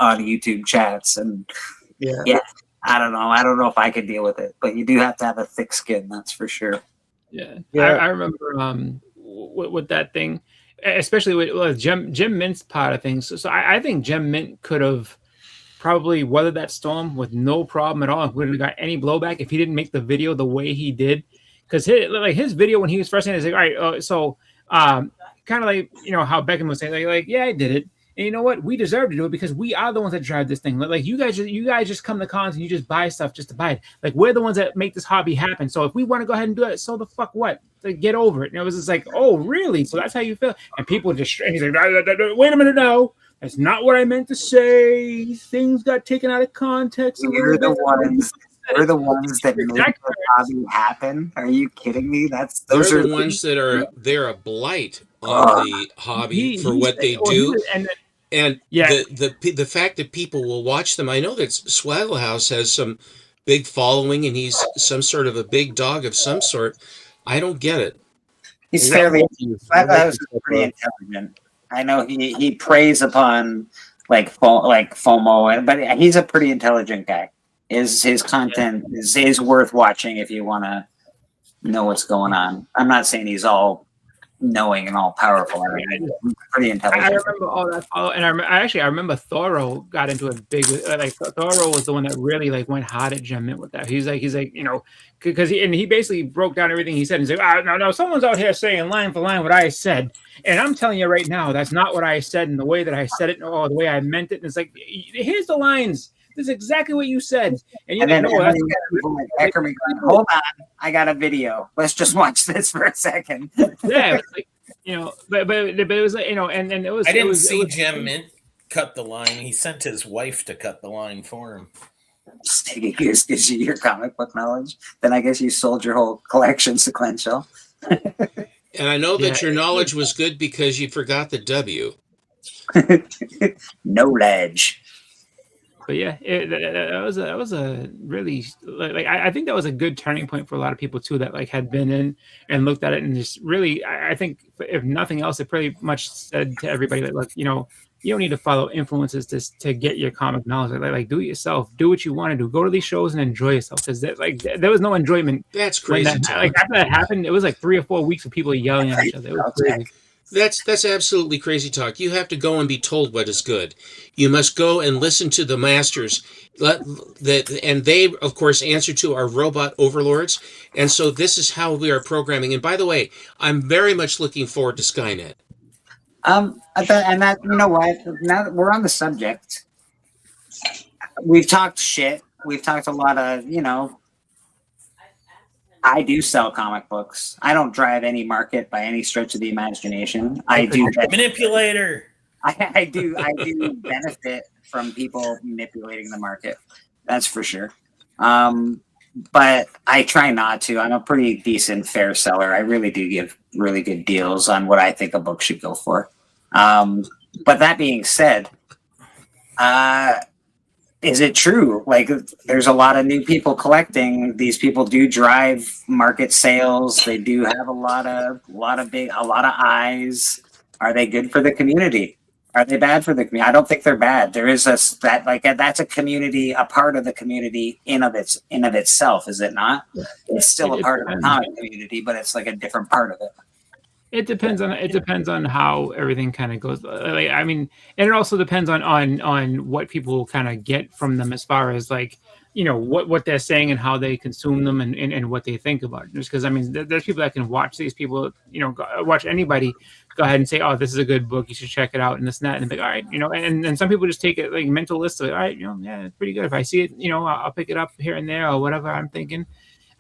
on YouTube chats, and yeah, I don't know. I don't know if I could deal with it, but you do have to have a thick skin, that's for sure. yeah. Yeah. I remember with that thing, especially with Gem Mint's part of things. So I think Gem Mint could have probably weathered that storm with no problem at all. If we wouldn't have got any blowback if he didn't make the video the way he did, because his video when he was first in, he's like, all right, so kind of like how Beckham was saying, like yeah, I did it, and you know what, we deserve to do it because we are the ones that drive this thing. Like you guys just come to cons and you just buy stuff just to buy it. Like we're the ones that make this hobby happen. So if we want to go ahead and do it, so the fuck what? Like, get over it. And it was just like, oh really? So that's how you feel? And people just, and he's like, wait a minute, no. That's not what I meant to say. Things got taken out of context. We're the ones that make the hobby happen. Are you kidding me? Those They're are the ones that they're a blight on the hobby for what they do. And the fact that people will watch them. I know that Swaggle House has some big following and he's some sort of a big dog of some sort. I don't get it. He's fairly pretty intelligent. I know he preys upon like FOMO, but he's a pretty intelligent guy. His content is worth watching if you want to know what's going on. I'm not saying he's all knowing and all powerful. I mean, he's pretty intelligent. I remember all that follow, and I remember Thoro got into a big Thoro was the one that really like went hard at Gem Mint with that. He's like because he basically broke down everything he said and said, no, someone's out here saying line for line what I said, and I'm telling you right now that's not what I said, and the way that I said it or the way I meant it. And it's like, here's the lines. This is exactly what you said. And then hold on, I got a video. Let's just watch this for a second. Yeah, but it was like, and it was. I didn't see Gem Mint cut the line. He sent his wife to cut the line for him. Gives you your comic book knowledge. Then I guess you sold your whole collection sequential. And I know that your knowledge was good because you forgot the W. Knowledge. But yeah, that was a really like I think that was a good turning point for a lot of people too that like had been in and looked at it and just really I think if nothing else it pretty much said to everybody that like you don't need to follow influences to get your comic knowledge. Like do it yourself, do what you want to do, go to these shows and enjoy yourself because there was no enjoyment. That's crazy. Like after that happened, it was like 3 or 4 weeks of people yelling at each other. It was crazy. That's absolutely crazy talk. You have to go and be told what is good. You must go and listen to the masters, and they, of course, answer to our robot overlords. And so this is how we are programming. And by the way, I'm very much looking forward to Skynet. And that, you know what? Now that we're on the subject, we've talked shit. We've talked a lot of, I do sell comic books. I don't drive any market by any stretch of the imagination. I do Manipulator. I do benefit from people manipulating the market. That's for sure. But I try not to. I'm a pretty decent fair seller. I really do give really good deals on what I think a book should go for. But that being said, is it true? Like, there's a lot of new people collecting. These people do drive market sales. They do have a lot of eyes. Are they good for the community? Are they bad for the community? I don't think they're bad. There is that's a community, a part of the community in of itself, is it not? It's still a part of the comic community, but it's like a different part of it. It depends on how everything kind of goes. Like, I mean, and it also depends on what people kind of get from them as far as like, you know, what they're saying and how they consume them and what they think about it. Just because, I mean, there's people that can watch these people, you know, watch anybody go ahead and say, oh, this is a good book, you should check it out, and this and that, and like, all right, you know, and some people just take it like mental list of, all right, you know, yeah, it's pretty good. If I see it, you know, I'll pick it up here and there or whatever I'm thinking.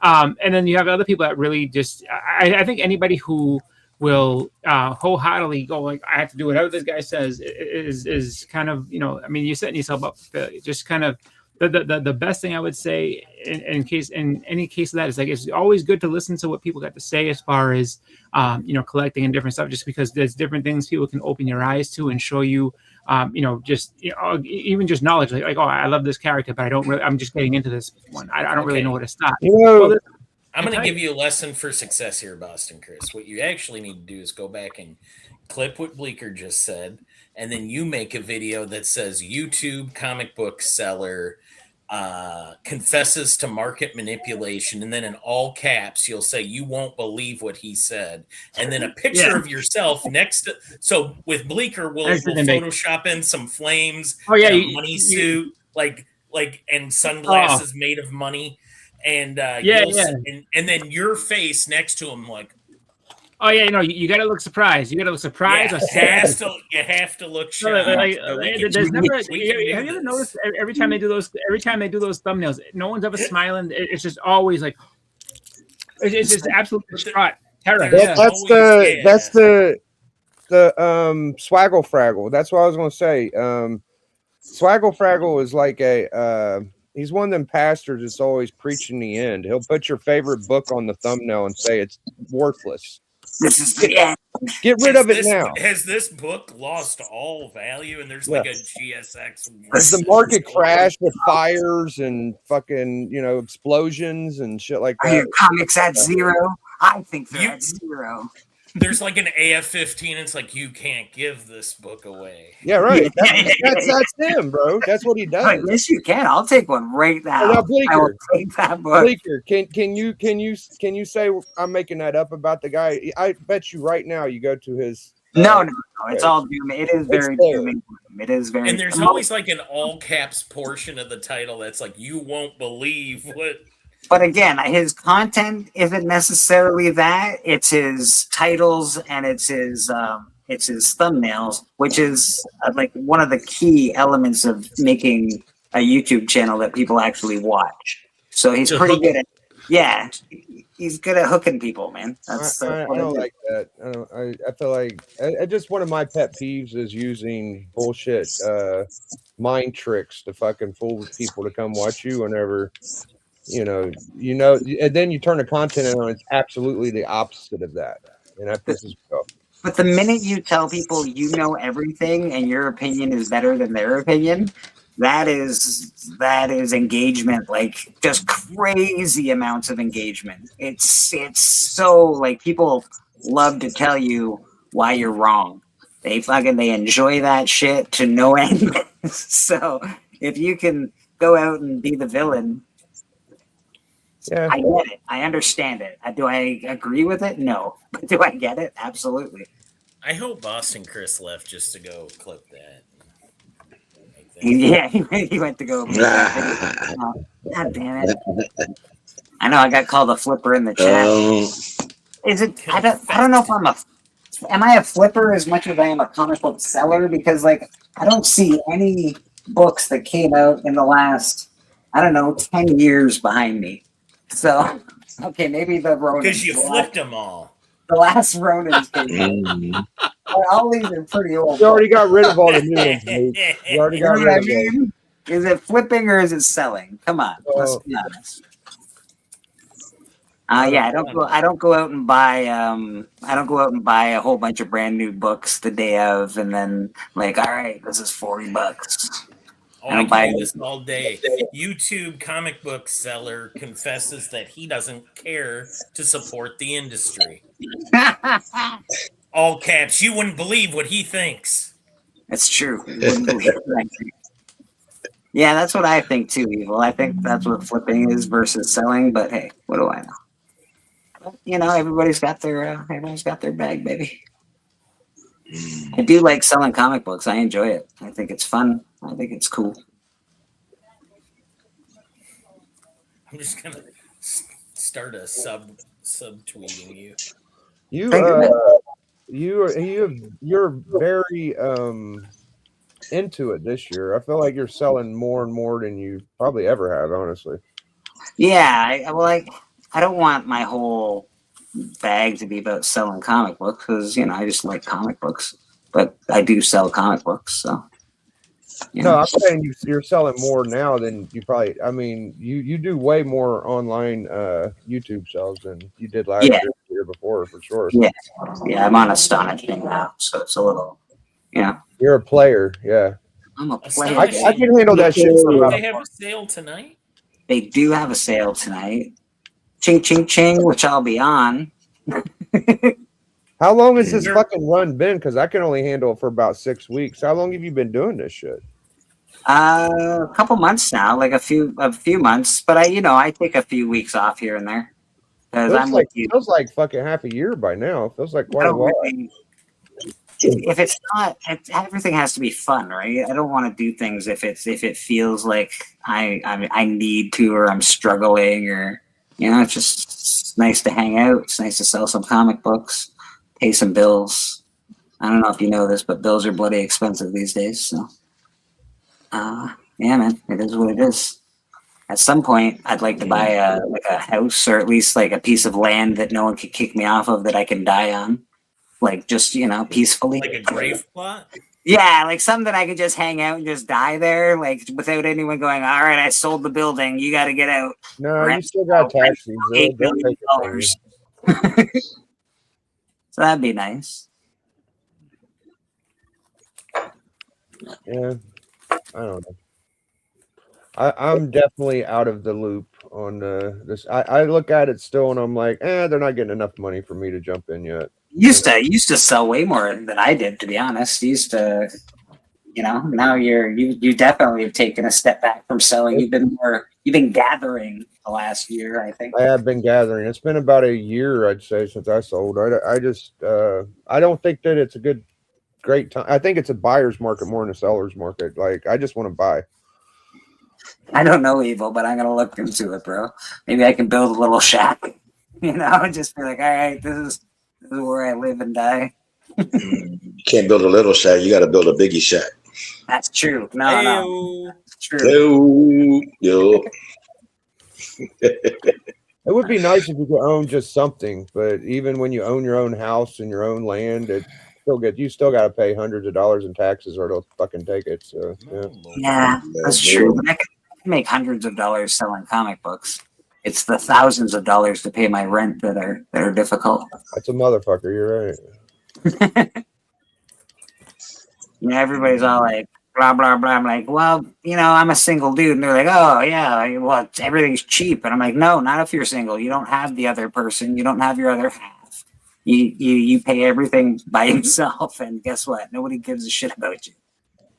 And then you have other people that really just, I think anybody who will wholeheartedly go like, I have to do whatever this guy says is kind of, you know, I mean, you're setting yourself up for failure. Just kind of the best thing I would say in any case of that is like, it's always good to listen to what people got to say as far as you know, collecting and different stuff, just because there's different things people can open your eyes to and show you, you know, just, you know, even just knowledge, like, oh, I love this character, but I'm just getting into this one. I don't really know where to start. You know, I'm going to give you a lesson for success here, Boston Chris. What you actually need to do is go back and clip what Bleeker just said, and then you make a video that says YouTube comic book seller confesses to market manipulation, and then in all caps you'll say, you won't believe what he said, and then a picture of yourself next to, so with Bleeker we'll Photoshop in some flames, a money suit, like and sunglasses made of money, and and then your face next to him, like, oh yeah, you know, you got to look surprised. You got to look surprised or sad. You have to look shocked. There's never. Have you ever noticed every time they do those thumbnails, no one's ever smiling. It's just always like, it's just absolute distraught terror. That's the Swaggle Fraggle. That's what I was going to say. Swaggle Fraggle is like he's one of them pastors that's always preaching the end. He'll put your favorite book on the thumbnail and say it's worthless. Get rid of it now. Has this book lost all value? And there's like a GSX. Has the market crashed with fires and fucking, you know, explosions and shit like that? Are your comics at zero? I think they're at zero. There's like an AF-15. It's like, you can't give this book away. Yeah, right. That's him, bro. That's what he does. Yes, you can. I'll take one right now. Now, Bleeker, I will take that book. Bleeker, can you say I'm making that up about the guy? I bet you right now you go to his. No. It's all doom. It is very dooming. It is very. And there's always like an all caps portion of the title that's like, you won't believe what. But again, his content isn't necessarily that. It's his titles and it's his thumbnails, which is like one of the key elements of making a YouTube channel that people actually watch. So he's pretty good at, he's good at hooking people, man. I don't like that. I feel like I just, one of my pet peeves is using bullshit mind tricks to fucking fool people to come watch you whenever. You know, and then you turn the content on, it's absolutely the opposite of that. And that pisses me off. But the minute you tell people you know everything and your opinion is better than their opinion, that is engagement, like just crazy amounts of engagement. It's so like people love to tell you why you're wrong. They enjoy that shit to no end. So if you can go out and be the villain, I get it. I understand it. Do I agree with it? No. But do I get it? Absolutely. I hope Boston Chris left just to go clip that. Yeah, he went to go. God damn it. I know I got called a flipper in the chat. Is it? I don't know if am I a flipper as much as I am a comic book seller? Because like I don't see any books that came out in the last, 10 years behind me So, okay, maybe the Ronins. Because you flipped them all. The last Ronins came out. All these are pretty old. You already got rid of all the new ones, mate. You already You got know what rid I of them. mean? Is it flipping or is it selling? Come on, let's be honest. Yeah, I don't go out and buy a whole bunch of brand new books the day of, and then like, all right, this is $40. Oh, I can do this all day. YouTube comic book seller confesses that he doesn't care to support the industry. All caps. You wouldn't believe what he thinks. It's true. Yeah, that's what I think too, Evil. I think that's what flipping is versus selling. But hey, what do I know? You know, everybody's got their bag, baby. I do like selling comic books. I enjoy it. I think it's fun. I think it's cool. I'm just gonna start a subtweeting you. You're very into it this year. I feel like you're selling more and more than you probably ever have, honestly. Yeah, I don't want my whole bag to be about selling comic books because I just like comic books, but I do sell comic books. So no, I'm saying you're selling more now than you probably. I mean, you do way more online YouTube sales than you did last year before, for sure. Yeah, I'm on Astonishing now, so it's a little, You're a player, yeah. I'm a player. I can handle that shit. They have a sale tonight. They do have a sale tonight. Ching, ching, ching, which I'll be on. How long has this fucking run been? Because I can only handle it for about 6 weeks. How long have you been doing this shit? A couple months now, like a few months. But I take a few weeks off here and there. Feels like fucking half a year by now. It feels like quite a while. If it's not, everything has to be fun, right? I don't want to do things if it feels like I need to, or I'm struggling, or it's just nice to hang out. It's nice to sell some comic books, pay some bills. I don't know if you know this, but bills are bloody expensive these days. So, yeah, man, it is what it is. At some point, I'd like to buy a house, or at least like a piece of land that no one could kick me off of, that I can die on. Like, just, peacefully. Like a grave plot? Yeah, like something that I could just hang out and just die there, like without anyone going, all right, I sold the building, you got to get out. No, you still got taxes. $8 million. So that'd be nice. Yeah, I don't know. I'm definitely out of the loop on this. I look at it still, and I'm like, they're not getting enough money for me to jump in yet. Used to sell way more than I did, to be honest. Used to, now you definitely have taken a step back from selling. You've been gathering the last year, I think. I have been gathering. It's been about a year, I'd say, since I sold. I just I don't think that it's a great time. I think it's a buyer's market more than a seller's market. Like, I just want to buy. I don't know, Evil, but I'm gonna look into it, bro. Maybe I can build a little shack, and just be like, all right, this is where I live and die. You can't build a little shack. You got to build a biggie shack. That's true. No, it's true. Yo. It would be nice if you could own just something, but even when you own your own house and your own land, you still got to pay hundreds of dollars in taxes, or they'll fucking take it. So yeah, that's true. But I can make hundreds of dollars selling comic books. It's the thousands of dollars to pay my rent that are difficult. That's a motherfucker. You're right. Everybody's all like, blah, blah, blah. I'm like, well, I'm a single dude. And they're like, oh, yeah, well, everything's cheap. And I'm like, no, not if you're single. You don't have the other person. You don't have your other half. You pay everything by yourself. And guess what? Nobody gives a shit about you.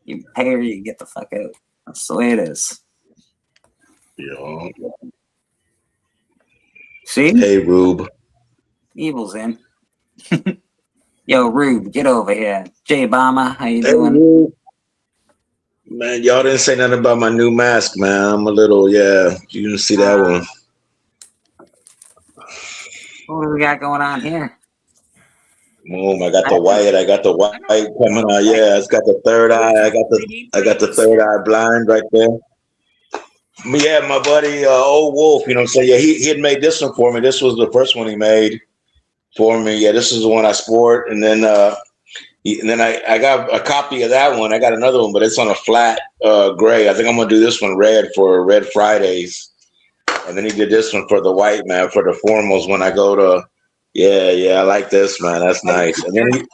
You pay or you get the fuck out. That's the way it is. Yeah. See? Hey, Rube. Evil's in. Yo, Rube, get over here. Jay Obama, how you Hey, doing? Rube. Man, y'all didn't say nothing about my new mask, man. I'm a little, you didn't see that one. What do we got going on here? Boom, I got the white coming out. Yeah, it's got the third eye. I got the third eye blind right there. Yeah, my buddy Old Wolf, you know what I'm saying? Yeah, he had made this one for me. This was the first one he made for me. Yeah, this is the one I sport. And then I got a copy of that one. I got another one, but it's on a flat gray. I think I'm gonna do this one red for Red Fridays. And then he did this one for the white, man, for the formals when I go to yeah, I like this, man. That's nice. And then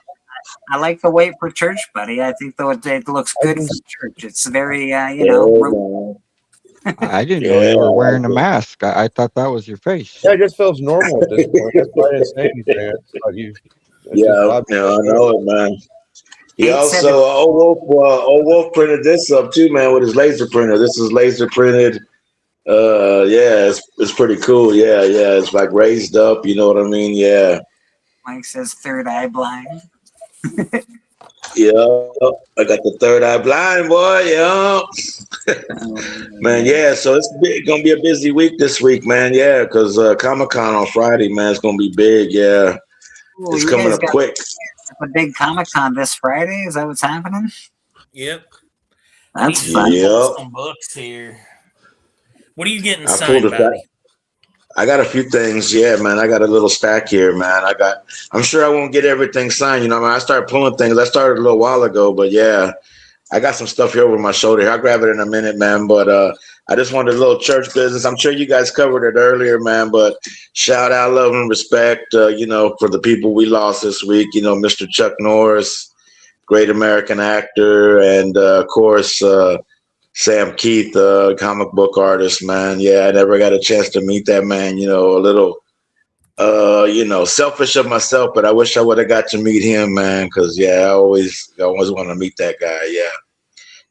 I like the white for church, buddy. I think though it looks good for church. It's very I didn't know you were wearing a mask. I thought that was your face. Yeah, it just feels normal at this point. That's why I didn't say anything. I know it, man. He also Old Wolf printed this up too, man, with his laser printer. This is laser printed. It's pretty cool. Yeah, it's like raised up. You know what I mean? Yeah. Mike says third eye blind. Yeah, I got the third eye blind, boy. Yeah, man. Yeah, so it's gonna be a busy week this week, man. Yeah, because Comic-Con on Friday, man, it's gonna be big. Yeah, it's coming up quick. A big Comic-Con this Friday. Is that what's happening? Yep. That's fun. Some books here. What are you getting signed, buddy? I got a few things. Yeah, man. I got a little stack here, man. I'm sure I won't get everything signed. You know, I started pulling things. I started a little while ago, but yeah, I got some stuff here over my shoulder. I'll grab it in a minute, man. But I just wanted a little church business. I'm sure you guys covered it earlier, man. But shout out, love and respect, for the people we lost this week. You know, Mr. Chuck Norris, great American actor, and of course, Sam Keith, comic book artist, man. Yeah, I never got a chance to meet that man. You know, a little, selfish of myself, but I wish I would have got to meet him, man. Because I always want to meet that guy. Yeah,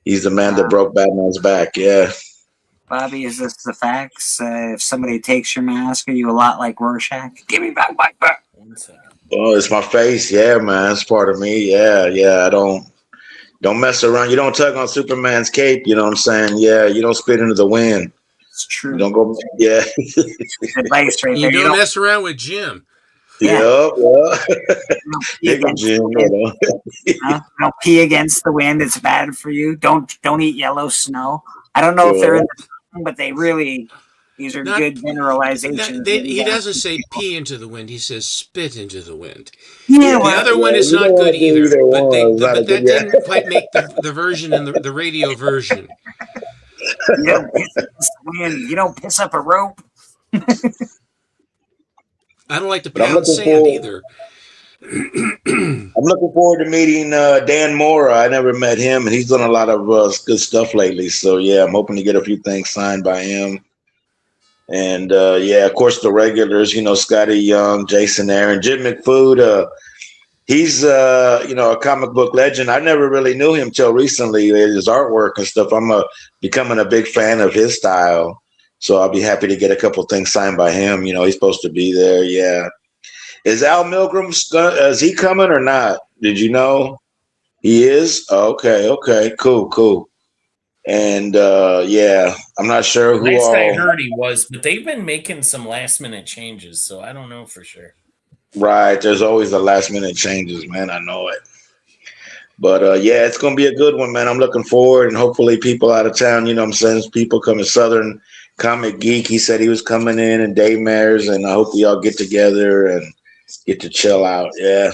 he's the man that broke Batman's back. Yeah. Bobby, is this the facts? If somebody takes your mask, are you a lot like Rorschach? Give me back my back. 1 second. Oh, it's my face. Yeah, man. It's part of me. Yeah. I don't mess around. You don't tug on Superman's cape. You know what I'm saying? Yeah, you don't spit into the wind. It's true. You don't go. Yeah. Advice right there. You don't mess around with Jim. Yeah. Jim, don't pee against the wind. It's bad for you. Don't eat yellow snow. I don't know if they're in the song, but these are good generalizations. He doesn't say pee into the wind. He says spit into the wind. Yeah, the other one is not good either. But that didn't quite make the version in the radio version. You don't piss against the wind. You don't piss up a rope. I don't like to pound sand either. I'm looking forward to meeting Dan Mora. I never met him, and he's done a lot of good stuff lately. So yeah, I'm hoping to get a few things signed by him. And of course the regulars, Scotty Young, Jason Aaron, Jim McFood. He's a comic book legend. I never really knew him till recently. His artwork and stuff. I'm becoming a big fan of his style. So I'll be happy to get a couple things signed by him. He's supposed to be there. Yeah. Is Al Milgrom, is he coming or not? Did you know? He is? Okay. Cool. And I'm not sure who Last I heard he was, but they've been making some last minute changes, so I don't know for sure. Right. There's always the last minute changes, man. I know it. But it's gonna be a good one, man. I'm looking forward, and hopefully people out of town, I'm saying, people coming. Southern Comic Geek, he said he was coming in, and Dave Mayers, and I hope we all get together and get to chill out. Yeah.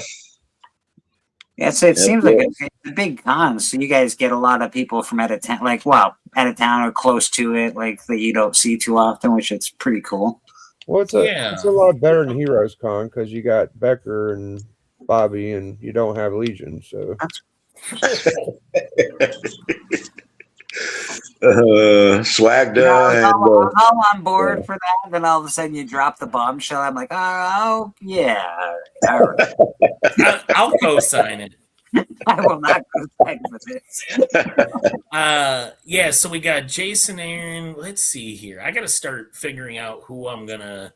It seems like it's a big con, so you guys get a lot of people from out of town, out of town or close to it, that you don't see too often, which is pretty cool. Well, it's a lot better than Heroes Con because you got Becker and Bobby, and you don't have Legion. So Swag done. I'm on board for that. Then all of a sudden you drop the bombshell. I'm like, oh yeah, all right. I'll co-sign it. I will not co-sign for this. So we got Jason Aaron. Let's see here. I got to start figuring out who I'm gonna.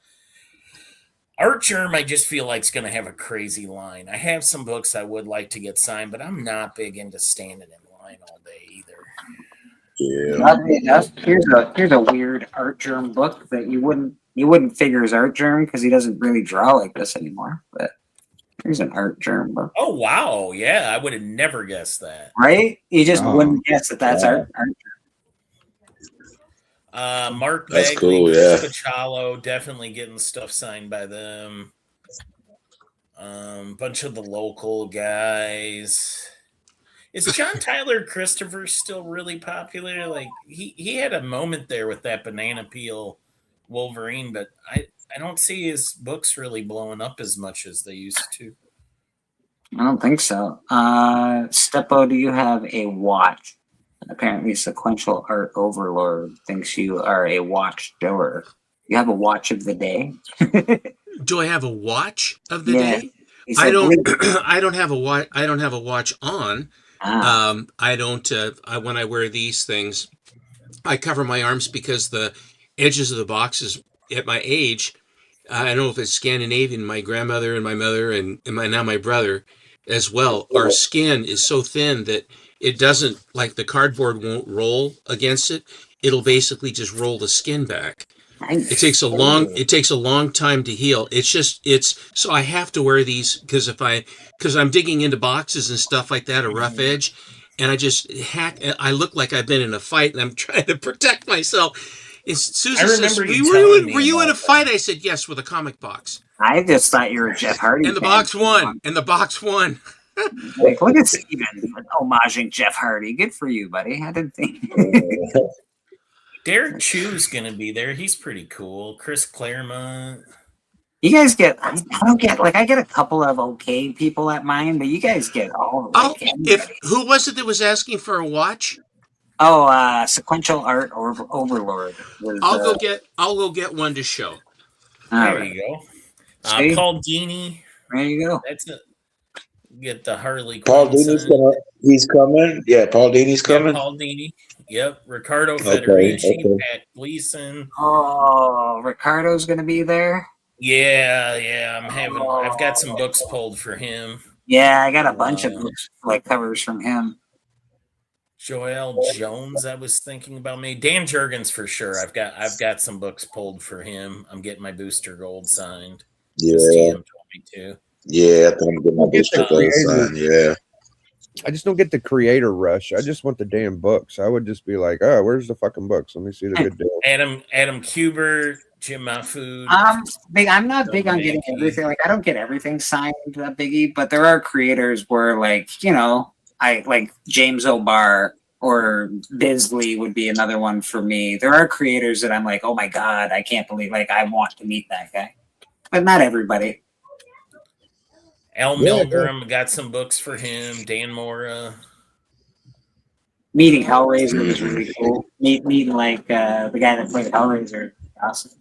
Art Germ, I just feel like is gonna have a crazy line. I have some books I would like to get signed, but I'm not big into standing in line all day either. Yeah. Here's a weird Art Germ book that you wouldn't figure is Art Germ because he doesn't really draw like this anymore. But here's an Art Germ book. Oh wow, yeah, I would have never guessed that. Right? You just wouldn't guess that that's Art Germ. Mark That's Bagley, cool, Chris yeah. Pachalo, definitely getting stuff signed by them. Bunch of the local guys. Is John Tyler Christopher still really popular? Like he had a moment there with that banana peel Wolverine, but I don't see his books really blowing up as much as they used to. I don't think so. Steppo, do you have a watch? Apparently, Sequential Art Overlord thinks you are a watch doer. You have a watch of the day? Do I have a watch of the Yeah. day? He I said, don't. "Please." I don't have a watch. I don't have a watch on. Ah, I don't. When I wear these things, I cover my arms because the edges of the boxes at my age. I don't know if it's Scandinavian. My grandmother and my mother and now my brother as well. Our skin is so thin that it doesn't, like the cardboard won't roll against it. It'll basically just roll the skin back. It nice. takes a long time to heal. It's so I have to wear these because I'm digging into boxes and stuff like that, a rough edge, and I just I look like I've been in a fight and I'm trying to protect myself. Susan I says, remember you were telling me you in a about fight? I said, yes, with a comic box. I just thought you were a Jeff Hardy. And the fan. box won. And the box won. Like, look at Steven homaging Jeff Hardy. Good for you, buddy. I didn't think. Derek Chu's gonna be there. He's pretty cool. Chris Claremont. You guys get, I don't get, like, I get a couple of okay people at mine, but you guys get all Oh, like anybody. who was it that was asking for a watch? Oh, Sequential Art Overlord. Was, I'll go get one to show. all There right. you go. See? Paul Dini. There you go. That's it. Get the Harley Paul Quinn Dini's sign. he's coming. Yeah, Paul Dini's Yeah, coming. Paul Dini. Yep. Ricardo Okay, Federici, okay. Pat Gleason. Oh, Ricardo's going to be there? Yeah. I've got some books pulled for him. Yeah, I got a bunch of books, like covers from him. Joel Jones, I was thinking about me. Dan Jurgens for sure. I've got some books pulled for him. I'm getting my Booster Gold signed. Yeah, TM told me to. yeah. I think I'm getting my Booster Gold sign. Yeah. I just don't get the creator rush. I just want the damn books. I would just be like, oh, where's the fucking books? Let me see the good deal. Adam Kubert, Jim Mahfood. I'm not big on getting everything. Like, I don't get everything signed, Biggie, but there are creators where, like, you know, I like James O'Barr or Bisley would be another one for me. There are creators that I'm like, oh my God, I can't believe, like, I want to meet that guy. But not everybody. Al Milgram, got some books for him. Dan Mora. Meeting Hellraiser was really cool. Meeting like the guy that played Hellraiser. Awesome.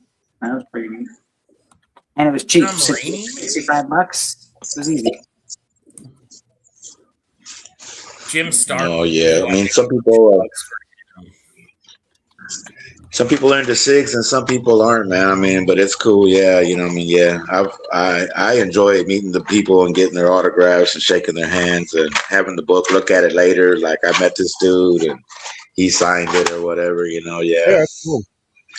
That was pretty neat. And it was cheap. Tom Rainey? $65. It was easy. Jim Stark. Oh yeah. I mean, some people are into SIGs and some people aren't, man. I mean, but it's cool. Yeah, you know what I mean? Yeah, I enjoy meeting the people and getting their autographs and shaking their hands and having the book, look at it later. Like, I met this dude and he signed it or whatever, you know? Yeah. Yeah, cool.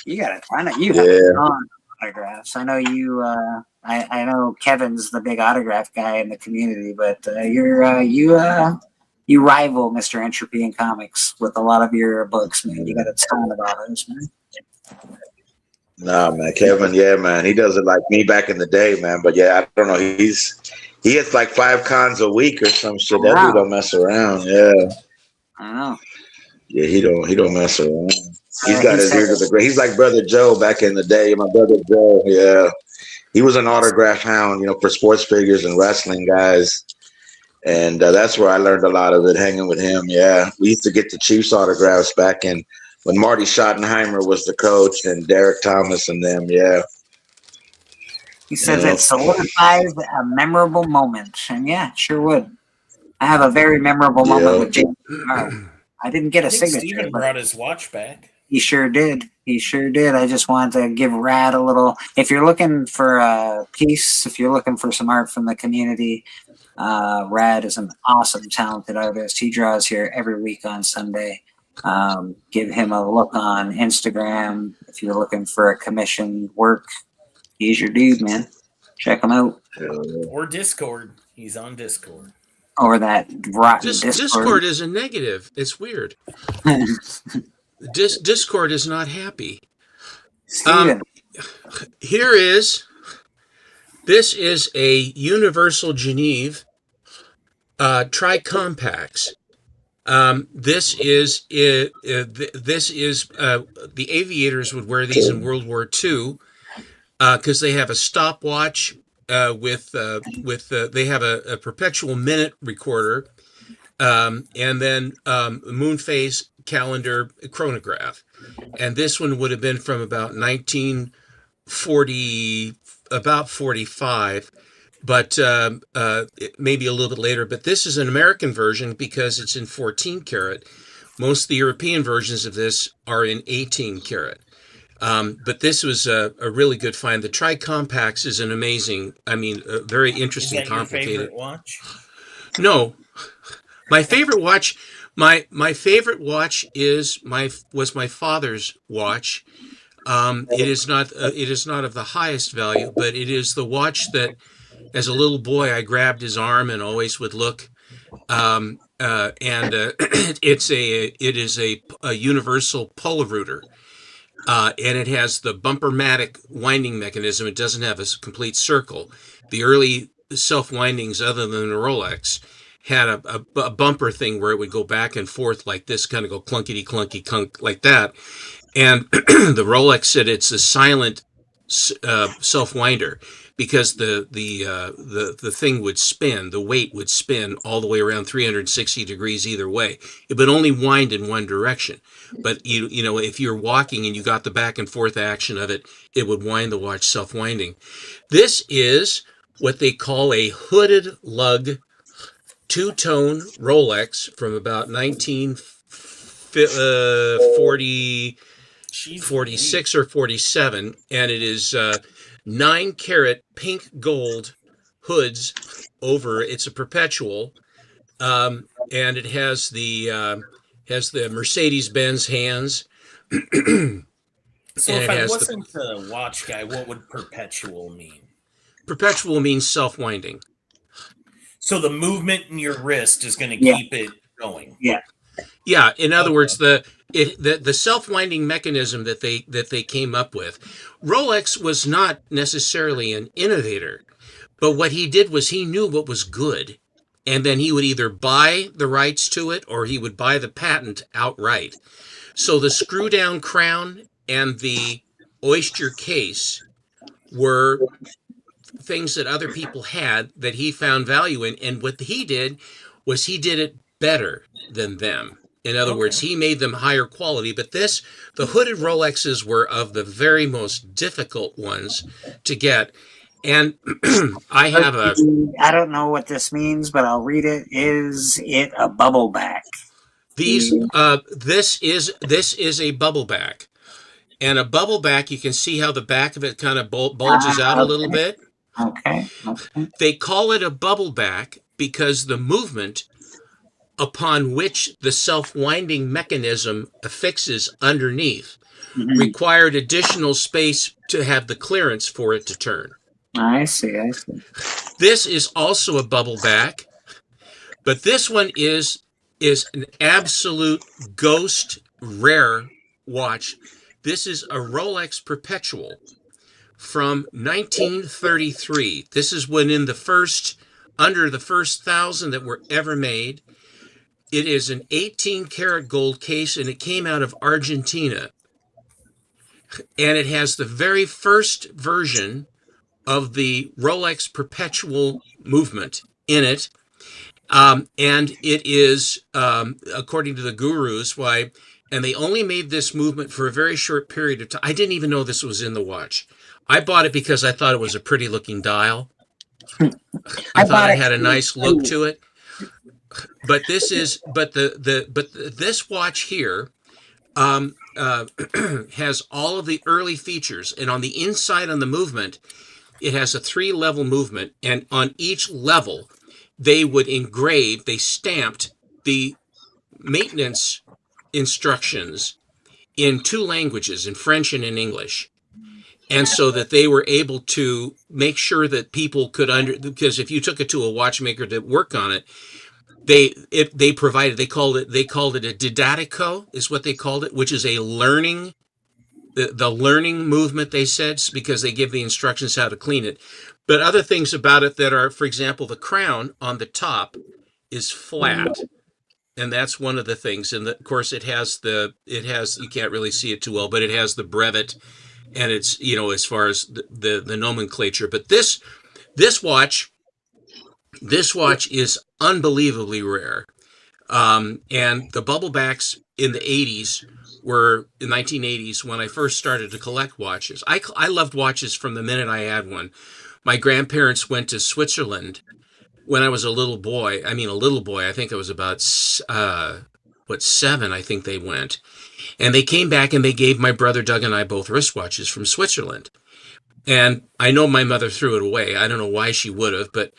You got a ton of, you have a ton of autographs. I know you, I know Kevin's the big autograph guy in the community, but you rival Mr. Entropy in comics with a lot of your books, man. You got a ton of autos, man. Nah, man, Kevin, yeah, man. He does it like me back in the day, man. But yeah, I don't know. He hits like 5 cons a week or some shit. That dude don't mess around. Yeah. I know. Yeah, he don't mess around. He's got his ear to the ground. He's like Brother Joe back in the day. My brother Joe, yeah. He was an autograph hound, you know, for sports figures and wrestling guys. And that's where I learned a lot of it, hanging with him. Yeah, we used to get the Chiefs autographs back in when Marty Schottenheimer was the coach and Derek Thomas and them. Yeah. He says it solidifies a memorable moment. And yeah, sure would. I have a very memorable moment with James. I didn't get a signature. Steven brought his watch back. He sure did. He sure did. I just wanted to give Rad a little. If you're looking for a piece, if you're looking for some art from the community, Rad is an awesome, talented artist. He draws here every week on Sunday. Give him a look on Instagram if you're looking for a commissioned work. He's your dude, man. Check him out. Or Discord. He's on Discord. Or that rotten Discord. Discord is a negative. It's weird. Discord is not happy. Steven, This is a Universal Geneve Tricompax. This is the aviators would wear these in World War II because they have a stopwatch with they have a perpetual minute recorder and then moon phase calendar chronograph. And this one would have been from about 1940, about 45. But maybe a little bit later. But this is an American version because it's in 14 karat. Most of the European versions of this are in 18 karat. But this was a really good find. The Tricompax is an amazing, a very interesting, Is that complicated. your favorite watch? No, my favorite watch. My favorite watch was my father's watch. It is not of the highest value, but it is the watch that, as a little boy, I grabbed his arm and always would look. It is a universal Polarouter, and it has the bumper-matic winding mechanism. It doesn't have a complete circle. The early self-windings, other than the Rolex, had a bumper thing where it would go back and forth like this, kind of go clunkety clunky clunk like that. And the Rolex said it's a silent self-winder because the thing would spin, the weight would spin all the way around 360 degrees either way. It would only wind in one direction. But you know, if you're walking and you got the back and forth action of it, it would wind the watch self-winding. This is what they call a hooded lug two-tone Rolex from about 1946 or 47, and it is 9 karat pink gold hoods over. It's a perpetual, and it has the Mercedes-Benz hands. So if I wasn't a watch guy, what would perpetual mean? Perpetual means self-winding. So the movement in your wrist is going to keep it going. Yeah. Yeah. In other words, the self-winding mechanism that they came up with. Rolex was not necessarily an innovator, but what he did was he knew what was good, and then he would either buy the rights to it or he would buy the patent outright. So the screw-down crown and the oyster case were things that other people had that he found value in, and what he did was he did it better than them. In other words, he made them higher quality. But the hooded Rolexes were of the very most difficult ones to get. And I don't know what this means, but I'll read it. Is it a bubble back? This is a bubble back. And a bubble back, you can see how the back of it kind of bulges out a little bit. Okay. They call it a bubble back because the movement upon which the self-winding mechanism affixes underneath required additional space to have the clearance for it to turn. I see. This is also a bubble back, but this one is an absolute ghost rare watch. This is a Rolex Perpetual from 1933. This is when under the first 1,000 that were ever made. It is an 18 karat gold case, and it came out of Argentina. And it has the very first version of the Rolex Perpetual movement in it. And it is, according to the gurus, and they only made this movement for a very short period of time. I didn't even know this was in the watch. I bought it because I thought it was a pretty looking dial. I thought it had a nice look to it. But this watch here has all of the early features, and on the inside on the movement, it has a 3-level movement, and on each level, they stamped the maintenance instructions in 2 languages, in French and in English. And so that they were able to make sure that people could because if you took it to a watchmaker to work on it, they called it a Didatico is what they called it, which is a learning, the learning movement, they said, because they give the instructions how to clean it. But other things about it that are, for example, the crown on the top is flat. And that's one of the things. And of course it has, you can't really see it too well, but it has the brevet, and it's, as far as the nomenclature. But this watch is unbelievably rare. And the Bubblebacks in the 80s were in 1980s when I first started to collect watches. I loved watches from the minute I had one. My grandparents went to Switzerland when I was a little boy. I think I was about 7, I think they went. And they came back and they gave my brother Doug and I both wristwatches from Switzerland. And I know my mother threw it away. I don't know why she would have, but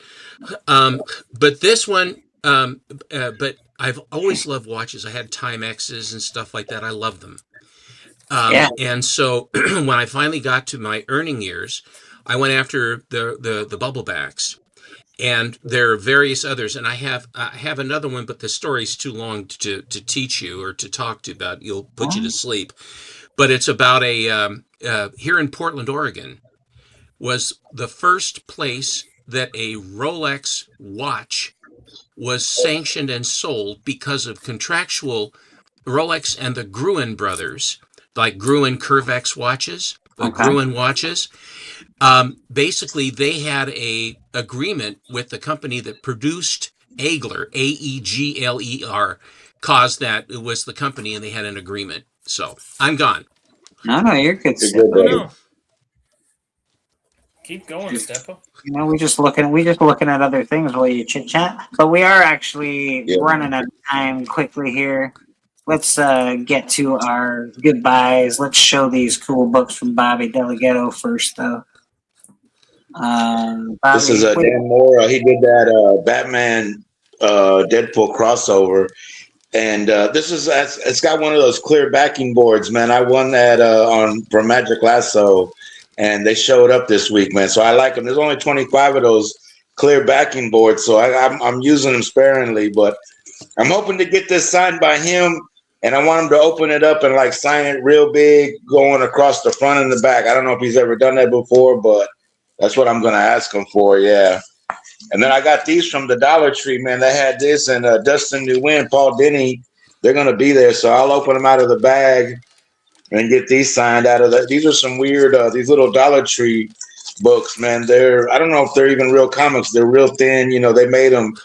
this one, but I've always loved watches. I had Timexes and stuff like that. I love them. And so when I finally got to my earning years, I went after the Bubblebacks, and there are various others. And I have another one, but the story's too long to teach you or to talk to about. You'll put you to sleep. But it's about here in Portland, Oregon, was the first place that a Rolex watch was sanctioned and sold because of contractual. Rolex and the Gruen brothers, like Gruen Curvex watches, the Gruen watches. Basically, they had a agreement with the company that produced Aegler, Aegler, caused that it was the company, and they had an agreement. So I'm gone. No, you're good. No. Keep going, Steppo. We're just looking at other things while you chit chat. But we are actually running out of time quickly here. Let's get to our goodbyes. Let's show these cool books from Bobby Delgado first, though. Bobby, this is Dan Mora. He did that Batman Deadpool crossover, and it's got one of those clear backing boards, man. I won that from Magic Lasso, and they showed up this week, man. So I like them. There's only 25 of those clear backing boards, so I'm using them sparingly, but I'm hoping to get this signed by him. And I want him to open it up and like sign it real big, going across the front and the back. I don't know if he's ever done that before, but that's what I'm going to ask him for. Yeah. And then I got these from the Dollar Tree, man. They had this, and Dustin Nguyen, Paul Denny, they're going to be there. So I'll open them out of the bag and get these signed out of that. These are some weird, these little Dollar Tree books, man. I don't know if they're even real comics. They're real thin. They made them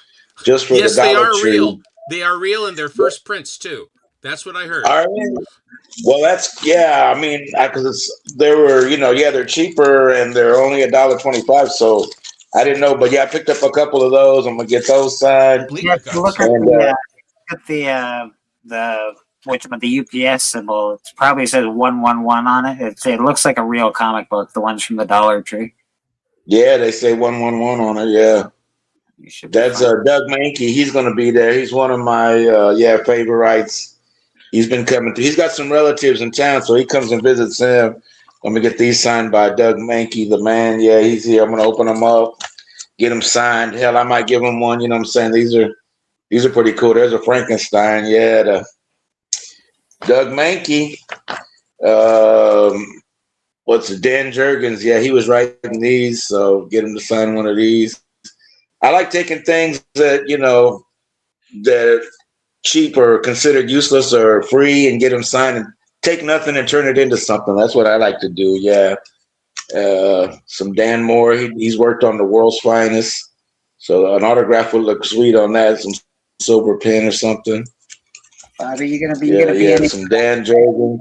just for the Dollar Tree. They are real. They are real, and they're first prints too. That's what I heard. All right. Well, because they were, they're cheaper and they're only $1.25. So I didn't know, but yeah, I picked up a couple of those. I'm gonna get those signed. Yeah, look at the UPS symbol. It probably says 111 on it. It looks like a real comic book. The ones from the Dollar Tree. Yeah, they say 111 on it. Yeah. That's Doug Mankey. He's gonna be there. He's one of my favorites. He's been coming through. He's got some relatives in town, so he comes and visits them. I'm gonna get these signed by Doug Mankey, the man. Yeah, he's here. I'm gonna open them up, get them signed. Hell, I might give him one. You know what I'm saying? These are pretty cool. There's a Frankenstein. Yeah, the Doug Mankey. What's it? Dan Jurgens? Yeah, he was writing these, so get him to sign one of these. I like taking things that that cheap or considered useless or free and get them signed and take nothing and turn it into something. That's what I like to do. Yeah. Some Dan Moore. He's worked on The World's Finest. So an autograph would look sweet on that. Some silver pen or something. Bobby, you gonna be some Dan Jordan.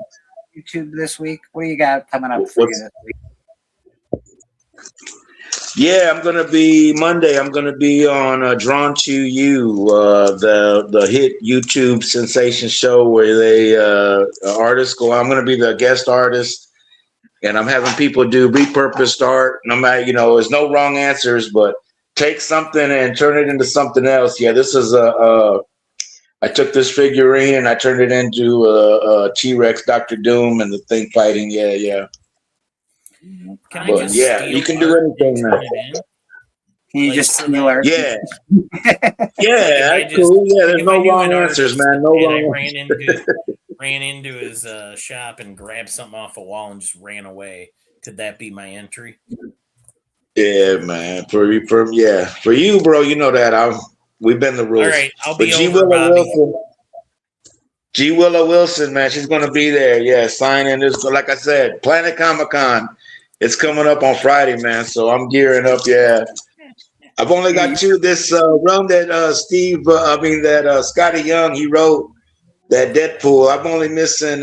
YouTube this week? What do you got coming up for you this week? Yeah, I'm gonna be Monday. I'm gonna be on Drawn to You, the hit YouTube sensation show where they artists go. I'm gonna be the guest artist, and I'm having people do repurposed art. No matter, there's no wrong answers, but take something and turn it into something else. Yeah, this is I took this figurine and I turned it into a T-Rex, Dr. Doom, and the thing fighting. Yeah. You can do anything now. Can you Like, just so steal that- our? Yeah, Like, yeah, I that's just- cool. Yeah, there's if no I knew wrong an answers, artist man. No and I wrong. ran into his shop and grabbed something off a wall and just ran away. Could that be my entry? Yeah, man. For you, bro. You know that we've been the rules. All right, I'll But be G over, Willow Bobby. Wilson, G Willow Wilson, man, she's gonna be there. Yeah, signing this. Like I said, Planet Comic Con. It's coming up on Friday, man. So I'm gearing up. Yeah, I've only got this run that Scotty Young he wrote, that Deadpool. I'm only missing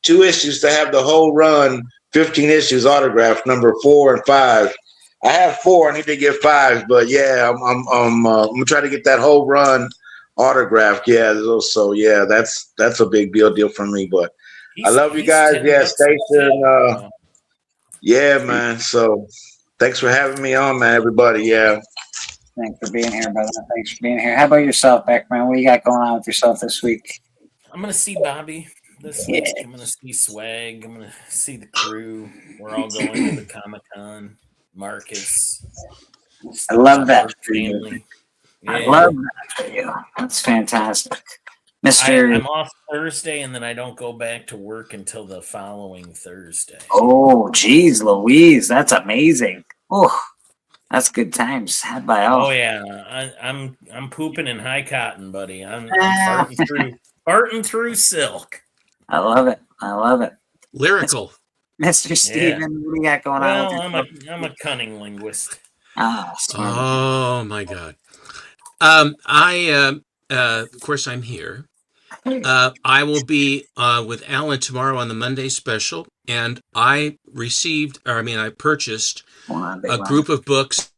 2 issues to have the whole run, 15 issues autographed, number 4 and 5. I have 4. I need to get 5, but yeah, I'm gonna try to get that whole run autographed. Yeah, so yeah, that's a big deal for me. But I love you guys. Yeah, Station. Yeah, man. So thanks for having me on, man. Everybody. Yeah. Thanks for being here, brother. Thanks for being here. How about yourself, Beckman? What you got going on with yourself this week? I'm gonna see Bobby this week. I'm gonna see Swag. I'm gonna see the crew. We're all going to the Comic-Con. Marcus. I love that for family. you. I love that for you. That's fantastic. Mr. I'm off Thursday, and then I don't go back to work until the following Thursday. Oh, geez, Louise, that's amazing. Oh, that's good times. Had by all. Oh yeah, I'm pooping in high cotton, buddy. I'm farting through silk. I love it. I love it. Lyrical. Mr. Steven, what do you got going on? Well, I'm a cunning linguist. Ah, smart. Oh my God. Of course, I'm here. I will be with Alan tomorrow on the Monday special, and I purchased a group of books.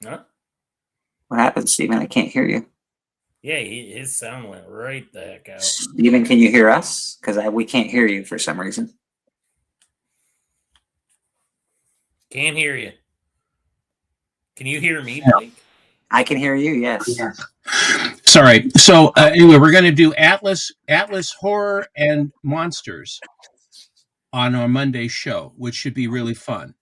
Huh? What happened, Steven? I can't hear you. Yeah, his sound went right the heck out. Steven, can you hear us? Because we can't hear you for some reason. Can't hear you. Can you hear me, Blake? I can hear you, yes. Sorry. So anyway, we're going to do Atlas Horror and Monsters on our Monday show, which should be really fun.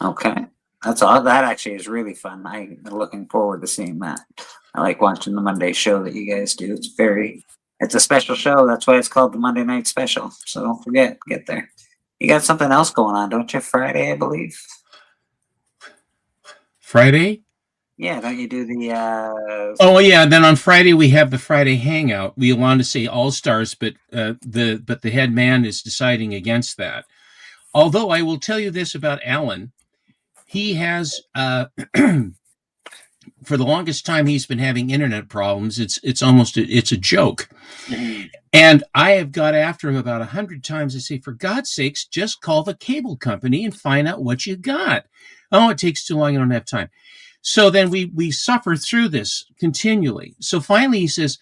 Okay. That's all. That actually is really fun. I'm looking forward to seeing that. I like watching the Monday show that you guys do. It's a special show. That's why it's called the Monday Night Special. So don't forget, get there. You got something else going on, don't you? Friday, I believe. Friday? Yeah, don't you do the? Oh yeah. Then on Friday we have the Friday Hangout. We want to say All Stars, but the head man is deciding against that. Although I will tell you this about Alan, he has for the longest time he's been having internet problems. It's almost a joke. And I have got after him about 100 times. I say, for God's sakes, just call the cable company and find out what you got. Oh, it takes too long. I don't have time. So then we suffer through this continually. So finally he says,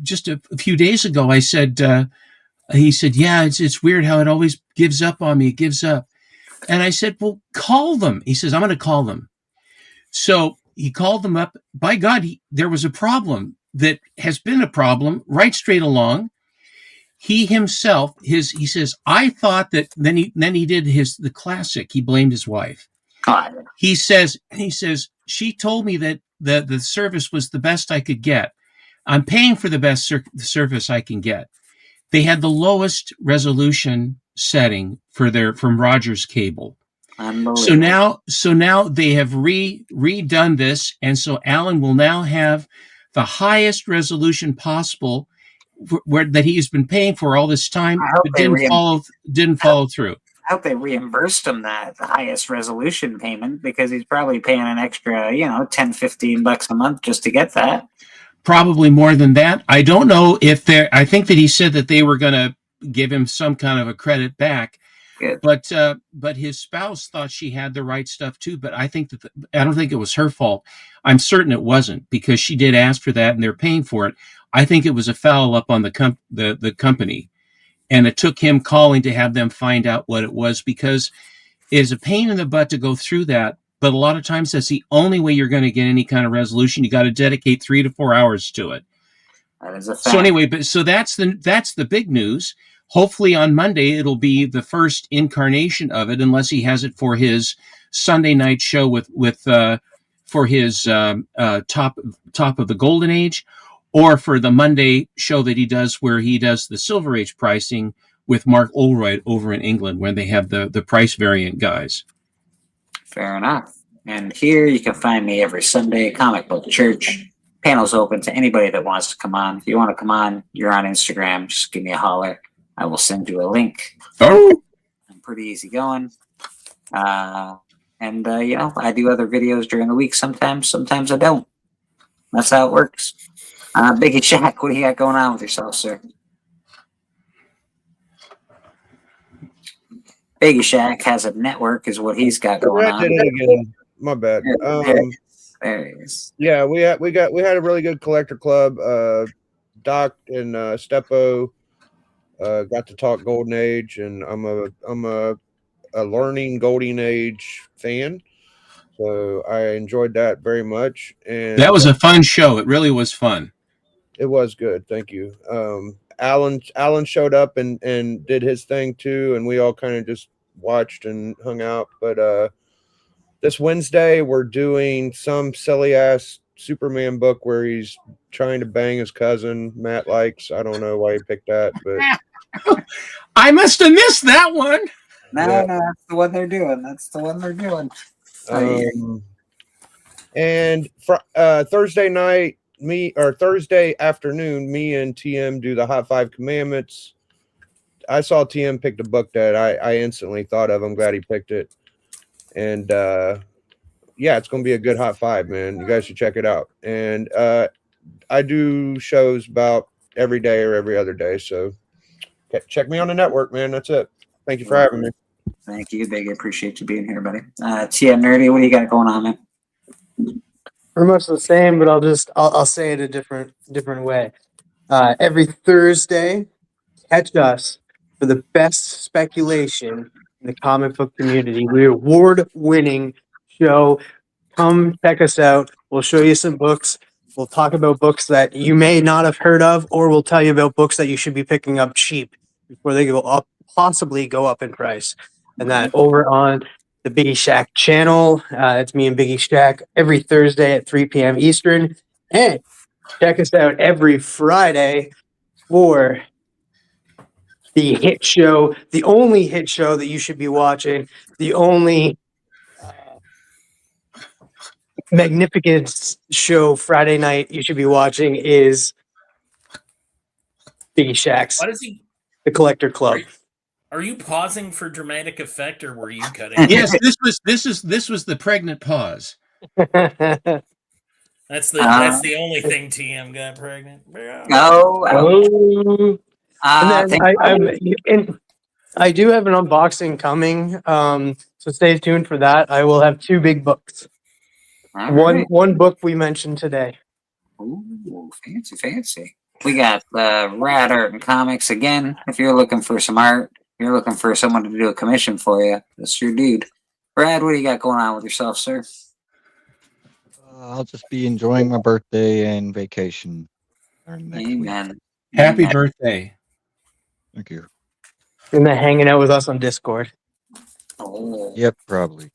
just a few days ago, I said, he said, yeah, it's weird how it always gives up on me. It gives up. And I said, well, call them. He says, I'm going to call them. So he called them up. By God, there was a problem that has been a problem right straight along. He himself, he says, I thought that then he did the classic. He blamed his wife. God. He says, she told me that the service was the best I could get. I'm paying for the best service I can get. They had the lowest resolution setting from Rogers Cable. So now they have redone this, and so Alan will now have the highest resolution possible that he's been paying for all this time, but didn't follow through. I hope they reimbursed him the highest resolution payment, because he's probably paying an extra, $10-15 a month just to get that. Probably more than that. I don't know if I think that he said that they were going to give him some kind of a credit back. Good. But his spouse thought she had the right stuff too. But I think I don't think it was her fault. I'm certain it wasn't, because she did ask for that and they're paying for it. I think it was a foul up on the company, and it took him calling to have them find out what it was, because it is a pain in the butt to go through that. But a lot of times that's the only way you're going to get any kind of resolution. You got to dedicate 3 to 4 hours to it. That is a fact. So anyway, so that's the big news. hopefully on Monday it'll be the first incarnation of it, unless he has it for his Sunday night show for his top of the Golden Age, or for the Monday show that he does where he does the Silver Age pricing with Mark Oldroyd over in England, when they have the price variant guys. Fair enough. And here you can find me every Sunday, Comic Book Church. Panel's open to anybody that wants to come on. If you want to come on, you're on Instagram, just give me a holler. I will send you a link. Oh, I'm pretty easy going. And I do other videos during the week sometimes I don't. That's how it works. Biggie Shack, what do you got going on with yourself, sir? Biggie Shack has a network, is what he's got going I did on. it again. My bad. There he is. Yeah, we had a really good collector club. Doc and Steppo got to talk Golden Age, and I'm a learning Golden Age fan, so I enjoyed that very much. And that was a fun show. It really was fun. It was good. Thank you. Alan showed up and did his thing too, and we all kind of just watched and hung out. But this Wednesday we're doing some silly ass Superman book where he's trying to bang his cousin. Matt likes. I don't know why he picked that, but I must have missed that one. No, Yeah. no, that's the one they're doing. That's the one they're doing. And Thursday night, Thursday afternoon, me and TM do the Hot 5 Commandments. I saw TM pick the book that I instantly thought of. I'm glad he picked it. And yeah, it's going to be a good Hot 5, man. You guys should check it out. And I do shows about every day or every other day. So check me on the network, man. That's it. Thank you for having me. Thank you, Big. I appreciate you being here, buddy. TM Nerdy, what do you got going on, man? Pretty much the same, but I'll say it a different way. Every Thursday, catch us for the best speculation in the comic book community. We're award-winning show. Come check us out. We'll show you some books. We'll talk about books that you may not have heard of, or we'll tell you about books that you should be picking up cheap before they possibly go up in price. And that over on the Biggie Shack channel. It's me and Biggie Shack every Thursday at 3 p.m. Eastern. And check us out every Friday for the hit show, the only hit show that you should be watching, the only magnificent show Friday night you should be watching is Biggie Shack's What is he? The Collector Club. Are you pausing for dramatic effect, or were you cutting? Yes, this was the pregnant pause. That's the only thing TM got pregnant. Oh. And then I do have an unboxing coming, so stay tuned for that. I will have 2 big books. One book we mentioned today. Ooh, fancy. We got Rad Art and Comics again. If you're looking for some art, you're looking for someone to do a commission for you, that's your dude. Brad, what do you got going on with yourself, sir? I'll just be enjoying my birthday and vacation. Amen. Happy birthday. Thank you. And then hanging out with us on Discord. Oh, Yep, probably.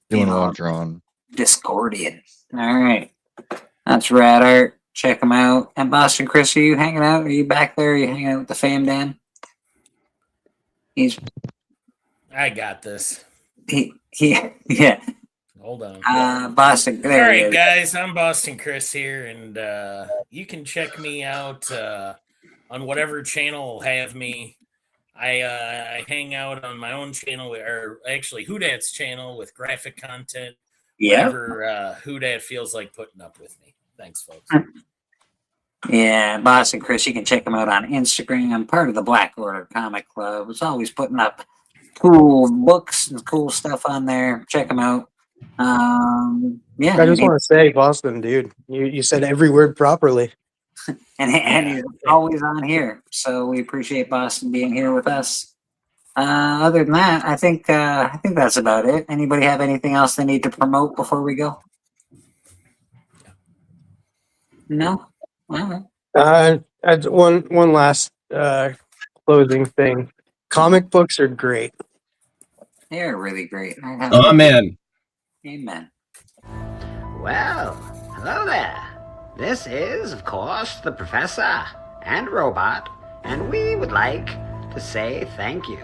Doing a Yeah. lot of drawing. Discordian. All right. That's Rad Art. Check them out. And Boston Chris, are you hanging out? Are you back there? Are you hanging out with the fam, Dan? I got this. Yeah. Hold on. Boston. All There he right, is. guys. I'm Boston Chris here, and you can check me out on whatever channel will have me. I hang out on my own channel, or actually Hoodat's channel, with graphic content. Yeah. Whatever Hoodat feels like putting up with me. Thanks, folks. Yeah, Boston Chris, you can check him out on Instagram. I'm part of the Black Order Comic Club. It's always putting up cool books and cool stuff on there. Check them out. Yeah. I just want to say, Boston, dude, you said every word properly. And he's always on here. So we appreciate Boston being here with us. Other than that, I think that's about it. Anybody have anything else they need to promote before we go? No? All right. One last closing thing. Comic books are great. They're really great. Amen. Amen. Well, hello there. This is, of course, the Professor and Robot, and we would like to say thank you